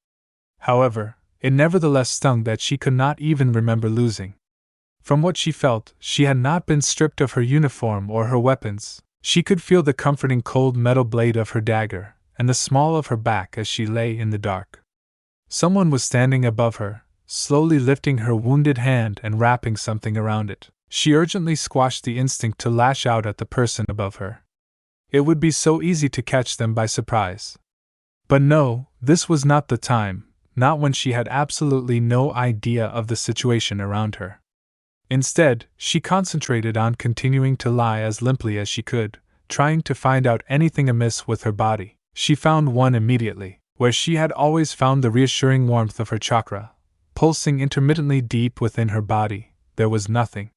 However, it nevertheless stung that she could not even remember losing. From what she felt, she had not been stripped of her uniform or her weapons. She could feel the comforting cold metal blade of her dagger, and the small of her back as she lay in the dark. Someone was standing above her, slowly lifting her wounded hand and wrapping something around it. She urgently squashed the instinct to lash out at the person above her. It would be so easy to catch them by surprise. But no, this was not the time, not when she had absolutely no idea of the situation around her. Instead, she concentrated on continuing to lie as limply as she could, trying to find out anything amiss with her body. She found one immediately, where she had always found the reassuring warmth of her chakra, pulsing intermittently deep within her body. There was nothing.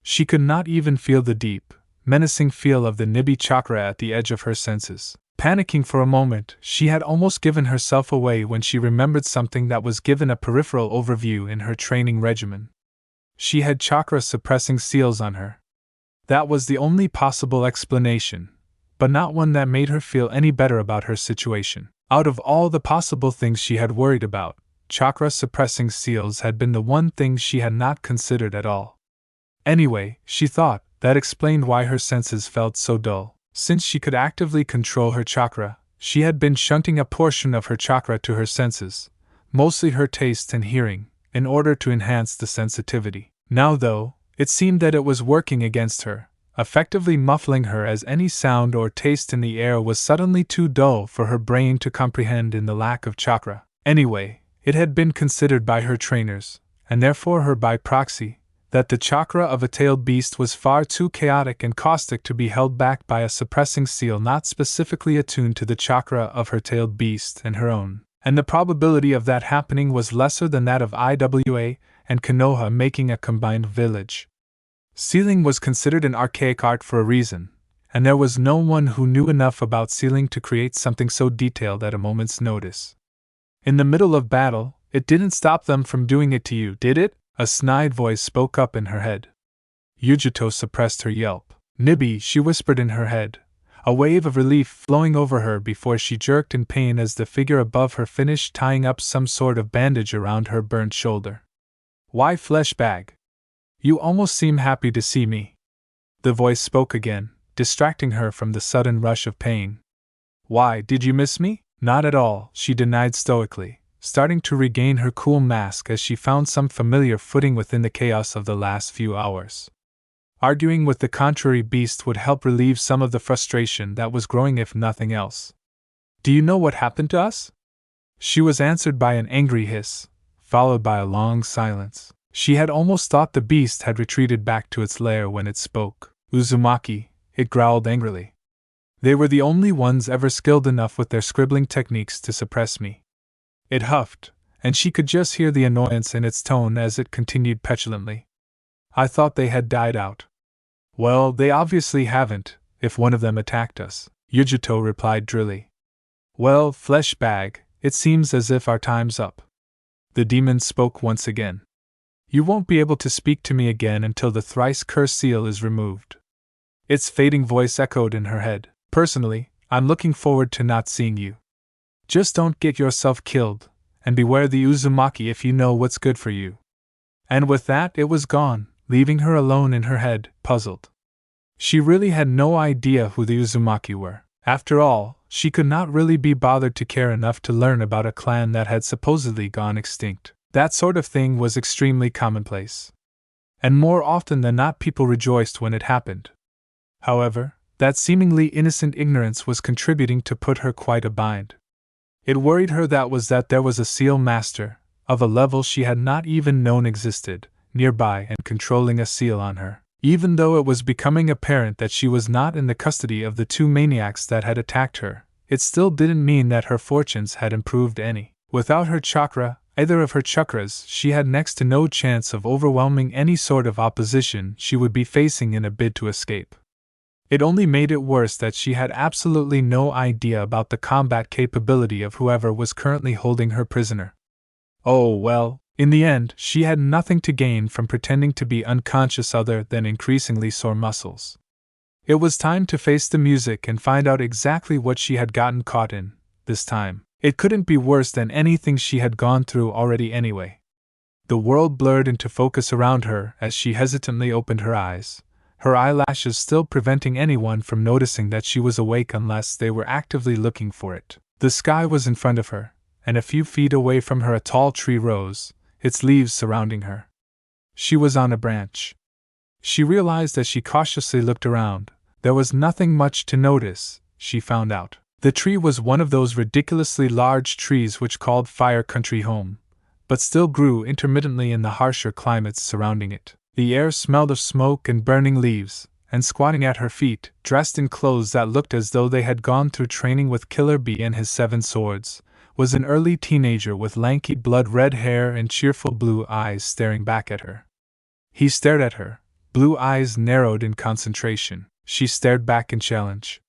She could not even feel the deep, menacing feel of the Nibi chakra at the edge of her senses. Panicking for a moment, she had almost given herself away when she remembered something that was given a peripheral overview in her training regimen. She had chakra-suppressing seals on her. That was the only possible explanation, but not one that made her feel any better about her situation. Out of all the possible things she had worried about, chakra-suppressing seals had been the one thing she had not considered at all. Anyway, she thought, that explained why her senses felt so dull. Since she could actively control her chakra, she had been shunting a portion of her chakra to her senses, mostly her taste and hearing, in order to enhance the sensitivity. Now though, it seemed that it was working against her, effectively muffling her as any sound or taste in the air was suddenly too dull for her brain to comprehend in the lack of chakra. Anyway, it had been considered by her trainers, and therefore her by proxy, that the chakra of a tailed beast was far too chaotic and caustic to be held back by a suppressing seal not specifically attuned to the chakra of her tailed beast and her own, and the probability of that happening was lesser than that of Iwa and Konoha making a combined village. Sealing was considered an archaic art for a reason, and there was no one who knew enough about sealing to create something so detailed at a moment's notice. In the middle of battle, it didn't stop them from doing it to you, did it? A snide voice spoke up in her head. Yujuto suppressed her yelp. "Nibi," she whispered in her head, a wave of relief flowing over her before she jerked in pain as the figure above her finished tying up some sort of bandage around her burnt shoulder. "Why, flesh bag? You almost seem happy to see me." The voice spoke again, distracting her from the sudden rush of pain. "Why, did you miss me?" "Not at all," she denied stoically, starting to regain her cool mask as she found some familiar footing within the chaos of the last few hours. Arguing with the contrary beast would help relieve some of the frustration that was growing, if nothing else. Do you know what happened to us? She was answered by an angry hiss, followed by a long silence. She had almost thought the beast had retreated back to its lair when it spoke. Uzumaki, it growled angrily. They were the only ones ever skilled enough with their scribbling techniques to suppress me. It huffed, and she could just hear the annoyance in its tone as it continued petulantly. I thought they had died out. Well, they obviously haven't, if one of them attacked us, Yujito replied drily. Well, flesh bag, it seems as if our time's up. The demon spoke once again. You won't be able to speak to me again until the thrice cursed seal is removed. Its fading voice echoed in her head. Personally, I'm looking forward to not seeing you. Just don't get yourself killed, and beware the Uzumaki if you know what's good for you. And with that it was gone, leaving her alone in her head, puzzled. She really had no idea who the Uzumaki were. After all, she could not really be bothered to care enough to learn about a clan that had supposedly gone extinct. That sort of thing was extremely commonplace. And more often than not people rejoiced when it happened. However, that seemingly innocent ignorance was contributing to put her quite a bind. It worried her that there was a seal master, of a level she had not even known existed, nearby and controlling a seal on her. Even though it was becoming apparent that she was not in the custody of the two maniacs that had attacked her, it still didn't mean that her fortunes had improved any. Without her chakra, either of her chakras, she had next to no chance of overwhelming any sort of opposition she would be facing in a bid to escape. It only made it worse that she had absolutely no idea about the combat capability of whoever was currently holding her prisoner. Oh well, in the end, she had nothing to gain from pretending to be unconscious other than increasingly sore muscles. It was time to face the music and find out exactly what she had gotten caught in, this time. It couldn't be worse than anything she had gone through already anyway. The world blurred into focus around her as she hesitantly opened her eyes, her eyelashes still preventing anyone from noticing that she was awake unless they were actively looking for it. The sky was in front of her, and a few feet away from her a tall tree rose, its leaves surrounding her. She was on a branch. She realized as she cautiously looked around, there was nothing much to notice, she found out. The tree was one of those ridiculously large trees which called Fire Country home, but still grew intermittently in the harsher climates surrounding it. The air smelled of smoke and burning leaves, and squatting at her feet, dressed in clothes that looked as though they had gone through training with Killer Bee and his 7 swords, was an early teenager with lanky blood-red hair and cheerful blue eyes staring back at her. He stared at her, blue eyes narrowed in concentration. She stared back in challenge.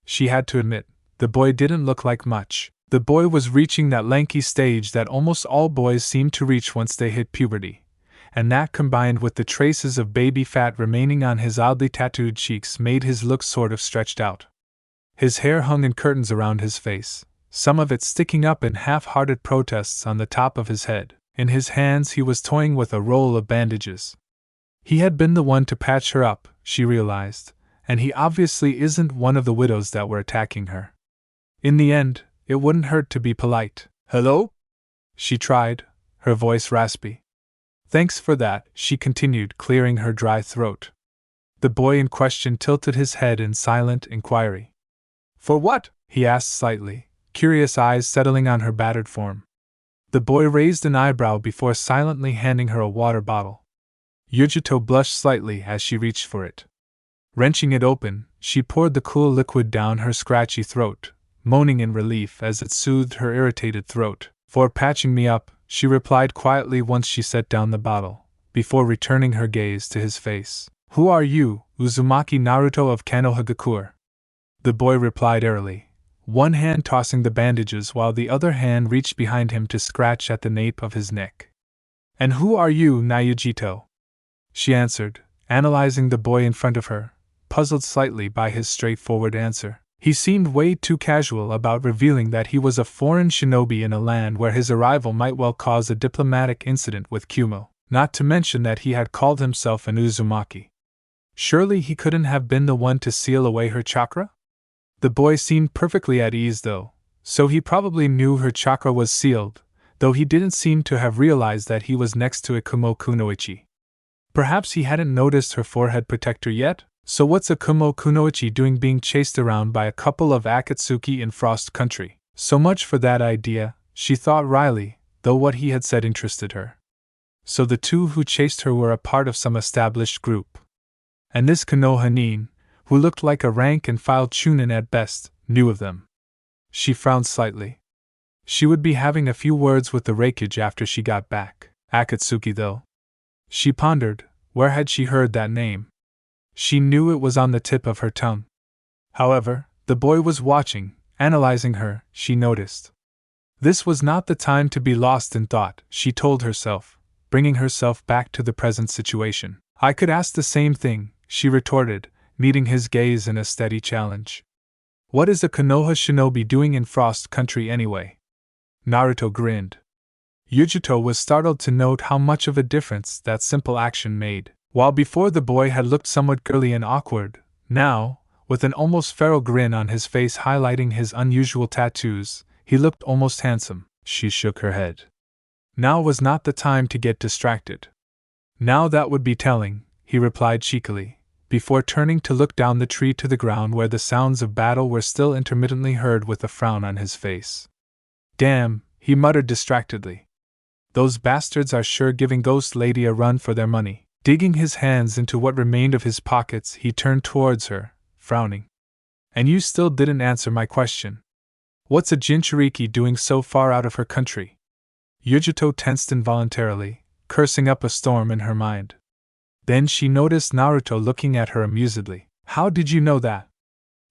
She had to admit, the boy didn't look like much. The boy was reaching that lanky stage that almost all boys seem to reach once they hit puberty, and that combined with the traces of baby fat remaining on his oddly tattooed cheeks made his look sort of stretched out. His hair hung in curtains around his face, some of it sticking up in half-hearted protests on the top of his head. In his hands he was toying with a roll of bandages. He had been the one to patch her up, she realized, and he obviously isn't one of the widows that were attacking her. In the end, it wouldn't hurt to be polite. "Hello?" she tried, her voice raspy. "Thanks for that," she continued, clearing her dry throat. The boy in question tilted his head in silent inquiry. "For what?" he asked slightly, curious eyes settling on her battered form. The boy raised an eyebrow before silently handing her a water bottle. Yujito blushed slightly as she reached for it. Wrenching it open, she poured the cool liquid down her scratchy throat, moaning in relief as it soothed her irritated throat. "For patching me up," she replied quietly once she set down the bottle, before returning her gaze to his face. "Who are you, Uzumaki Naruto of Konohagakure?" The boy replied airily, one hand tossing the bandages while the other hand reached behind him to scratch at the nape of his neck. "And who are you, Nayujito?" she answered, analyzing the boy in front of her, puzzled slightly by his straightforward answer. He seemed way too casual about revealing that he was a foreign shinobi in a land where his arrival might well cause a diplomatic incident with Kumo, not to mention that he had called himself an Uzumaki. Surely he couldn't have been the one to seal away her chakra? The boy seemed perfectly at ease though, so he probably knew her chakra was sealed, though he didn't seem to have realized that he was next to a Kumo kunoichi. Perhaps he hadn't noticed her forehead protector yet? So what's a Kumo Kunoichi doing being chased around by a couple of Akatsuki in Frost Country? So much for that idea, she thought wryly, though what he had said interested her. So the two who chased her were a part of some established group. And this Konoha-nin, who looked like a rank-and-file chunin at best, knew of them. She frowned slightly. She would be having a few words with the Reikage after she got back. Akatsuki, though? She pondered, where had she heard that name? She knew it was on the tip of her tongue. However, the boy was watching, analyzing her, she noticed. This was not the time to be lost in thought, she told herself, bringing herself back to the present situation. I could ask the same thing, she retorted, meeting his gaze in a steady challenge. What is a Konoha shinobi doing in Frost Country anyway? Naruto grinned. Yujito was startled to note how much of a difference that simple action made. While before the boy had looked somewhat girly and awkward, now, with an almost feral grin on his face highlighting his unusual tattoos, he looked almost handsome. She shook her head. Now was not the time to get distracted. Now that would be telling, he replied cheekily, before turning to look down the tree to the ground where the sounds of battle were still intermittently heard with a frown on his face. Damn, he muttered distractedly. Those bastards are sure giving Ghost Lady a run for their money. Digging his hands into what remained of his pockets, he turned towards her, frowning. And you still didn't answer my question. What's a Jinchuriki doing so far out of her country? Yujito tensed involuntarily, cursing up a storm in her mind. Then she noticed Naruto looking at her amusedly. How did you know that?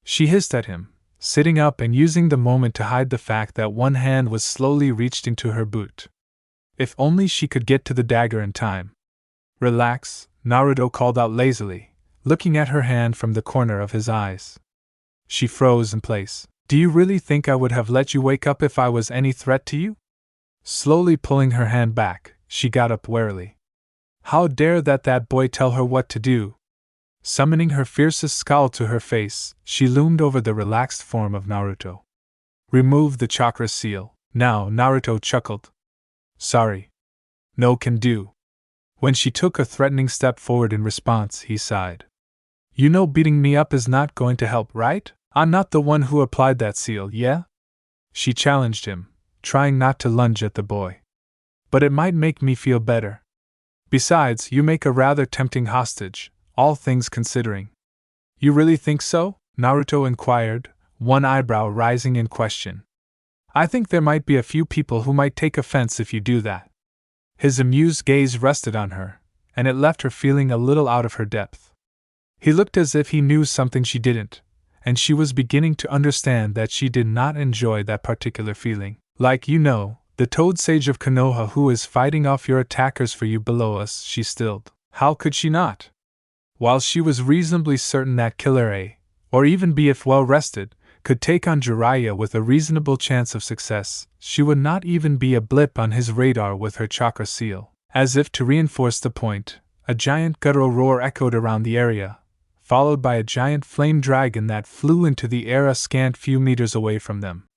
She hissed at him, sitting up and using the moment to hide the fact that one hand was slowly reached into her boot. If only she could get to the dagger in time. Relax, Naruto called out lazily, looking at her hand from the corner of his eyes. She froze in place. Do you really think I would have let you wake up if I was any threat to you? Slowly pulling her hand back, she got up warily. How dare that boy tell her what to do? Summoning her fiercest scowl to her face, she loomed over the relaxed form of Naruto. Remove the chakra seal. Now, Naruto chuckled. Sorry. No can do. When she took a threatening step forward in response, he sighed. You know beating me up is not going to help, right? I'm not the one who applied that seal, yeah? She challenged him, trying not to lunge at the boy. But it might make me feel better. Besides, you make a rather tempting hostage, all things considering. You really think so? Naruto inquired, one eyebrow rising in question. I think there might be a few people who might take offense if you do that. His amused gaze rested on her, and it left her feeling a little out of her depth. He looked as if he knew something she didn't, and she was beginning to understand that she did not enjoy that particular feeling. Like the Toad Sage of Konoha who is fighting off your attackers for you below us, she stilled. How could she not? While she was reasonably certain that Killer A, or even B if well rested, could take on Jiraiya with a reasonable chance of success, she would not even be a blip on his radar with her chakra seal. As if to reinforce the point, a giant guttural roar echoed around the area, followed by a giant flame dragon that flew into the air a scant few meters away from them.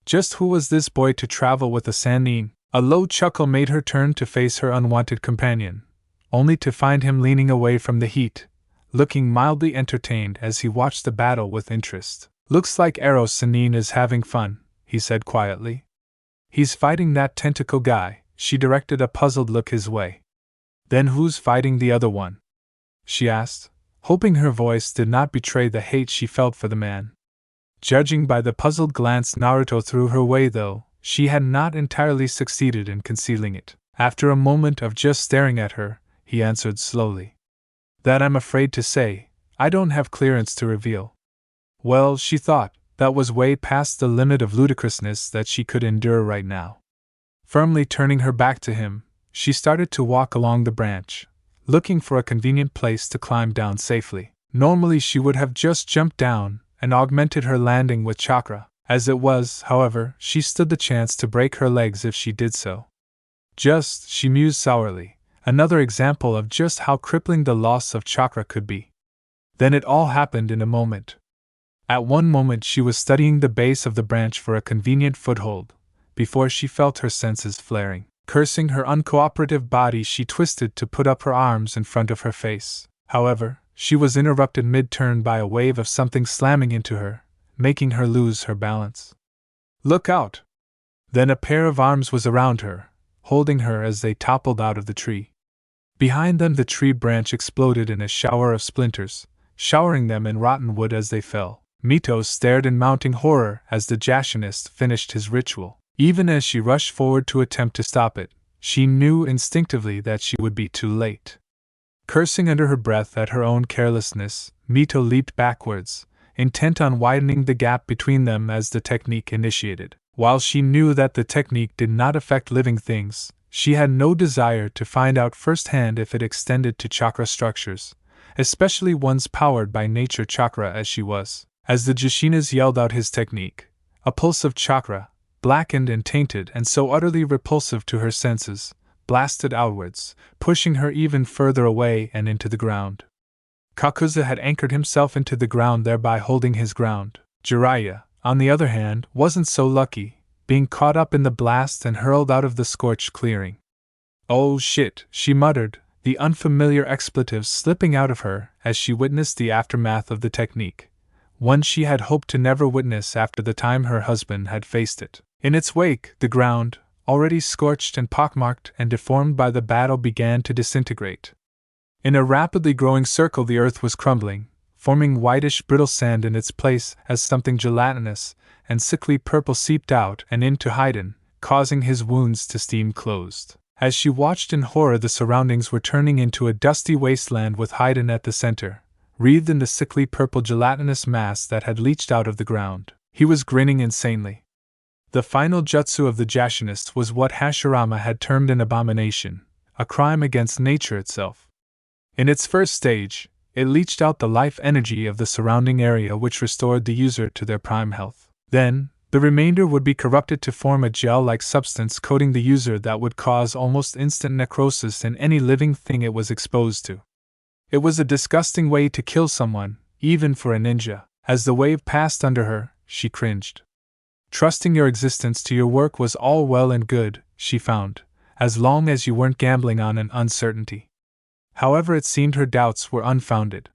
Just who was this boy to travel with a Sannin? A low chuckle made her turn to face her unwanted companion, only to find him leaning away from the heat, looking mildly entertained as he watched the battle with interest. Looks like Eros Sannin is having fun, he said quietly. He's fighting that tentacle guy, she directed a puzzled look his way. Then who's fighting the other one? She asked, hoping her voice did not betray the hate she felt for the man. Judging by the puzzled glance Naruto threw her way though, she had not entirely succeeded in concealing it. After a moment of just staring at her, he answered slowly. That I'm afraid to say, I don't have clearance to reveal. Well, she thought, that was way past the limit of ludicrousness that she could endure right now. Firmly turning her back to him, she started to walk along the branch, looking for a convenient place to climb down safely. Normally she would have just jumped down and augmented her landing with chakra. As it was, however, she stood the chance to break her legs if she did so. Just, she mused sourly, another example of just how crippling the loss of chakra could be. Then it all happened in a moment. At one moment she was studying the base of the branch for a convenient foothold, before she felt her senses flaring. Cursing her uncooperative body, she twisted to put up her arms in front of her face. However, she was interrupted mid-turn by a wave of something slamming into her, making her lose her balance. "Look out!" Then a pair of arms was around her, holding her as they toppled out of the tree. Behind them the tree branch exploded in a shower of splinters, showering them in rotten wood as they fell. Mito stared in mounting horror as the Jashinist finished his ritual. Even as she rushed forward to attempt to stop it, she knew instinctively that she would be too late. Cursing under her breath at her own carelessness, Mito leaped backwards, intent on widening the gap between them as the technique initiated. While she knew that the technique did not affect living things, she had no desire to find out firsthand if it extended to chakra structures, especially ones powered by nature chakra as she was. As the Jashinas yelled out his technique, a pulse of chakra, blackened and tainted and so utterly repulsive to her senses, blasted outwards, pushing her even further away and into the ground. Kakuza had anchored himself into the ground, thereby holding his ground. Jiraiya, on the other hand, wasn't so lucky, being caught up in the blast and hurled out of the scorched clearing. "Oh shit," she muttered, the unfamiliar expletives slipping out of her as she witnessed the aftermath of the technique, one she had hoped to never witness after the time her husband had faced it. In its wake, the ground, already scorched and pockmarked and deformed by the battle, began to disintegrate. In a rapidly growing circle, the earth was crumbling, forming whitish brittle sand in its place as something gelatinous and sickly purple seeped out and into Haiden, causing his wounds to steam closed. As she watched in horror, the surroundings were turning into a dusty wasteland with Haiden at the center, wreathed in the sickly purple gelatinous mass that had leached out of the ground. He was grinning insanely. The final jutsu of the Jashinist was what Hashirama had termed an abomination, a crime against nature itself. In its first stage, it leached out the life energy of the surrounding area, which restored the user to their prime health. Then, the remainder would be corrupted to form a gel-like substance coating the user that would cause almost instant necrosis in any living thing it was exposed to. It was a disgusting way to kill someone, even for a ninja. As the wave passed under her, she cringed. Trusting your existence to your work was all well and good, she found, as long as you weren't gambling on an uncertainty. However, it seemed her doubts were unfounded.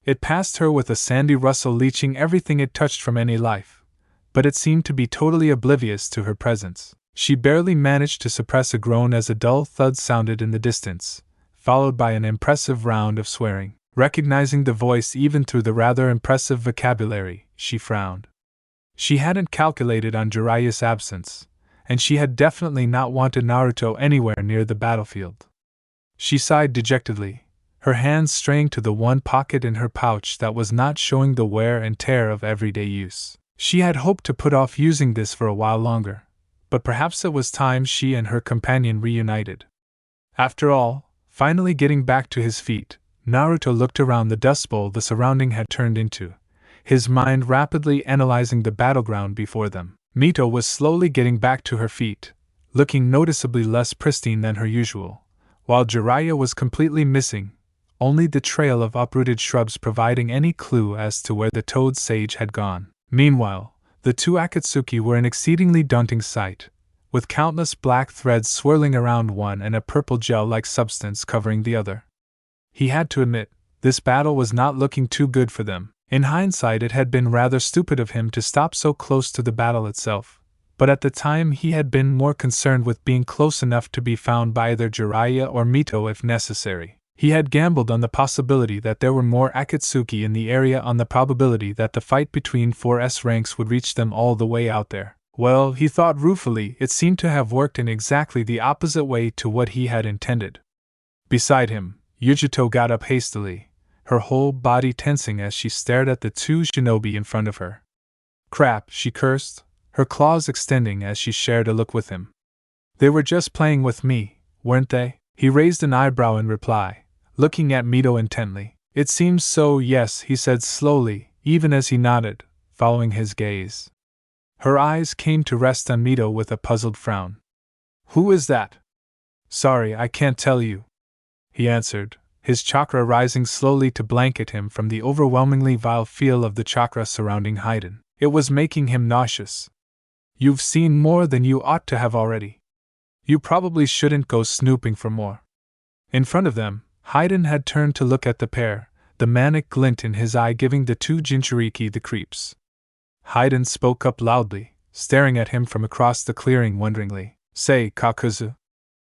It passed her with a sandy rustle, leaching everything it touched from any life, but it seemed to be totally oblivious to her presence. She barely managed to suppress a groan as a dull thud sounded in the distance, followed by an impressive round of swearing. Recognizing the voice even through the rather impressive vocabulary, she frowned. She hadn't calculated on Jiraiya's absence, and she had definitely not wanted Naruto anywhere near the battlefield. She sighed dejectedly, her hands straying to the one pocket in her pouch that was not showing the wear and tear of everyday use. She had hoped to put off using this for a while longer, but perhaps it was time she and her companion reunited. After all, finally getting back to his feet, Naruto looked around the dust bowl the surrounding had turned into, his mind rapidly analyzing the battleground before them. Mito was slowly getting back to her feet, looking noticeably less pristine than her usual, while Jiraiya was completely missing, only the trail of uprooted shrubs providing any clue as to where the toad sage had gone. Meanwhile, the two Akatsuki were an exceedingly daunting sight, with countless black threads swirling around one and a purple gel-like substance covering the other. He had to admit, this battle was not looking too good for them. In hindsight, it had been rather stupid of him to stop so close to the battle itself, but at the time he had been more concerned with being close enough to be found by either Jiraiya or Mito if necessary. He had gambled on the possibility that there were more Akatsuki in the area, on the probability that the fight between 4S ranks would reach them all the way out there. Well, he thought ruefully, it seemed to have worked in exactly the opposite way to what he had intended. Beside him, Yujito got up hastily, her whole body tensing as she stared at the two shinobi in front of her. "Crap," she cursed, her claws extending as she shared a look with him. "They were just playing with me, weren't they?" He raised an eyebrow in reply, looking at Mito intently. "It seems so, yes," he said slowly, even as he nodded, following his gaze. Her eyes came to rest on Mito with a puzzled frown. "Who is that?" "Sorry, I can't tell you," he answered, his chakra rising slowly to blanket him from the overwhelmingly vile feel of the chakra surrounding Haiden. It was making him nauseous. "You've seen more than you ought to have already." You probably shouldn't go snooping for more. In front of them, Haydn had turned to look at the pair, the manic glint in his eye giving the two Jinchuriki the creeps. Haydn spoke up loudly, staring at him from across the clearing wonderingly. Say, Kakuzu,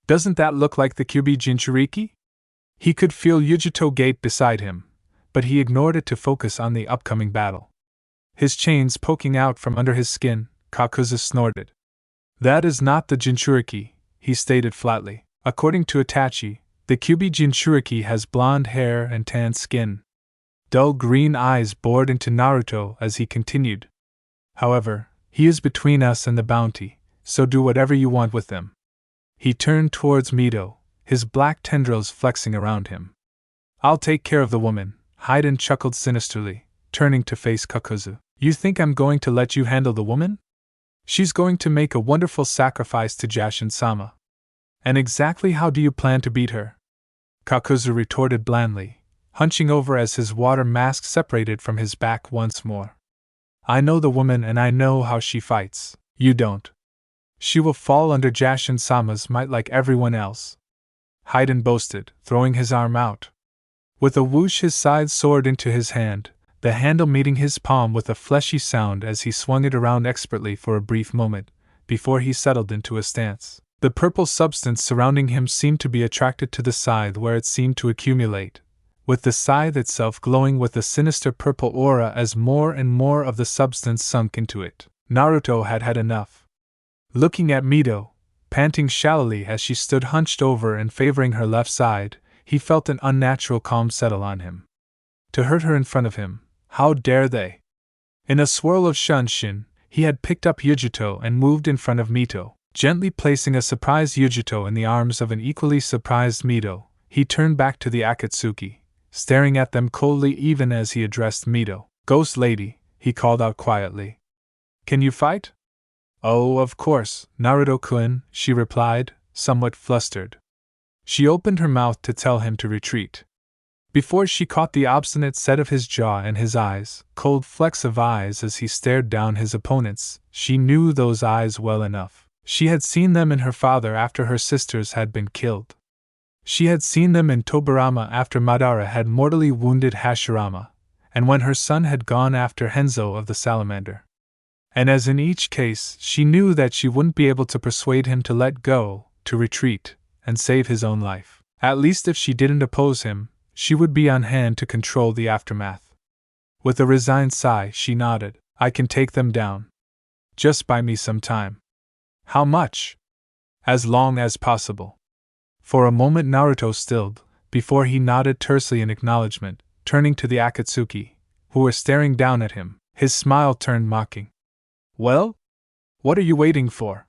doesn't that look like the Kyubi Jinchuriki? He could feel Yujito Gate beside him, but he ignored it to focus on the upcoming battle. His chains poking out from under his skin, Kakuzu snorted. That is not the Jinchuriki, he stated flatly. According to Itachi, the Kyubi Jinchuriki has blonde hair and tan skin. Dull green eyes bored into Naruto as he continued. However, he is between us and the bounty, so do whatever you want with them. He turned towards Mito, his black tendrils flexing around him. I'll take care of the woman, Haydn chuckled sinisterly, turning to face Kakuzu. You think I'm going to let you handle the woman? She's going to make a wonderful sacrifice to Jashin-sama. And exactly how do you plan to beat her? Kakuzu retorted blandly, hunching over as his water mask separated from his back once more. I know the woman and I know how she fights. You don't. She will fall under Jashin-sama's might like everyone else. Haydn boasted, throwing his arm out. With a whoosh his scythe soared into his hand, the handle meeting his palm with a fleshy sound as he swung it around expertly for a brief moment, before he settled into a stance. The purple substance surrounding him seemed to be attracted to the scythe where it seemed to accumulate, with the scythe itself glowing with a sinister purple aura as more and more of the substance sunk into it. Naruto had had enough. Looking at Mito, panting shallowly as she stood hunched over and favoring her left side, he felt an unnatural calm settle on him. To hurt her in front of him, how dare they? In a swirl of shunshin, he had picked up Yujito and moved in front of Mito. Gently placing a surprised Yujito in the arms of an equally surprised Mito, he turned back to the Akatsuki, staring at them coldly even as he addressed Mito. Ghost lady, he called out quietly. Can you fight? Oh, of course, Naruto-kun, she replied, somewhat flustered. She opened her mouth to tell him to retreat. Before she caught the obstinate set of his jaw and his eyes, cold flecks of eyes as he stared down his opponents, she knew those eyes well enough. She had seen them in her father after her sisters had been killed. She had seen them in Tobirama after Madara had mortally wounded Hashirama, and when her son had gone after Henzo of the Salamander. And as in each case, she knew that she wouldn't be able to persuade him to let go, to retreat, and save his own life. At least if she didn't oppose him, she would be on hand to control the aftermath. With a resigned sigh, she nodded. I can take them down. Just buy me some time. How much? As long as possible. For a moment Naruto stilled, before he nodded tersely in acknowledgement, turning to the Akatsuki, who were staring down at him. His smile turned mocking. Well? What are you waiting for?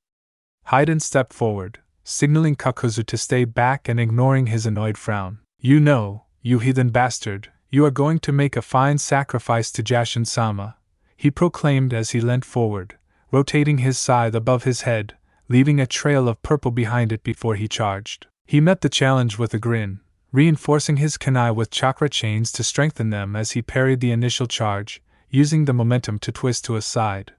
Haydn stepped forward, signaling Kakuzu to stay back and ignoring his annoyed frown. You know, you heathen bastard, you are going to make a fine sacrifice to Jashin-sama, he proclaimed as he leant forward, rotating his scythe above his head, leaving a trail of purple behind it before he charged. He met the challenge with a grin, reinforcing his kunai with chakra chains to strengthen them as he parried the initial charge, using the momentum to twist to his side.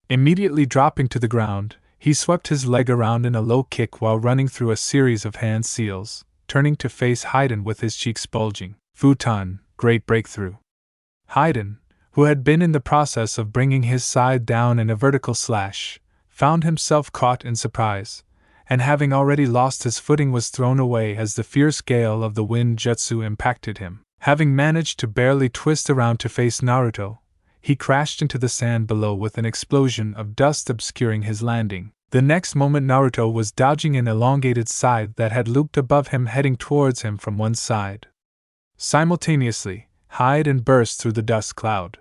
Immediately dropping to the ground, he swept his leg around in a low kick while running through a series of hand seals, turning to face Haydn with his cheeks bulging. Futon, great breakthrough. Haydn, who had been in the process of bringing his side down in a vertical slash, found himself caught in surprise, and having already lost his footing was thrown away as the fierce gale of the wind jutsu impacted him. Having managed to barely twist around to face Naruto, he crashed into the sand below with an explosion of dust obscuring his landing. The next moment Naruto was dodging an elongated scythe that had looped above him heading towards him from one side. Simultaneously, Haydn burst through the dust cloud.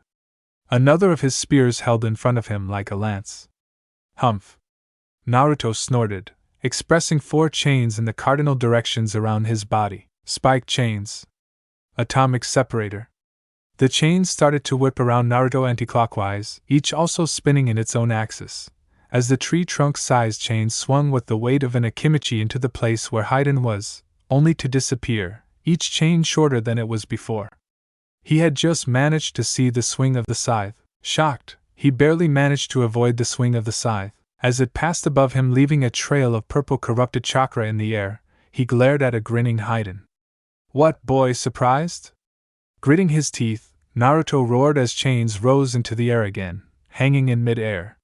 Another of his spears held in front of him like a lance. Humph! Naruto snorted, expressing 4 chains in the cardinal directions around his body. Spike chains. Atomic separator. The chains started to whip around Naruto anticlockwise, each also spinning in its own axis, as the tree trunk-sized chain swung with the weight of an akimichi into the place where Haydn was, only to disappear, each chain shorter than it was before. He had just managed to see the swing of the scythe. Shocked, he barely managed to avoid the swing of the scythe, As it passed above him, leaving a trail of purple corrupted chakra in the air, he glared at a grinning Haiden. "What, boy, surprised?" Gritting his teeth, Naruto roared as chains rose into the air again, hanging in mid-air.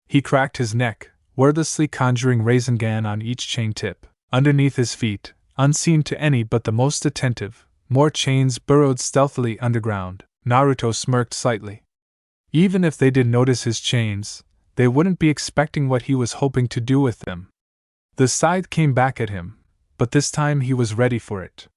He cracked his neck, wordlessly conjuring Rasengan on each chain tip. Underneath his feet, unseen to any but the most attentive, more chains burrowed stealthily underground. Naruto smirked slightly. Even if they did notice his chains, they wouldn't be expecting what he was hoping to do with them. The scythe came back at him, but this time he was ready for it.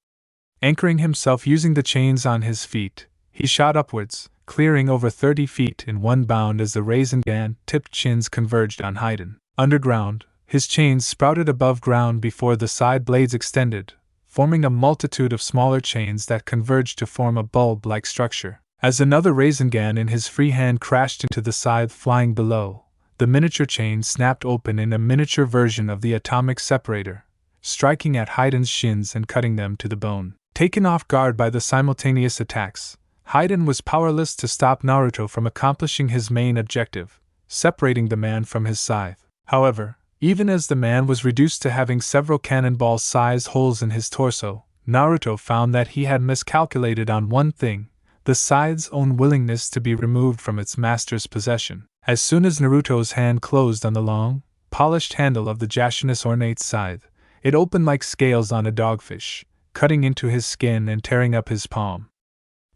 Anchoring himself using the chains on his feet, he shot upwards, clearing over 30 feet in one bound as the Rasengan-tipped chins converged on Haiden. Underground, his chains sprouted above ground before the side blades extended, forming a multitude of smaller chains that converged to form a bulb-like structure. As another Rasengan in his free hand crashed into the scythe flying below, the miniature chain snapped open in a miniature version of the atomic separator, striking at Haiden's shins and cutting them to the bone. Taken off guard by the simultaneous attacks, Haiden was powerless to stop Naruto from accomplishing his main objective, separating the man from his scythe. However, even as the man was reduced to having several cannonball-sized holes in his torso, Naruto found that he had miscalculated on one thing: the scythe's own willingness to be removed from its master's possession. As soon as Naruto's hand closed on the long, polished handle of the Jashinous ornate scythe, it opened like scales on a dogfish, cutting into his skin and tearing up his palm.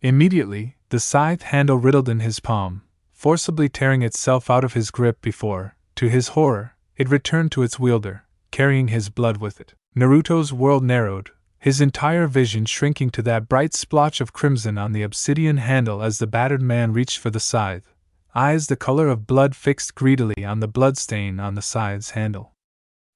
Immediately, the scythe handle riddled in his palm, forcibly tearing itself out of his grip before, to his horror, it returned to its wielder, carrying his blood with it. Naruto's world narrowed, his entire vision shrinking to that bright splotch of crimson on the obsidian handle as the battered man reached for the scythe, eyes the color of blood fixed greedily on the bloodstain on the scythe's handle.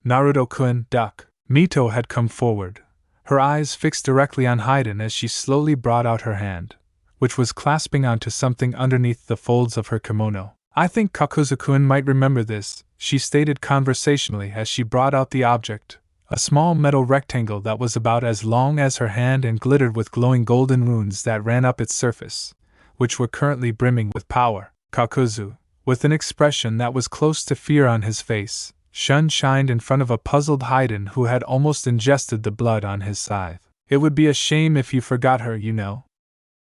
Naruto-kun, duck! Mito had come forward, her eyes fixed directly on Haiden as she slowly brought out her hand, which was clasping onto something underneath the folds of her kimono. "I think Kakuzu-kun might remember this," she stated conversationally as she brought out the object, a small metal rectangle that was about as long as her hand and glittered with glowing golden runes that ran up its surface, which were currently brimming with power. Kakuzu, with an expression that was close to fear on his face, shined in front of a puzzled Haiden who had almost ingested the blood on his scythe. "It would be a shame if you forgot her, you know."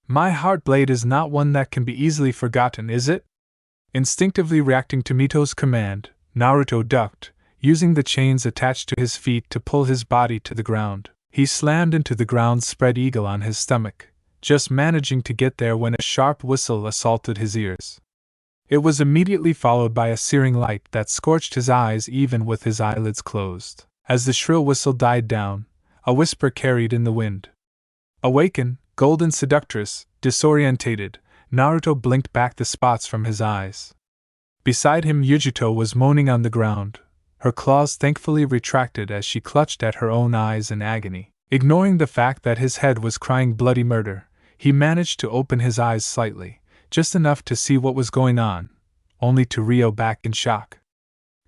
"My heart blade is not one that can be easily forgotten, is it?" Instinctively reacting to Mito's command, Naruto ducked, using the chains attached to his feet to pull his body to the ground. He slammed into the ground spread eagle on his stomach, just managing to get there when a sharp whistle assaulted his ears. It was immediately followed by a searing light that scorched his eyes even with his eyelids closed. As the shrill whistle died down, a whisper carried in the wind. "Awaken, golden seductress!" Disorientated, Naruto blinked back the spots from his eyes. Beside him, Yujuto was moaning on the ground, her claws thankfully retracted as she clutched at her own eyes in agony. Ignoring the fact that his head was crying bloody murder, he managed to open his eyes slightly, just enough to see what was going on, only to reel back in shock.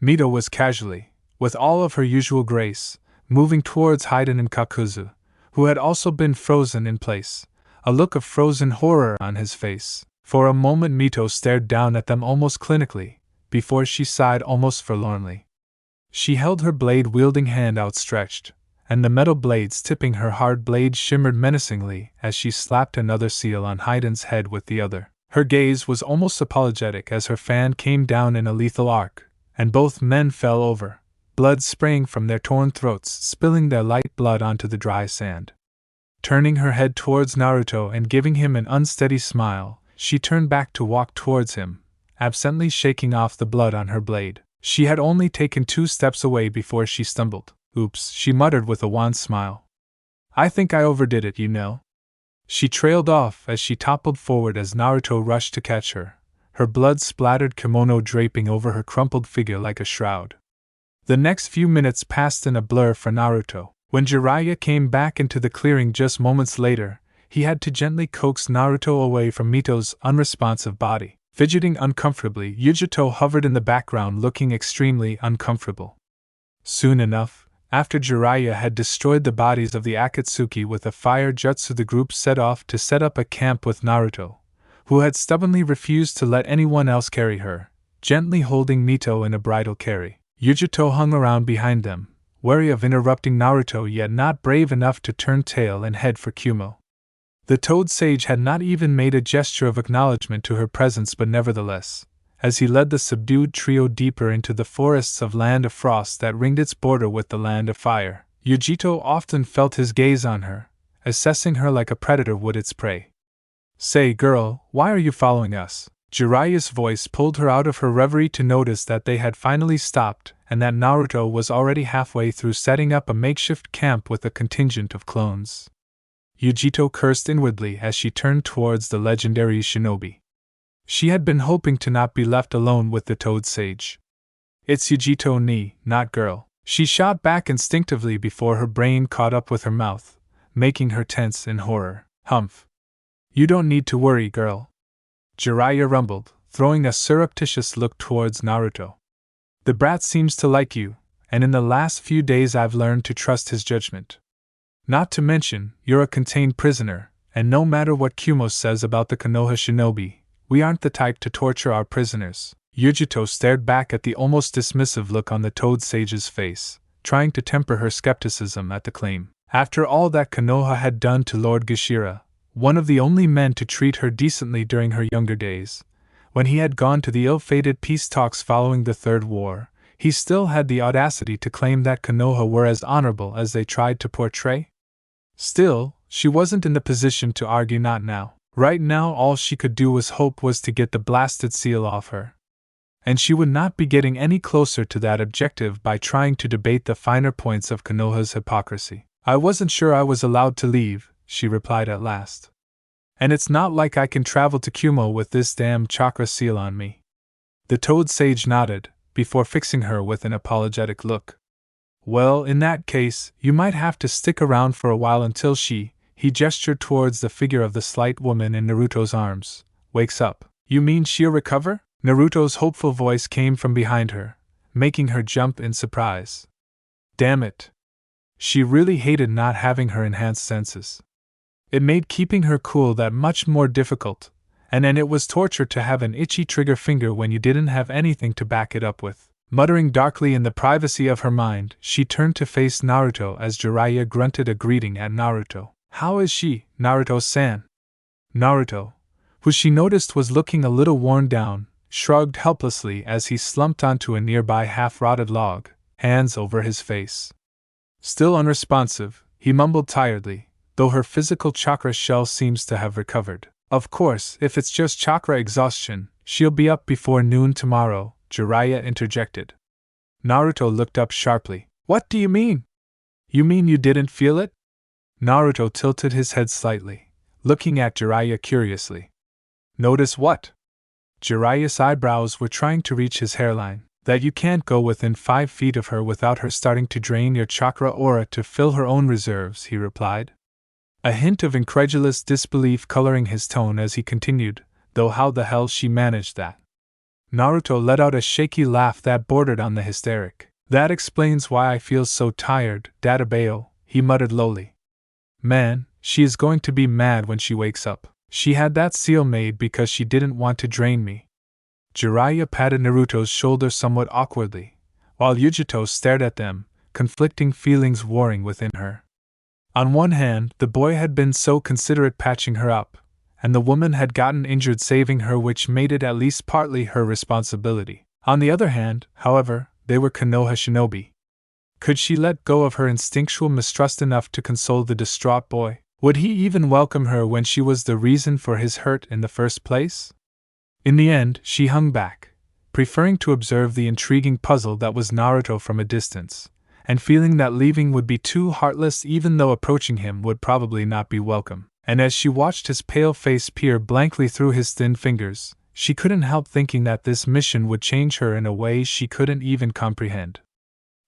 Mito was casually, with all of her usual grace, moving towards Haiden and Kakuzu, who had also been frozen in place, a look of frozen horror on his face. For a moment Mito stared down at them almost clinically, before she sighed almost forlornly. She held her blade-wielding hand outstretched, and the metal blades tipping her hard blade shimmered menacingly as she slapped another seal on Haiden's head with the other. Her gaze was almost apologetic as her fan came down in a lethal arc, and both men fell over, blood spraying from their torn throats, spilling their light blood onto the dry sand. Turning her head towards Naruto and giving him an unsteady smile, she turned back to walk towards him, absently shaking off the blood on her blade. She had only taken 2 steps away before she stumbled. "Oops," she muttered with a wan smile. "I think I overdid it, you know." She trailed off as she toppled forward as Naruto rushed to catch her, her blood-splattered kimono draping over her crumpled figure like a shroud. The next few minutes passed in a blur for Naruto. When Jiraiya came back into the clearing just moments later, he had to gently coax Naruto away from Mito's unresponsive body. Fidgeting uncomfortably, Yujuto hovered in the background looking extremely uncomfortable. Soon enough, after Jiraiya had destroyed the bodies of the Akatsuki with a fire jutsu, the group set off to set up a camp with Naruto, who had stubbornly refused to let anyone else carry her, gently holding Mito in a bridal carry. Yujito hung around behind them, wary of interrupting Naruto yet not brave enough to turn tail and head for Kumo. The Toad Sage had not even made a gesture of acknowledgement to her presence, but nevertheless, as he led the subdued trio deeper into the forests of Land of Frost that ringed its border with the Land of Fire, Yujito often felt his gaze on her, assessing her like a predator would its prey. "Say, girl, why are you following us?" Jiraiya's voice pulled her out of her reverie to notice that they had finally stopped and that Naruto was already halfway through setting up a makeshift camp with a contingent of clones. Yujito cursed inwardly as she turned towards the legendary shinobi. She had been hoping to not be left alone with the Toad Sage. "It's Yujito ni, not girl," she shot back instinctively before her brain caught up with her mouth, making her tense in horror. "Humph. You don't need to worry, girl," Jiraiya rumbled, throwing a surreptitious look towards Naruto. "The brat seems to like you, and in the last few days I've learned to trust his judgment. Not to mention, you're a contained prisoner, and no matter what Kumo says about the Konoha shinobi, we aren't the type to torture our prisoners." Yujito stared back at the almost dismissive look on the Toad Sage's face, trying to temper her skepticism at the claim. After all that Konoha had done to Lord Gashira, one of the only men to treat her decently during her younger days, when he had gone to the ill-fated peace talks following the Third War, he still had the audacity to claim that Konoha were as honorable as they tried to portray? Still, she wasn't in the position to argue, not now. Right now all she could do was hope to get the blasted seal off her. And she would not be getting any closer to that objective by trying to debate the finer points of Konoha's hypocrisy. "I wasn't sure I was allowed to leave," she replied at last. "And it's not like I can travel to Kumo with this damn chakra seal on me." The Toad Sage nodded, before fixing her with an apologetic look. "Well, in that case, you might have to stick around for a while until he gestured towards the figure of the slight woman in Naruto's arms, "wakes up." "You mean she'll recover?" Naruto's hopeful voice came from behind her, making her jump in surprise. Damn it. She really hated not having her enhanced senses. It made keeping her cool that much more difficult, and it was torture to have an itchy trigger finger when you didn't have anything to back it up with. Muttering darkly in the privacy of her mind, she turned to face Naruto as Jiraiya grunted a greeting at Naruto. "How is she, Naruto-san?" Naruto, who she noticed was looking a little worn down, shrugged helplessly as he slumped onto a nearby half-rotted log, hands over his face. Still unresponsive, he mumbled tiredly, "Though her physical chakra shell seems to have recovered. Of course, if it's just chakra exhaustion, she'll be up before noon tomorrow," Jiraiya interjected. Naruto looked up sharply. "What do you mean? You mean you didn't feel it?" Naruto tilted his head slightly, looking at Jiraiya curiously. "Notice what?" Jiraiya's eyebrows were trying to reach his hairline. "That you can't go within 5 feet of her without her starting to drain your chakra aura to fill her own reserves," he replied. A hint of incredulous disbelief coloring his tone as he continued, "Though how the hell she managed that?" Naruto let out a shaky laugh that bordered on the hysteric. "That explains why I feel so tired, Databeo," he muttered lowly. "Man, she is going to be mad when she wakes up. She had that seal made because she didn't want to drain me." Jiraiya patted Naruto's shoulder somewhat awkwardly, while Yujito stared at them, conflicting feelings warring within her. On one hand, the boy had been so considerate patching her up, and the woman had gotten injured saving her, which made it at least partly her responsibility. On the other hand, however, they were Konoha shinobi. Could she let go of her instinctual mistrust enough to console the distraught boy? Would he even welcome her when she was the reason for his hurt in the first place? In the end, she hung back, preferring to observe the intriguing puzzle that was Naruto from a distance, and feeling that leaving would be too heartless even though approaching him would probably not be welcome. And as she watched his pale face peer blankly through his thin fingers, she couldn't help thinking that this mission would change her in a way she couldn't even comprehend.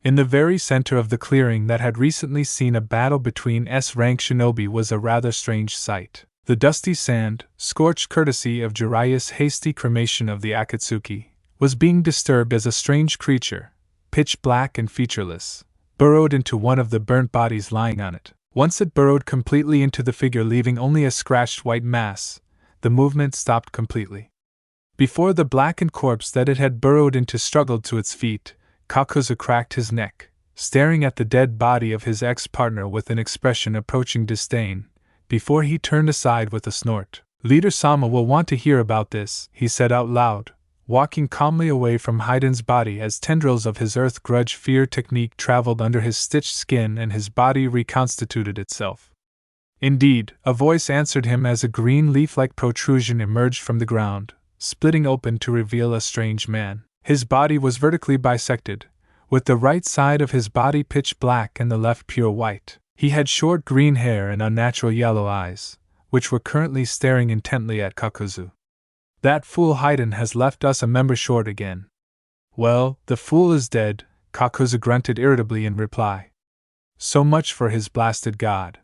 In the very center of the clearing that had recently seen a battle between S-rank shinobi was a rather strange sight. The dusty sand, scorched courtesy of Jiraiya's hasty cremation of the Akatsuki, was being disturbed as a strange creature, pitch black and featureless, burrowed into one of the burnt bodies lying on it. Once it burrowed completely into the figure, leaving only a scratched white mass, the movement stopped completely. Before the blackened corpse that it had burrowed into struggled to its feet, Kakuzu cracked his neck, staring at the dead body of his ex-partner with an expression approaching disdain, before he turned aside with a snort. "Leader Sama will want to hear about this," he said out loud, walking calmly away from Haiden's body as tendrils of his earth grudge fear technique traveled under his stitched skin and his body reconstituted itself. Indeed, a voice answered him as a green leaf-like protrusion emerged from the ground, splitting open to reveal a strange man. His body was vertically bisected, with the right side of his body pitch black and the left pure white. He had short green hair and unnatural yellow eyes, which were currently staring intently at Kakuzu. "That fool Haiden has left us a member short again." "Well, the fool is dead," Kakuzu grunted irritably in reply. "So much for his blasted god.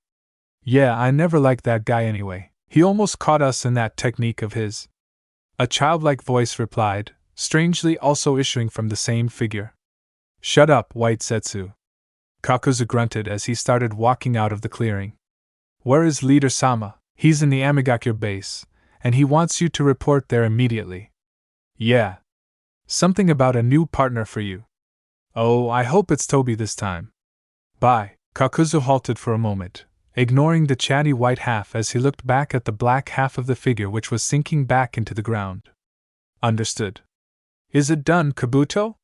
Yeah, I never liked that guy anyway. He almost caught us in that technique of his." A childlike voice replied, strangely also issuing from the same figure. "Shut up, White Setsu." Kakuzu grunted as he started walking out of the clearing. "Where is Leader Sama?" "He's in the Amigakure base, and he wants you to report there immediately." "Yeah. Something about a new partner for you." "Oh, I hope it's Toby this time." "Bye." Kakuzu halted for a moment, ignoring the chatty white half as he looked back at the black half of the figure which was sinking back into the ground. "Understood." "Is it done, Kabuto?"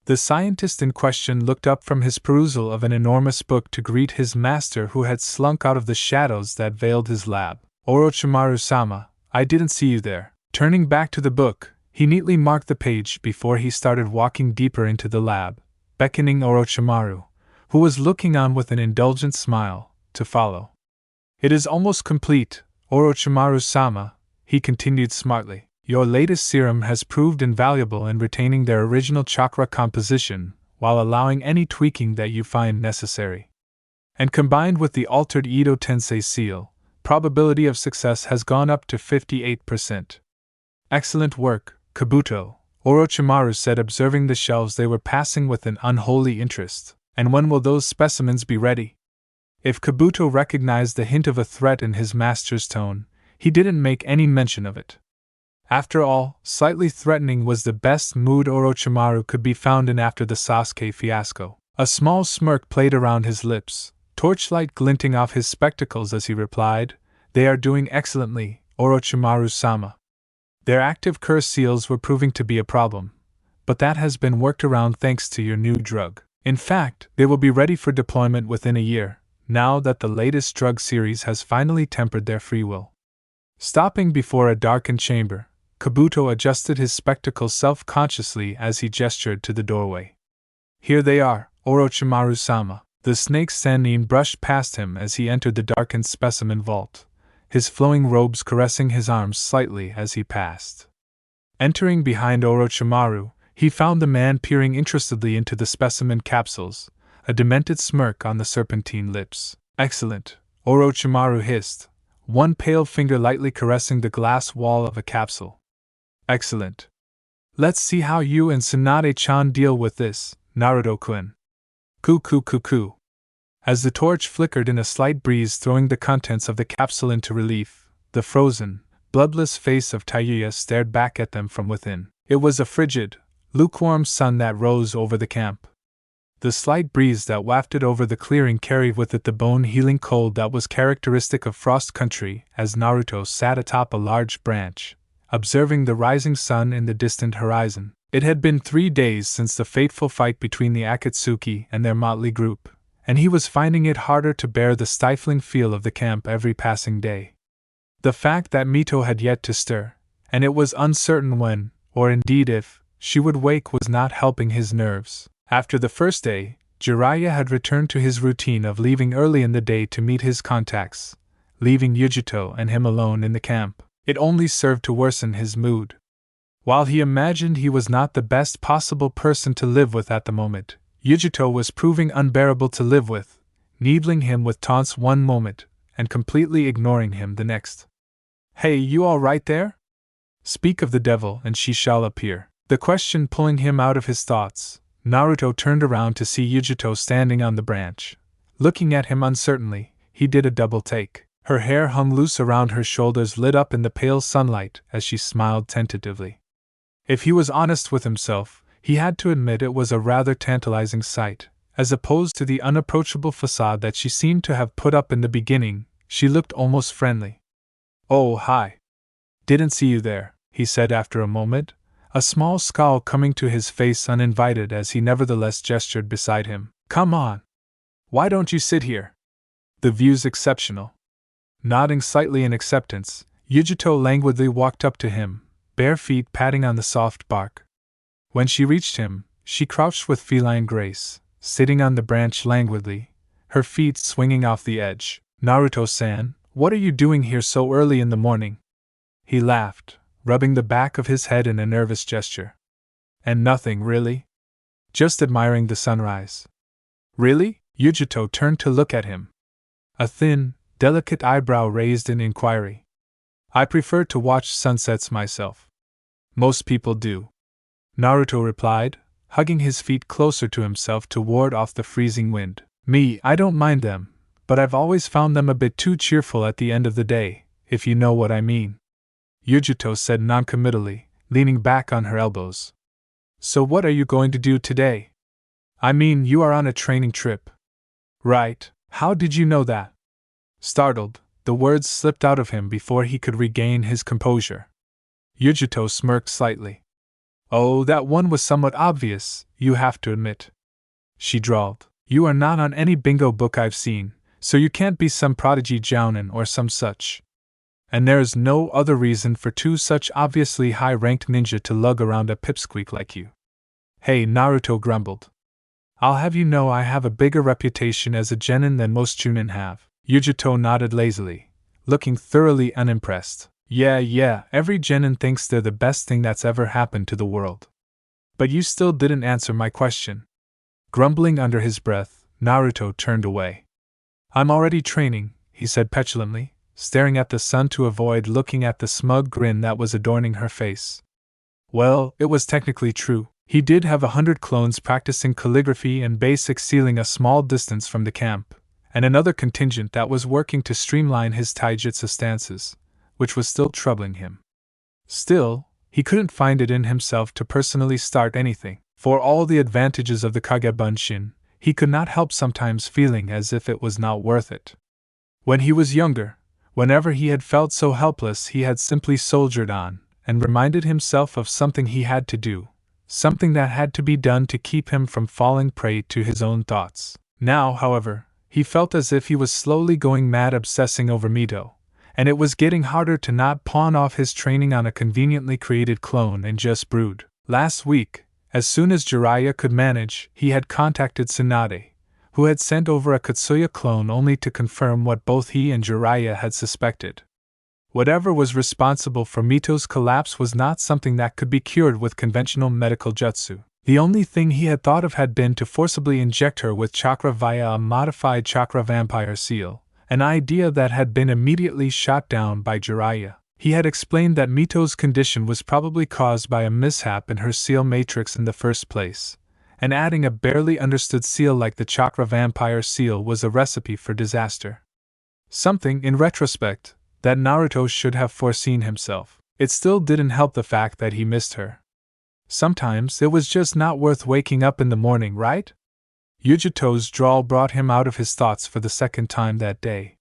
The scientist in question looked up from his perusal of an enormous book to greet his master who had slunk out of the shadows that veiled his lab. "Orochimaru-sama, I didn't see you there." Turning back to the book, he neatly marked the page before he started walking deeper into the lab, beckoning Orochimaru, who was looking on with an indulgent smile, to follow. "It is almost complete, Orochimaru-sama," he continued smartly. "Your latest serum has proved invaluable in retaining their original chakra composition, while allowing any tweaking that you find necessary. And combined with the altered Edo Tensei seal, probability of success has gone up to 58%. "Excellent work, Kabuto," Orochimaru said, observing the shelves they were passing with an unholy interest. "And when will those specimens be ready?" If Kabuto recognized the hint of a threat in his master's tone, he didn't make any mention of it. After all, slightly threatening was the best mood Orochimaru could be found in after the Sasuke fiasco. A small smirk played around his lips, torchlight glinting off his spectacles as he replied, "They are doing excellently, Orochimaru-sama. Their active curse seals were proving to be a problem, but that has been worked around thanks to your new drug. In fact, they will be ready for deployment within a year, now that the latest drug series has finally tempered their free will." Stopping before a darkened chamber, Kabuto adjusted his spectacles self-consciously as he gestured to the doorway. "Here they are, Orochimaru-sama." The snake Sannin brushed past him as he entered the darkened specimen vault, his flowing robes caressing his arms slightly as he passed. Entering behind Orochimaru, he found the man peering interestedly into the specimen capsules, a demented smirk on the serpentine lips. "Excellent," Orochimaru hissed, one pale finger lightly caressing the glass wall of a capsule. "Excellent. Let's see how you and Tsunade-chan deal with this, Naruto-kun." "Coo." As the torch flickered in a slight breeze throwing the contents of the capsule into relief, the frozen, bloodless face of Tayuya stared back at them from within. It was a frigid, lukewarm sun that rose over the camp. The slight breeze that wafted over the clearing carried with it the bone-healing cold that was characteristic of Frost Country as Naruto sat atop a large branch, observing the rising sun in the distant horizon. It had been 3 days since the fateful fight between the Akatsuki and their motley group, and he was finding it harder to bear the stifling feel of the camp every passing day. The fact that Mito had yet to stir, and it was uncertain when, or indeed if, she would wake was not helping his nerves. After the first day, Jiraiya had returned to his routine of leaving early in the day to meet his contacts, leaving Yujito and him alone in the camp. It only served to worsen his mood. While he imagined he was not the best possible person to live with at the moment, Yujito was proving unbearable to live with, needling him with taunts one moment, and completely ignoring him the next. "Hey, you all right there? Speak of the devil and she shall appear." The question pulling him out of his thoughts, Naruto turned around to see Yujito standing on the branch. Looking at him uncertainly, he did a double take. Her hair hung loose around her shoulders, lit up in the pale sunlight as she smiled tentatively. If he was honest with himself, he had to admit it was a rather tantalizing sight. As opposed to the unapproachable facade that she seemed to have put up in the beginning, she looked almost friendly. "Oh, hi. Didn't see you there," he said after a moment, a small scowl coming to his face uninvited as he nevertheless gestured beside him. "Come on. Why don't you sit here? The view's exceptional." Nodding slightly in acceptance, Yujito languidly walked up to him, bare feet patting on the soft bark. When she reached him, she crouched with feline grace, sitting on the branch languidly, her feet swinging off the edge. "Naruto-san, what are you doing here so early in the morning?" He laughed, rubbing the back of his head in a nervous gesture. "And nothing, really? Just admiring the sunrise." "Really?" Yujito turned to look at him. A thin, delicate eyebrow raised in inquiry. "I prefer to watch sunsets myself." "Most people do," Naruto replied, hugging his feet closer to himself to ward off the freezing wind. "Me, I don't mind them, but I've always found them a bit too cheerful at the end of the day, if you know what I mean," Yujito said noncommittally, leaning back on her elbows. "So what are you going to do today? I mean, you are on a training trip." "Right, how did you know that?" Startled, the words slipped out of him before he could regain his composure. Yujito smirked slightly. "Oh, that one was somewhat obvious, you have to admit," she drawled. "You are not on any bingo book I've seen, so you can't be some prodigy jounin or some such. And there is no other reason for two such obviously high-ranked ninja to lug around a pipsqueak like you." "Hey," Naruto grumbled. "I'll have you know I have a bigger reputation as a genin than most chunin have." Yujito nodded lazily, looking thoroughly unimpressed. Yeah, every genin thinks they're the best thing that's ever happened to the world. But you still didn't answer my question." Grumbling under his breath, Naruto turned away. "I'm already training," he said petulantly, staring at the sun to avoid looking at the smug grin that was adorning her face. Well, it was technically true. He did have 100 clones practicing calligraphy and basic sealing a small distance from the camp, and another contingent that was working to streamline his taijutsu stances, which was still troubling him. Still, he couldn't find it in himself to personally start anything. For all the advantages of the Kagebunshin, he could not help sometimes feeling as if it was not worth it. When he was younger, whenever he had felt so helpless, he had simply soldiered on, and reminded himself of something he had to do, something that had to be done to keep him from falling prey to his own thoughts. Now, however, he felt as if he was slowly going mad obsessing over Mito, and it was getting harder to not pawn off his training on a conveniently created clone and just brood. Last week, as soon as Jiraiya could manage, he had contacted Tsunade, who had sent over a Katsuya clone only to confirm what both he and Jiraiya had suspected. Whatever was responsible for Mito's collapse was not something that could be cured with conventional medical jutsu. The only thing he had thought of had been to forcibly inject her with chakra via a modified chakra vampire seal, an idea that had been immediately shot down by Jiraiya. He had explained that Mito's condition was probably caused by a mishap in her seal matrix in the first place, and adding a barely understood seal like the chakra vampire seal was a recipe for disaster. Something, in retrospect, that Naruto should have foreseen himself. It still didn't help the fact that he missed her. Sometimes it was just not worth waking up in the morning, right? Yujito's drawl brought him out of his thoughts for the second time that day.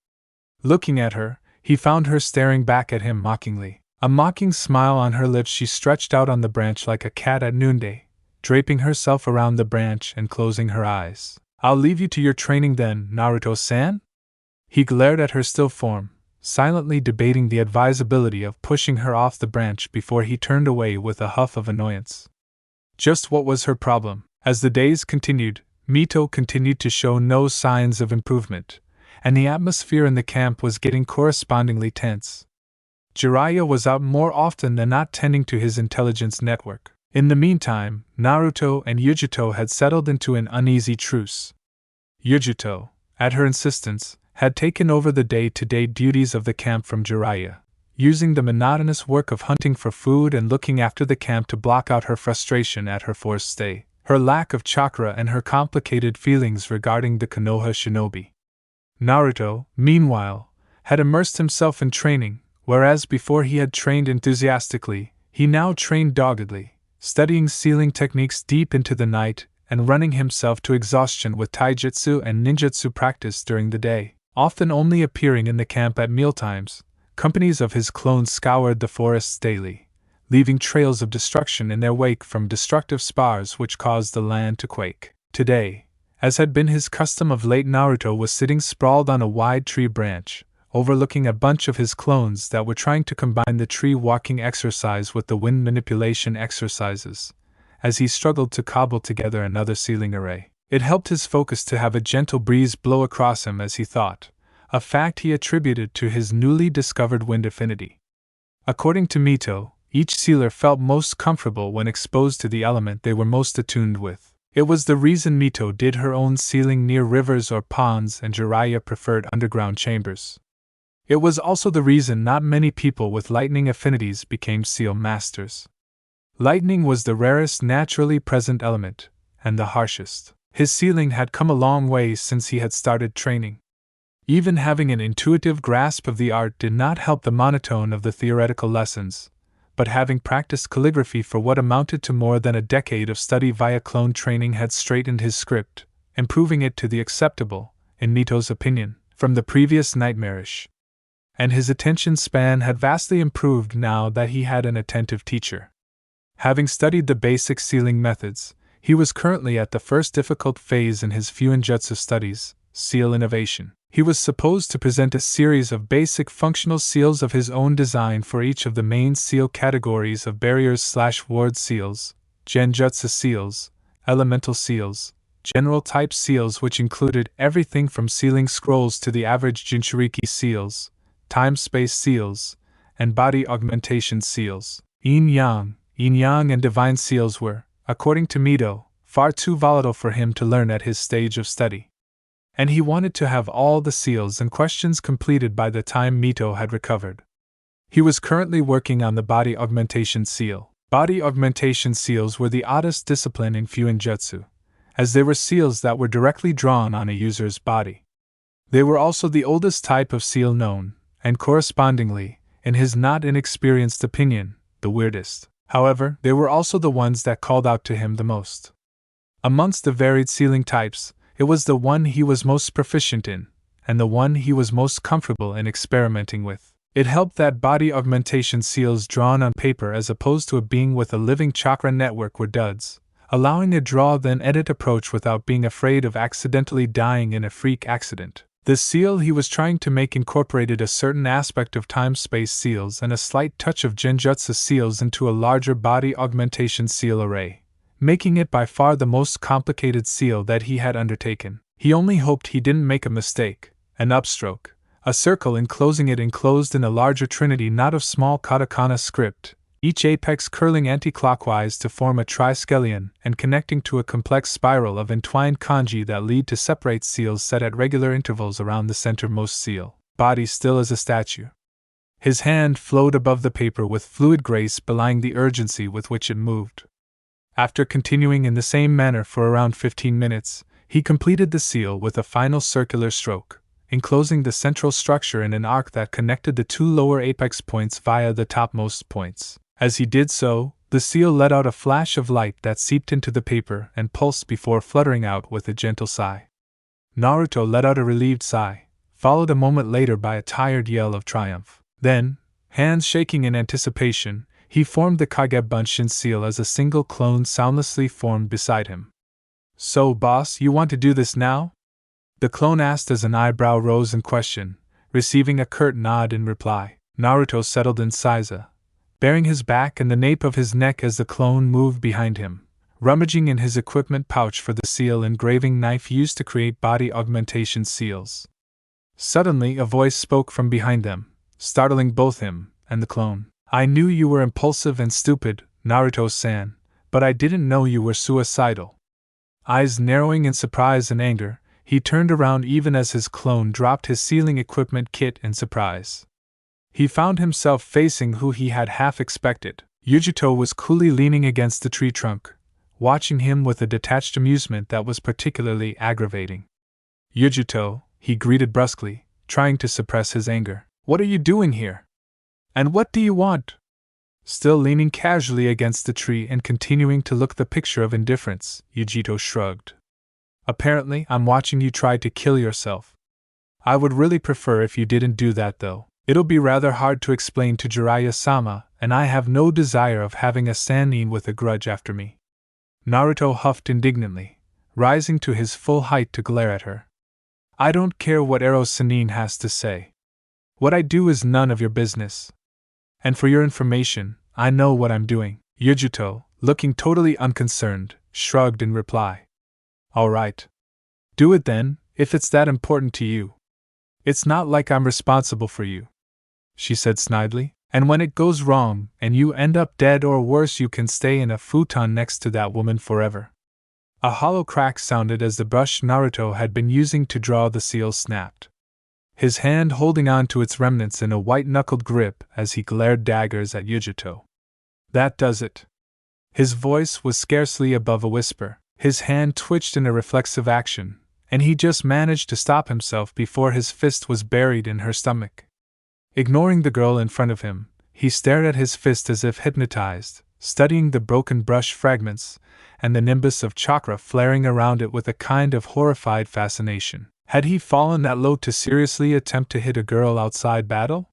Looking at her, he found her staring back at him mockingly. A mocking smile on her lips, she stretched out on the branch like a cat at noonday, draping herself around the branch and closing her eyes. "I'll leave you to your training then, Naruto-san?" He glared at her still form, silently debating the advisability of pushing her off the branch before he turned away with a huff of annoyance. Just what was her problem? As the days continued, Mito continued to show no signs of improvement, and the atmosphere in the camp was getting correspondingly tense. Jiraiya was out more often than not tending to his intelligence network. In the meantime, Naruto and Yujito had settled into an uneasy truce. Yujito, at her insistence, had taken over the day-to-day duties of the camp from Jiraiya, using the monotonous work of hunting for food and looking after the camp to block out her frustration at her forced stay, her lack of chakra, and her complicated feelings regarding the Konoha shinobi. Naruto, meanwhile, had immersed himself in training, whereas before he had trained enthusiastically, he now trained doggedly, studying sealing techniques deep into the night and running himself to exhaustion with taijutsu and ninjutsu practice during the day, often only appearing in the camp at mealtimes. Companies of his clones scoured the forests daily, leaving trails of destruction in their wake from destructive spars which caused the land to quake. Today, as had been his custom of late, Naruto was sitting sprawled on a wide tree branch, overlooking a bunch of his clones that were trying to combine the tree walking exercise with the wind manipulation exercises. As he struggled to cobble together another sealing array, it helped his focus to have a gentle breeze blow across him as he thought, a fact he attributed to his newly discovered wind affinity. According to Mito, each sealer felt most comfortable when exposed to the element they were most attuned with. It was the reason Mito did her own sealing near rivers or ponds and Jiraiya preferred underground chambers. It was also the reason not many people with lightning affinities became seal masters. Lightning was the rarest naturally present element, and the harshest. His sealing had come a long way since he had started training. Even having an intuitive grasp of the art did not help the monotone of the theoretical lessons, but having practiced calligraphy for what amounted to more than a decade of study via clone training had straightened his script, improving it to the acceptable, in Mito's opinion, from the previous nightmarish. And his attention span had vastly improved now that he had an attentive teacher. Having studied the basic sealing methods, he was currently at the first difficult phase in his Fuinjutsu studies, seal innovation. He was supposed to present a series of basic functional seals of his own design for each of the main seal categories of barriers/ward seals, genjutsu seals, elemental seals, general type seals, which included everything from sealing scrolls to the average Jinchuriki seals, time-space seals, and body augmentation seals. Yin-yang and divine seals were, according to Mito, far too volatile for him to learn at his stage of study. And he wanted to have all the seals and questions completed by the time Mito had recovered. He was currently working on the body augmentation seal. Body augmentation seals were the oddest discipline in Fuinjutsu, as they were seals that were directly drawn on a user's body. They were also the oldest type of seal known, and correspondingly, in his not inexperienced opinion, the weirdest. However, they were also the ones that called out to him the most. Amongst the varied sealing types, it was the one he was most proficient in, and the one he was most comfortable in experimenting with. It helped that body augmentation seals drawn on paper as opposed to a being with a living chakra network were duds, allowing a draw-then-edit approach without being afraid of accidentally dying in a freak accident. The seal he was trying to make incorporated a certain aspect of time-space seals and a slight touch of genjutsu seals into a larger body augmentation seal array, making it by far the most complicated seal that he had undertaken. He only hoped he didn't make a mistake, an upstroke, a circle enclosing it enclosed in a larger trinity knot of small katakana script, each apex curling anti-clockwise to form a triskelion and connecting to a complex spiral of entwined kanji that lead to separate seals set at regular intervals around the centermost seal, body still as a statue. His hand flowed above the paper with fluid grace belying the urgency with which it moved. After continuing in the same manner for around 15 minutes, he completed the seal with a final circular stroke, enclosing the central structure in an arc that connected the two lower apex points via the topmost points. As he did so, the seal let out a flash of light that seeped into the paper and pulsed before fluttering out with a gentle sigh. Naruto let out a relieved sigh, followed a moment later by a tired yell of triumph. Then, hands shaking in anticipation, he formed the Kagebunshin seal as a single clone soundlessly formed beside him. "So, boss, you want to do this now?" the clone asked as an eyebrow rose in question, receiving a curt nod in reply. Naruto settled in Saiza, baring his back and the nape of his neck as the clone moved behind him, rummaging in his equipment pouch for the seal engraving knife used to create body augmentation seals. Suddenly a voice spoke from behind them, startling both him and the clone. "I knew you were impulsive and stupid, Naruto-san, but I didn't know you were suicidal." Eyes narrowing in surprise and anger, he turned around even as his clone dropped his sealing equipment kit in surprise. He found himself facing who he had half expected. Yujito was coolly leaning against the tree trunk, watching him with a detached amusement that was particularly aggravating. "Yujito," he greeted brusquely, trying to suppress his anger. "What are you doing here? And what do you want?" Still leaning casually against the tree and continuing to look the picture of indifference, Yujito shrugged. Apparently, I'm watching you try to kill yourself. I would really prefer if you didn't do that though. It'll be rather hard to explain to Jiraiya-sama, and I have no desire of having a Sannin with a grudge after me. Naruto huffed indignantly, rising to his full height to glare at her. I don't care what Eros Sannin has to say. What I do is none of your business. And for your information, I know what I'm doing. Yujito, looking totally unconcerned, shrugged in reply. All right. Do it then, if it's that important to you. It's not like I'm responsible for you, she said snidely, and when it goes wrong and you end up dead or worse, you can stay in a futon next to that woman forever. A hollow crack sounded as the brush Naruto had been using to draw the seal snapped, his hand holding on to its remnants in a white-knuckled grip as he glared daggers at Yujito. That does it. His voice was scarcely above a whisper. His hand twitched in a reflexive action, and he just managed to stop himself before his fist was buried in her stomach. Ignoring the girl in front of him, he stared at his fist as if hypnotized, studying the broken brush fragments and the nimbus of chakra flaring around it with a kind of horrified fascination. Had he fallen that low to seriously attempt to hit a girl outside battle?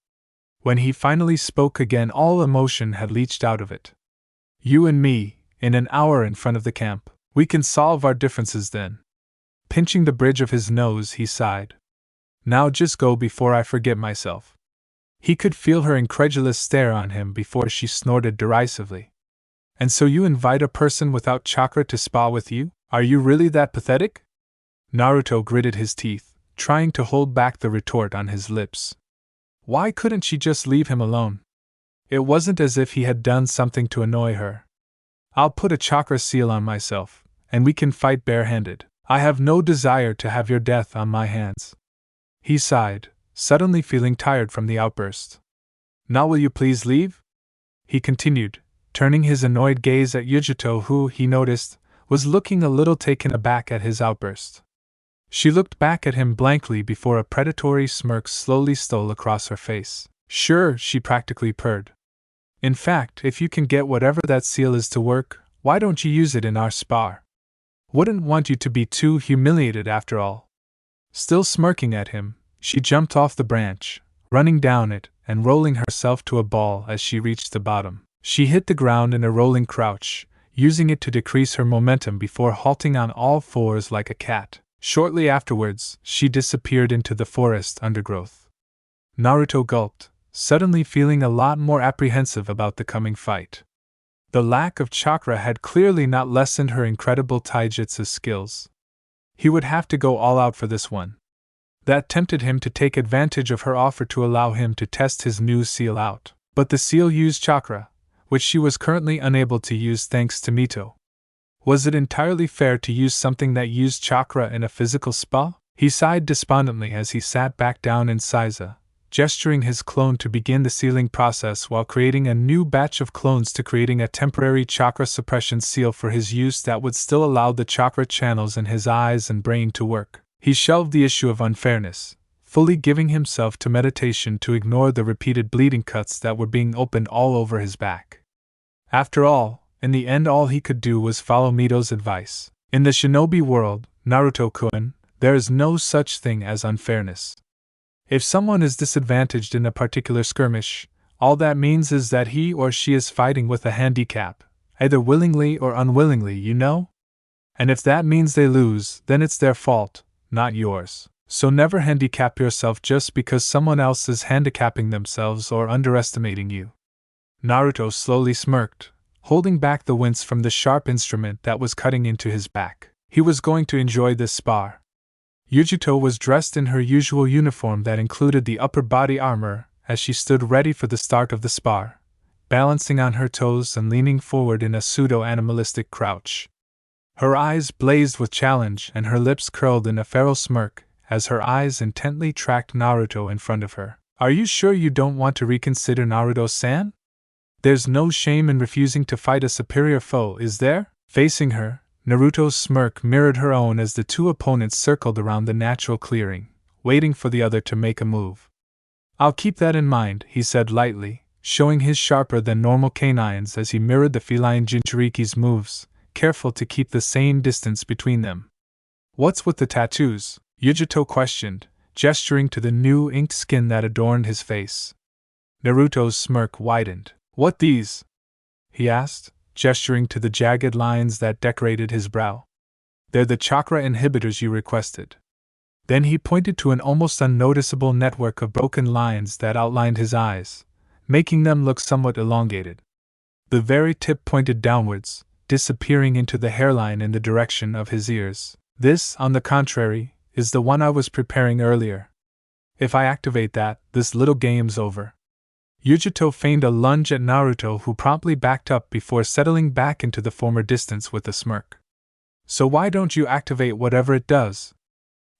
When he finally spoke again, all emotion had leached out of it. You and me, in an hour in front of the camp. We can solve our differences then. Pinching the bridge of his nose, he sighed. Now just go before I forget myself. He could feel her incredulous stare on him before she snorted derisively. And so you invite a person without chakra to spa with you? Are you really that pathetic? Naruto gritted his teeth, trying to hold back the retort on his lips. Why couldn't she just leave him alone? It wasn't as if he had done something to annoy her. I'll put a chakra seal on myself, and we can fight barehanded. I have no desire to have your death on my hands. He sighed, suddenly feeling tired from the outburst. Now will you please leave? He continued, turning his annoyed gaze at Yujito, who, he noticed, was looking a little taken aback at his outburst. She looked back at him blankly before a predatory smirk slowly stole across her face. Sure, she practically purred. In fact, if you can get whatever that seal is to work, why don't you use it in our spar? Wouldn't want you to be too humiliated after all. Still smirking at him, she jumped off the branch, running down it and rolling herself to a ball as she reached the bottom. She hit the ground in a rolling crouch, using it to decrease her momentum before halting on all fours like a cat. Shortly afterwards, she disappeared into the forest undergrowth. Naruto gulped, suddenly feeling a lot more apprehensive about the coming fight. The lack of chakra had clearly not lessened her incredible taijutsu skills. He would have to go all out for this one. That tempted him to take advantage of her offer to allow him to test his new seal out. But the seal used chakra, which she was currently unable to use thanks to Mito. Was it entirely fair to use something that used chakra in a physical spa? He sighed despondently as he sat back down in Seiza, gesturing his clone to begin the sealing process while creating a new batch of clones to creating a temporary chakra suppression seal for his use that would still allow the chakra channels in his eyes and brain to work. He shelved the issue of unfairness, fully giving himself to meditation to ignore the repeated bleeding cuts that were being opened all over his back. After all, in the end all he could do was follow Mito's advice. In the shinobi world, Naruto-kun, there is no such thing as unfairness. If someone is disadvantaged in a particular skirmish, all that means is that he or she is fighting with a handicap, either willingly or unwillingly, you know? And if that means they lose, then it's their fault, not yours. So never handicap yourself just because someone else is handicapping themselves or underestimating you. Naruto slowly smirked, holding back the wince from the sharp instrument that was cutting into his back. He was going to enjoy this spar. Yujito was dressed in her usual uniform that included the upper body armor as she stood ready for the start of the spar, balancing on her toes and leaning forward in a pseudo-animalistic crouch. Her eyes blazed with challenge and her lips curled in a feral smirk as her eyes intently tracked Naruto in front of her. Are you sure you don't want to reconsider, Naruto-san? There's no shame in refusing to fight a superior foe, is there? Facing her, Naruto's smirk mirrored her own as the two opponents circled around the natural clearing, waiting for the other to make a move. I'll keep that in mind, he said lightly, showing his sharper than normal canines as he mirrored the feline Jinchuriki's moves, careful to keep the same distance between them. "What's with the tattoos?" Yujito questioned, gesturing to the new inked skin that adorned his face. Naruto's smirk widened. "What these?" he asked, gesturing to the jagged lines that decorated his brow. "They're the chakra inhibitors you requested." Then he pointed to an almost unnoticeable network of broken lines that outlined his eyes, making them look somewhat elongated. The very tip pointed downwards, disappearing into the hairline in the direction of his ears. "This, on the contrary, is the one I was preparing earlier. If I activate that, this little game's over." Yujito feigned a lunge at Naruto, who promptly backed up before settling back into the former distance with a smirk. "So why don't you activate whatever it does?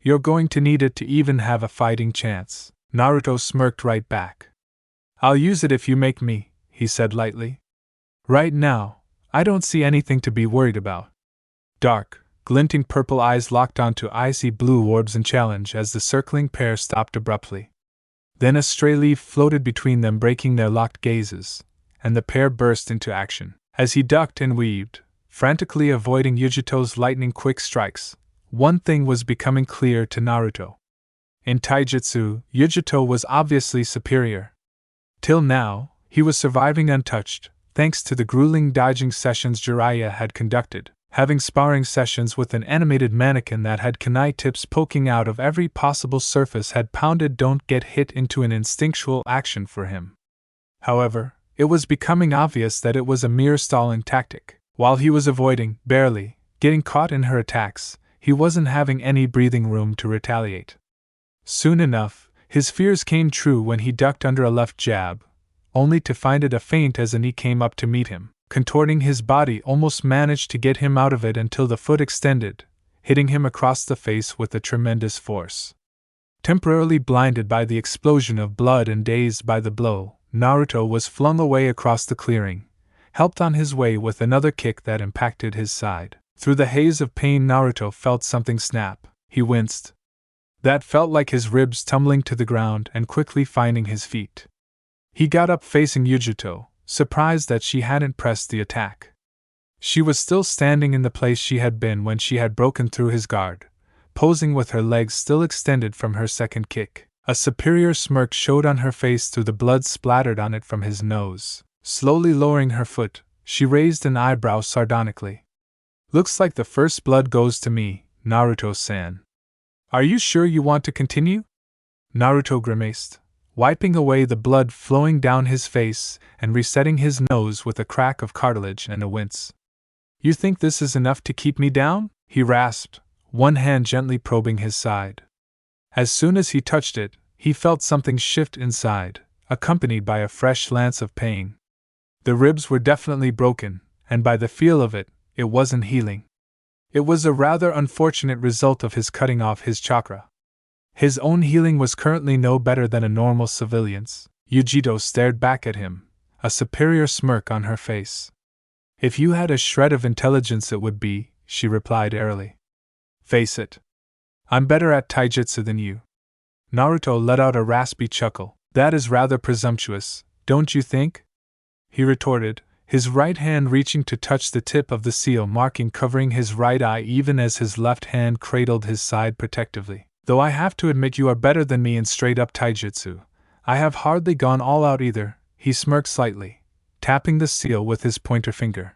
You're going to need it to even have a fighting chance." Naruto smirked right back. "I'll use it if you make me," he said lightly. "Right now, I don't see anything to be worried about." Dark, glinting purple eyes locked onto icy blue orbs in challenge as the circling pair stopped abruptly. Then a stray leaf floated between them, breaking their locked gazes, and the pair burst into action. As he ducked and weaved, frantically avoiding Yujito's lightning-quick strikes, one thing was becoming clear to Naruto. In taijutsu, Yujito was obviously superior. Till now, he was surviving untouched, thanks to the grueling dodging sessions Jiraiya had conducted, having sparring sessions with an animated mannequin that had kunai tips poking out of every possible surface had pounded don't get hit into an instinctual action for him. However, it was becoming obvious that it was a mere stalling tactic. While he was avoiding, barely, getting caught in her attacks, he wasn't having any breathing room to retaliate. Soon enough, his fears came true when he ducked under a left jab, only to find it a feint as a knee came up to meet him. Contorting his body almost managed to get him out of it until the foot extended, hitting him across the face with a tremendous force. Temporarily blinded by the explosion of blood and dazed by the blow, Naruto was flung away across the clearing, helped on his way with another kick that impacted his side. Through the haze of pain, Naruto felt something snap. He winced. That felt like his ribs tumbling to the ground and quickly finding his feet. He got up facing Yujito, surprised that she hadn't pressed the attack. She was still standing in the place she had been when she had broken through his guard, posing with her legs still extended from her second kick. A superior smirk showed on her face through the blood splattered on it from his nose. Slowly lowering her foot, she raised an eyebrow sardonically. "Looks like the first blood goes to me, Naruto-san. Are you sure you want to continue?" Naruto grimaced, wiping away the blood flowing down his face and resetting his nose with a crack of cartilage and a wince. "You think this is enough to keep me down?" he rasped, one hand gently probing his side. As soon as he touched it, he felt something shift inside, accompanied by a fresh lance of pain. The ribs were definitely broken, and by the feel of it, it wasn't healing. It was a rather unfortunate result of his cutting off his chakra. His own healing was currently no better than a normal civilian's. Yujito stared back at him, a superior smirk on her face. "If you had a shred of intelligence it would be," she replied airily. "Face it. I'm better at taijutsu than you." Naruto let out a raspy chuckle. "That is rather presumptuous, don't you think?" he retorted, his right hand reaching to touch the tip of the seal marking covering his right eye even as his left hand cradled his side protectively. "Though I have to admit you are better than me in straight-up taijutsu, I have hardly gone all out either," he smirked slightly, tapping the seal with his pointer finger.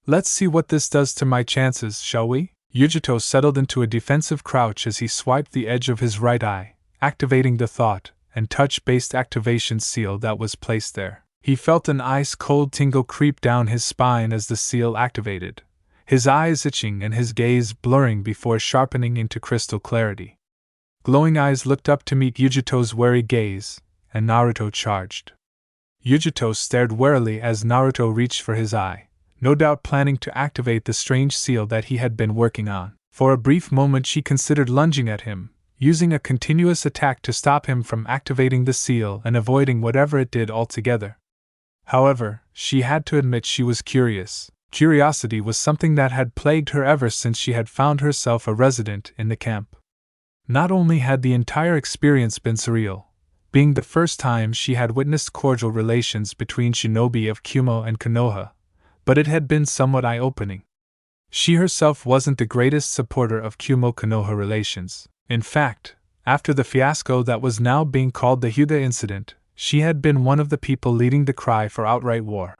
"Let's see what this does to my chances, shall we?" Yujito settled into a defensive crouch as he swiped the edge of his right eye, activating the thought and touch-based activation seal that was placed there. He felt an ice-cold tingle creep down his spine as the seal activated, his eyes itching and his gaze blurring before sharpening into crystal clarity. Glowing eyes looked up to meet Yujito's wary gaze, and Naruto charged. Yujito stared warily as Naruto reached for his eye, no doubt planning to activate the strange seal that he had been working on. For a brief moment she considered lunging at him, using a continuous attack to stop him from activating the seal and avoiding whatever it did altogether. However, she had to admit she was curious. Curiosity was something that had plagued her ever since she had found herself a resident in the camp. Not only had the entire experience been surreal, being the first time she had witnessed cordial relations between shinobi of Kumo and Konoha, but it had been somewhat eye-opening. She herself wasn't the greatest supporter of Kumo-Konoha relations. In fact, after the fiasco that was now being called the Hyuga incident, she had been one of the people leading the cry for outright war.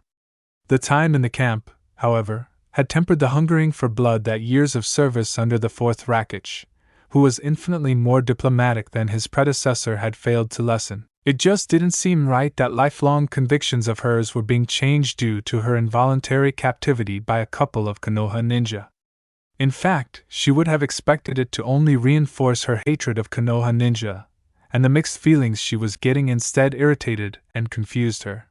The time in the camp, however, had tempered the hungering for blood that years of service under the fourth Rakic, who was infinitely more diplomatic than his predecessor, had failed to lessen. It just didn't seem right that lifelong convictions of hers were being changed due to her involuntary captivity by a couple of Konoha ninja. In fact, she would have expected it to only reinforce her hatred of Konoha ninja, and the mixed feelings she was getting instead irritated and confused her.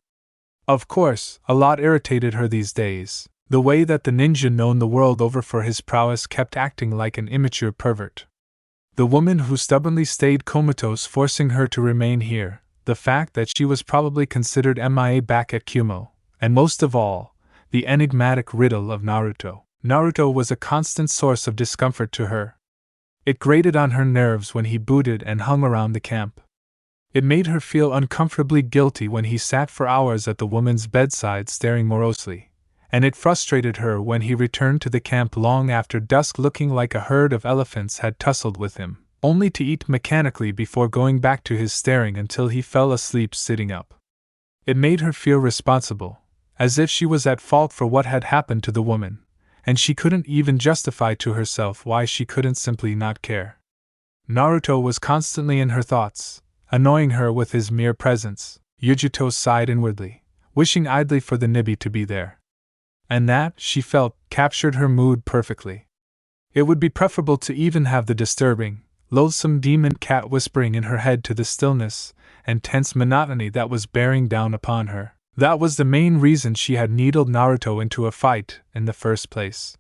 Of course, a lot irritated her these days. The way that the ninja known the world over for his prowess kept acting like an immature pervert. The woman who stubbornly stayed comatose, forcing her to remain here, the fact that she was probably considered MIA back at Kumo, and most of all, the enigmatic riddle of Naruto. Naruto was a constant source of discomfort to her. It grated on her nerves when he booted and hung around the camp. It made her feel uncomfortably guilty when he sat for hours at the woman's bedside staring morosely, and it frustrated her when he returned to the camp long after dusk looking like a herd of elephants had tussled with him, only to eat mechanically before going back to his staring until he fell asleep sitting up. It made her feel responsible, as if she was at fault for what had happened to the woman, and she couldn't even justify to herself why she couldn't simply not care. Naruto was constantly in her thoughts, annoying her with his mere presence. Yujito sighed inwardly, wishing idly for the Nibi to be there. And that, she felt, captured her mood perfectly. It would be preferable to even have the disturbing, loathsome demon cat whispering in her head to the stillness and tense monotony that was bearing down upon her. That was the main reason she had needled Naruto into a fight in the first place.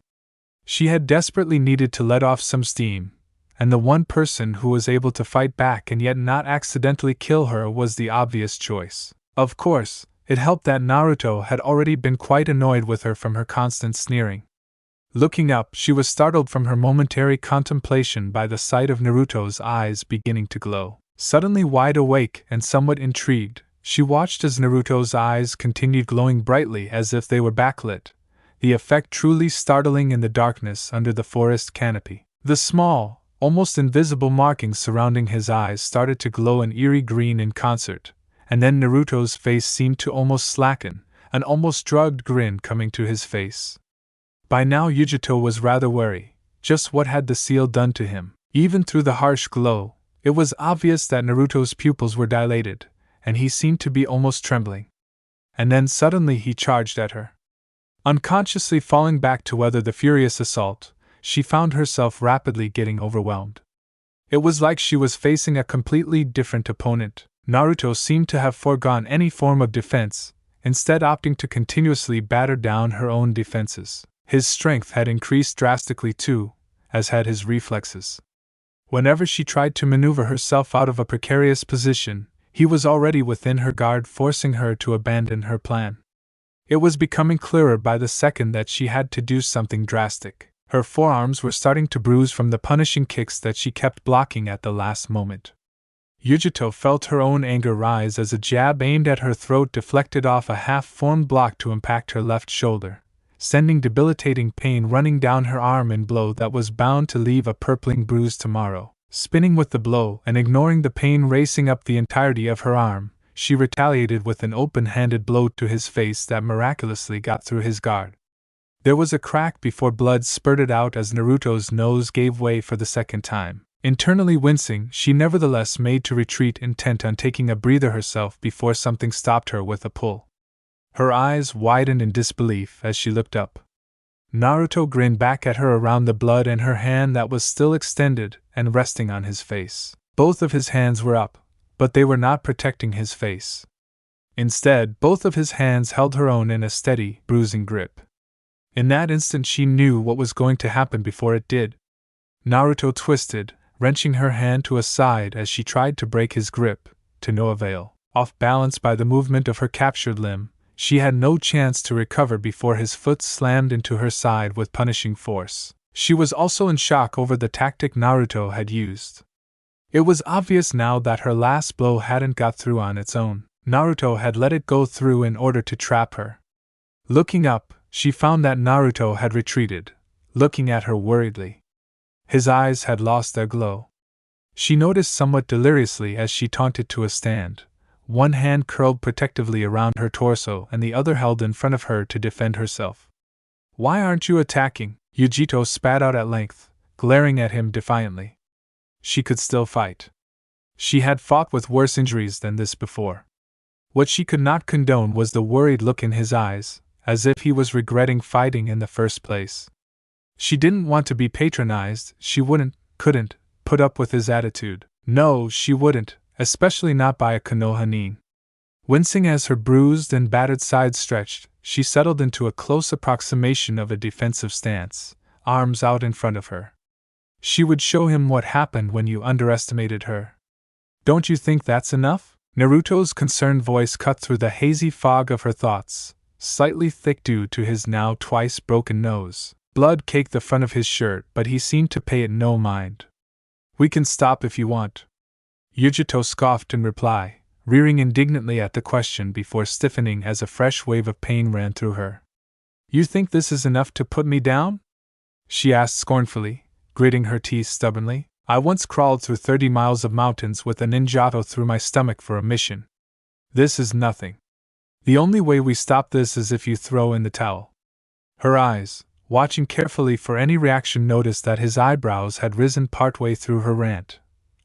She had desperately needed to let off some steam, and the one person who was able to fight back and yet not accidentally kill her was the obvious choice. Of course, it helped that Naruto had already been quite annoyed with her from her constant sneering. Looking up, she was startled from her momentary contemplation by the sight of Naruto's eyes beginning to glow. Suddenly wide awake and somewhat intrigued, she watched as Naruto's eyes continued glowing brightly as if they were backlit, the effect truly startling in the darkness under the forest canopy. The small, almost invisible markings surrounding his eyes started to glow an eerie green in concert, and then Naruto's face seemed to almost slacken, an almost drugged grin coming to his face. By now Yujito was rather wary. Just what had the seal done to him? Even through the harsh glow, it was obvious that Naruto's pupils were dilated, and he seemed to be almost trembling. And then suddenly he charged at her. Unconsciously falling back to weather the furious assault, she found herself rapidly getting overwhelmed. It was like she was facing a completely different opponent. Naruto seemed to have foregone any form of defense, instead opting to continuously batter down her own defenses. His strength had increased drastically too, as had his reflexes. Whenever she tried to maneuver herself out of a precarious position, he was already within her guard, forcing her to abandon her plan. It was becoming clearer by the second that she had to do something drastic. Her forearms were starting to bruise from the punishing kicks that she kept blocking at the last moment. Yujito felt her own anger rise as a jab aimed at her throat deflected off a half-formed block to impact her left shoulder, sending debilitating pain running down her arm in blow that was bound to leave a purpling bruise tomorrow. Spinning with the blow and ignoring the pain racing up the entirety of her arm, she retaliated with an open-handed blow to his face that miraculously got through his guard. There was a crack before blood spurted out as Naruto's nose gave way for the second time. Internally wincing, she nevertheless made to retreat, intent on taking a breather herself before something stopped her with a pull. Her eyes widened in disbelief as she looked up. Naruto grinned back at her around the blood and her hand that was still extended and resting on his face. Both of his hands were up, but they were not protecting his face. Instead, both of his hands held her own in a steady, bruising grip. In that instant she knew what was going to happen before it did. Naruto twisted, wrenching her hand to a side as she tried to break his grip, to no avail. Off balance by the movement of her captured limb, she had no chance to recover before his foot slammed into her side with punishing force. She was also in shock over the tactic Naruto had used. It was obvious now that her last blow hadn't got through on its own. Naruto had let it go through in order to trap her. Looking up, she found that Naruto had retreated, looking at her worriedly. His eyes had lost their glow. She noticed somewhat deliriously as she taunted to a stand, one hand curled protectively around her torso and the other held in front of her to defend herself. "Why aren't you attacking?" Yujito spat out at length, glaring at him defiantly. She could still fight. She had fought with worse injuries than this before. What she could not condone was the worried look in his eyes, as if he was regretting fighting in the first place. She didn't want to be patronized, she couldn't, put up with his attitude. No, she wouldn't, especially not by a Konoha. Wincing as her bruised and battered sides stretched, she settled into a close approximation of a defensive stance, arms out in front of her. She would show him what happened when you underestimated her. "Don't you think that's enough?" Naruto's concerned voice cut through the hazy fog of her thoughts, slightly thick due to his now twice broken nose. Blood caked the front of his shirt, but he seemed to pay it no mind. "We can stop if you want," Yujito scoffed in reply, rearing indignantly at the question before stiffening as a fresh wave of pain ran through her. "You think this is enough to put me down?" she asked scornfully, gritting her teeth stubbornly. "I once crawled through 30 miles of mountains with a ninjato through my stomach for a mission. This is nothing. The only way we stop this is if you throw in the towel." Her eyes, watching carefully for any reaction, noticed that his eyebrows had risen partway through her rant,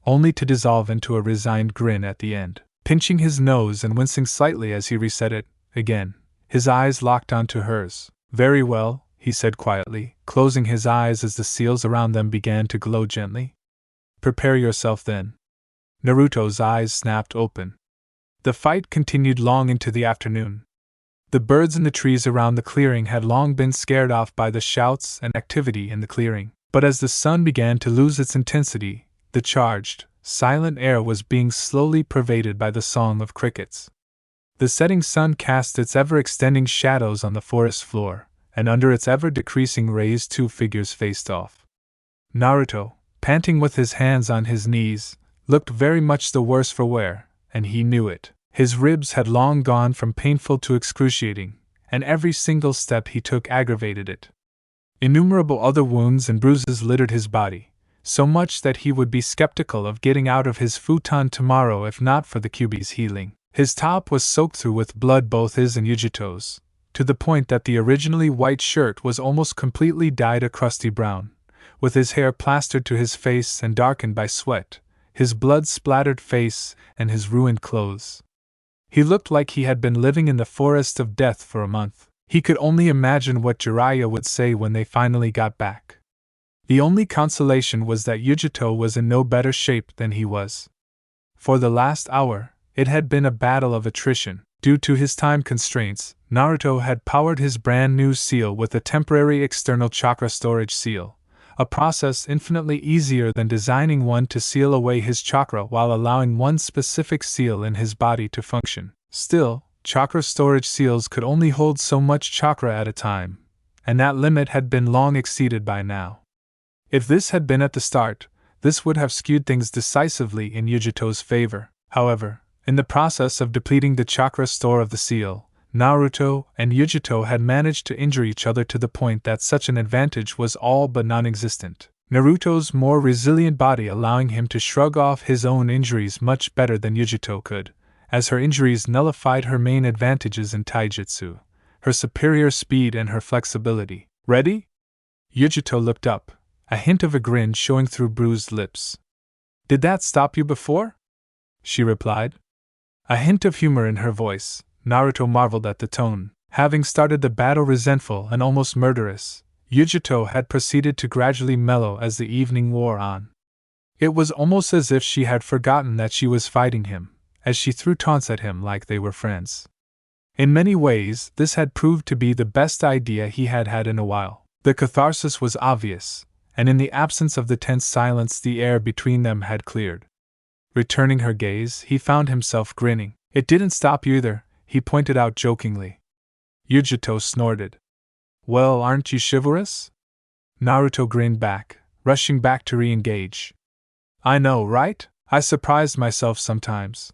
only to dissolve into a resigned grin at the end. Pinching his nose and wincing slightly as he reset it, again, his eyes locked onto hers. "Very well," he said quietly, closing his eyes as the seals around them began to glow gently. "Prepare yourself then." Naruto's eyes snapped open. The fight continued long into the afternoon. The birds in the trees around the clearing had long been scared off by the shouts and activity in the clearing, but as the sun began to lose its intensity, the charged, silent air was being slowly pervaded by the song of crickets. The setting sun cast its ever-extending shadows on the forest floor, and under its ever-decreasing rays 2 figures faced off. Naruto, panting with his hands on his knees, looked very much the worse for wear, and he knew it. His ribs had long gone from painful to excruciating, and every single step he took aggravated it. Innumerable other wounds and bruises littered his body, so much that he would be skeptical of getting out of his futon tomorrow if not for the Kyuubi's healing. His top was soaked through with blood, both his and Yujito's, to the point that the originally white shirt was almost completely dyed a crusty brown, with his hair plastered to his face and darkened by sweat, his blood-splattered face, and his ruined clothes. He looked like he had been living in the forest of death for a month. He could only imagine what Jiraiya would say when they finally got back. The only consolation was that Yujito was in no better shape than he was. For the last hour, it had been a battle of attrition. Due to his time constraints, Naruto had powered his brand new seal with a temporary external chakra storage seal, a process infinitely easier than designing one to seal away his chakra while allowing one specific seal in his body to function. Still, chakra storage seals could only hold so much chakra at a time, and that limit had been long exceeded by now. If this had been at the start, this would have skewed things decisively in Yujito's favor. However, in the process of depleting the chakra store of the seal, Naruto and Yujito had managed to injure each other to the point that such an advantage was all but non-existent. Naruto's more resilient body allowing him to shrug off his own injuries much better than Yujito could, as her injuries nullified her main advantages in taijutsu, her superior speed and her flexibility. "Ready?" Yujito looked up, a hint of a grin showing through bruised lips. "Did that stop you before?" she replied. A hint of humor in her voice. Naruto marveled at the tone. Having started the battle resentful and almost murderous, Yujito had proceeded to gradually mellow as the evening wore on. It was almost as if she had forgotten that she was fighting him, as she threw taunts at him like they were friends. In many ways, this had proved to be the best idea he had had in a while. The catharsis was obvious, and in the absence of the tense silence the air between them had cleared. Returning her gaze, he found himself grinning. "It didn't stop you either," he pointed out jokingly. Yujito snorted. "Well, aren't you chivalrous?" Naruto grinned back, rushing back to re-engage. "I know, right?" I surprised myself sometimes.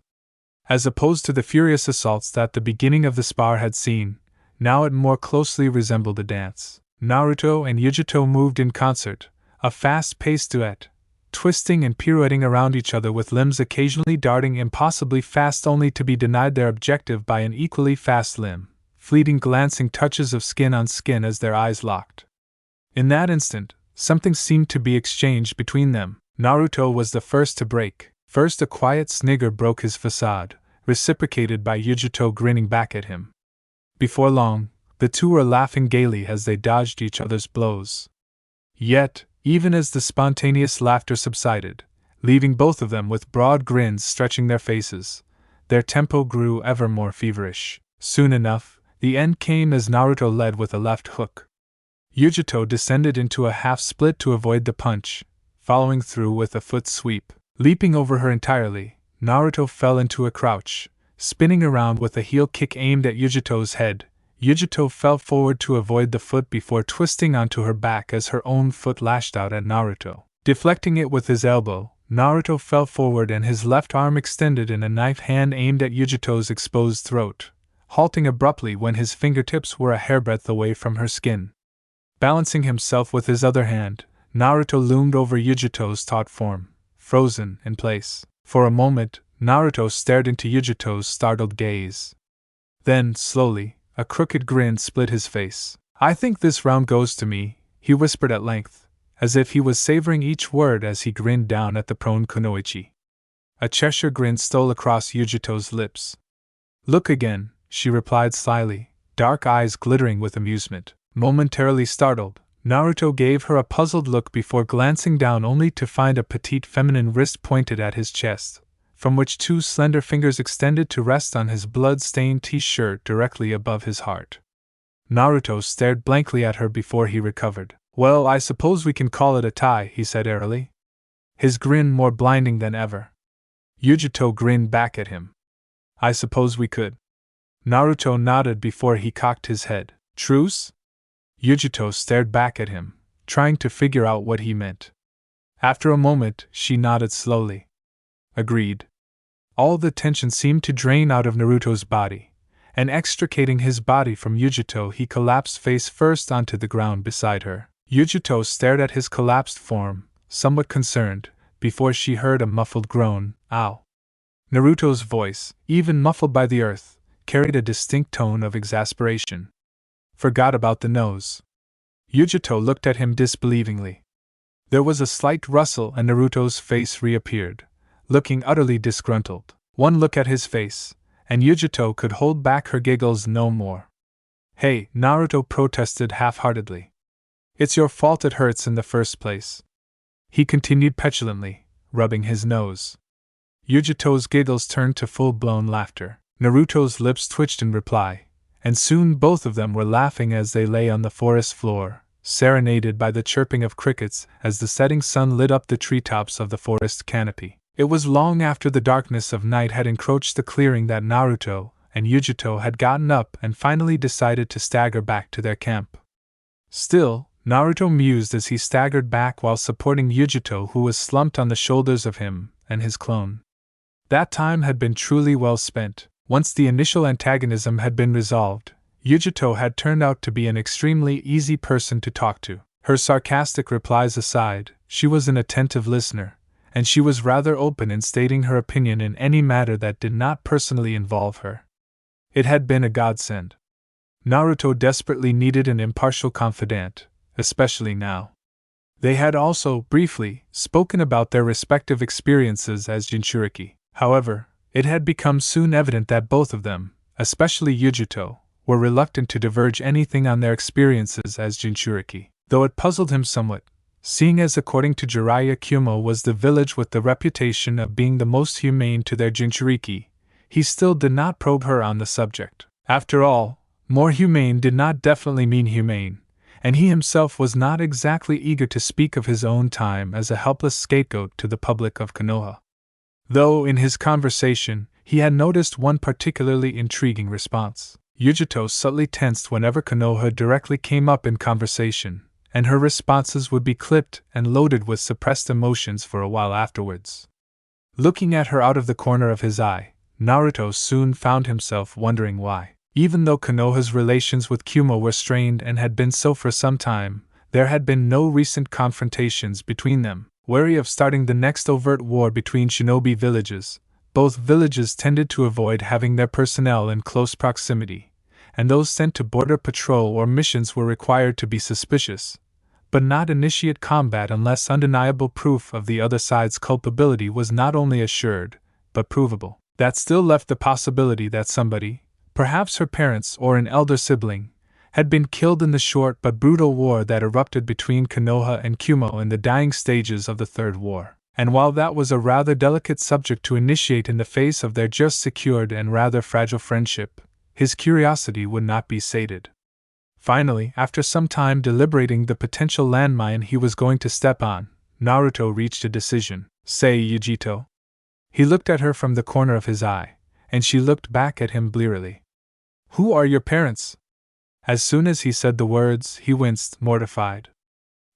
As opposed to the furious assaults that the beginning of the spar had seen, now it more closely resembled a dance. Naruto and Yujito moved in concert, a fast-paced duet, twisting and pirouetting around each other with limbs occasionally darting impossibly fast only to be denied their objective by an equally fast limb, fleeting glancing touches of skin on skin as their eyes locked. In that instant, something seemed to be exchanged between them. Naruto was the first to break. First a quiet snigger broke his facade, reciprocated by Yujito grinning back at him. Before long, the two were laughing gaily as they dodged each other's blows. Yet, even as the spontaneous laughter subsided, leaving both of them with broad grins stretching their faces, their tempo grew ever more feverish. Soon enough, the end came as Naruto led with a left hook. Yujito descended into a half split to avoid the punch, following through with a foot sweep. Leaping over her entirely, Naruto fell into a crouch, spinning around with a heel kick aimed at Yujito's head. Yujito fell forward to avoid the foot before twisting onto her back as her own foot lashed out at Naruto. Deflecting it with his elbow, Naruto fell forward and his left arm extended in a knife hand aimed at Yujito's exposed throat, halting abruptly when his fingertips were a hairbreadth away from her skin. Balancing himself with his other hand, Naruto loomed over Yujito's taut form, frozen in place. For a moment, Naruto stared into Yujito's startled gaze. Then, slowly, a crooked grin split his face. "I think this round goes to me," he whispered at length, as if he was savoring each word as he grinned down at the prone Kunoichi. A Cheshire grin stole across Yujito's lips. "Look again," she replied slyly, dark eyes glittering with amusement. Momentarily startled, Naruto gave her a puzzled look before glancing down only to find a petite feminine wrist pointed at his chest, from which two slender fingers extended to rest on his blood-stained t-shirt directly above his heart. Naruto stared blankly at her before he recovered. "Well, I suppose we can call it a tie," he said airily, his grin more blinding than ever. Yujito grinned back at him. "I suppose we could." Naruto nodded before he cocked his head. "Truce?" Yujito stared back at him, trying to figure out what he meant. After a moment, she nodded slowly. "Agreed." All the tension seemed to drain out of Naruto's body, and extricating his body from Yujito, he collapsed face first onto the ground beside her. Yujito stared at his collapsed form, somewhat concerned, before she heard a muffled groan. "Ow." Naruto's voice, even muffled by the earth, carried a distinct tone of exasperation. "Forgot about the nose." Yujito looked at him disbelievingly. There was a slight rustle and Naruto's face reappeared, looking utterly disgruntled. One look at his face, and Yujito could hold back her giggles no more. "Hey," Naruto protested half-heartedly. "It's your fault it hurts in the first place," he continued petulantly, rubbing his nose. Yujito's giggles turned to full-blown laughter. Naruto's lips twitched in reply, and soon both of them were laughing as they lay on the forest floor, serenaded by the chirping of crickets as the setting sun lit up the treetops of the forest canopy. It was long after the darkness of night had encroached the clearing that Naruto and Yujito had gotten up and finally decided to stagger back to their camp. Still, Naruto mused as he staggered back while supporting Yujito, who was slumped on the shoulders of him and his clone. That time had been truly well spent. Once the initial antagonism had been resolved, Yujito had turned out to be an extremely easy person to talk to. Her sarcastic replies aside, she was an attentive listener, and she was rather open in stating her opinion in any matter that did not personally involve her. It had been a godsend. Naruto desperately needed an impartial confidant, especially now. They had also, briefly, spoken about their respective experiences as Jinchuriki. However, it had become soon evident that both of them, especially Yujito, were reluctant to diverge anything on their experiences as Jinchuriki. Though it puzzled him somewhat, seeing as according to Jiraiya Kyumo was the village with the reputation of being the most humane to their Jinchuriki, he still did not probe her on the subject. After all, more humane did not definitely mean humane, and he himself was not exactly eager to speak of his own time as a helpless scapegoat to the public of Konoha. Though in his conversation, he had noticed one particularly intriguing response. Yujito subtly tensed whenever Konoha directly came up in conversation, and her responses would be clipped and loaded with suppressed emotions for a while afterwards. Looking at her out of the corner of his eye, Naruto soon found himself wondering why. Even though Konoha's relations with Kumo were strained and had been so for some time, there had been no recent confrontations between them. Wary of starting the next overt war between shinobi villages, both villages tended to avoid having their personnel in close proximity, and those sent to border patrol or missions were required to be suspicious, but not initiate combat unless undeniable proof of the other side's culpability was not only assured, but provable. That still left the possibility that somebody, perhaps her parents or an elder sibling, had been killed in the short but brutal war that erupted between Konoha and Kumo in the dying stages of the Third War. And while that was a rather delicate subject to initiate in the face of their just secured and rather fragile friendship, his curiosity would not be sated. Finally, after some time deliberating the potential landmine he was going to step on, Naruto reached a decision. Say, Yujito. He looked at her from the corner of his eye, and she looked back at him blearily. Who are your parents? As soon as he said the words, he winced, mortified.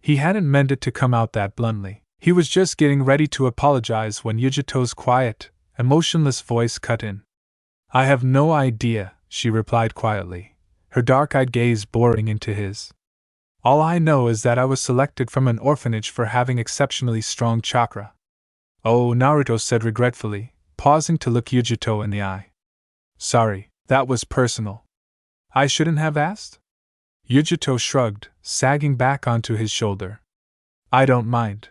He hadn't meant it to come out that bluntly. He was just getting ready to apologize when Yujito's quiet, emotionless voice cut in. I have no idea, she replied quietly, her dark-eyed gaze boring into his. All I know is that I was selected from an orphanage for having exceptionally strong chakra. Oh, Naruto said regretfully, pausing to look Yujito in the eye. Sorry, that was personal. I shouldn't have asked? Yujito shrugged, sagging back onto his shoulder. I don't mind.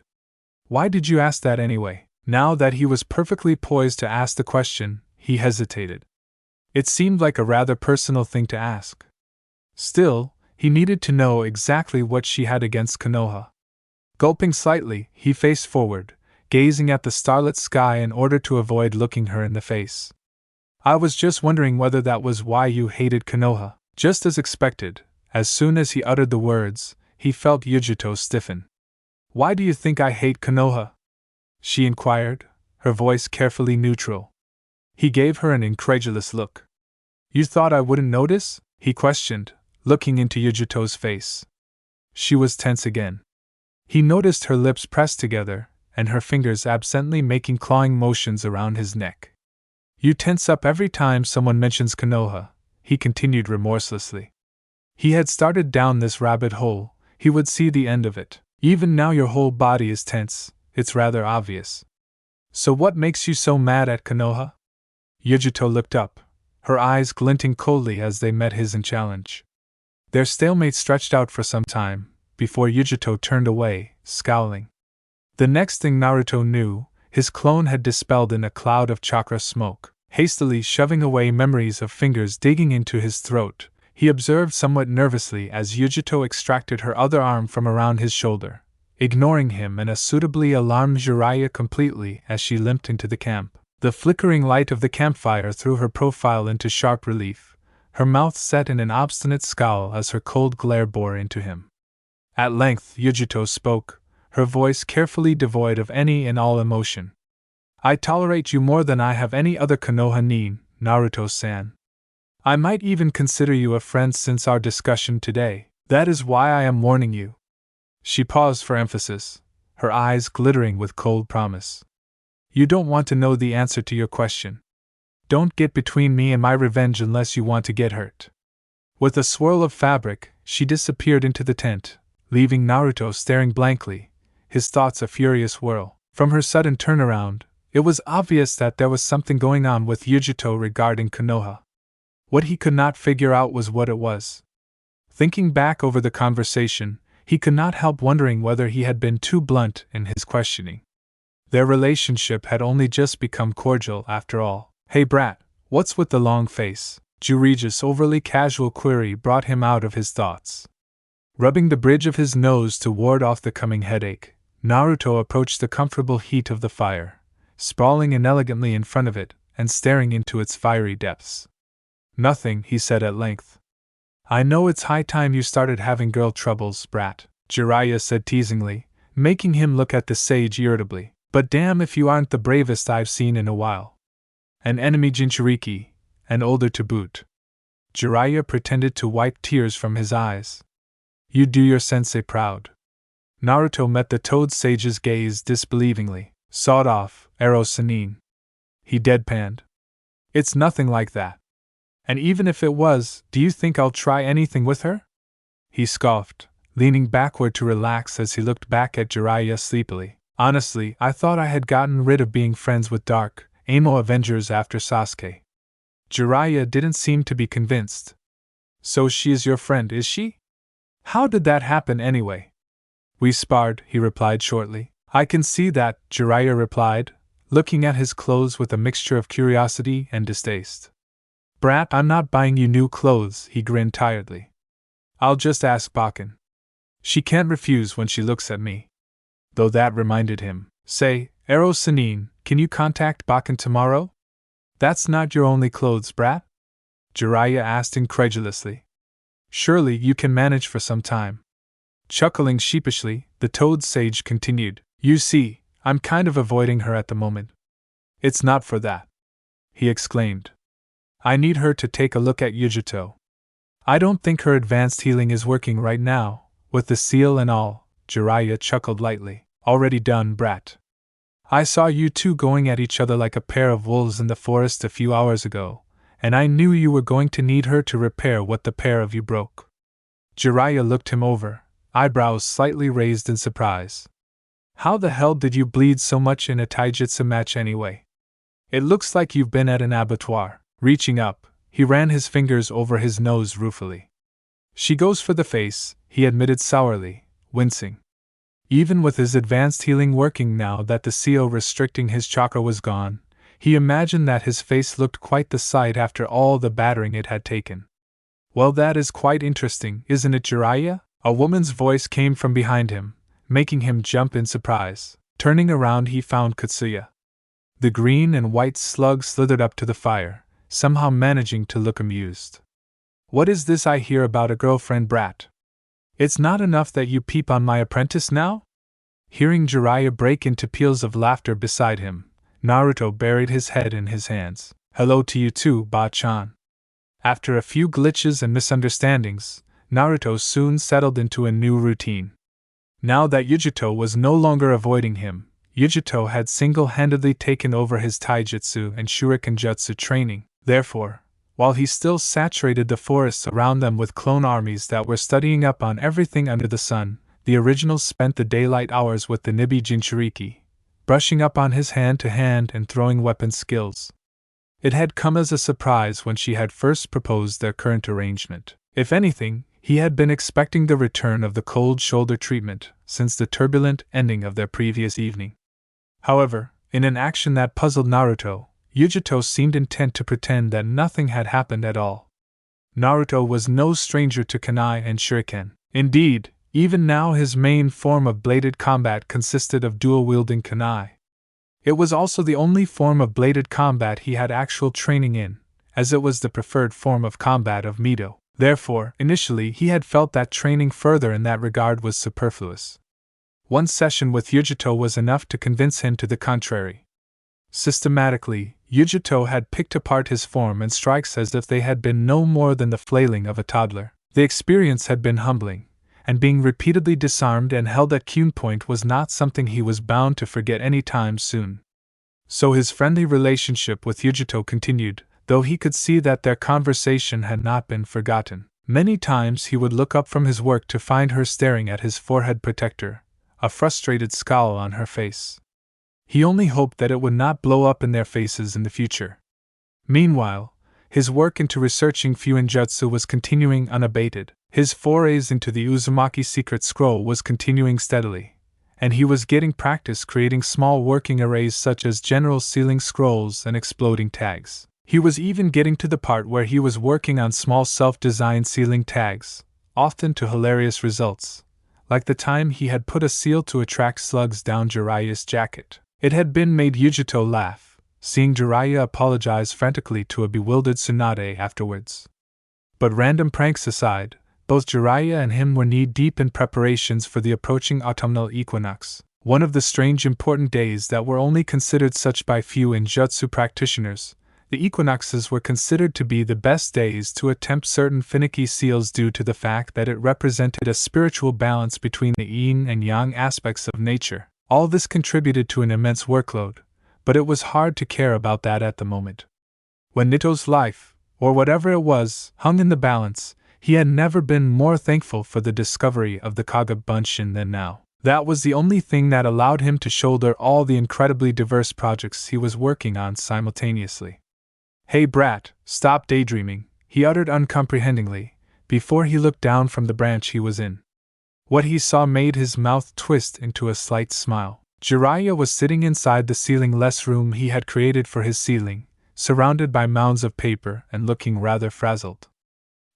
Why did you ask that anyway? Now that he was perfectly poised to ask the question, he hesitated. It seemed like a rather personal thing to ask. Still, he needed to know exactly what she had against Konoha. Gulping slightly, he faced forward, gazing at the starlit sky in order to avoid looking her in the face. I was just wondering whether that was why you hated Konoha. Just as expected, as soon as he uttered the words, he felt Yujito stiffen. Why do you think I hate Konoha? She inquired, her voice carefully neutral. He gave her an incredulous look. You thought I wouldn't notice? He questioned, looking into Yujito's face. She was tense again. He noticed her lips pressed together, and her fingers absently making clawing motions around his neck. You tense up every time someone mentions Konoha, he continued remorselessly. He had started down this rabbit hole, he would see the end of it. Even now your whole body is tense, it's rather obvious. So what makes you so mad at Konoha? Yujito looked up, her eyes glinting coldly as they met his in challenge. Their stalemate stretched out for some time, before Yujito turned away, scowling. The next thing Naruto knew, his clone had dispelled in a cloud of chakra smoke. Hastily shoving away memories of fingers digging into his throat, he observed somewhat nervously as Yujito extracted her other arm from around his shoulder, ignoring him and a suitably alarmed Jiraiya completely as she limped into the camp. The flickering light of the campfire threw her profile into sharp relief, her mouth set in an obstinate scowl as her cold glare bore into him. At length Yujito spoke, her voice carefully devoid of any and all emotion. I tolerate you more than I have any other Konoha nin, Naruto-san. I might even consider you a friend since our discussion today. That is why I am warning you. She paused for emphasis, her eyes glittering with cold promise. You don't want to know the answer to your question. Don't get between me and my revenge unless you want to get hurt. With a swirl of fabric, she disappeared into the tent, leaving Naruto staring blankly, his thoughts a furious whirl. From her sudden turnaround, it was obvious that there was something going on with Yujito regarding Konoha. What he could not figure out was what it was. Thinking back over the conversation, he could not help wondering whether he had been too blunt in his questioning. Their relationship had only just become cordial after all. Hey brat, what's with the long face? Jurija's overly casual query brought him out of his thoughts. Rubbing the bridge of his nose to ward off the coming headache, Naruto approached the comfortable heat of the fire, sprawling inelegantly in front of it and staring into its fiery depths. Nothing, he said at length. I know it's high time you started having girl troubles, brat, Jiraiya said teasingly, making him look at the sage irritably. But damn if you aren't the bravest I've seen in a while. An enemy Jinchuriki, and older to boot. Jiraiya pretended to wipe tears from his eyes. You do your sensei proud. Naruto met the Toad Sage's gaze disbelievingly. Sawed off, Ero Sanin. He deadpanned. It's nothing like that. And even if it was, do you think I'll try anything with her? He scoffed, leaning backward to relax as he looked back at Jiraiya sleepily. Honestly, I thought I had gotten rid of being friends with Dark Amo Avengers after Sasuke. Jiraiya didn't seem to be convinced. So she is your friend, is she? How did that happen anyway? We sparred, he replied shortly. I can see that, Jiraiya replied, looking at his clothes with a mixture of curiosity and distaste. Brat, I'm not buying you new clothes, he grinned tiredly. I'll just ask Bakken. She can't refuse when she looks at me. Though that reminded him. Say, Ero Sanin, can you contact Bakken tomorrow? That's not your only clothes, Brat? Jiraiya asked incredulously. Surely you can manage for some time. Chuckling sheepishly, the Toad Sage continued. You see, I'm kind of avoiding her at the moment. It's not for that, he exclaimed. I need her to take a look at Yujito. I don't think her advanced healing is working right now, with the seal and all. Jiraiya chuckled lightly. Already done, Brat. I saw you two going at each other like a pair of wolves in the forest a few hours ago, and I knew you were going to need her to repair what the pair of you broke. Jiraiya looked him over, eyebrows slightly raised in surprise. How the hell did you bleed so much in a taijutsu match anyway? It looks like you've been at an abattoir. Reaching up, he ran his fingers over his nose ruefully. She goes for the face, he admitted sourly, wincing. Even with his advanced healing working now that the seal restricting his chakra was gone, he imagined that his face looked quite the sight after all the battering it had taken. Well, that is quite interesting, isn't it, Jiraiya? A woman's voice came from behind him, making him jump in surprise. Turning around, he found Katsuya. The green and white slug slithered up to the fire, somehow managing to look amused. What is this I hear about a girlfriend, Brat? It's not enough that you peep on my apprentice now? Hearing Jiraiya break into peals of laughter beside him, Naruto buried his head in his hands. Hello to you too, Ba-chan. After a few glitches and misunderstandings, Naruto soon settled into a new routine. Now that Yujito was no longer avoiding him, Yujito had single-handedly taken over his taijutsu and shuriken jutsu training. Therefore, while he still saturated the forests around them with clone armies that were studying up on everything under the sun, the originals spent the daylight hours with the Nibi Jinchuriki, brushing up on his hand-to-hand and throwing weapon skills. It had come as a surprise when she had first proposed their current arrangement. If anything, he had been expecting the return of the cold shoulder treatment since the turbulent ending of their previous evening. However, in an action that puzzled Naruto, Yujito seemed intent to pretend that nothing had happened at all. Naruto was no stranger to kunai and shuriken. Indeed, even now his main form of bladed combat consisted of dual-wielding kunai. It was also the only form of bladed combat he had actual training in, as it was the preferred form of combat of mito. Therefore, initially he had felt that training further in that regard was superfluous. One session with Yujito was enough to convince him to the contrary. Systematically, Yujito had picked apart his form and strikes as if they had been no more than the flailing of a toddler. The experience had been humbling, and being repeatedly disarmed and held at Kyun point was not something he was bound to forget any time soon. So his friendly relationship with Yujito continued, though he could see that their conversation had not been forgotten. Many times he would look up from his work to find her staring at his forehead protector, a frustrated scowl on her face. He only hoped that it would not blow up in their faces in the future. Meanwhile, his work into researching Fuinjutsu was continuing unabated. His forays into the Uzumaki secret scroll was continuing steadily, and he was getting practice creating small working arrays such as general sealing scrolls and exploding tags. He was even getting to the part where he was working on small self-designed sealing tags, often to hilarious results, like the time he had put a seal to attract slugs down Jiraiya's jacket. It had been made Yujito laugh, seeing Jiraiya apologize frantically to a bewildered Tsunade afterwards. But random pranks aside, both Jiraiya and him were knee-deep in preparations for the approaching autumnal equinox, one of the strange important days that were only considered such by few Injutsu practitioners. The equinoxes were considered to be the best days to attempt certain finicky seals due to the fact that it represented a spiritual balance between the yin and yang aspects of nature. All this contributed to an immense workload, but it was hard to care about that at the moment. When Nito's life, or whatever it was, hung in the balance, he had never been more thankful for the discovery of the Kaga Bunshin than now. That was the only thing that allowed him to shoulder all the incredibly diverse projects he was working on simultaneously. "Hey brat, stop daydreaming," he uttered uncomprehendingly, before he looked down from the branch he was in. What he saw made his mouth twist into a slight smile. Jiraiya was sitting inside the ceiling-less room he had created for his ceiling, surrounded by mounds of paper and looking rather frazzled.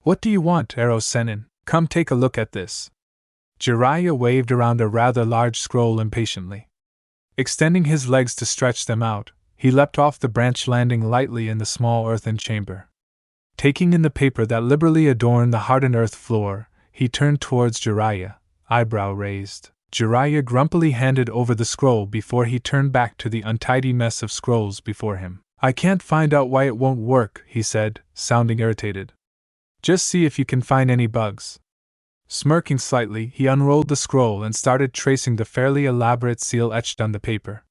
"What do you want, Arrow Sennin? Come take a look at this." Jiraiya waved around a rather large scroll impatiently. Extending his legs to stretch them out, he leapt off the branch, landing lightly in the small earthen chamber. Taking in the paper that liberally adorned the hardened earth floor, he turned towards Jiraiya, eyebrow raised. Jiraiya grumpily handed over the scroll before he turned back to the untidy mess of scrolls before him. "I can't find out why it won't work," he said, sounding irritated. "Just see if you can find any bugs." Smirking slightly, he unrolled the scroll and started tracing the fairly elaborate seal etched on the paper.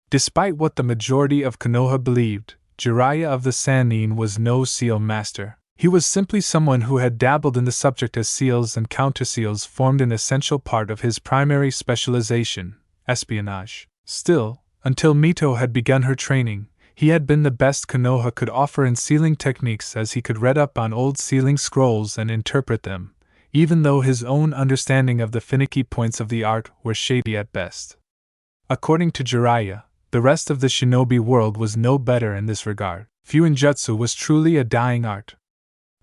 Despite what the majority of Konoha believed, Jiraiya of the Sannin was no seal master. He was simply someone who had dabbled in the subject, as seals and counterseals formed an essential part of his primary specialization, espionage. Still, until Mito had begun her training, he had been the best Konoha could offer in sealing techniques, as he could read up on old sealing scrolls and interpret them, even though his own understanding of the finicky points of the art were shady at best. According to Jiraiya, the rest of the shinobi world was no better in this regard. Fuinjutsu was truly a dying art.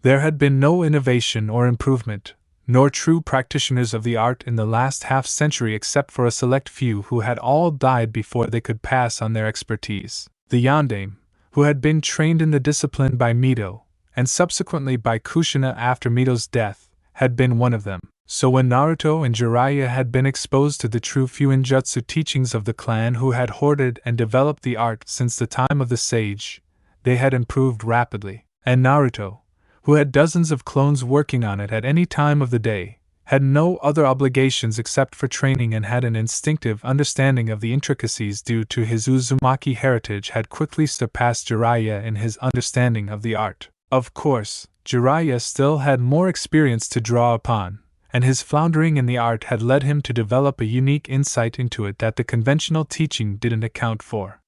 There had been no innovation or improvement, nor true practitioners of the art in the last half-century, except for a select few who had all died before they could pass on their expertise. The Yondaime, who had been trained in the discipline by Mito, and subsequently by Kushina after Mito's death, had been one of them. So when Naruto and Jiraiya had been exposed to the true Fuinjutsu teachings of the clan who had hoarded and developed the art since the time of the sage, they had improved rapidly. And Naruto, who had dozens of clones working on it at any time of the day, had no other obligations except for training, and had an instinctive understanding of the intricacies due to his Uzumaki heritage, had quickly surpassed Jiraiya in his understanding of the art. Of course, Jiraiya still had more experience to draw upon, and his floundering in the art had led him to develop a unique insight into it that the conventional teaching didn't account for.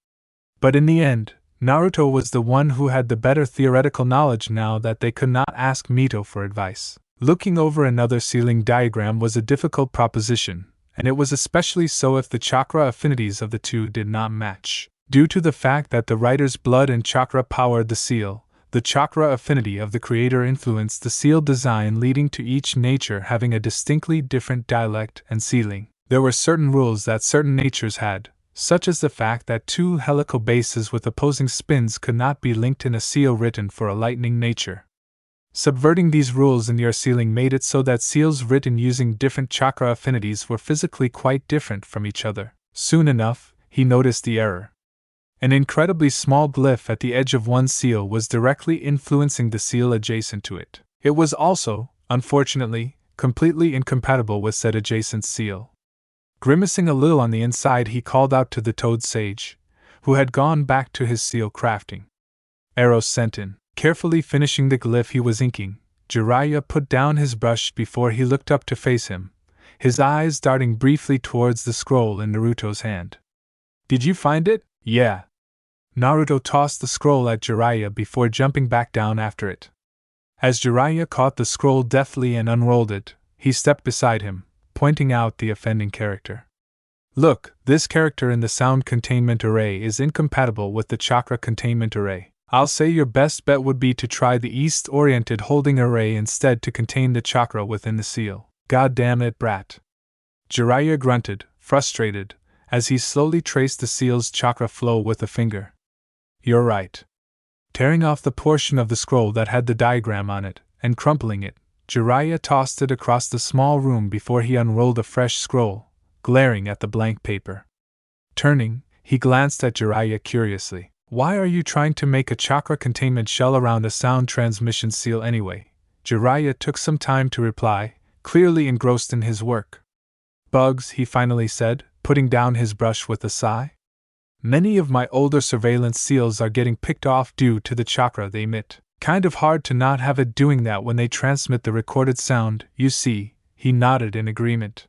But in the end, Naruto was the one who had the better theoretical knowledge now that they could not ask Mito for advice. Looking over another sealing diagram was a difficult proposition, and it was especially so if the chakra affinities of the two did not match. Due to the fact that the writer's blood and chakra powered the seal, the chakra affinity of the creator influenced the seal design, leading to each nature having a distinctly different dialect and sealing. There were certain rules that certain natures had, such as the fact that two helical bases with opposing spins could not be linked in a seal written for a lightning nature. Subverting these rules in your sealing made it so that seals written using different chakra affinities were physically quite different from each other. Soon enough, he noticed the error. An incredibly small glyph at the edge of one seal was directly influencing the seal adjacent to it. It was also, unfortunately, completely incompatible with said adjacent seal. Grimacing a little on the inside, he called out to the Toad Sage, who had gone back to his seal crafting. Arrow Sentin. Carefully finishing the glyph he was inking, Jiraiya put down his brush before he looked up to face him, his eyes darting briefly towards the scroll in Naruto's hand. "Did you find it?" "Yeah." Naruto tossed the scroll at Jiraiya before jumping back down after it. As Jiraiya caught the scroll deftly and unrolled it, he stepped beside him, pointing out the offending character. "Look, this character in the sound containment array is incompatible with the chakra containment array. I'll say your best bet would be to try the east-oriented holding array instead to contain the chakra within the seal." "God damn it, brat." Jiraiya grunted, frustrated, as he slowly traced the seal's chakra flow with a finger. "You're right." Tearing off the portion of the scroll that had the diagram on it, and crumpling it, Jiraiya tossed it across the small room before he unrolled a fresh scroll, glaring at the blank paper. Turning, he glanced at Jiraiya curiously. "Why are you trying to make a chakra containment shell around a sound transmission seal anyway?" Jiraiya took some time to reply, clearly engrossed in his work. "Bugs," he finally said, putting down his brush with a sigh. Many of my older surveillance seals are getting picked off due to the chakra they emit. Kind of hard to not have it doing that when they transmit the recorded sound, you see. He nodded in agreement.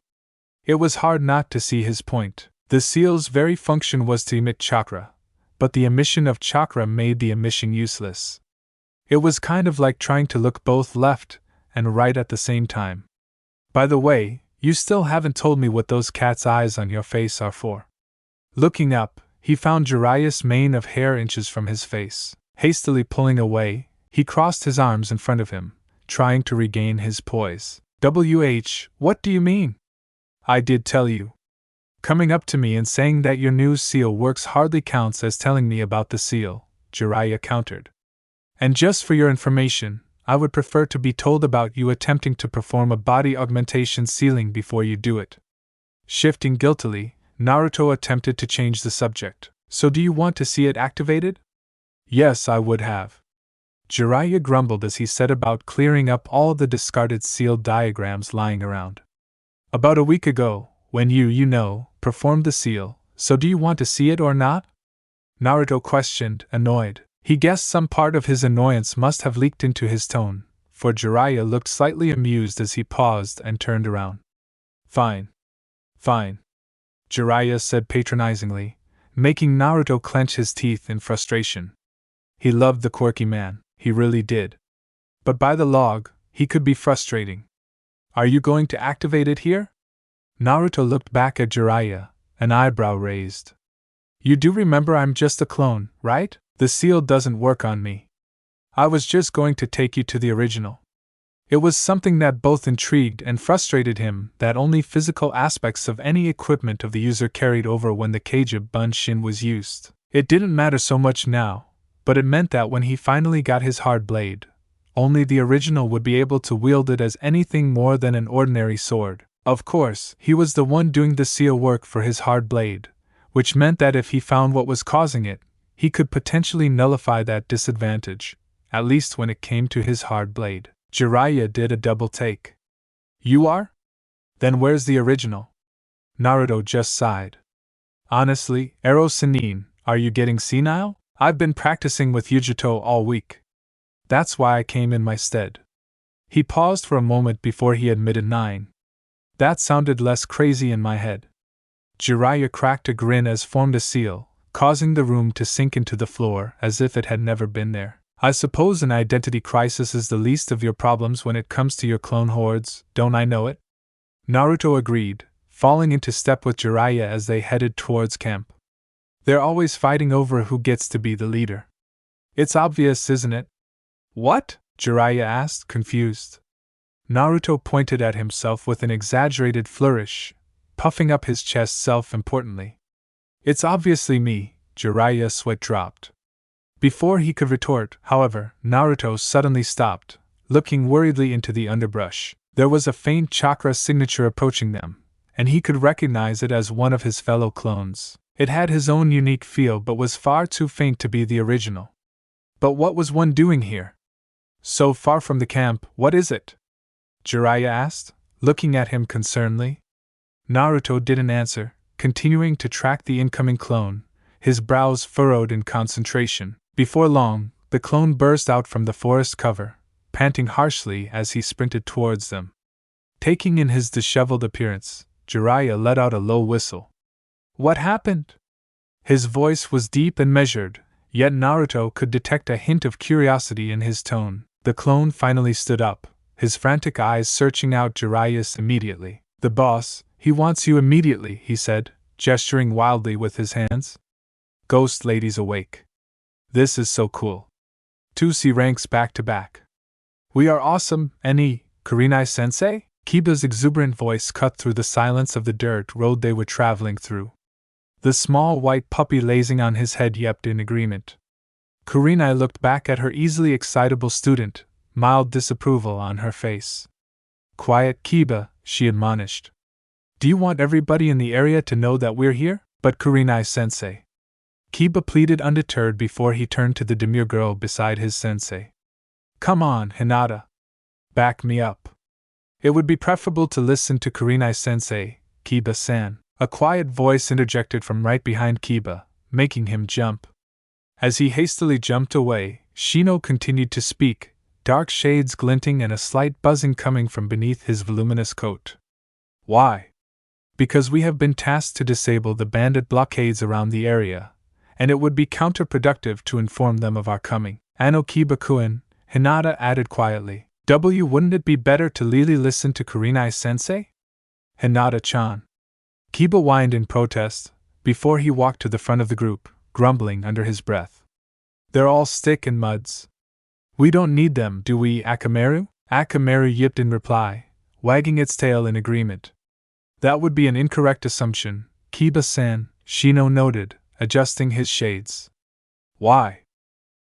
It was hard not to see his point. The seal's very function was to emit chakra, but the emission of chakra made the emission useless. It was kind of like trying to look both left and right at the same time. By the way, you still haven't told me what those cat's eyes on your face are for. Looking up, he found Jiraiya's mane of hair inches from his face. Hastily pulling away, he crossed his arms in front of him, trying to regain his poise. What do you mean? I did tell you. Coming up to me and saying that your new seal works hardly counts as telling me about the seal, Jiraiya countered. And just for your information, I would prefer to be told about you attempting to perform a body augmentation sealing before you do it. Shifting guiltily, Naruto attempted to change the subject. So do you want to see it activated? Yes, I would have. Jiraiya grumbled as he set about clearing up all the discarded seal diagrams lying around. About a week ago, when you performed the seal, so do you want to see it or not? Naruto questioned, annoyed. He guessed some part of his annoyance must have leaked into his tone, for Jiraiya looked slightly amused as he paused and turned around. Fine. Jiraiya said patronizingly, making Naruto clench his teeth in frustration. He loved the quirky man, he really did. But by the log, he could be frustrating. Are you going to activate it here? Naruto looked back at Jiraiya, an eyebrow raised. You do remember I'm just a clone, right? The seal doesn't work on me. I was just going to take you to the original. It was something that both intrigued and frustrated him, that only physical aspects of any equipment of the user carried over when the Kage Bunshin was used. It didn't matter so much now, but it meant that when he finally got his hard blade, only the original would be able to wield it as anything more than an ordinary sword. Of course, he was the one doing the seal work for his hard blade, which meant that if he found what was causing it, he could potentially nullify that disadvantage, at least when it came to his hard blade. Jiraiya did a double take. You are? Then where's the original? Naruto just sighed. Honestly, Ero Sennin, are you getting senile? I've been practicing with Yujito all week. That's why I came in my stead. He paused for a moment before he admitted 9. That sounded less crazy in my head. Jiraiya cracked a grin as formed a seal, causing the room to sink into the floor as if it had never been there. I suppose an identity crisis is the least of your problems when it comes to your clone hordes, don't I know it? Naruto agreed, falling into step with Jiraiya as they headed towards camp. They're always fighting over who gets to be the leader. It's obvious, isn't it? What? Jiraiya asked, confused. Naruto pointed at himself with an exaggerated flourish, puffing up his chest self-importantly. It's obviously me, Jiraiya's sweat dropped. Before he could retort, however, Naruto suddenly stopped, looking worriedly into the underbrush. There was a faint chakra signature approaching them, and he could recognize it as one of his fellow clones. It had his own unique feel but was far too faint to be the original. But what was one doing here? So far from the camp, what is it? Jiraiya asked, looking at him concernedly. Naruto didn't answer, continuing to track the incoming clone, his brows furrowed in concentration. Before long, the clone burst out from the forest cover, panting harshly as he sprinted towards them. Taking in his disheveled appearance, Jiraiya let out a low whistle. What happened? His voice was deep and measured, yet Naruto could detect a hint of curiosity in his tone. The clone finally stood up, his frantic eyes searching out Jiraiya's immediately. The boss, he wants you immediately, he said, gesturing wildly with his hands. Ghost ladies awake. This is so cool. 2C ranks back to back. We are awesome, Kurenai-sensei? Kiba's exuberant voice cut through the silence of the dirt road they were traveling through. The small white puppy lazing on his head yelped in agreement. Kurenai looked back at her easily excitable student, mild disapproval on her face. Quiet, Kiba, she admonished. Do you want everybody in the area to know that we're here? But Kurenai-sensei. Kiba pleaded undeterred before he turned to the demure girl beside his sensei. Come on, Hinata. Back me up. It would be preferable to listen to Kurenai-sensei, Kiba-san. A quiet voice interjected from right behind Kiba, making him jump. As he hastily jumped away, Shino continued to speak, dark shades glinting and a slight buzzing coming from beneath his voluminous coat. Why? Because we have been tasked to disable the bandit blockades around the area, and it would be counterproductive to inform them of our coming. Ano Kiba-kun, Hinata added quietly. Wouldn't it be better to really listen to Kurenai-sensei? Hinata-chan. Kiba whined in protest, before he walked to the front of the group, grumbling under his breath. They're all stick and muds. We don't need them, do we, Akamaru? Akamaru yipped in reply, wagging its tail in agreement. That would be an incorrect assumption, Kiba-san, Shino noted, adjusting his shades. Why?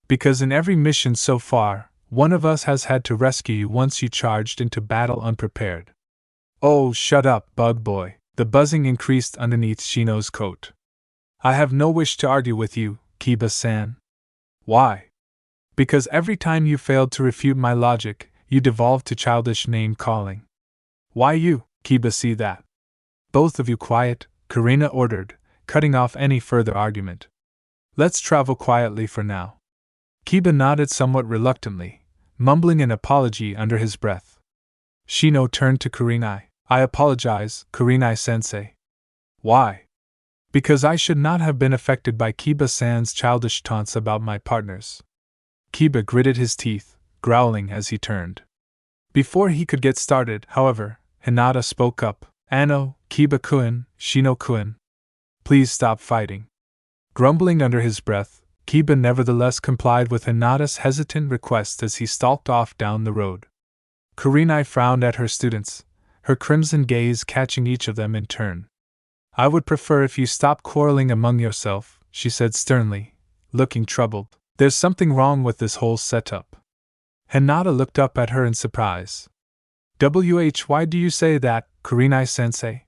Because in every mission so far, one of us has had to rescue you once you charged into battle unprepared. Oh, shut up, bug boy. The buzzing increased underneath Shino's coat. I have no wish to argue with you, Kiba-san. Why? Because every time you failed to refute my logic, you devolved to childish name-calling. Why you, Kiba? See that? Both of you quiet, Karina ordered, cutting off any further argument. Let's travel quietly for now. Kiba nodded somewhat reluctantly, mumbling an apology under his breath. Shino turned to Kurenai. I apologize, Kurenai-sensei. Why? Because I should not have been affected by Kiba-san's childish taunts about my partners. Kiba gritted his teeth, growling as he turned. Before he could get started, however, Hinata spoke up. Ano, Kiba-kun, Shino-kun. Please stop fighting. Grumbling under his breath, Kiba nevertheless complied with Hinata's hesitant request as he stalked off down the road. Kurenai frowned at her students, her crimson gaze catching each of them in turn. I would prefer if you stopped quarreling among yourself, she said sternly, looking troubled. There's something wrong with this whole setup. Hinata looked up at her in surprise. Why do you say that, Kurenai-sensei?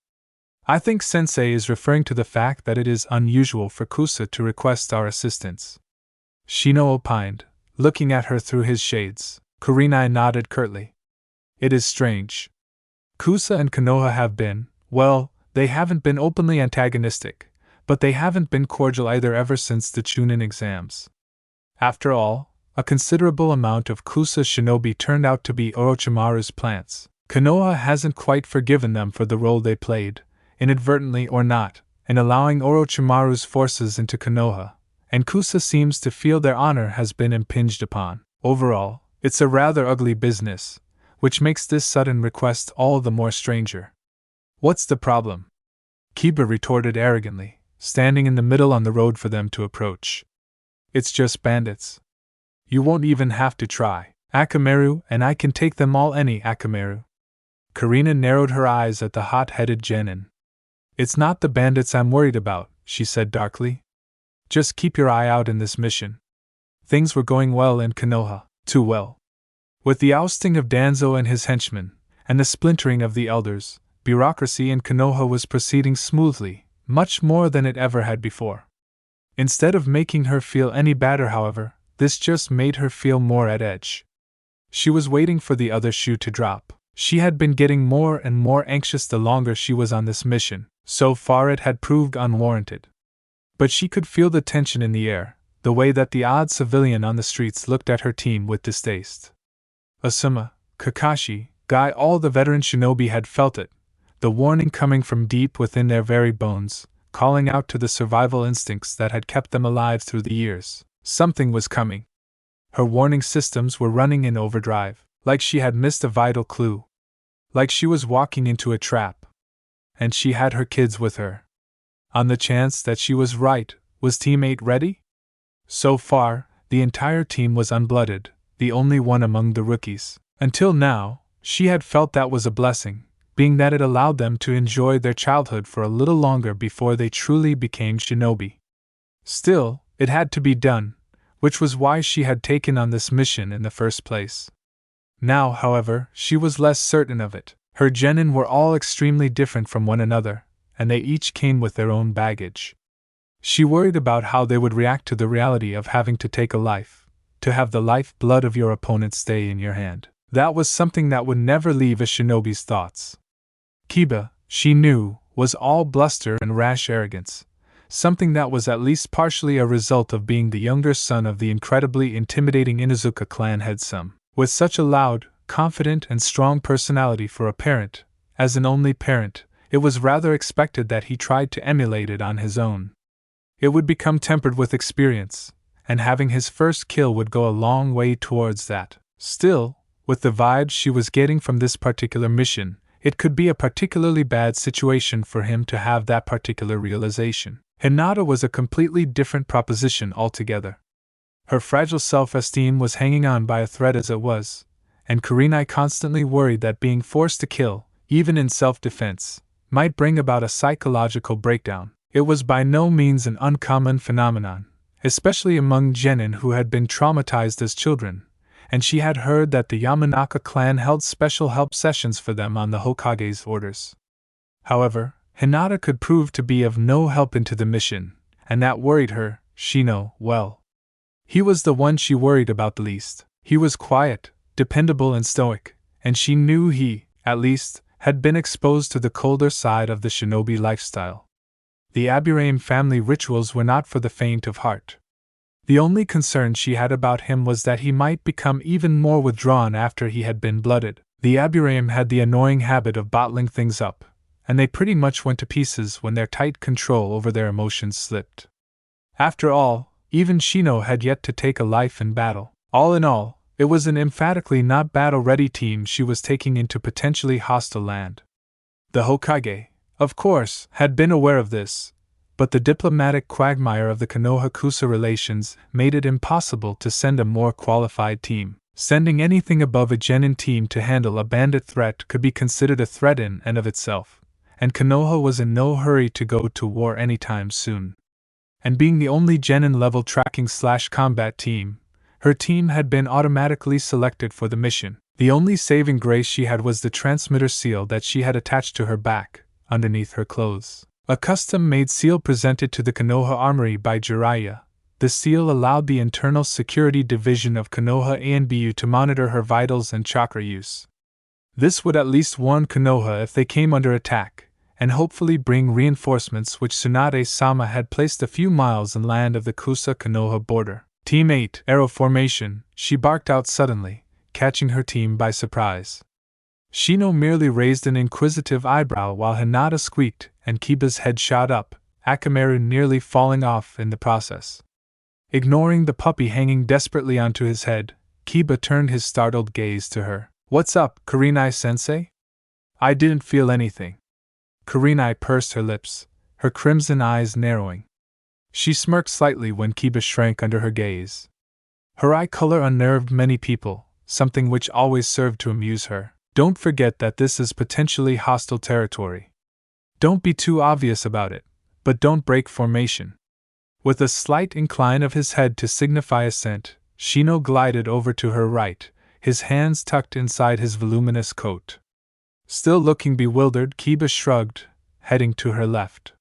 I think sensei is referring to the fact that it is unusual for Kusa to request our assistance. Shino opined, looking at her through his shades. Kurenai nodded curtly. It is strange. Kusa and Konoha have been, well, they haven't been openly antagonistic, but they haven't been cordial either ever since the Chunin exams. After all, a considerable amount of Kusa's shinobi turned out to be Orochimaru's plants. Konoha hasn't quite forgiven them for the role they played, inadvertently or not, in allowing Orochimaru's forces into Konoha, and Kusa seems to feel their honor has been impinged upon. Overall, it's a rather ugly business, which makes this sudden request all the more stranger. What's the problem? Kiba retorted arrogantly, standing in the middle on the road for them to approach. It's just bandits. You won't even have to try, Akamaru, and I can take them all any Akamaru. Karina narrowed her eyes at the hot-headed genin. It's not the bandits I'm worried about, she said darkly. Just keep your eye out in this mission. Things were going well in Konoha, too well. With the ousting of Danzo and his henchmen, and the splintering of the elders, bureaucracy in Konoha was proceeding smoothly, much more than it ever had before. Instead of making her feel any better, however, this just made her feel more at edge. She was waiting for the other shoe to drop. She had been getting more and more anxious the longer she was on this mission. So far it had proved unwarranted. But she could feel the tension in the air, the way that the odd civilian on the streets looked at her team with distaste. Asuma, Kakashi, Guy, all the veteran shinobi had felt it, the warning coming from deep within their very bones, calling out to the survival instincts that had kept them alive through the years. Something was coming. Her warning systems were running in overdrive, like she had missed a vital clue. Like she was walking into a trap. And she had her kids with her. On the chance that she was right, was Team 8 ready? So far, the entire team was unblooded, the only one among the rookies. Until now, she had felt that was a blessing, being that it allowed them to enjoy their childhood for a little longer before they truly became shinobi. Still, it had to be done, which was why she had taken on this mission in the first place. Now, however, she was less certain of it. Her genin were all extremely different from one another, and they each came with their own baggage. She worried about how they would react to the reality of having to take a life, to have the life blood of your opponent stay in your hand. That was something that would never leave a shinobi's thoughts. Kiba, she knew, was all bluster and rash arrogance, something that was at least partially a result of being the younger son of the incredibly intimidating Inuzuka clan head Sum. With such a loud, confident, and strong personality for a parent, as an only parent, it was rather expected that he tried to emulate it on his own. It would become tempered with experience, and having his first kill would go a long way towards that. Still, with the vibes she was getting from this particular mission, it could be a particularly bad situation for him to have that particular realization. Hinata was a completely different proposition altogether. Her fragile self-esteem was hanging on by a thread as it was, and Kurenai constantly worried that being forced to kill, even in self-defense, might bring about a psychological breakdown. It was by no means an uncommon phenomenon, especially among genin who had been traumatized as children, and she had heard that the Yamanaka clan held special help sessions for them on the Hokage's orders. However, Hinata could prove to be of no help into the mission, and that worried her. Shino, well, he was the one she worried about the least. He was quiet, dependable, and stoic, and she knew he, at least, had been exposed to the colder side of the shinobi lifestyle. The Aburaim family rituals were not for the faint of heart. The only concern she had about him was that he might become even more withdrawn after he had been blooded. The Aburaim had the annoying habit of bottling things up, and they pretty much went to pieces when their tight control over their emotions slipped. After all, even Shino had yet to take a life in battle. All in all, it was an emphatically not battle-ready team she was taking into potentially hostile land. The Hokage, of course, had been aware of this, but the diplomatic quagmire of the Konoha-Kusa relations made it impossible to send a more qualified team. Sending anything above a genin team to handle a bandit threat could be considered a threat in and of itself, and Konoha was in no hurry to go to war anytime soon. And being the only genin-level tracking/combat team, her team had been automatically selected for the mission. The only saving grace she had was the transmitter seal that she had attached to her back, underneath her clothes. A custom-made seal presented to the Konoha Armory by Jiraiya. The seal allowed the Internal Security Division of Konoha ANBU to monitor her vitals and chakra use. This would at least warn Konoha if they came under attack, and hopefully bring reinforcements which Tsunade-sama had placed a few miles inland of the Kusa-Konoha border. Team 8, Arrow Formation, she barked out suddenly, catching her team by surprise. Shino merely raised an inquisitive eyebrow while Hinata squeaked and Kiba's head shot up, Akamaru nearly falling off in the process. Ignoring the puppy hanging desperately onto his head, Kiba turned his startled gaze to her. "What's up, Kurenai-sensei?" "I didn't feel anything." Kurenai pursed her lips, her crimson eyes narrowing. She smirked slightly when Kiba shrank under her gaze. Her eye color unnerved many people, something which always served to amuse her. "Don't forget that this is potentially hostile territory. Don't be too obvious about it, but don't break formation." With a slight incline of his head to signify assent, Shino glided over to her right, his hands tucked inside his voluminous coat. Still looking bewildered, Kiba shrugged, heading to her left.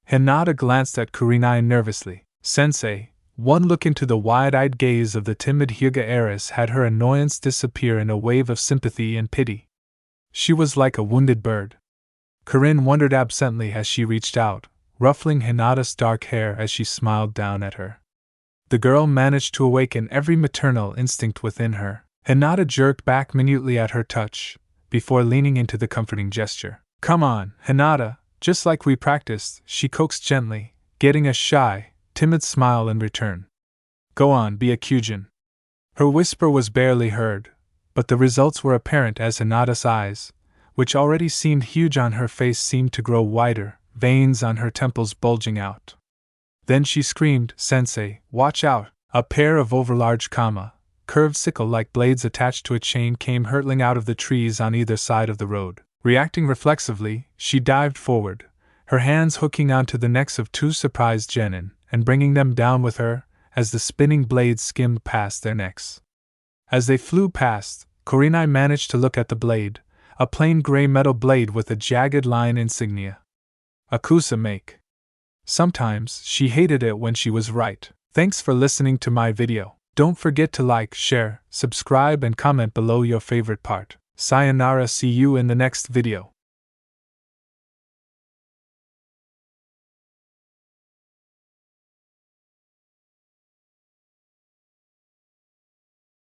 Hinata glanced at Kurenai nervously. "Sensei," one look into the wide-eyed gaze of the timid Hyuga heiress had her annoyance disappear in a wave of sympathy and pity. She was like a wounded bird. Kurin wondered absently as she reached out, ruffling Hinata's dark hair as she smiled down at her. The girl managed to awaken every maternal instinct within her. Hinata jerked back minutely at her touch, before leaning into the comforting gesture. "Come on, Hinata, just like we practiced," she coaxed gently, getting a shy, timid smile in return. "Go on, be a Kyujin." Her whisper was barely heard, but the results were apparent as Hinata's eyes, which already seemed huge on her face, seemed to grow wider, veins on her temples bulging out. Then she screamed, "Sensei, watch out!" A pair of overlarge curved sickle-like blades attached to a chain came hurtling out of the trees on either side of the road. Reacting reflexively, she dived forward, her hands hooking onto the necks of two surprised genin, and bringing them down with her, as the spinning blades skimmed past their necks. As they flew past, Kurenai managed to look at the blade, a plain gray metal blade with a jagged line insignia. A Kusa make. Sometimes she hated it when she was right. Thanks for listening to my video. Don't forget to like, share, subscribe and comment below your favorite part. Sayonara, see you in the next video.